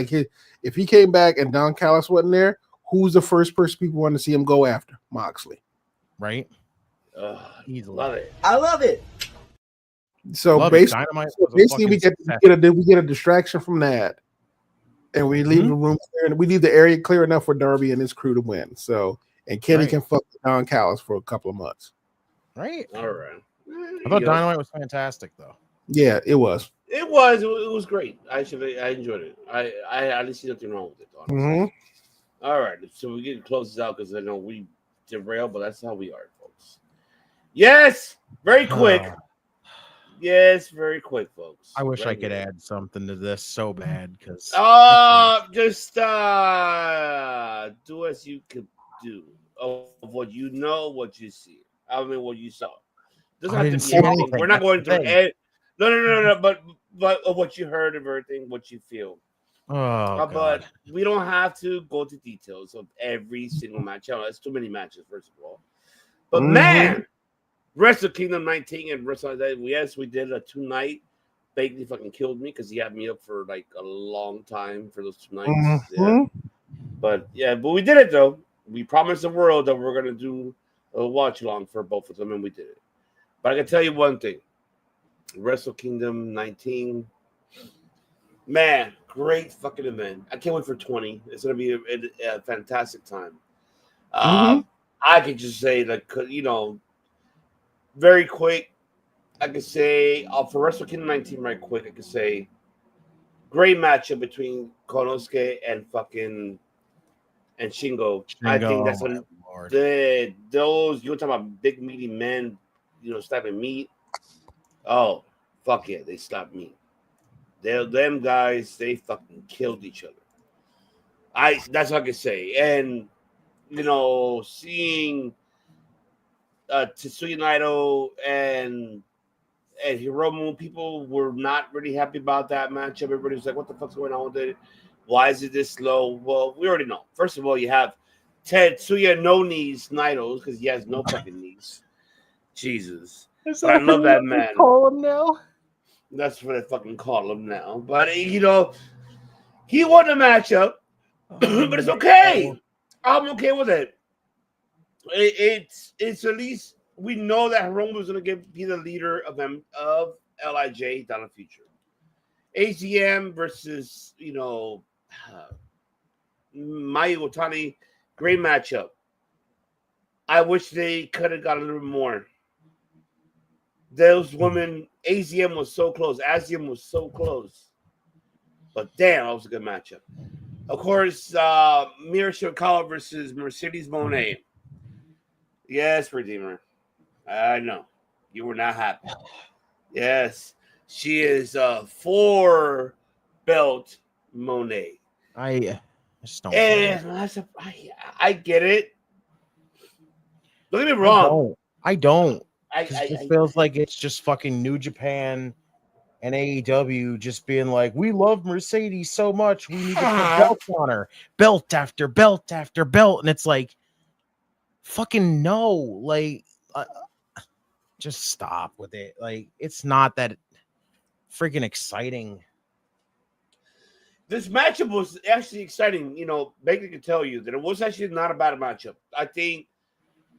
if he came back and Don Callis wasn't there, who's the first person people want to see him go after? Moxley. Right? Love it. I love it. So Love it. basically, Dynamite was a basically fucking we success. get a distraction from that, and we leave the room clear, and we leave the area clear enough for Darby and his crew to win. So, and Kenny Right. can fuck with Don Callis for a couple of months. Right. All right. I thought Dynamite was fantastic, though. Yeah, it was. It was great. I enjoyed it. I didn't see nothing wrong with it. Honestly. Mm-hmm. All right, so we're getting closes out because I know we derail, but that's how we are, folks. Yes, very quick. Yes, very quick, folks. I wish right I could here. add something to this so bad because Just do as you could do of what you know, what you see. I mean, what you saw. Doesn't I have didn't to be see anything. anything. We're not That's going the through thing. it. No. But of what you heard of everything, what you feel. Oh, But we don't have to go to details of every single match. That's too many matches, first of all. But man, Wrestle Kingdom 19 and Wrestle that yes, we did a 2-night. Bagley fucking killed me because he had me up for like a long time for those 2 nights. Yeah. But we did it though. We promised the world that we're gonna do a watch along for both of them, and we did it. But I can tell you one thing: Wrestle Kingdom 19. Man, great fucking event. I can't wait for 20. It's going to be a fantastic time. I could just say, like, very quick, I could say, for Wrestle Kingdom 19 right quick, I could say, great matchup between Konosuke and Shingo. I think that's those, you were talking about big meaty men, slapping meat. Oh, fuck yeah, they slapped meat. Them guys, they fucking killed each other. That's what I can say. And seeing Tetsuya Naito and Hiromu, people were not really happy about that matchup. Everybody was like, "What the fuck's going on with it? Why is it this slow?" Well, we already know. First of all, you have Tetsuya no knees Naito because he has no fucking knees. Jesus, but I love that man. Call him now. That's what I fucking call him now. But he won the matchup, but it's okay. I'm okay with it. It's at least we know that Hiromu is going to be the leader of LIJ down the future. AZM versus Mayu Otani, great matchup. I wish they could have got a little more. Those women, AZM was so close. AZM was so close. But damn, that was a good matchup. Of course, Mira Shirakawa versus Mercedes Moné. Yes, Redeemer. I know. You were not happy. Yes. She is 4-belt Moné. I just don't. I get it. Don't get me wrong. I don't. It feels like it's just fucking New Japan and AEW just being like, we love Mercedes so much, we need to put belts on her, belt after belt after belt, and it's like, fucking no, like, just stop with it. Like, it's not that freaking exciting. This matchup was actually exciting. Baker could tell you that it was actually not a bad matchup. I think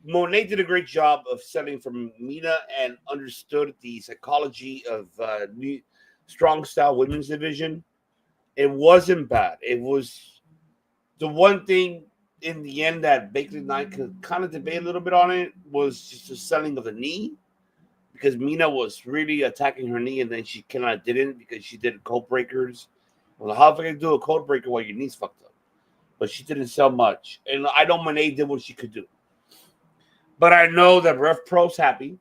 Monet did a great job of selling for Mina and understood the psychology of strong style women's division. It wasn't bad. It was the one thing in the end that Baker and I could kind of debate a little bit on it was just the selling of the knee, because Mina was really attacking her knee and then she kind of didn't because she did code breakers. Well, how am I going to do a code breaker while your knee's fucked up? But she didn't sell much. And I know Monet did what she could do. But I know that Rev Pro's happy.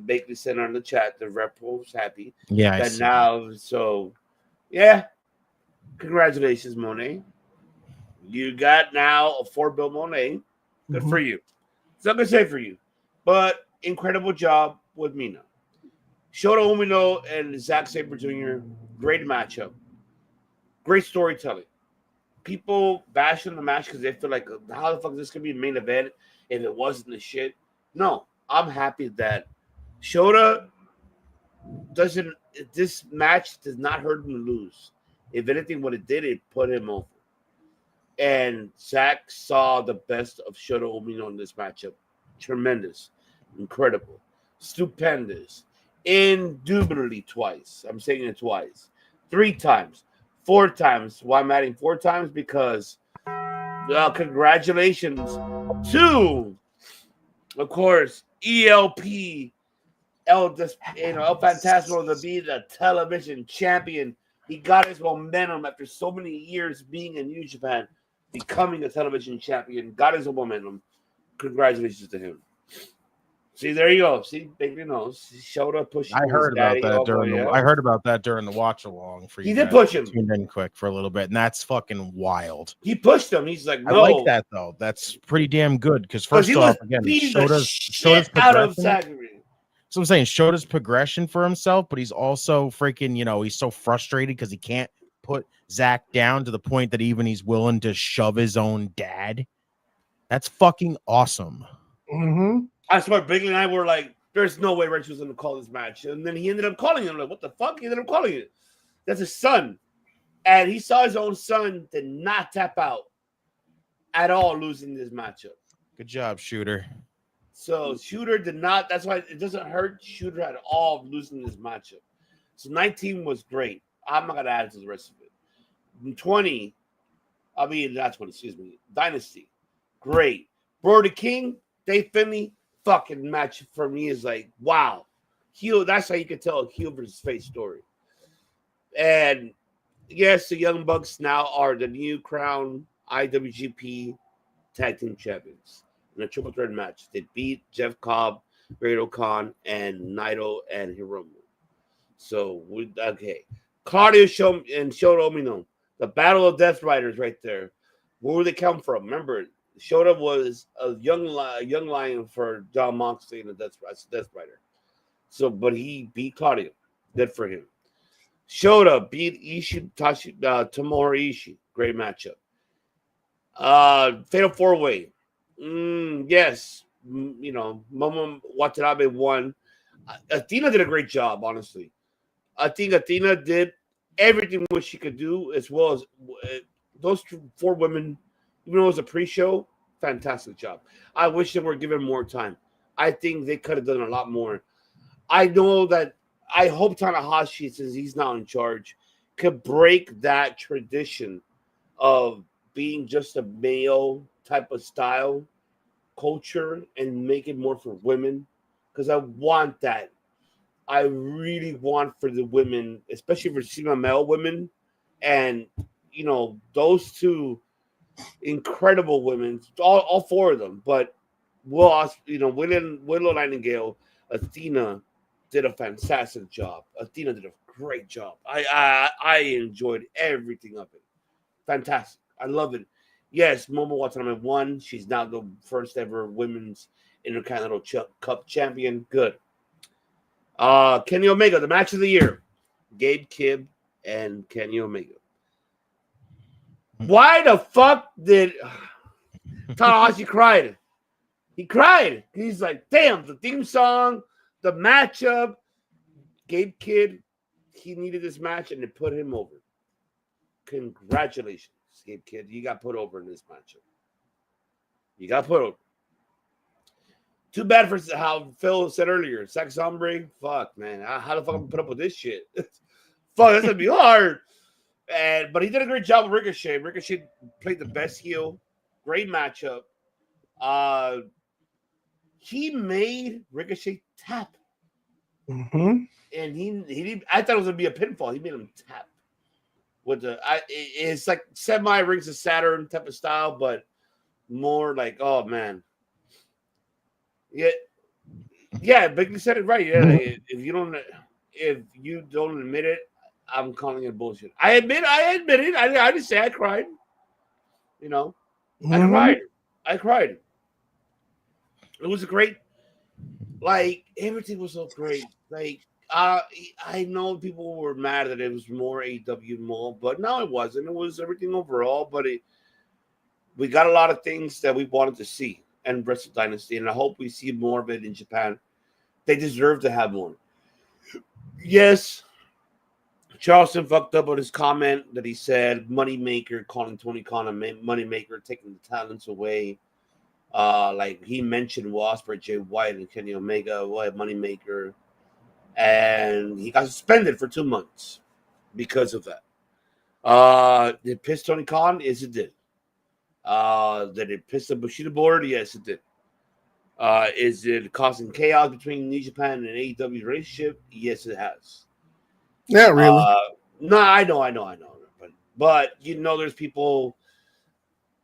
Bakley said on the chat that Rev Pro's happy. Yeah. That now, so, yeah. Congratulations, Monet. You got now a 4-belt Monet. Good for you. So I'm going to say for you. But incredible job with Mina. Shota Umino and Zack Sabre Jr., great matchup. Great storytelling. People bash on the match because they feel like, how the fuck is this going to be a main event if it wasn't the shit? No, I'm happy that Shota doesn't. This match does not hurt him to lose. If anything, what it did, it put him over. And Zach saw the best of Shota Umino in this matchup. Tremendous, incredible, stupendous. Indubitably twice. I'm saying it twice. 3 times. 4 times. Why I'm adding 4 times? Because congratulations to, of course, ELP, El Fantasmo to be the television champion. He got his momentum after so many years being in New Japan, becoming a television champion. Got his momentum. Congratulations to him. See, there you go. See, Baker knows. He showed up pushing. I heard about that during the. I heard about that during the watch along. For he did push him. Tuned in quick for a little bit, and that's fucking wild. He pushed him. He's like, no. I like that though. That's pretty damn good because first off, again, Shota's out of Zachary. So I'm saying Shota's progression for himself, but he's also freaking. He's so frustrated because he can't put Zach down to the point that even he's willing to shove his own dad. That's fucking awesome. Mm-hmm. I swear, Biggie and I were like, there's no way Rich was going to call this match. And then he ended up calling him. Like, what the fuck? He ended up calling it. That's his son. And he saw his own son did not tap out at all losing this matchup. Good job, Shooter. So Shooter did not. That's why it doesn't hurt Shooter at all losing this matchup. So 19 was great. I'm not going to add to the rest of it. 20, not 20, excuse me. Dynasty, great. Brody King, Dave Finley, fucking match for me is like, wow. Heel, that's how you can tell a heel versus face story. And yes, the Young Bucks now are the new crown IWGP Tag Team Champions in a triple threat match. They beat Jeff Cobb, Great Khan, and Naito and Hiromu. So, okay. Claudio and Shota Umino, the Battle of Death Riders right there. Where would they come from? Remember, Shota was a young lion for John Moxley and the Death Rider. So, but he beat Claudio. Good for him. Shota beat Tomohiro Ishii. Great matchup. Fatal 4-Way. Yes. Momo Watanabe won. Athena did a great job, honestly. I think Athena did everything what she could do, as well as those 4 women. Even though it was a pre-show, fantastic job. I wish they were given more time. I think they could have done a lot more. I know that I hope Tanahashi, since he's now in charge, could break that tradition of being just a male type of style culture and make it more for women. Because I want that. I really want for the women, especially for female women, and those 2 incredible women, all 4 of them. But Willow Nightingale, Athena did a fantastic job. Athena did a great job. I enjoyed everything of it. Fantastic. I love it. Yes, Momo Watanabe won. She's now the first ever women's Intercontinental Cup champion. Good. Kenny Omega, the match of the year. Gabe Kidd and Kenny Omega. Why the fuck did Tanahashi cried? He cried. He's like, damn, the theme song, the matchup. Gabe Kidd, he needed this match and it put him over. Congratulations, Gabe Kidd. You got put over in this matchup. You got put over. Too bad for how Phil said earlier. Sex Hombre, fuck, man. How the fuck am I put up with this shit? Fuck, that's gonna be hard. But he did a great job with Ricochet. Ricochet played the best heel. Great matchup. He made Ricochet tap. Mm-hmm. And he I thought it was gonna be a pinfall. He made him tap with it's like semi Rings of Saturn type of style, but more like, oh man. Yeah, Biggie said it right. Yeah, if you don't admit it, I'm calling it bullshit. I admit it. I just say I cried. I cried. It was a great, everything was so great. I know people were mad that it was more AEW more, but no, it wasn't. It was everything overall, but we got a lot of things that we wanted to see and Wrestle Dynasty, and I hope we see more of it in Japan. They deserve to have more. Yes, Charleston fucked up with his comment that he said Moneymaker calling Tony Khan a Moneymaker, taking the talents away. Like he mentioned Will Ospreay, Jay White, and Kenny Omega, Moneymaker. and he got suspended for 2 months because of that. Did it piss Tony Khan? Yes, it did. Did it piss the Bushido board? Yes, it did. Is it causing chaos between New Japan and AEW relationship? Yes, it has. Not really. No, I know. But there's people.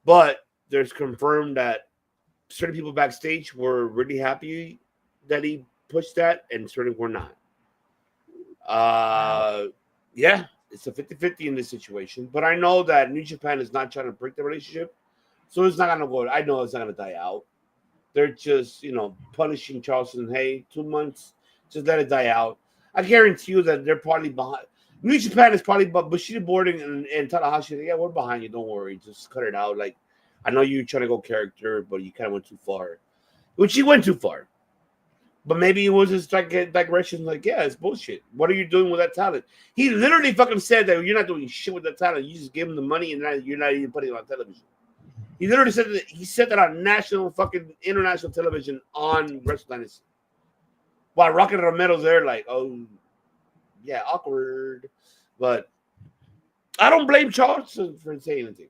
But there's confirmed that certain people backstage were really happy that he pushed that, and certain were not. Yeah, it's a 50-50 in this situation. But I know that New Japan is not trying to break the relationship, so it's not gonna go. I know it's not gonna die out. They're just, punishing Charleston. Hey, 2 months, just let it die out. I guarantee you that they're probably behind. New Japan is probably Bushido boarding and Tanahashi. Yeah, we're behind you. Don't worry. Just cut it out. Like, I know you're trying to go character, but you kind of went too far. Which he went too far. But maybe it was just like a digression. Like, yeah, it's bullshit. What are you doing with that talent? He literally fucking said that you're not doing shit with that talent. You just give him the money and you're not even putting it on television. He literally said that. He said that on national, fucking international television on Wrestling Dynasty. While Rocket Romero's there, like, oh, yeah, awkward. But I don't blame Charles for saying anything.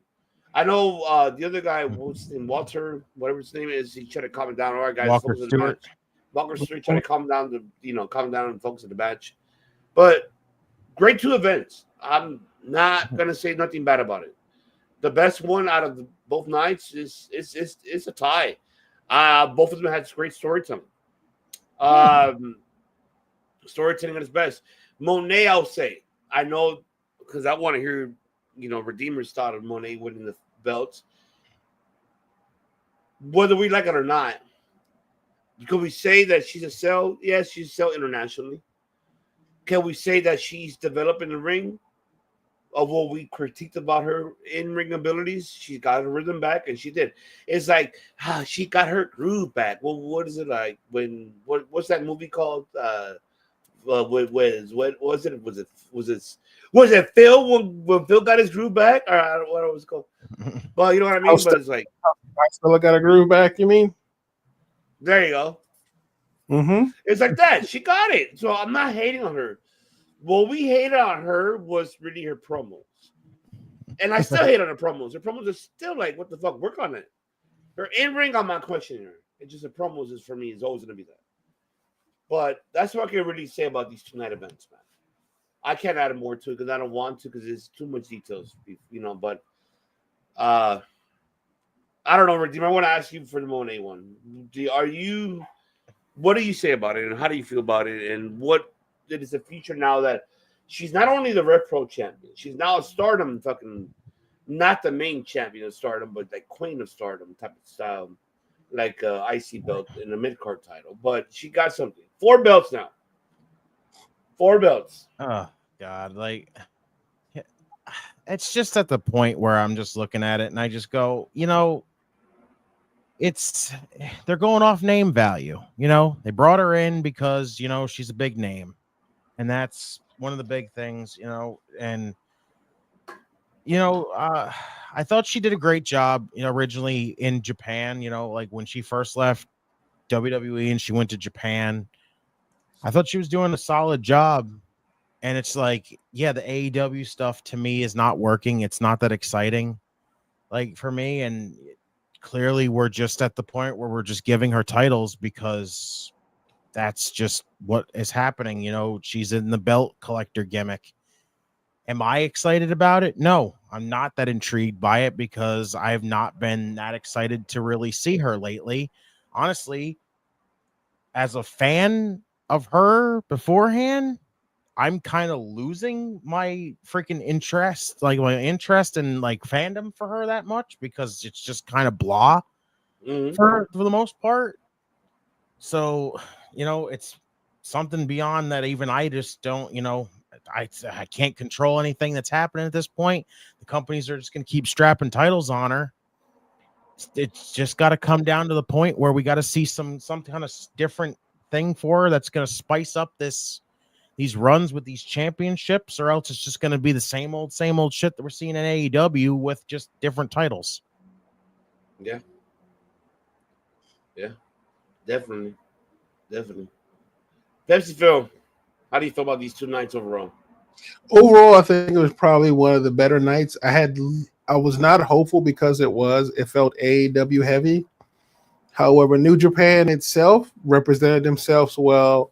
I know the other guy, what's his name, Walter, whatever his name is, he tried to calm it down. All right, guys, Walker focus on the Stewart. match. Walker Stewart tried to calm down and focus on the match. But great 2 events. I'm not gonna say nothing bad about it. The best one out of both nights is a tie. Both of them had great storytelling. Storytelling at its best. Monet, I'll say. I know because I want to hear, Redeemer's thought of Monet winning the belts. Whether we like it or not, can we say that she's a sell? Yes, she's a sell internationally. Can we say that she's developing the ring? Of what we critiqued about her in-ring abilities, she got her rhythm back, and she did. It's like she got her groove back. Well, what is it like when what's that movie called? What was it? Was it Phil when Phil got his groove back? Or I don't know what it was called. Well, you know what I mean. But it's like I still got a groove back. You mean? There you go. Mm-hmm. It's like that. She got it. So I'm not hating on her. What we hated on her was really her promos. And I still hate on her promos. Her promos are still like, what the fuck? Work on it. Her in-ring, I'm not questioning her. It's just the promos is, for me, is always going to be that. But that's what I can really say about these 2-night events, man. I can't add more to it because I don't want to because there's too much details, But I don't know, Redeemer. I want to ask you for the Monet one. What do you say about it and how do you feel about it? And what it is the future now that she's not only the Rev Pro champion, she's now a Stardom fucking, not the main champion of Stardom, but like Queen of Stardom type of style, like IC belt in a mid-card title. But she got something. 4 belts now. 4 belts. Oh God, like it's just at the point where I'm just looking at it and I just go, they're going off name value. They brought her in because she's a big name. And that's one of the big things, and, I thought she did a great job, originally in Japan, like when she first left WWE and she went to Japan. I thought she was doing a solid job. And it's like, yeah, the AEW stuff to me is not working. It's not that exciting, like for me. And clearly we're just at the point where we're just giving her titles because that's just what is happening. She's in the belt collector gimmick. Am I excited about it? No, I'm not that intrigued by it because I've not been that excited to really see her lately. Honestly, as a fan of her beforehand, I'm kind of losing my freaking interest, like my interest in like fandom for her that much because it's just kind of blah for the most part. So, it's something beyond that. Even I just don't, I can't control anything that's happening at this point. The companies are just going to keep strapping titles on her. It's just got to come down to the point where we got to see some kind of different thing for her that's going to spice up these runs with these championships, or else it's just going to be the same old shit that we're seeing in AEW with just different titles. Yeah. Definitely. Pepsi Phil. How do you feel about these 2 nights overall? Overall, I think it was probably one of the better nights. I was not hopeful because it felt AEW heavy. However, New Japan itself represented themselves well.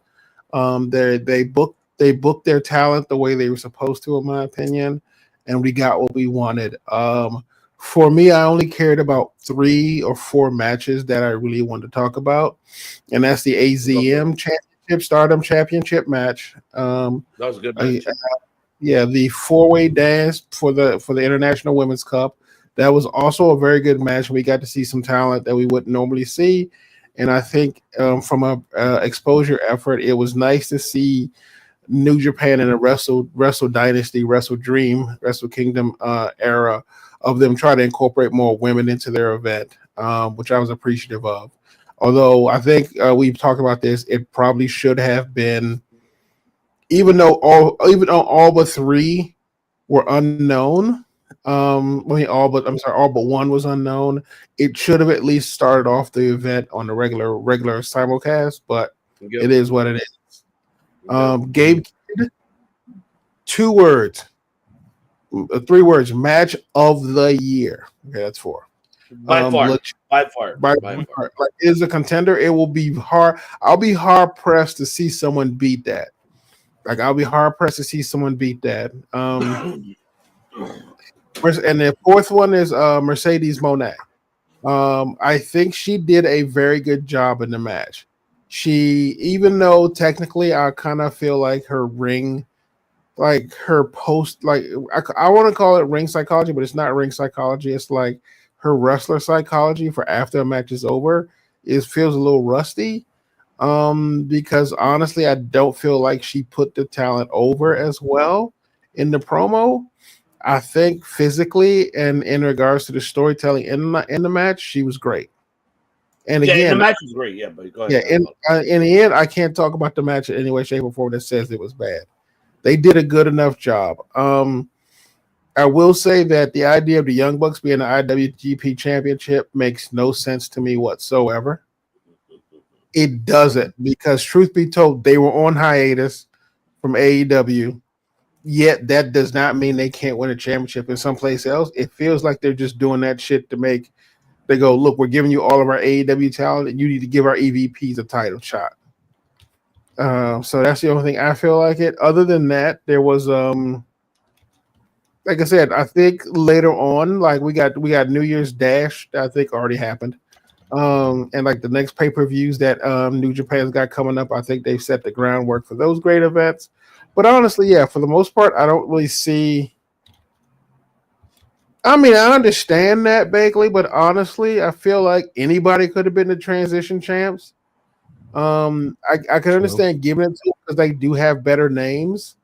They booked their talent the way they were supposed to, in my opinion, and we got what we wanted. For me, I only cared about 3 or 4 matches that I really wanted to talk about, and that's the AZM Championship, Stardom Championship match. That was a good match. The 4-way dance for the International Women's Cup. That was also a very good match. We got to see some talent that we wouldn't normally see, and I think from a exposure effort, it was nice to see New Japan in a Wrestle Dynasty, Wrestle Dream, Wrestle Kingdom era of them try to incorporate more women into their event, which I was appreciative of. Although I think we've talked about this, it probably should have been, even though all but 3 were unknown. All but one was unknown. It should have at least started off the event on the regular simulcast, but it is what it is. Gabe, 2 words, 3 words: match of the year. Okay, that's 4. By far. Like, is a contender. It will be hard. I'll be hard pressed to see someone beat that. And the 4th one is Mercedes Moné. I think she did a very good job in the match. Even though technically I kind of feel like her ring, like her post, like I want to call it ring psychology, but it's not ring psychology. It's like her wrestler psychology for after a match is over. It feels a little rusty. Because honestly, I don't feel like she put the talent over as well in the promo. I think physically and in regards to the storytelling in the match, she was great. And again, the match was great. Yeah, but go ahead. In the end, I can't talk about the match in any way, shape, or form that says it was bad. They did a good enough job. I will say that the idea of the Young Bucks being the IWGP Championship makes no sense to me whatsoever. It doesn't, because truth be told, they were on hiatus from AEW. Yet that does not mean they can't win a championship in someplace else. It feels like they're just doing that shit to make. They go, look, we're giving you all of our AEW talent, and you need to give our EVPs a title shot. So that's the only thing I feel like it. Other than that, there was like I said, I think later on, like we got New Year's Dash that I think already happened. And like the next pay-per-views that New Japan's got coming up, I think they've set the groundwork for those great events. But honestly, yeah, for the most part, I don't really see. I mean, I understand that vaguely, but honestly, I feel like anybody could have been the transition champs. I can understand giving it to them because they do have better names.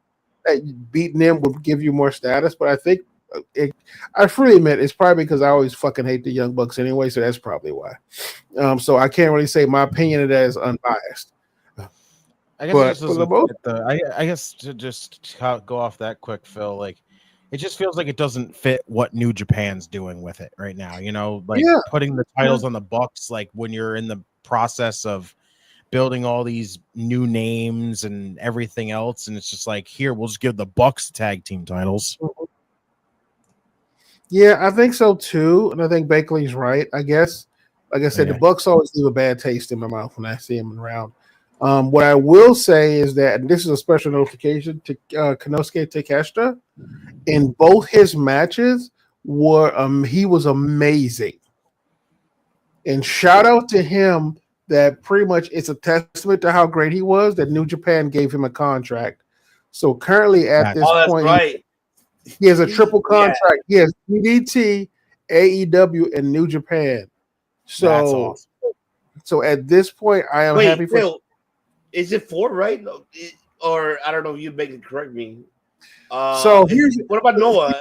Beating them would give you more status, but I think I freely admit it's probably because I always fucking hate the Young Bucks anyway, so that's probably why. So I can't really say my opinion of that is unbiased. I guess to just go off that quick, Phil, like it just feels like it doesn't fit what New Japan's doing with it right now. You know, like putting the titles on the Bucks, like when you're in the process of building all these new names and everything else, and it's just like, here, we'll just give the Bucks tag team titles. Yeah, I think so too, and I think Bakley's right. I guess, like I said, the Bucks always leave a bad taste in my mouth when I see them around. What I will say is that, and this is a special notification to Konosuke Takeshita, in both his matches he was amazing, and shout out to him. That pretty much it's a testament to how great he was that New Japan gave him a contract. So currently at this point, he has a triple contract. He has DDT, AEW, and New Japan. So, that's awesome. So at this point, I am happy for. Phil, is it 4, right? Or I don't know. You make it correct me. So what about Noah?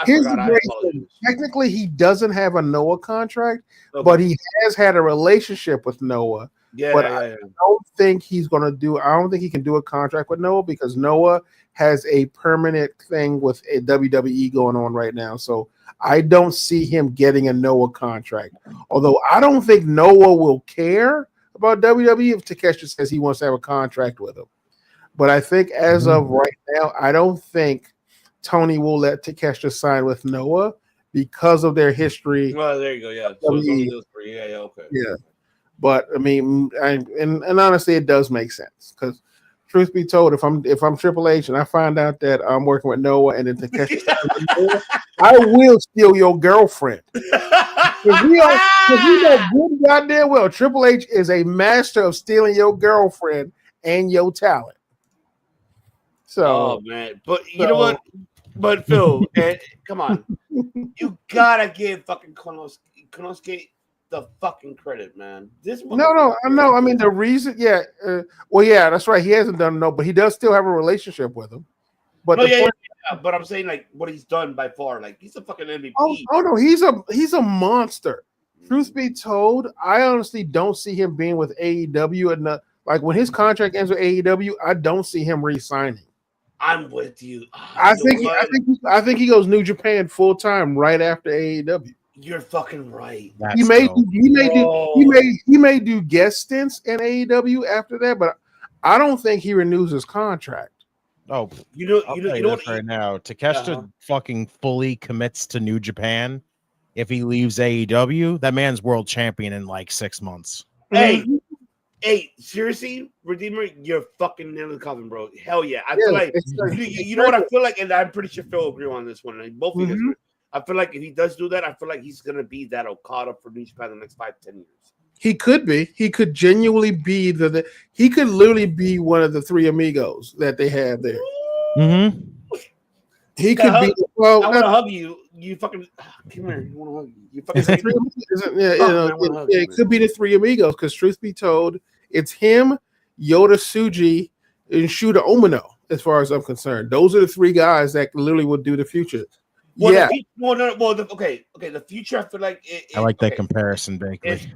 Here's the great thing. Technically, he doesn't have a Noah contract, but he has had a relationship with Noah. I don't think he's going to do. I don't think he can do a contract with Noah because Noah has a permanent thing with a WWE going on right now. So I don't see him getting a Noah contract. Although I don't think Noah will care about WWE if Takeshita says he wants to have a contract with him. But I think as of right now, I don't think Tony will let Takeshita sign with Noah because of their history. Well, there you go. Yeah. So it's only those three. Yeah. Okay. Yeah. But I mean, and honestly, it does make sense because, truth be told, if I'm Triple H and I find out that I'm working with Noah and then Takeshita, I will steal your girlfriend. Because we know good goddamn well Triple H is a master of stealing your girlfriend and your talent. So, oh man, but you know what? But Phil, come on, you gotta give fucking Konosuke the fucking credit, man. No. I mean, the reason, well, yeah, that's right. He hasn't done but he does still have a relationship with him. But but I'm saying like what he's done by far, like he's a fucking MVP. Oh no, he's a monster. Truth be told, I honestly don't see him being with AEW and like when his contract ends with AEW, I don't see him re-signing. I'm with you. I think he goes New Japan full time right after AEW. You're fucking right. He may do guest stints in AEW after that, but I don't think he renews his contract. Oh, you know what right now, Takeshita fucking fully commits to New Japan. If he leaves AEW, that man's world champion in like 6 months. Hey, seriously, Redeemer, you're fucking nailing the coffin, bro. Hell yeah. I feel like you know what I feel like, and I'm pretty sure Phil will agree on this one. Like, both of you guys. I feel like if he does do that, I feel like he's gonna be that Okada for New Japan in the next 5-10 years. He could be. He could genuinely be he could literally be one of the three amigos that they have there. Mm-hmm. He could be. Well, I want to hug you. You fucking come here. You want to hug you? You fucking it could be the three amigos because, truth be told, it's him, Yota Tsuji, and Shuta Omino. As far as I'm concerned, those are the three guys that literally would do the future. Well, okay. The future, I feel like I like that comparison, Bakley.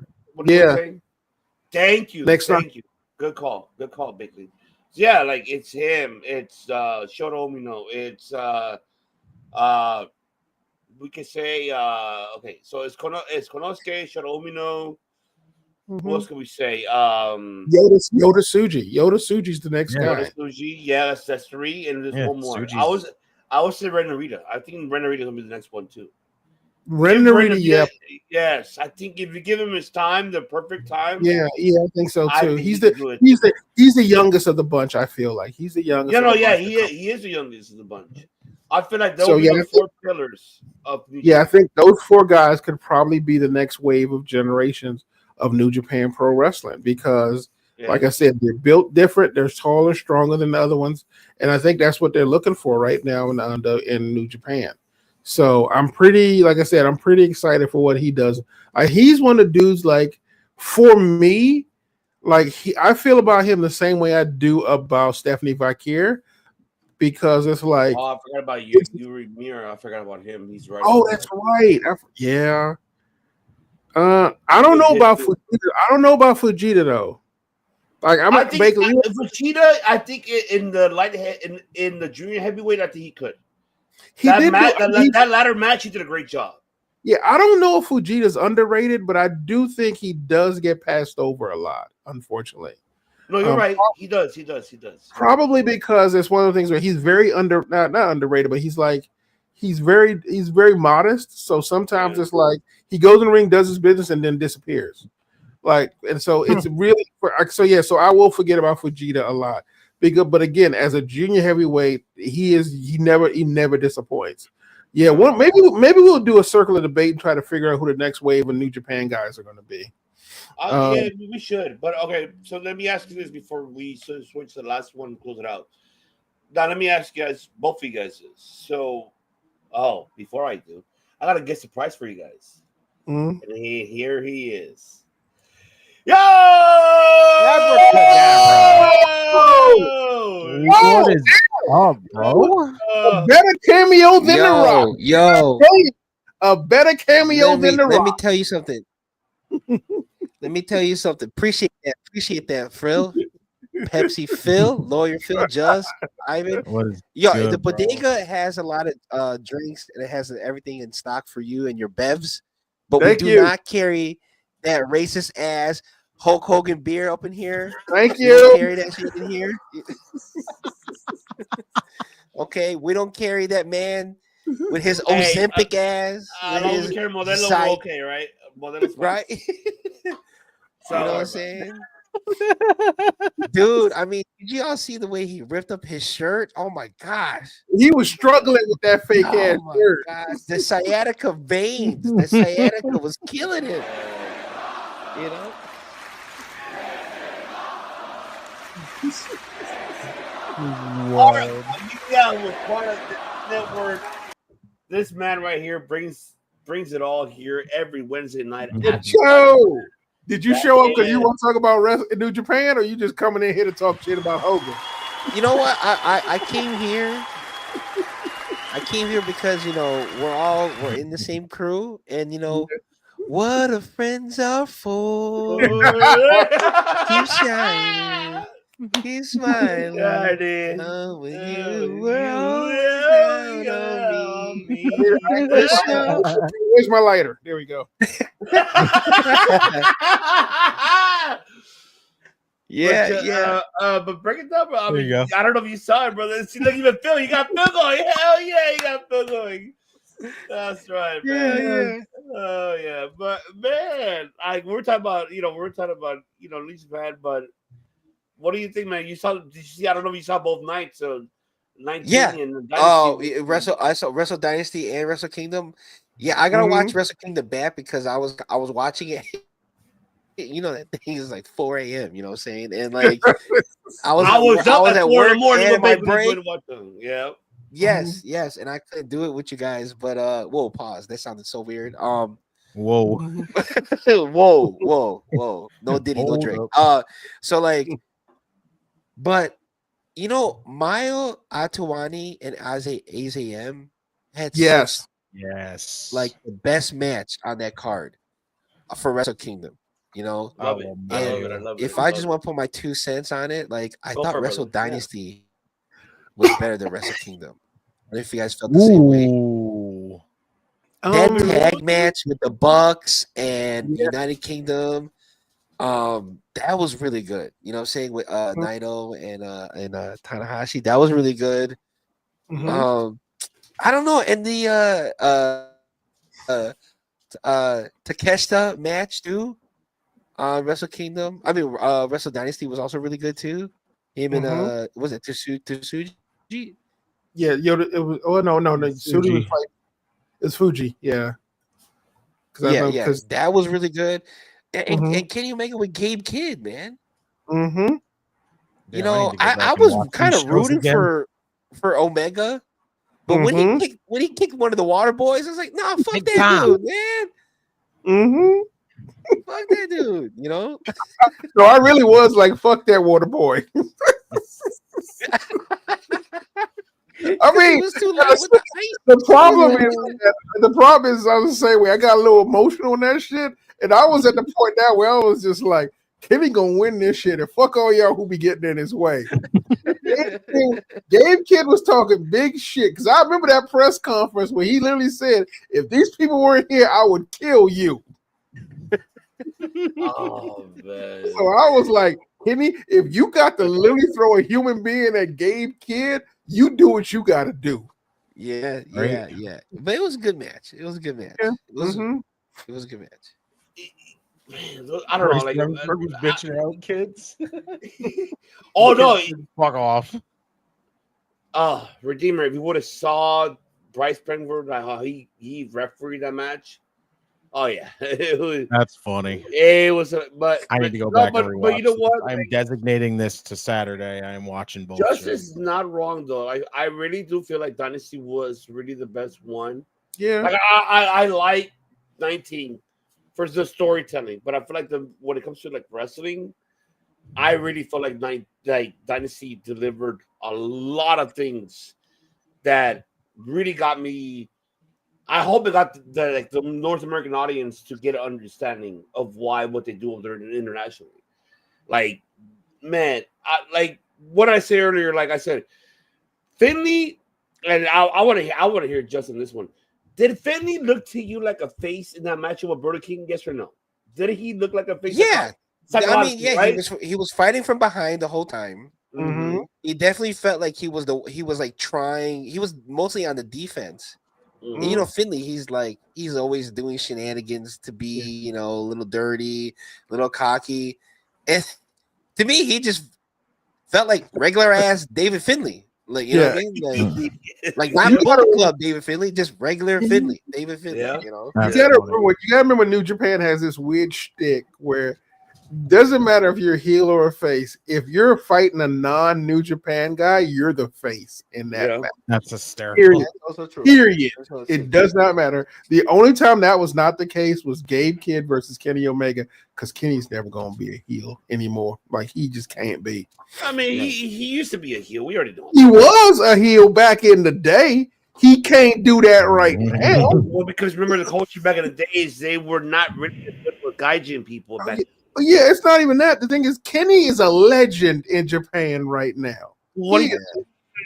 Thank you. Thank you. Good call, Bakley. Yeah, like it's him. It's Shota Omino. It's we can say okay. So it's Konosuke, Shota Omino. What else can we say? Yota Tsuji. Yota Tsuji's the next guy. Yota Tsuji. Yeah, that's three, and there's one more. I would say Ren Narita. I think Ren Narita is gonna be the next one too. Ren Narita, yeah. Yes, I think if you give him his time, the perfect time. Yeah, I think so too. He's the youngest of the bunch. I feel like he's the youngest. He is the youngest of the bunch. I feel like those are the four pillars of New Japan. I think those four guys could probably be the next wave of generations of New Japan Pro Wrestling because, like I said, they're built different. They're taller, stronger than the other ones, and I think that's what they're looking for right now in New Japan. So I'm pretty excited for what he does. He's one of the dudes, like, for me, like I feel about him the same way I do about Stephanie Vakir, because it's like, I forgot about Yuri Mira. I forgot about him. He's right. Oh, that's right. Yeah. I don't know about Fujita. I don't know about Fujita though. Like I think Fujita. I think in the light in the junior heavyweight, I think he could. That ladder match, he did a great job. Yeah, I don't know if Fujita's underrated, but I do think he does get passed over a lot, unfortunately. No, you're right. He does. Probably because it's one of the things where he's very not underrated, but he's very modest. So sometimes it's like he goes in the ring, does his business, and then disappears. Like, and so it's really so I will forget about Fujita a lot. But again, as a junior heavyweight, he never disappoints. Yeah, maybe we'll do a circle of debate and try to figure out who the next wave of New Japan guys are going to be. Yeah, we should. But okay, so let me ask you this before we switch to the last one and close it out. Now, let me ask you guys, both of you guys this. So, before I do, I got to get the price for you guys. Mm-hmm. And here he is. Yo! What is up, bro? A better cameo than The Rock. Yo. A better cameo than The Rock. Let me tell you something. Appreciate that, Phil. Pepsi Phil, Lawyer Phil, Just, Ivan. The bodega has a lot of drinks and it has everything in stock for you and your bevs, but we do not carry that racist ass Hulk Hogan beer up in here. Thank We don't you. carry that shit in here. Okay, we don't carry that man with his Ozempic ass. I don't even care. Modelo, we're okay, right? Modelo's fine. Right? You know what I'm saying? Dude, I mean, did you all see the way he ripped up his shirt? Oh my gosh. He was struggling with that fake ass Oh my shirt. gosh. The sciatica veins. The sciatica was killing him. You know? Yeah, with part of the network, this man right here brings it all here every Wednesday night. Joe, did you show up because you want to talk about New Japan, or you just coming in here to talk shit about Hogan? You know what? I came here. I came here because we're in the same crew, and what a friends are for. Keep shining, keep smiling. With you, we're always down on me. Where's my lighter? There we go. But break it down, bro. I mean, go. I don't know if you saw it, brother. It seems like even Phil, you got Phil going. Hell yeah, you got Phil going. That's right, man. Yeah. Oh yeah, but man, we're talking about New Japan, but what do you think, man? Did you see? I don't know if you saw both nights. So 19 and Dynasty. I saw Wrestle Dynasty and Wrestle Kingdom. Yeah, I gotta watch Wrestle Kingdom back because I was watching it. That thing is like 4 a.m. You know what I'm saying? And like I was at work and my brain. Yeah. Yes, and I couldn't do it with you guys, but whoa, pause. That sounded so weird. Whoa. whoa. No Diddy, no Drake. So like, but Mayo Atuani and Azam had yes, like the best match on that card for Wrestle Kingdom. Love it. If I just want to put my 2 cents on it, like I thought Wrestle Dynasty was better than Wrestle Kingdom. I don't know if you guys felt the same way. That tag match with the Bucks and United Kingdom, that was really good. You know what I'm saying? With Naito and Tanahashi, that was really good. I don't know. And the Takeshita match too. Wrestle Kingdom. I mean, Wrestle Dynasty was also really good too. Him and was it Tsuji? Yeah, it was. Oh no, Tsuji was fighting. It's Fuji, yeah. Because that was really good. And Kenny Omega with Gabe Kidd, man. I was kind of rooting for Omega, but when he kicked one of the Water Boys, I was like, nah, fuck that dude, man. Fuck that dude, No, I really was like, fuck that Water Boy. I mean, the problem is I was the same way. I got a little emotional on that shit, and I was at the point now where I was just like, Kenny gonna win this shit, and fuck all y'all who be getting in his way. Gabe Kidd was talking big shit because I remember that press conference where he literally said, "If these people weren't here, I would kill you." Oh man! So I was like, Kenny, if you got to literally throw a human being at Gabe Kidd, you do what you got to do. Yeah. But it was a good match. It was a good match. Yeah. It was a good match. Man, I don't know. Like, was bitching out kids. Oh no! Fuck off. Redeemer, if you would have saw Bryce Brentford, like how he refereed that match. Oh yeah, that's funny. It was, but I need to go back and rewatch. But you know what? I'm designating this to Saturday. I'm watching both. Justice is not wrong though. I really do feel like Dynasty was really the best one. Yeah, like I like 19 for the storytelling, but I feel like when it comes to like wrestling, I really feel like Dynasty delivered a lot of things that really got me. I hope it got the North American audience to get an understanding of what they do internationally. Like, man, like what I said earlier. Like I said, Finley, and I want to hear Justin this one. Did Finley look to you like a face in that match with Burger King? Yes or no? Did he look like a face? Yeah, I mean, yeah, right? he was fighting from behind the whole time. Mm-hmm. He definitely felt like he was like trying. He was mostly on the defense. Mm-hmm. And, you know, Finley, he's always doing shenanigans to be, you know, a little dirty, a little cocky. And to me, he just felt like regular ass David Finley. Like, you know what I mean? Like not Bullet Club David Finley, just regular Finley. David Finley, you know? You gotta remember New Japan has this weird shtick where doesn't matter if you're a heel or a face. If you're fighting a non-New Japan guy, you're the face in that match. That's hysterical. Period. That's also true. Period. It does not matter. The only time that was not the case was Gabe Kidd versus Kenny Omega, because Kenny's never gonna be a heel anymore. Like he just can't be. I mean, he used to be a heel. We already know. He was a heel back in the day. He can't do that right now. Well, because remember the culture back in the days, they were not really good for gaijin people back. Yeah, it's not even that. The thing is, Kenny is a legend in Japan right now. 100%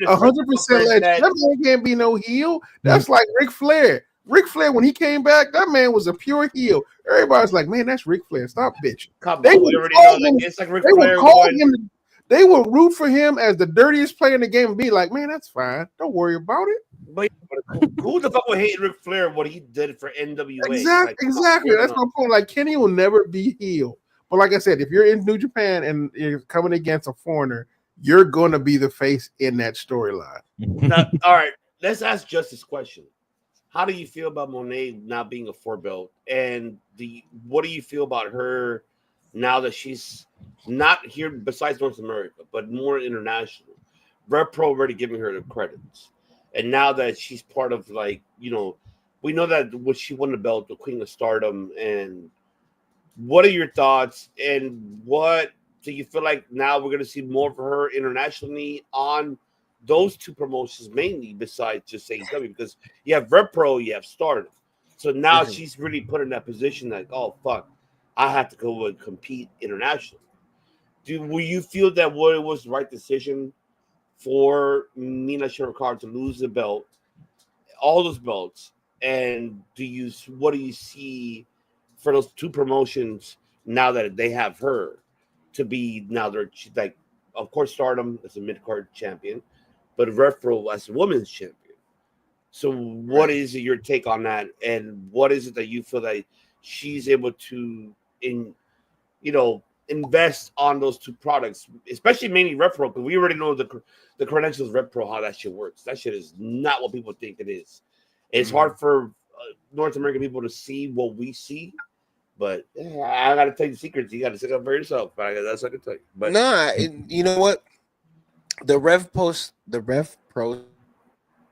legend. That man can't be no heel. That's like Ric Flair. Ric Flair, when he came back, that man was a pure heel. Everybody's like, man, that's Ric Flair. Stop bitching. They would root for him as the dirtiest player in the game and be like, man, that's fine. Don't worry about it. But who the fuck would hate Ric Flair what he did for NWA? Exactly. That's my point. Like, Kenny will never be heel. But like I said, if you're in New Japan and you're coming against a foreigner, you're going to be the face in that storyline. All right, let's ask just this question. How do you feel about Monet not being a 4-belt? And what do you feel about her now that she's not here besides North America, but more international? Rev Pro already giving her the credits. And now that she's part of, like, you know, we know that when she won the belt, the Queen of Stardom, and what are your thoughts, and what do you feel like now we're going to see more of her internationally on those two promotions, mainly besides just AEW? Because you have Rev Pro, you have Stardom. So now she's really put in that position like, oh, fuck, I have to go and compete internationally. Will you feel that it was the right decision for Mina Shirakawa to lose the belt, all those belts? And what do you see for those two promotions now that they have her to be, now they're like, of course, Stardom as a mid-card champion, but Rev Pro as a women's champion. So what is your take on that? And what is it that you feel that she's able to, invest on those two products, especially mainly Rev Pro, because we already know the credentials of Rev Pro, how that shit works. That shit is not what people think it is. It's hard for North American people to see what we see. But I got to tell you the secrets. You got to stick up for yourself. But that's what I can tell you. But you know what? The Rev Pro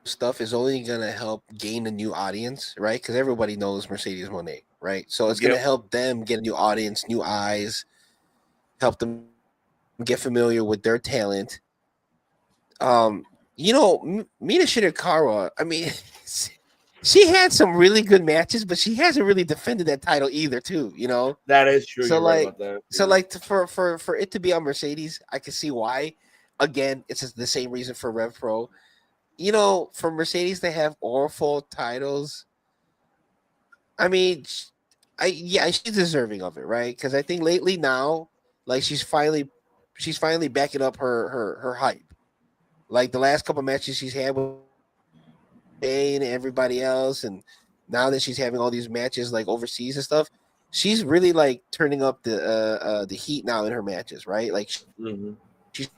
stuff is only going to help gain a new audience, right? Because everybody knows Mercedes Moné, right? So it's going to help them get a new audience, new eyes, help them get familiar with their talent. Mina Shirakawa, I mean, she had some really good matches, but she hasn't really defended that title either, too. You know, that is true. So for it to be on Mercedes, I can see why. Again, it's just the same reason for Rev Pro. You know, for Mercedes to have all 4 titles, I mean, she's deserving of it, right? Because I think lately now, like she's finally backing up her hype. Like the last couple matches she's had with and everybody else, and now that she's having all these matches like overseas and stuff, she's really like turning up the heat now in her matches, right? Like she's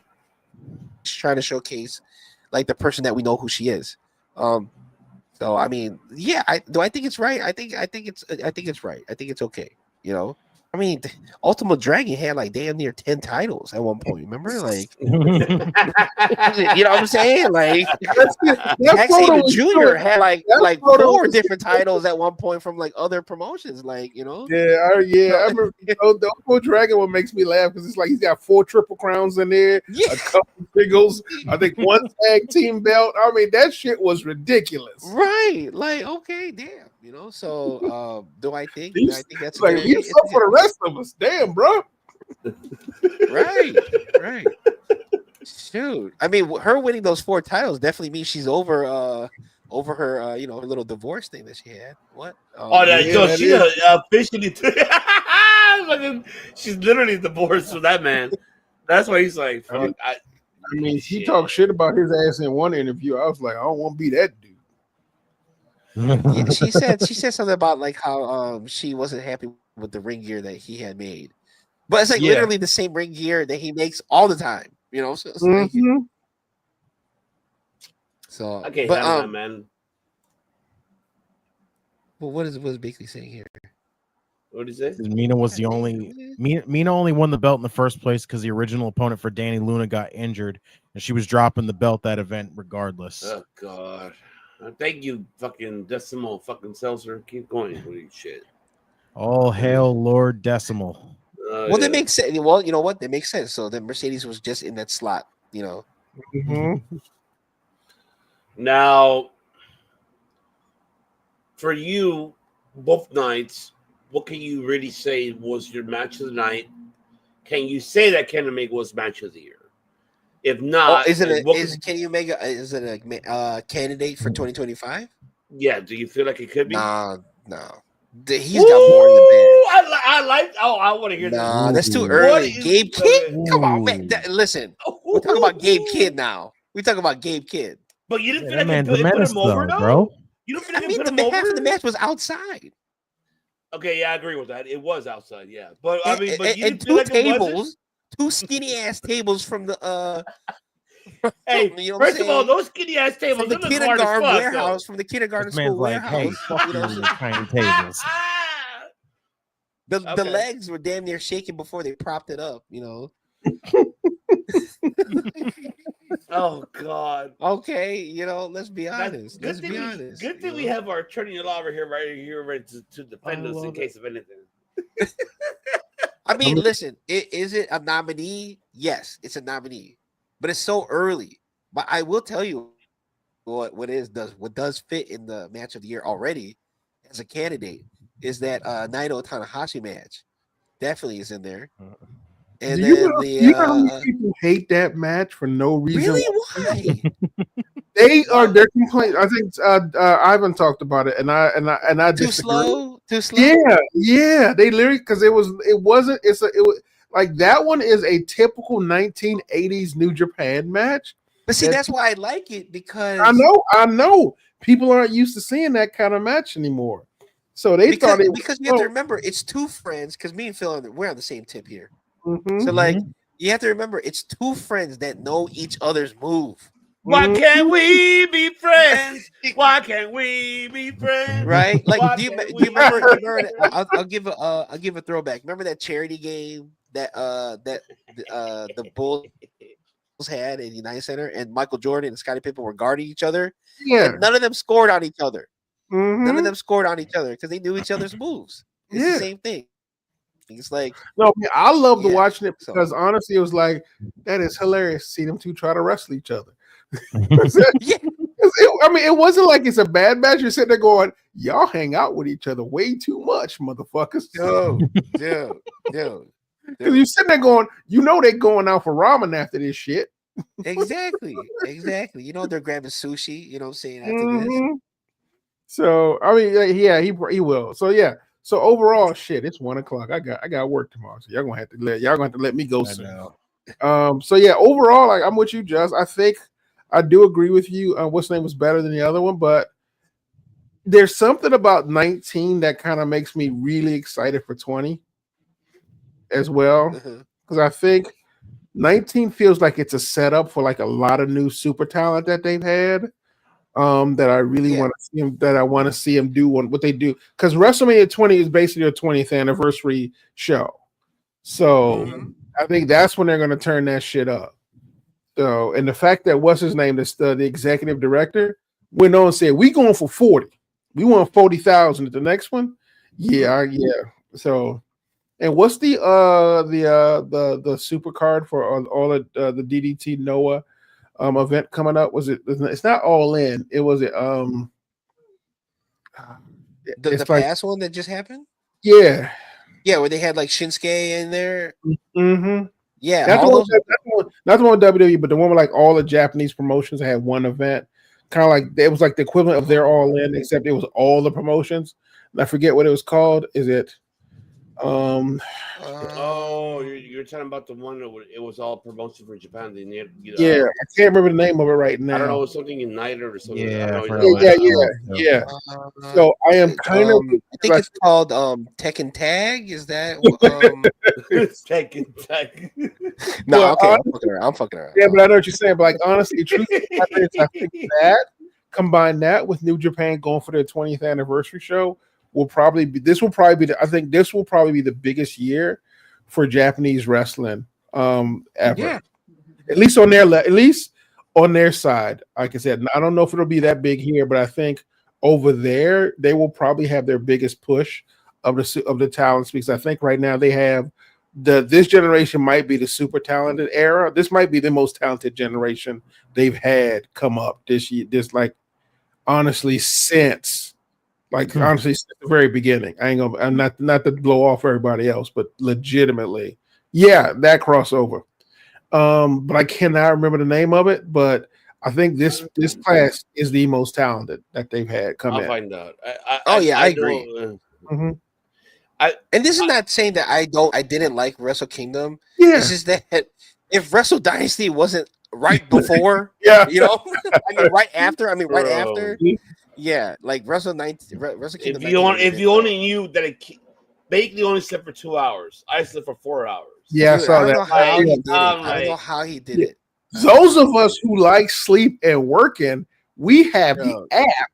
trying to showcase like the person that we know who she is. So I mean, I think it's right. I think it's right. I think it's okay. You know, I mean, Ultimate Dragon had like damn near 10 titles at one point. Remember, like, you know what I'm saying? Like, Zack Jr. had like 4 different titles at one point from like other promotions. Like, you know, I remember the Ultimate Dragon one makes me laugh because it's like he's got 4 triple crowns in there, a couple singles, I think 1 tag team belt. I mean, that shit was ridiculous, right? Like, okay, damn. You know, so do I think that's like you suck for the rest of us? Damn, bro. Right. Shoot, I mean, her winning those 4 titles definitely means she's over her, her little divorce thing that she had. What? She officially. She's literally divorced from that man. That's why he's like, fuck. I mean, she talked shit about his ass in one interview. I was like, I don't want to be that dude. Yeah, she said something about like how she wasn't happy with the ring gear that he had made, but it's like literally the same ring gear that he makes all the time. You know, so, so I can't have that, man. Well, what is basically saying here? What did he say? Mina was the only Mina only won the belt in the first place because the original opponent for Danny Luna got injured, and she was dropping the belt that event regardless. Oh God. Thank you, fucking Decimal fucking Seltzer. Keep going. Holy shit. All hail Lord Decimal. Well, they make sense. Well, you know what? They make sense. So the Mercedes was just in that slot, you know. Now, for you, both nights, what can you really say was your match of the night? Can you say that Kenny Omega was match of the year? If not, is Kenny Omega is it a candidate for 2025? Yeah, do you feel like it could be? No. He's got more in the bag. I want to hear this. Nah, that's too early. Gabe Kidd? Come on, man. Listen, we're talking about Gabe Kidd now. We're talking about Gabe Kidd. But you didn't feel like it put him over, though? Bro. You don't feel like it put him over? Half of the match was outside. Okay, yeah, I agree with that. It was outside, yeah. But I mean, but you and didn't feel like tables, two skinny ass tables from the Hey, you know first of all, those skinny ass tables from the kindergarten warehouse, from the kindergarten school warehouse. Hey, fuck you, tiny tables. The legs were damn near shaking before they propped it up, you know. Oh God. Okay, you know, let's be honest. Good thing we have our attorney law over here ready to defend us in case of anything. I mean, listen, is it a nominee? Yes, it's a nominee, but it's so early. But I will tell you what does fit in the match of the year already as a candidate is that Naito Tanahashi match. Definitely is in there. And you know people hate that match for no reason. Really? Why? They're complaining. I think Ivan talked about it, and I too disagree. Too slow. Yeah. They literally because it was like that one is a typical 1980s New Japan match. But see, that's why I like it because I know people aren't used to seeing that kind of match anymore. So because you have to remember it's two friends. Because me and Phil we're on the same tip here. Mm-hmm. So like you have to remember it's two friends that know each other's move. Why can't we be friends? Why can't we be friends? Right? Like, do you remember I'll give a throwback. Remember that charity game that the Bulls had in United Center, and Michael Jordan and Scottie Pippen were guarding each other? Yeah. And none of them scored on each other. Mm-hmm. None of them scored on each other because they knew each other's moves. It's the same thing. It's like I loved watching it because honestly, it was like that is hilarious to see them two try to wrestle each other. I mean, it wasn't like it's a bad match. You're sitting there going, y'all hang out with each other way too much, motherfuckers. Dude. Because you're sitting there going, you know they're going out for ramen after this shit. Exactly. You know they're grabbing sushi. You know what I'm saying after this. So I mean, yeah, he will. So yeah. So overall, shit, it's 1:00. I got work tomorrow. So y'all gonna have to let me go soon. So yeah, overall, like I'm with you, Just. I think I do agree with you. What's name was better than the other one, but there's something about 19 that kind of makes me really excited for 20 as well. Because I think 19 feels like it's a setup for like a lot of new super talent that they've had. That I really want to see him. That I want to see him do what they do. Because WrestleMania 20 is basically their 20th anniversary show. So I think that's when they're going to turn that shit up. So, and the fact that what's his name, the executive director, went on and said, "We going for 40. We want 40,000 at the next one." Yeah. So, and what's the super card for all of the DDT Noah event coming up? Was it? It's not All In. It was the past one that just happened. Yeah, where they had like Shinsuke in there. Mm-hmm. Yeah, not the one with WWE, but the one with like all the Japanese promotions had one event. Kind of like it was like the equivalent of their All In, except it was all the promotions. And I forget what it was called. Is it? You're talking about the one that it was all promotion for Japan. Yeah, I can't remember the name of it right now. I don't know, something United or something. Yeah, yeah. So I am kind of. I think it's called Tekken Tag. Is that? It's Tekken Tag. No, Well, okay, I'm fucking around. Yeah, but I know what you're saying. But like honestly, truthfully, I think that combine that with New Japan going for their 20th anniversary show will probably be. I think this will probably be the biggest year for Japanese wrestling ever. Yeah. At least on their side. Like I said, I don't know if it'll be that big here, but I think over there they will probably have their biggest push of the talents, because I think right now they have this generation might be the super talented era. This might be the most talented generation they've had come up this year. Honestly, since the very beginning. I'm not to blow off everybody else, but legitimately, yeah, that crossover. But I cannot remember the name of it. But I think this class is the most talented that they've had come in. I'll find out. I agree. Mm-hmm. And this is not saying that I didn't like Wrestle Kingdom. Yeah. It's just that if Wrestle Dynasty wasn't right before, yeah, right after. Yeah, like Wrestle Kingdom. If you only knew that it basically only slept for 2 hours, I slept for 4 hours. Yeah, Dude, I saw I that. don't know how he did it. Those of us who like sleep and working, we have the app,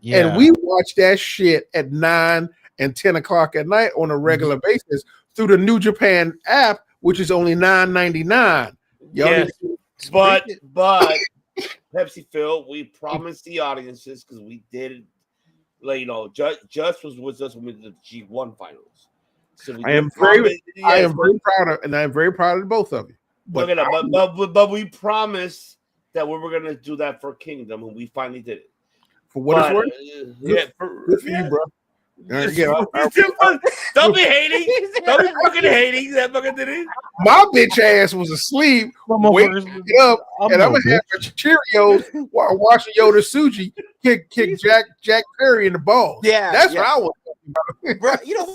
and we watch that shit at 9 and 10 o'clock at night on a regular basis through the New Japan app, which is only $9.99. Yes, but Pepsi Phil, we promised the audiences, because we did, Just was with us when we did the G1 finals. So I am very proud of both of you. But we promised that we were gonna do that for Kingdom, and we finally did it. For what it's worth, good for you, bro. Don't be hating. Don't be fucking hating. That fucking did it. My bitch ass was asleep, waking up, and I'm gonna have a Cheerios while watching Yoda Suji kick Jack Perry in the balls. Yeah, that's what I was talking about. Bro,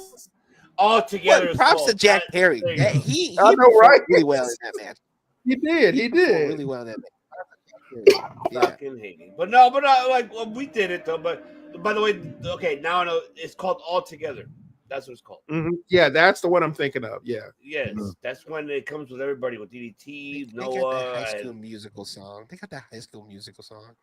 all together. Props to Jack Perry. He I know, right? Really well in that match. He did really well in that match. Fucking hating, but like we did it though. But by the way, okay, now I know it's called All Together. That's what it's called. Mm-hmm. Yeah, that's the one I'm thinking of. Yeah. Yes, that's when it comes with everybody, with DDT, Noah. They got that High School Musical song.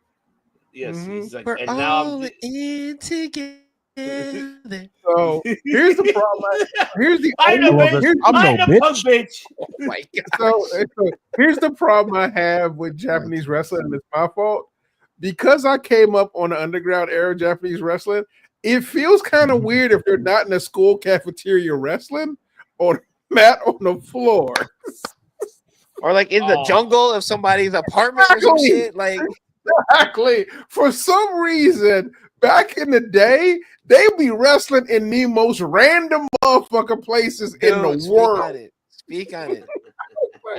Yes, he's like, we're and all now in together. So here's the problem. Here's the I'm no bitch. Oh my god. So here's the problem I have with Japanese wrestling, and it's my fault. Because I came up on the underground era of Japanese wrestling, it feels kind of weird if they're not in a school cafeteria wrestling or mat on the floor. Or like in the jungle of somebody's apartment or some shit. Like exactly. For some reason, back in the day, they be wrestling in the most random motherfucking places in the world. Speak on it.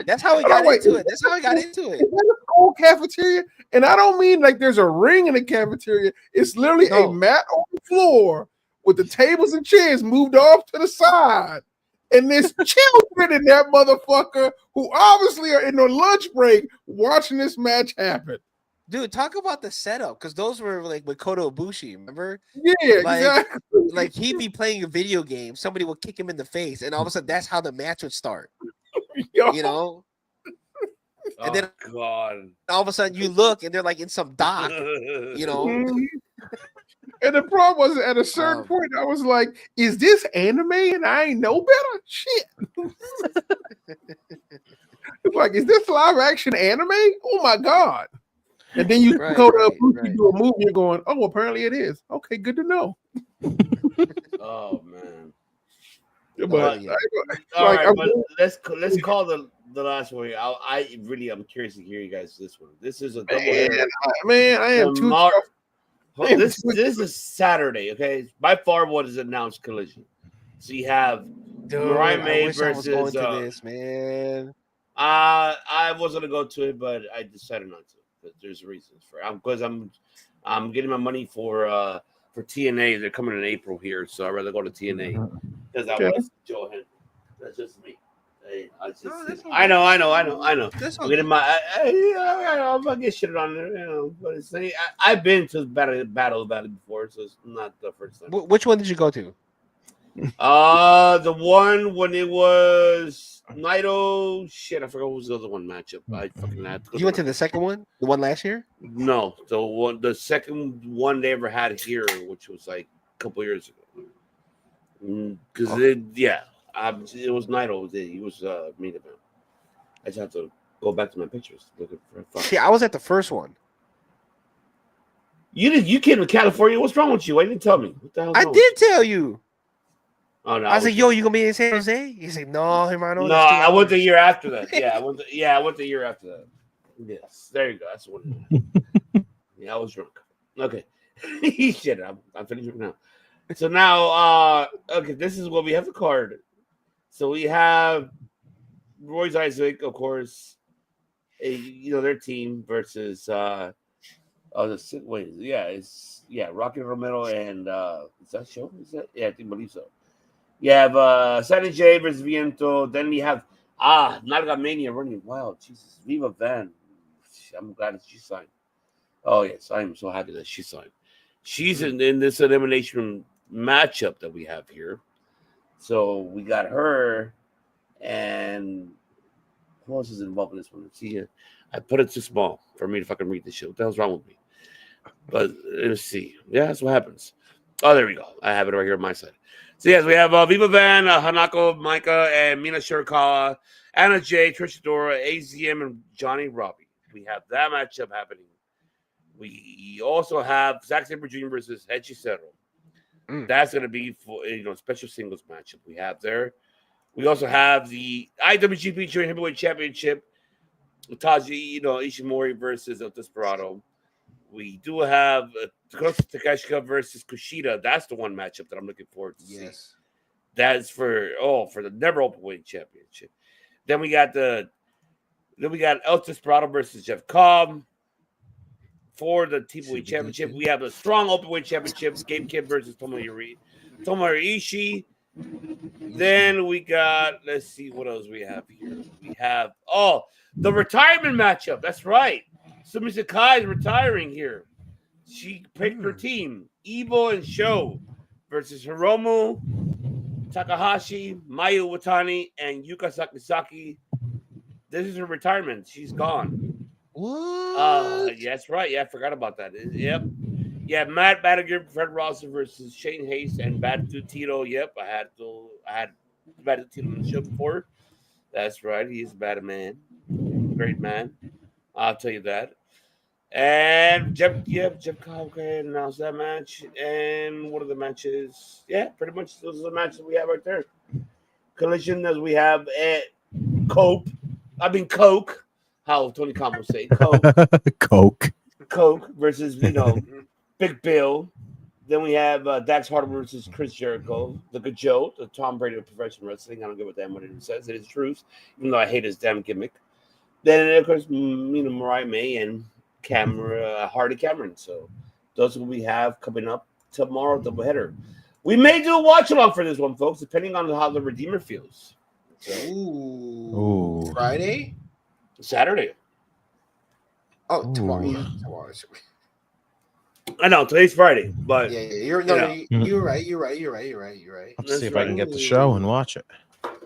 That's how we got into it. That's how we got into it. The whole cafeteria, and I don't mean like there's a ring in the cafeteria. It's literally a mat on the floor with the tables and chairs moved off to the side, and there's children in that motherfucker who obviously are in their lunch break watching this match happen. Dude, talk about the setup, because those were like with Kota Ibushi, remember? Yeah, exactly. Like he'd be playing a video game, somebody would kick him in the face, and all of a sudden that's how the match would start. You know? And then God, all of a sudden you look and they're like in some dock, you know. And the problem was at a certain point, I was like, is this anime and I ain't know better? Shit. It's like, is this live action anime? Oh my God. And then you go to do a movie, you're going, oh, apparently it is. Okay, good to know. Oh man. But let's call the last one here. I'm curious to hear you guys this one. This is a double header. Man, I am too. This is Saturday. Okay, by far what is announced Collision. So you have Mariah May versus. I was going to this, man. I was gonna go to it, but I decided not to. But there's reasons for it. Because I'm getting my money for TNA. They're coming in April here, so I'd rather go to TNA. because I was Joe Henry. That's just me. I know. That's I'm getting my. I'm gonna get shit on there, But it's I've been to battle before, so it's not the first time. Which one did you go to? The one when it was Naito. Shit, I forgot what was the other one matchup. I fucking had to go. You went to the second one, the one last year? No, the second one they ever had here, which was like a couple years ago. Because it was Naito. He was main event. I just have to go back to my pictures. Looking for See, I was at the first one. You came to California. What's wrong with you? Why didn't you tell me? What the hell? I did tell you. Oh no! I was like, "Yo, you gonna be in San Jose?" He said, "No, hermano." No, I went the year after that. I went the year after that. Yes, there you go. That's what. I was drunk. Okay, shit. I'm finished drinking now. So now, okay, this is what we have the card. So we have Royce Isaac, of course. Their team versus Rocky Romero and is that show? Is that I think believe so. You have Sandy J versus Viento. Then we have Narga Mania running wild. Jesus, Viva Van. I'm glad that she signed. Oh yes, I am so happy that she signed. She's in this elimination matchup that we have here. So we got her, and who else is involved in this one? Let's see here. I put it too small for me to fucking read this shit. What the hell's wrong with me? But let's see. Yeah, that's what happens. Oh, there we go. I have it right here on my side. So yes, we have Viva Van, Hanako Maika, and Mina Shirakawa, Anna J, Trish Adora, AZM, and Johnny Robbie. We have that matchup happening. We also have Zack Sabre Jr. versus Hechicero. That's going to be for special singles matchup we have there. We also have the IWGP Junior Heavyweight Championship. Taji, Ishimori versus El Desperado. We do have Takeshita versus Kushida. That's the one matchup that I'm looking forward to see. That is for the Never Openweight Championship. Then we got El Desperado versus Jeff Cobb. For the T-Weight Championship, we have a strong Openweight Championship. Gabe Kidd versus Tomohiro Ishii. Then we got, let's see what else we have here. We have the retirement matchup. That's right. Sumi Sakai is retiring here. She picked her team. Evo and Sho versus Hiromu, Takahashi, Mayu Watani, and Yuka Sakazaki. This is her retirement. She's gone. What? Yeah, that's right. Yeah, I forgot about that. Yep. Yeah, Matt Badiger, Fred Rawson versus Shane Hayes and Bad Dude Tito. Yep, I had Bad Dude Tito on the show before. That's right. He's a bad man. Great man. I'll tell you that. And Jeff Cobb announced that match. And what are the matches? Yeah, pretty much those are the matches we have right there. Collision as we have at Coke. How Tony Khan will say Coke versus Big Bill. Then we have Dax Harder versus Chris Jericho, the Good Joe, the Tom Brady of professional wrestling. I don't give a damn what it says. It is truth, even though I hate his damn gimmick. Then of course Mariah May and Hardy Cameron. So those will we have coming up tomorrow, doubleheader. We may do a watch along for this one, folks, depending on how the Redeemer feels. So, Ooh. Friday? Saturday. Oh, tomorrow. I know today's Friday, but you're right. You're right. I'll see if I can get the show and watch it.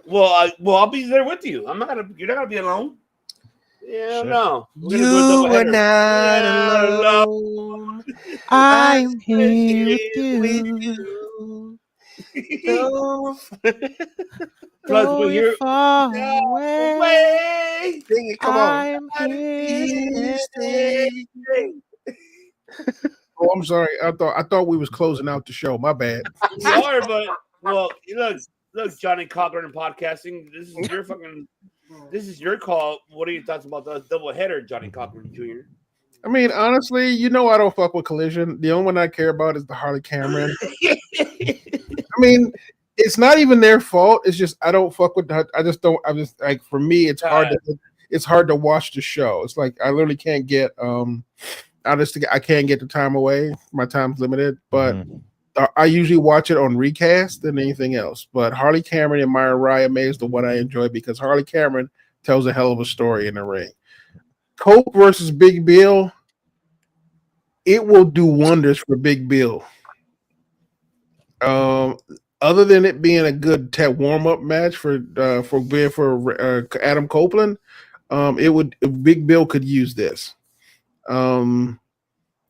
Well, I'll be there with you. You're not gonna be alone. Yeah, sure. No. You are not alone. I'm here with you. Plus, we're here. Far away. Sing it, come on. I'm here. Oh, I'm sorry. I thought we was closing out the show. My bad. We are, but look, Johnny Cochran and podcasting. This is your call. What are your thoughts about the doubleheader, Johnny Cochran Jr.? I mean, honestly, I don't fuck with Collision. The only one I care about is the Harley Cameron. I mean, it's not even their fault. It's just I don't fuck with that. I'm just like, for me, it's hard to watch the show. It's like I literally can't get I can't get the time away. My time's limited. But I usually watch it on recast than anything else. But Harley Cameron and Mariah May is the one I enjoy because Harley Cameron tells a hell of a story in the ring. Cope versus Big Bill, it will do wonders for Big Bill. Other than it being a good warm up match for Adam Copeland, Big Bill could use this.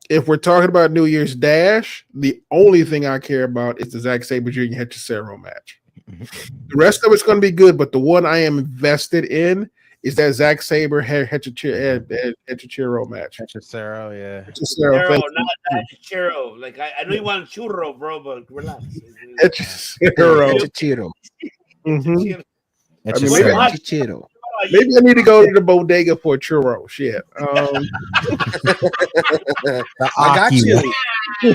If we're talking about New Year's Dash, the only thing I care about is the Zack Sabre Jr. Hechicero match. The rest of it's going to be good, but the one I am invested in is that Zack Sabre Hechicero match. Hechicero, yeah. Hechicero, not Hechicero. Like I know you want churro, bro, but relax. Hechicero. Hechicero. Maybe I need to go to the bodega for a churro. Shit. I got you.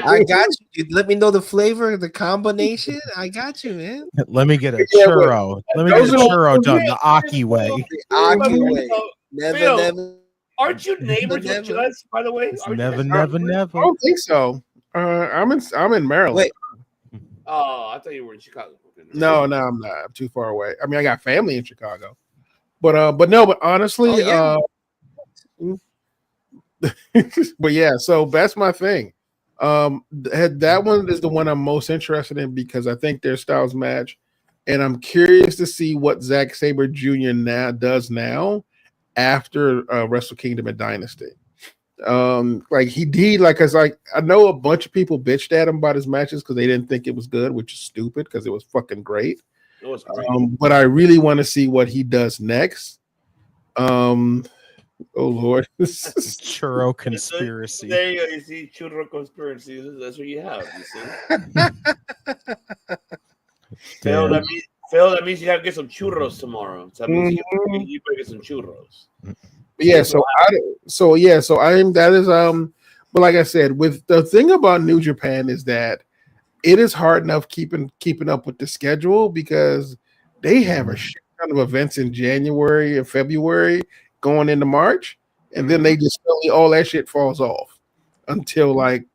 I got you. Let me know the flavor, the combination. I got you, man. Let me get a churro. Let me get a churro done the Aki way. The Aki way. Never. Aren't you neighbors with us, by the way? Never. I don't think so. I'm in Maryland. Wait. Oh, I thought you were in Chicago. No, I'm not. I'm too far away. I mean, I got family in Chicago. But honestly, but yeah, so that's my thing. That one is the one I'm most interested in because I think their styles match, and I'm curious to see what Zack Sabre Jr. does now after Wrestle Kingdom and Dynasty. I know a bunch of people bitched at him about his matches because they didn't think it was good, which is stupid because it was fucking great. But I really want to see what he does next. Oh Lord, churro conspiracy. There you go. You see, churro conspiracy. That's what you have. You see, Phil. That means you have to get some churros tomorrow. So that means you better get some churros. Yeah. But like I said, with the thing about New Japan is that it is hard enough keeping up with the schedule because they have a shit ton of events in January and February going into March, and then they just all that shit falls off until like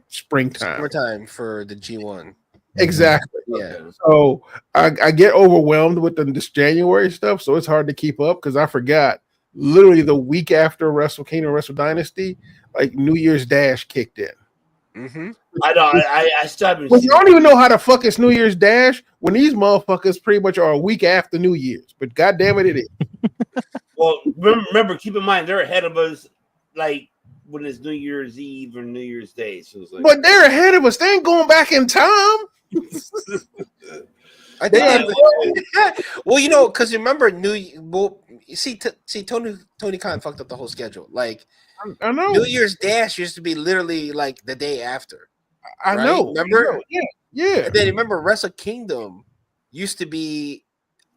springtime. Summertime for the G1. Exactly. Yeah. So I get overwhelmed with this January stuff, so it's hard to keep up because I forgot literally the week after Wrestle Kingdom, Wrestle Dynasty, like New Year's Dash kicked in. Mm-hmm. I know. I started. Well, you don't even know how the fuck it's New Year's Dash when these motherfuckers pretty much are a week after New Year's. But goddamn it is. Well, remember, keep in mind they're ahead of us, like when it's New Year's Eve or New Year's Day. So it's like, but they're ahead of us. They ain't going back in time. I think. Well, because remember Tony Khan fucked up the whole schedule. Like, I know New Year's Dash used to be literally like the day after. I know. Remember? Yeah. And then remember, Wrestle Kingdom used to be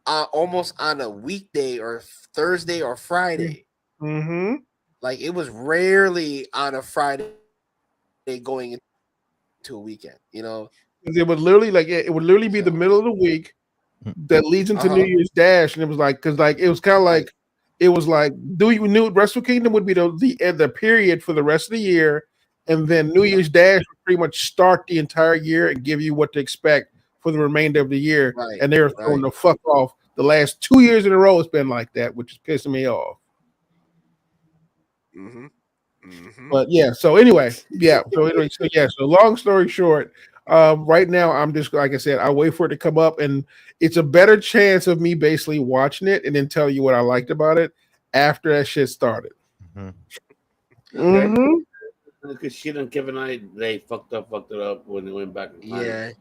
almost on a weekday or Thursday or Friday. Mm-hmm. Like it was rarely on a Friday going into a weekend. It would literally be the middle of the week that leads into New Year's Dash, and it was like it was kind of like it was like Wrestle Kingdom would be the period for the rest of the year, and then New Year's Dash would pretty much start the entire year and give you what to expect for the remainder of the year. Right, and they're throwing the fuck off. The last 2 years in a row, it's been like that, which is pissing me off. Mm-hmm. Mm-hmm. But yeah, so anyway, so long story short, right now I'm just, like I said, I wait for it to come up, and it's a better chance of me basically watching it and then tell you what I liked about it after that shit started. Because she and Kevin they fucked it up when they went back in time. Yeah.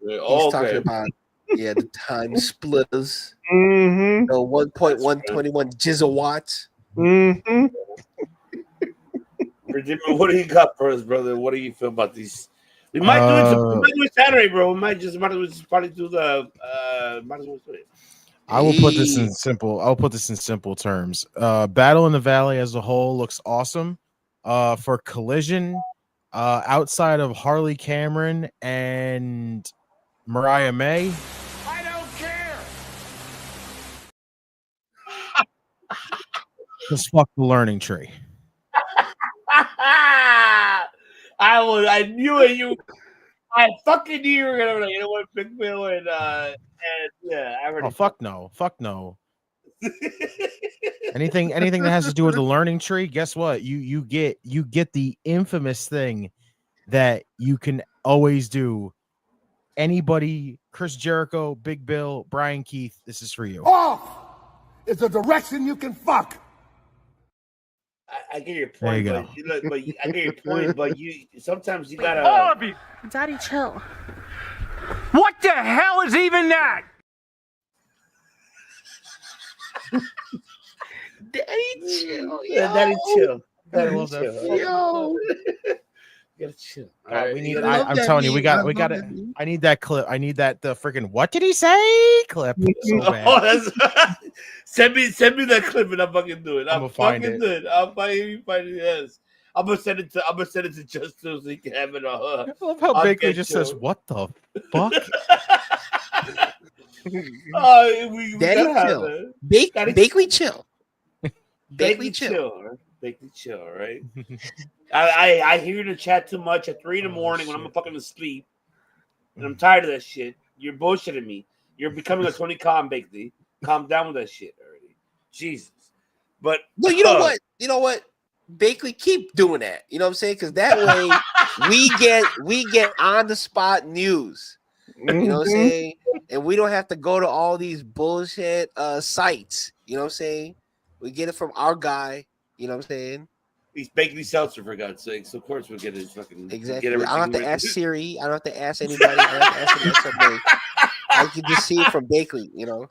He's talking about the time splitters. Mm-hmm. 1.121 gigawatts. Mm-hmm. What do you got for us, brother? What do you feel about these? We might do it Saturday, bro. We might just probably do the might as well do it. I will put this in simple terms. Battle in the Valley as a whole looks awesome. For Collision, outside of Harley Cameron and Mariah May, I don't care. just fuck the learning tree. I knew it. I fucking knew you were gonna you know what, Big Bill and yeah, I already. Oh fuck no. Anything that has to do with the learning tree, guess what? You get the infamous thing that you can always do. Anybody, Chris Jericho, Big Bill, Brian Keith, this is for you. Off is a direction you can fuck. I get your point, There but I get your point, but you sometimes you gotta. All of you. Daddy, chill. What the hell is even that? Daddy, chill. Yeah, Daddy, chill. Daddy, love that. chill. Yo. You gotta chill. All right, we need. I love I'm that telling you, we meme. got I it. love that meme. I need that clip. I need that the freaking what did he say clip. So bad. Oh, that's send me that clip and I'll fucking do it. I'm I'll gonna find fucking it. do it. I'll find it. Yes. I'm gonna send it to Justin so he can have it on. I love how I'll Bakley get just you. says, "What the fuck?" We Daddy, gotta have chill. it. Daddy- Bakley, chill. Bakley chill. Bakley chill, right? I hear you in the chat too much at 3 a.m. when I'm fucking asleep, and I'm tired of that shit. You're bullshitting me. You're becoming a Tony Khan, Bakley. Calm down with that shit already. Jesus. But No, you know what? You know what? Bakley, keep doing that. You know what I'm saying? Because that way we get on the spot news. You know what I'm saying? And we don't have to go to all these bullshit sites. You know what I'm saying? We get it from our guy. You know what I'm saying? He's Bakley Seltzer, for God's sake. So of course we'll get his fucking Exactly. Get I don't have to everything ask Siri. I don't have to ask anybody. I don't have to ask somebody. I can just see it from Bakley, you know.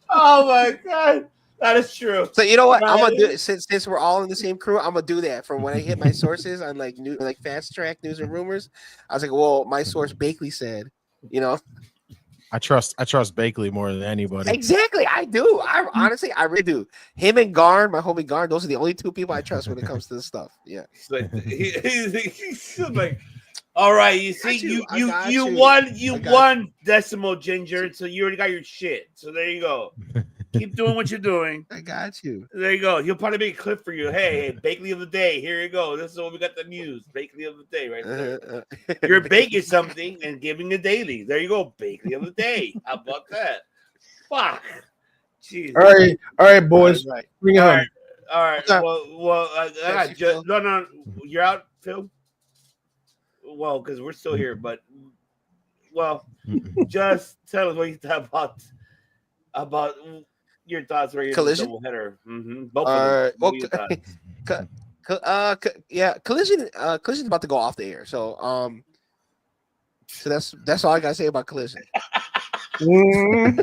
Oh my god, that is true. So you know what? I'm gonna do it since we're all in the same crew. I'm gonna do that. From when I hit my sources on like fast track news and rumors, I was like, well, my source Bakley said, you know. I trust Bakley more than anybody. Exactly, I do. I honestly, I really do. Him and Garn, my homie Garn, those are the only two people I trust when it comes to this stuff. Yeah. He's like, he's like, all right, you see, you you. won Decimal Ginger, so you already got your shit. So there you go. Keep doing what you're doing. I got you. There you go. He'll probably make a clip for you. Hey, Bakley of the day. Here you go. This is what we got the news. Bakley of the day right there. You're baking something and giving a daily. There you go. Bakley of the day. How about that? Fuck. Jeez. All right, boys. Right. Bring it home. All right. Well, I got just no. You're out, Phil. Well, because we're still here, but just tell us what you thought about your thoughts right here. Collision? Double header. Both of them. Yeah, Collision. Collision's about to go off the air. So that's all I gotta say about Collision. Right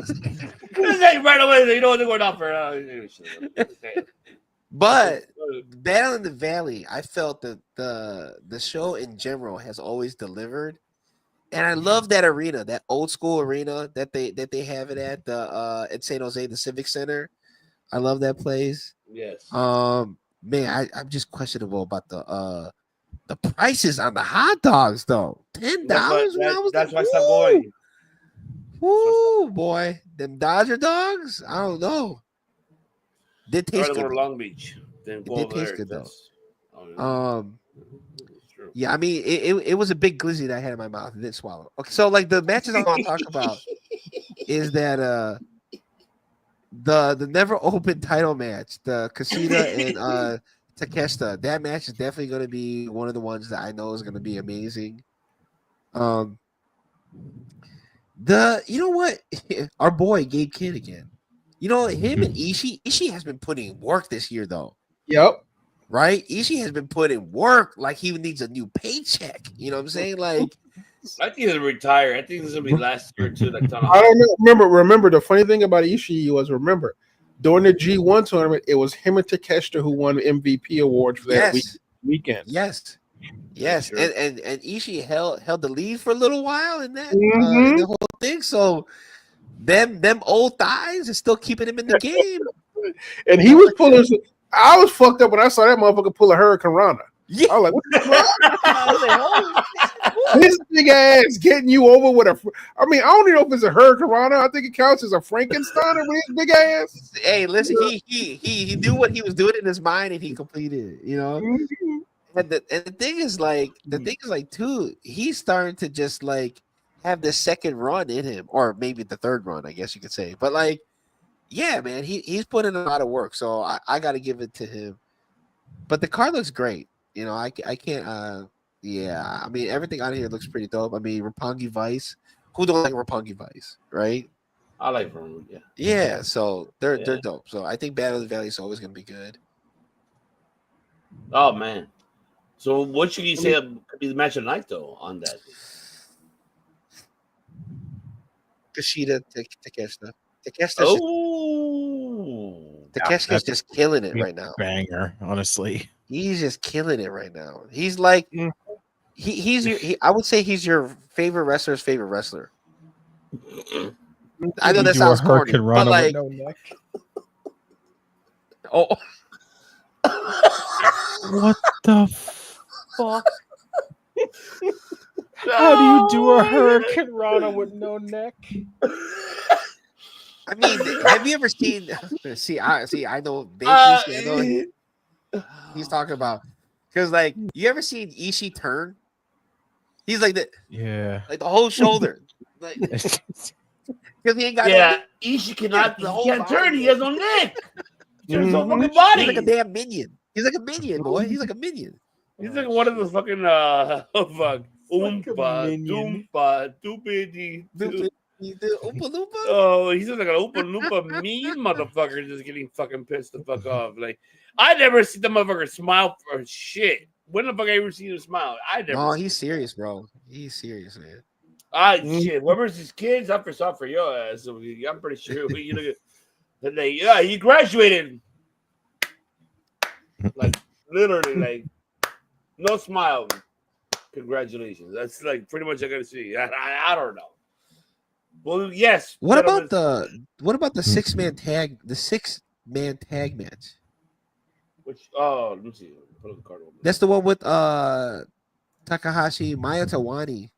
away, you know what they're going off for. But Battle in the Valley, I felt that the show in general has always delivered. And I love that arena, that old school arena that they have it at the at San Jose, the Civic Center. I love that place. Yes. Man, I'm just questionable about the prices on the hot dogs though. $10. That's why I stopped going. Woo, boy, them Dodger dogs. I don't know. Did taste good. Long Beach. It did taste good though. Yeah, I mean, it was a big glizzy that I had in my mouth and didn't swallow. Okay, so like the matches I want to talk about is that the never open title match, the Kushida and Takeshita. That match is definitely going to be one of the ones that I know is going to be amazing. You know what, our boy Gabe Kidd again. You know him and Ishii has been putting work this year though. Yep. Right? Ishii has been putting work like he needs a new paycheck. You know what I'm saying? Like, I think he'll retire. I think this will be last year too. Like, I don't know. Remember the funny thing about Ishii was during the G1 tournament, it was him and Takeshita who won the MVP award for that weekend. Yes. And Ishii held the lead for a little while in that in the whole thing. So them old thighs is still keeping him in the game. And he was pulling. I was fucked up when I saw that motherfucker pull a Hurricane Rana. Yeah. I was like, what the fuck? This big ass getting you over with a. I mean, I don't even know if it's a Hurricane Rana. I think it counts as a Frankenstein with his big ass. Hey, listen, he knew what he was doing in his mind and he completed it, you know. And the thing is like too, he's starting to just like have the second run in him, or maybe the third run, I guess you could say. But like, yeah, man, he's put in a lot of work, so I got to give it to him. But the card looks great. You know, I can't. Yeah, I mean everything out of here looks pretty dope. I mean, Roppongi Vice. Who don't like Roppongi Vice, right? I like them. Yeah. Yeah, so they're dope. So I think Battle of the Valley is always gonna be good. Oh man. So what should you say could be the match of the night though on that? Kushida Takeshita. Takeshita's just killing it right now. Banger, honestly. He's just killing it right now. He's like I would say he's your favorite wrestler's favorite wrestler. I know that sounds corny, but like, oh, what the fuck? How do you do a Hurricane Rana with no neck? I mean, have you ever seen? I know. Basically, he's talking about because, like, you ever seen Ishii turn? He's like the like the whole shoulder, like because he ain't got Ishii cannot. He can't turn. He has no neck. He's his whole fucking body. He's like a damn minion. He's like a minion, boy. He's like a minion. He's like one of the fucking fuck. Oompa, Doompa, Doopity. Oompa Loompa? Oh, he's just like an Oompa Loompa mean motherfucker just getting fucking pissed the fuck off. Like, I never see the motherfucker smile for shit. When the fuck I ever seen him smile? I never. No, he's serious, bro. He's serious, man. Shit. Whoever's his kids, I first off for your ass. So I'm pretty sure you look at like, he graduated. Like, literally, like, no smile. Congratulations. That's like pretty much I gotta see. I don't know. Well, yes. What about the 6-man tag? The 6-man tag match. Which let me see. Put up the card. That's the one with Takahashi, Maya Tawani.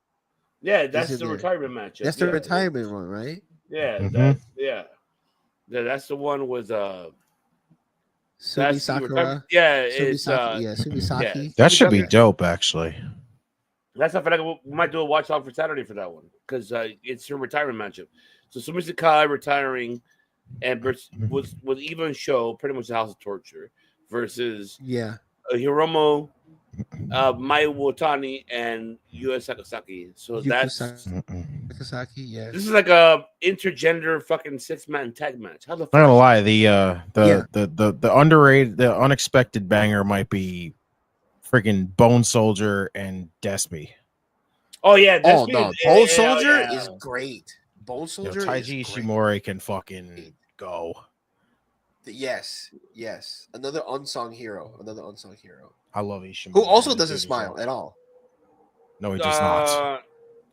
Yeah, that's the retirement match. That's the retirement one, right? Yeah, that's the one with Sumi Sakura. Sumi Saki. Yeah. That should be dope, actually. That's I feel like we might do a watch out for Saturday for that one because it's her retirement matchup. So Sumi Sakai retiring and with Eva Show, pretty much the House of Torture versus Hiromu, Maya Watani, and US Sakasaki. So that's Sakasaki. Yeah, this is like a intergender fucking 6-man tag match. How the fuck? I'm not gonna lie, the underrated, the unexpected banger might be freaking Bone Soldier and Despy. Oh yeah, Despy Bone Soldier is great. Bone Soldier, Taiji Ishimori can fucking go. Yes. Another unsung hero. I love Ishimori. Who also doesn't smile at all. No, he does not.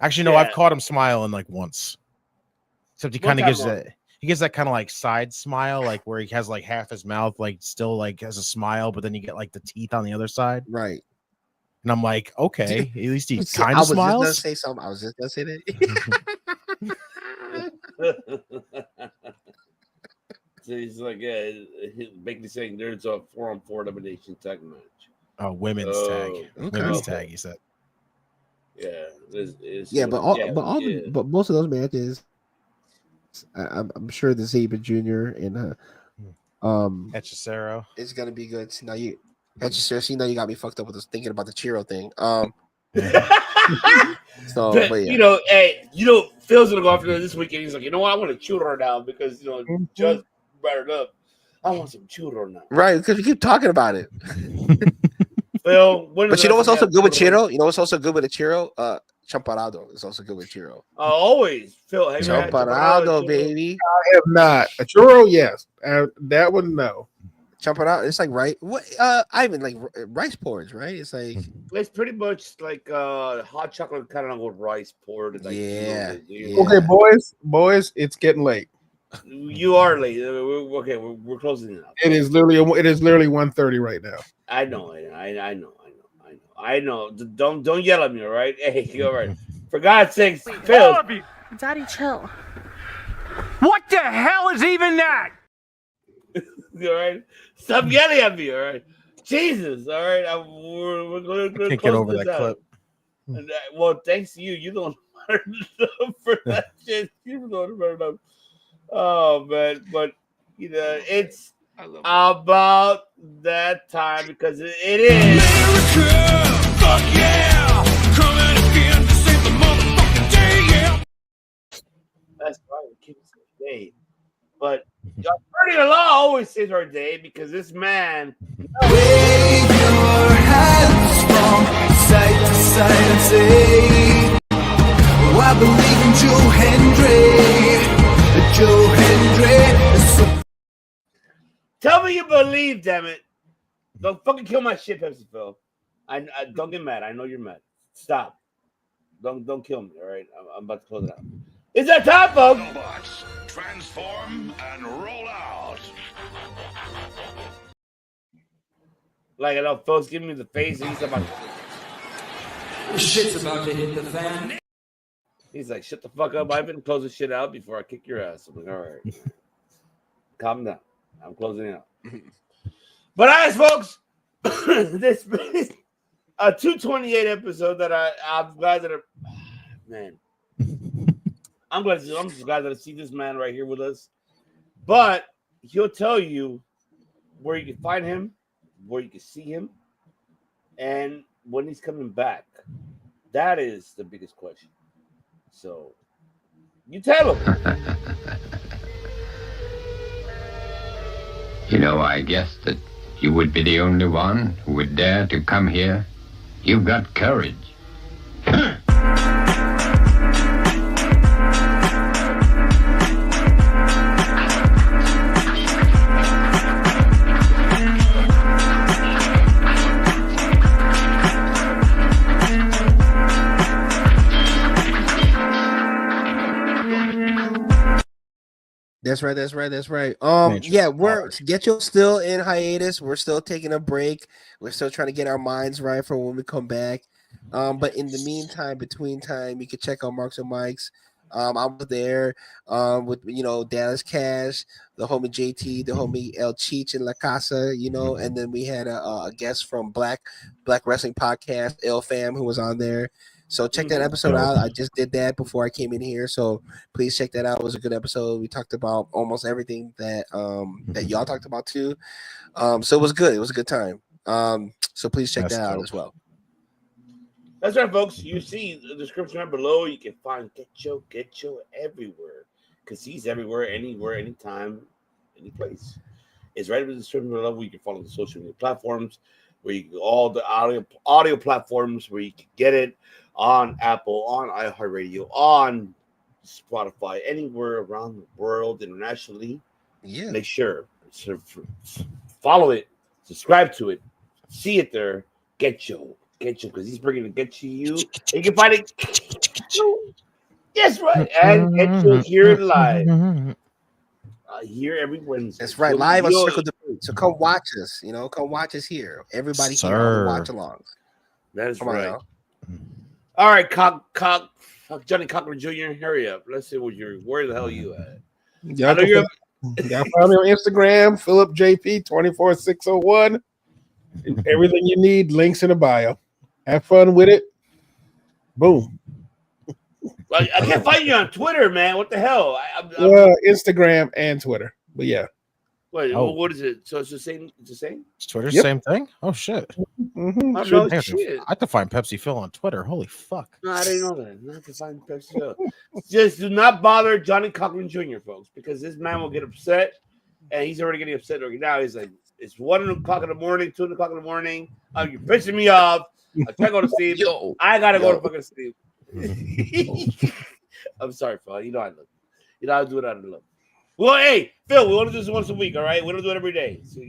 Actually, no, I've caught him smiling like once. Except he kind of gives that. He gives that kind of like side smile, like where he has like half his mouth, like still like has a smile, but then you get like the teeth on the other side. Right. And I'm like, okay, at least he kind of smiles. I was just gonna say that. So he's like, he's basically saying there's a 4-on-4 elimination tag match. Oh, women's tag. Okay. Women's tag, he said. Yeah. But most of those matches, I'm sure the Saban Jr. and Hechicero is gonna be good. Now you Hechicero, now you got me fucked up with this thinking about the Chiro thing. So, but yeah. Phil's gonna go after this weekend. He's like, you know what? I want a churro now because just brought it up. I want some churro now. Right, because we keep talking about it. Phil, but you know what's also good with Chiro? You know what's also good with a Chiro? Champarado is also good with Chiro. Always, Phil. Champarado, baby. I have not. A churro, yes. That one, no. Champarado, it's like Ivan, like rice porridge, right? It's like it's pretty much like hot chocolate kind of with rice poured. Like, Okay, boys, it's getting late. You are late. Okay, we're closing it up. It is literally 1:30 right now. I know. Don't yell at me, all right? Hey, all right. For God's sakes, Phil. Daddy, chill. What the hell is even that? All right, stop yelling at me, all right? Jesus. All right. We're going to Can't close get over this that out. clip. And, well, thanks to you. You don't for that shit. You don't enough. Oh, man. But, you know, it's about that time because it is. America, fuck yeah! Coming again to save the motherfucking day, yeah! That's right. We keep it day. But Bernie the Law always saves our day because this man. Wave your hands from side to side and say, oh, I believe in Joe Hendry. Joe Hendry is so. Tell me you believe, damn it. Don't fucking kill my shit, Pepsi Phil. I don't get mad. I know you're mad. Stop. Don't kill me, all right? I'm about to close it out. It's that time, folks. Autobots, transform and roll out. Like, I know Phil's giving me the face, and he's about Shit's about to hit the fan. He's like, shut the fuck up. I've been closing shit out before I kick your ass. I'm like, all right. Calm down. I'm closing it out. But as folks, this is a 228 episode that I'm glad that man. I'm just glad that I see this man right here with us. But he'll tell you where you can find him, where you can see him, and when he's coming back. That is the biggest question. So you tell him. You know, I guessed that you would be the only one who would dare to come here. You've got courage. That's right. Yeah, we're GETCHO still in hiatus. We're still taking a break. We're still trying to get our minds right for when we come back. But in the meantime, between time, you can check out Marks and Mike's. I was there with Dallas Cash, the homie JT, the homie El Cheech and La Casa, and then we had a guest from Black Wrestling Podcast, El Fam, who was on there. So check that episode out. I just did that before I came in here, so please check that out. It was a good episode. We talked about almost everything that that y'all talked about too. So it was good. It was a good time. So please check that out as well. That's right, folks. You see the description right below. You can find GETCHO everywhere because he's everywhere, anywhere, anytime, any place. It's right in the description below where you can follow the social media platforms, where you can all the audio platforms where you can get it on Apple, on iHeartRadio, on Spotify, anywhere around the world, internationally. Yeah. Make sure to follow it, subscribe to it, see it there. GETCHO, because he's bringing the GETCHO. You can find it. Yes, right. And GETCHO here live. Here every Wednesday. That's right, live on Circle Debate. So come watch us. Come watch us here. Everybody here on the watch along. That is right. All right, Johnny Cochran Jr., hurry up. Let's see where the hell you at. Y'all find me on Instagram, Philip JP 24601. Everything you need, links in the bio. Have fun with it. Boom. I can't find you on Twitter, man. What the hell? Instagram and Twitter. But yeah. Wait, what is it? So it's the same? It's the same? Twitter's the same thing? Oh, shit. I have to find Pepsi Phil on Twitter. Holy fuck. No, I didn't know that. Not to find Pepsi Phil. Just do not bother Johnny Cochran Jr., folks, because this man will get upset, and he's already getting upset right now. He's like, it's 1 o'clock in the morning, 2 o'clock in the morning. You're pissing me off. I can't go to sleep. I got to go to fucking sleep. I'm sorry, Phil. You know I love you. You know I do it out of love. Well, hey, Phil, we want to do this once a week, all right? We don't do it every day. So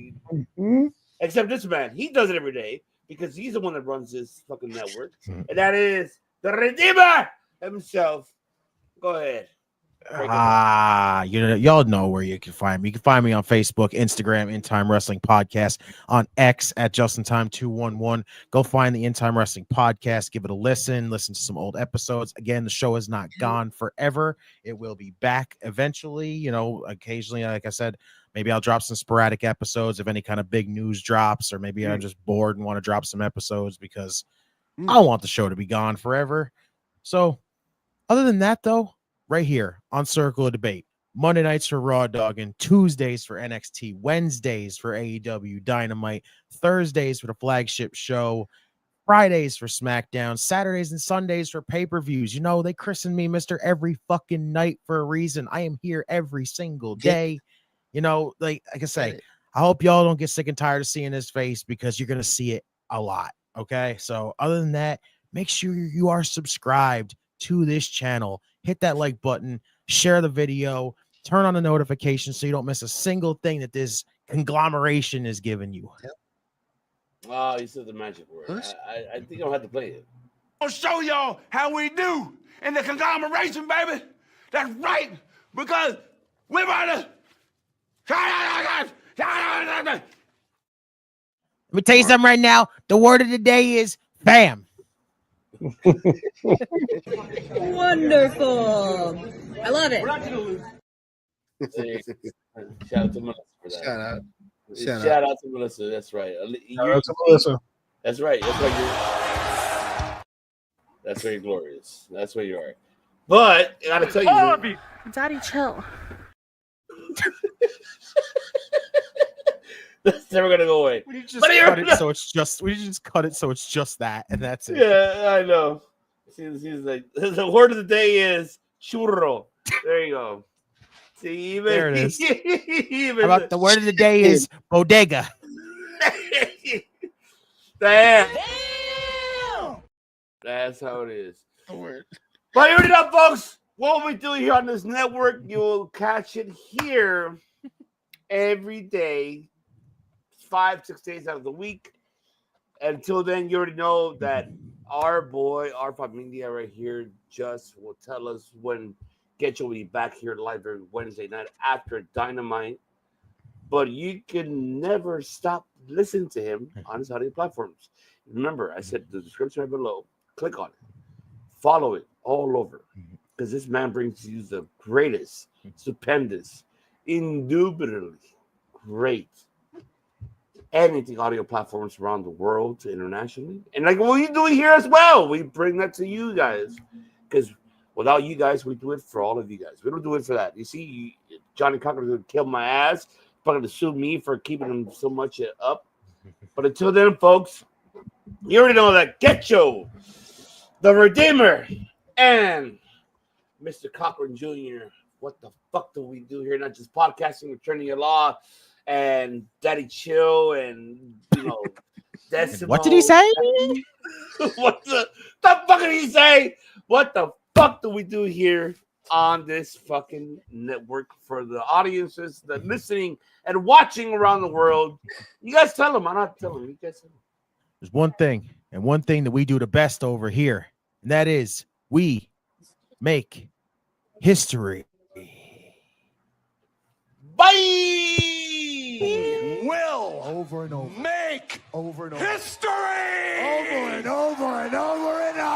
except this man, he does it every day because he's the one that runs this fucking network, and that is the Redeemer himself. Go ahead. Y'all know where you can find me. You can find me on Facebook, Instagram, In Time Wrestling Podcast, on X at JustinTime211. Go find the In Time Wrestling Podcast, give it a listen to some old episodes. Again, the show is not gone forever. It will be back eventually. Occasionally, like I said, maybe I'll drop some sporadic episodes if any kind of big news drops, or maybe I'm just bored and want to drop some episodes because I don't want the show to be gone forever. So other than that, though, right here on Circle of Debate, Monday nights for Raw Dogging, Tuesdays for NXT, Wednesdays for AEW Dynamite, Thursdays for the flagship show, Fridays for SmackDown, Saturdays and Sundays for pay-per-views. They christened me Mr. Every fucking night for a reason. I am here every single day. Like I say, I hope y'all don't get sick and tired of seeing his face, because you're going to see it a lot. Okay. So other than that, make sure you are subscribed to this channel. Hit that like button, share the video, turn on the notifications so you don't miss a single thing that this conglomeration is giving you. Oh, you said the magic word. I think I'll have to play it. I'll show y'all how we do in the conglomeration, baby. That's right, because we're about to. Let me tell you something right now. The word of the day is bam. Wonderful. I love it. We're not gonna lose. Shout out to Melissa for that. Shout out to Melissa. That's right. Shout out to Melissa. That's right. That's where you're glorious. That's where you are. But I gotta tell you, Daddy, chill. that's never gonna go away. We just cut it so it's just that, and that's it. Yeah, I know. She's like, the word of the day is churro. There you go. See, even there it is. Even How about the word of the day is bodega? Damn. That's how it is. But you already know, folks. What we do here on this network, you'll catch it here every day, 5-6 days out of the week. Until then, you already know that our boy, our familia right here, just will tell us when GETCHO will be back here live every Wednesday night after Dynamite. But you can never stop listening to him on his audio platforms. Remember, I said the description right below. Click on it. Follow it all over. Because this man brings you the greatest, stupendous, indubitably great anything audio platforms around the world, internationally. And like what we doing here as well. We bring that to you guys. Because without you guys, we do it for all of you guys. We don't do it for that. You see, Johnny Cochran's going to kill my ass. He's probably going to sue me for keeping him so much up. But until then, folks, you already know that GETCHO, the Redeemer, and Mr. Cochran Jr., what the fuck do we do here? Not just podcasting, returning your law, and Daddy Chill, and, Decimo. What did he say? What the fuck did he say? What the fuck do we do here on this fucking network for the audiences that listening and watching around the world? You guys tell them. I'm not telling them. You guys tell them. There's one thing that we do the best over here, and that is we make history. Bye. Will over and over. Make over and over. History. Over and over and over and over.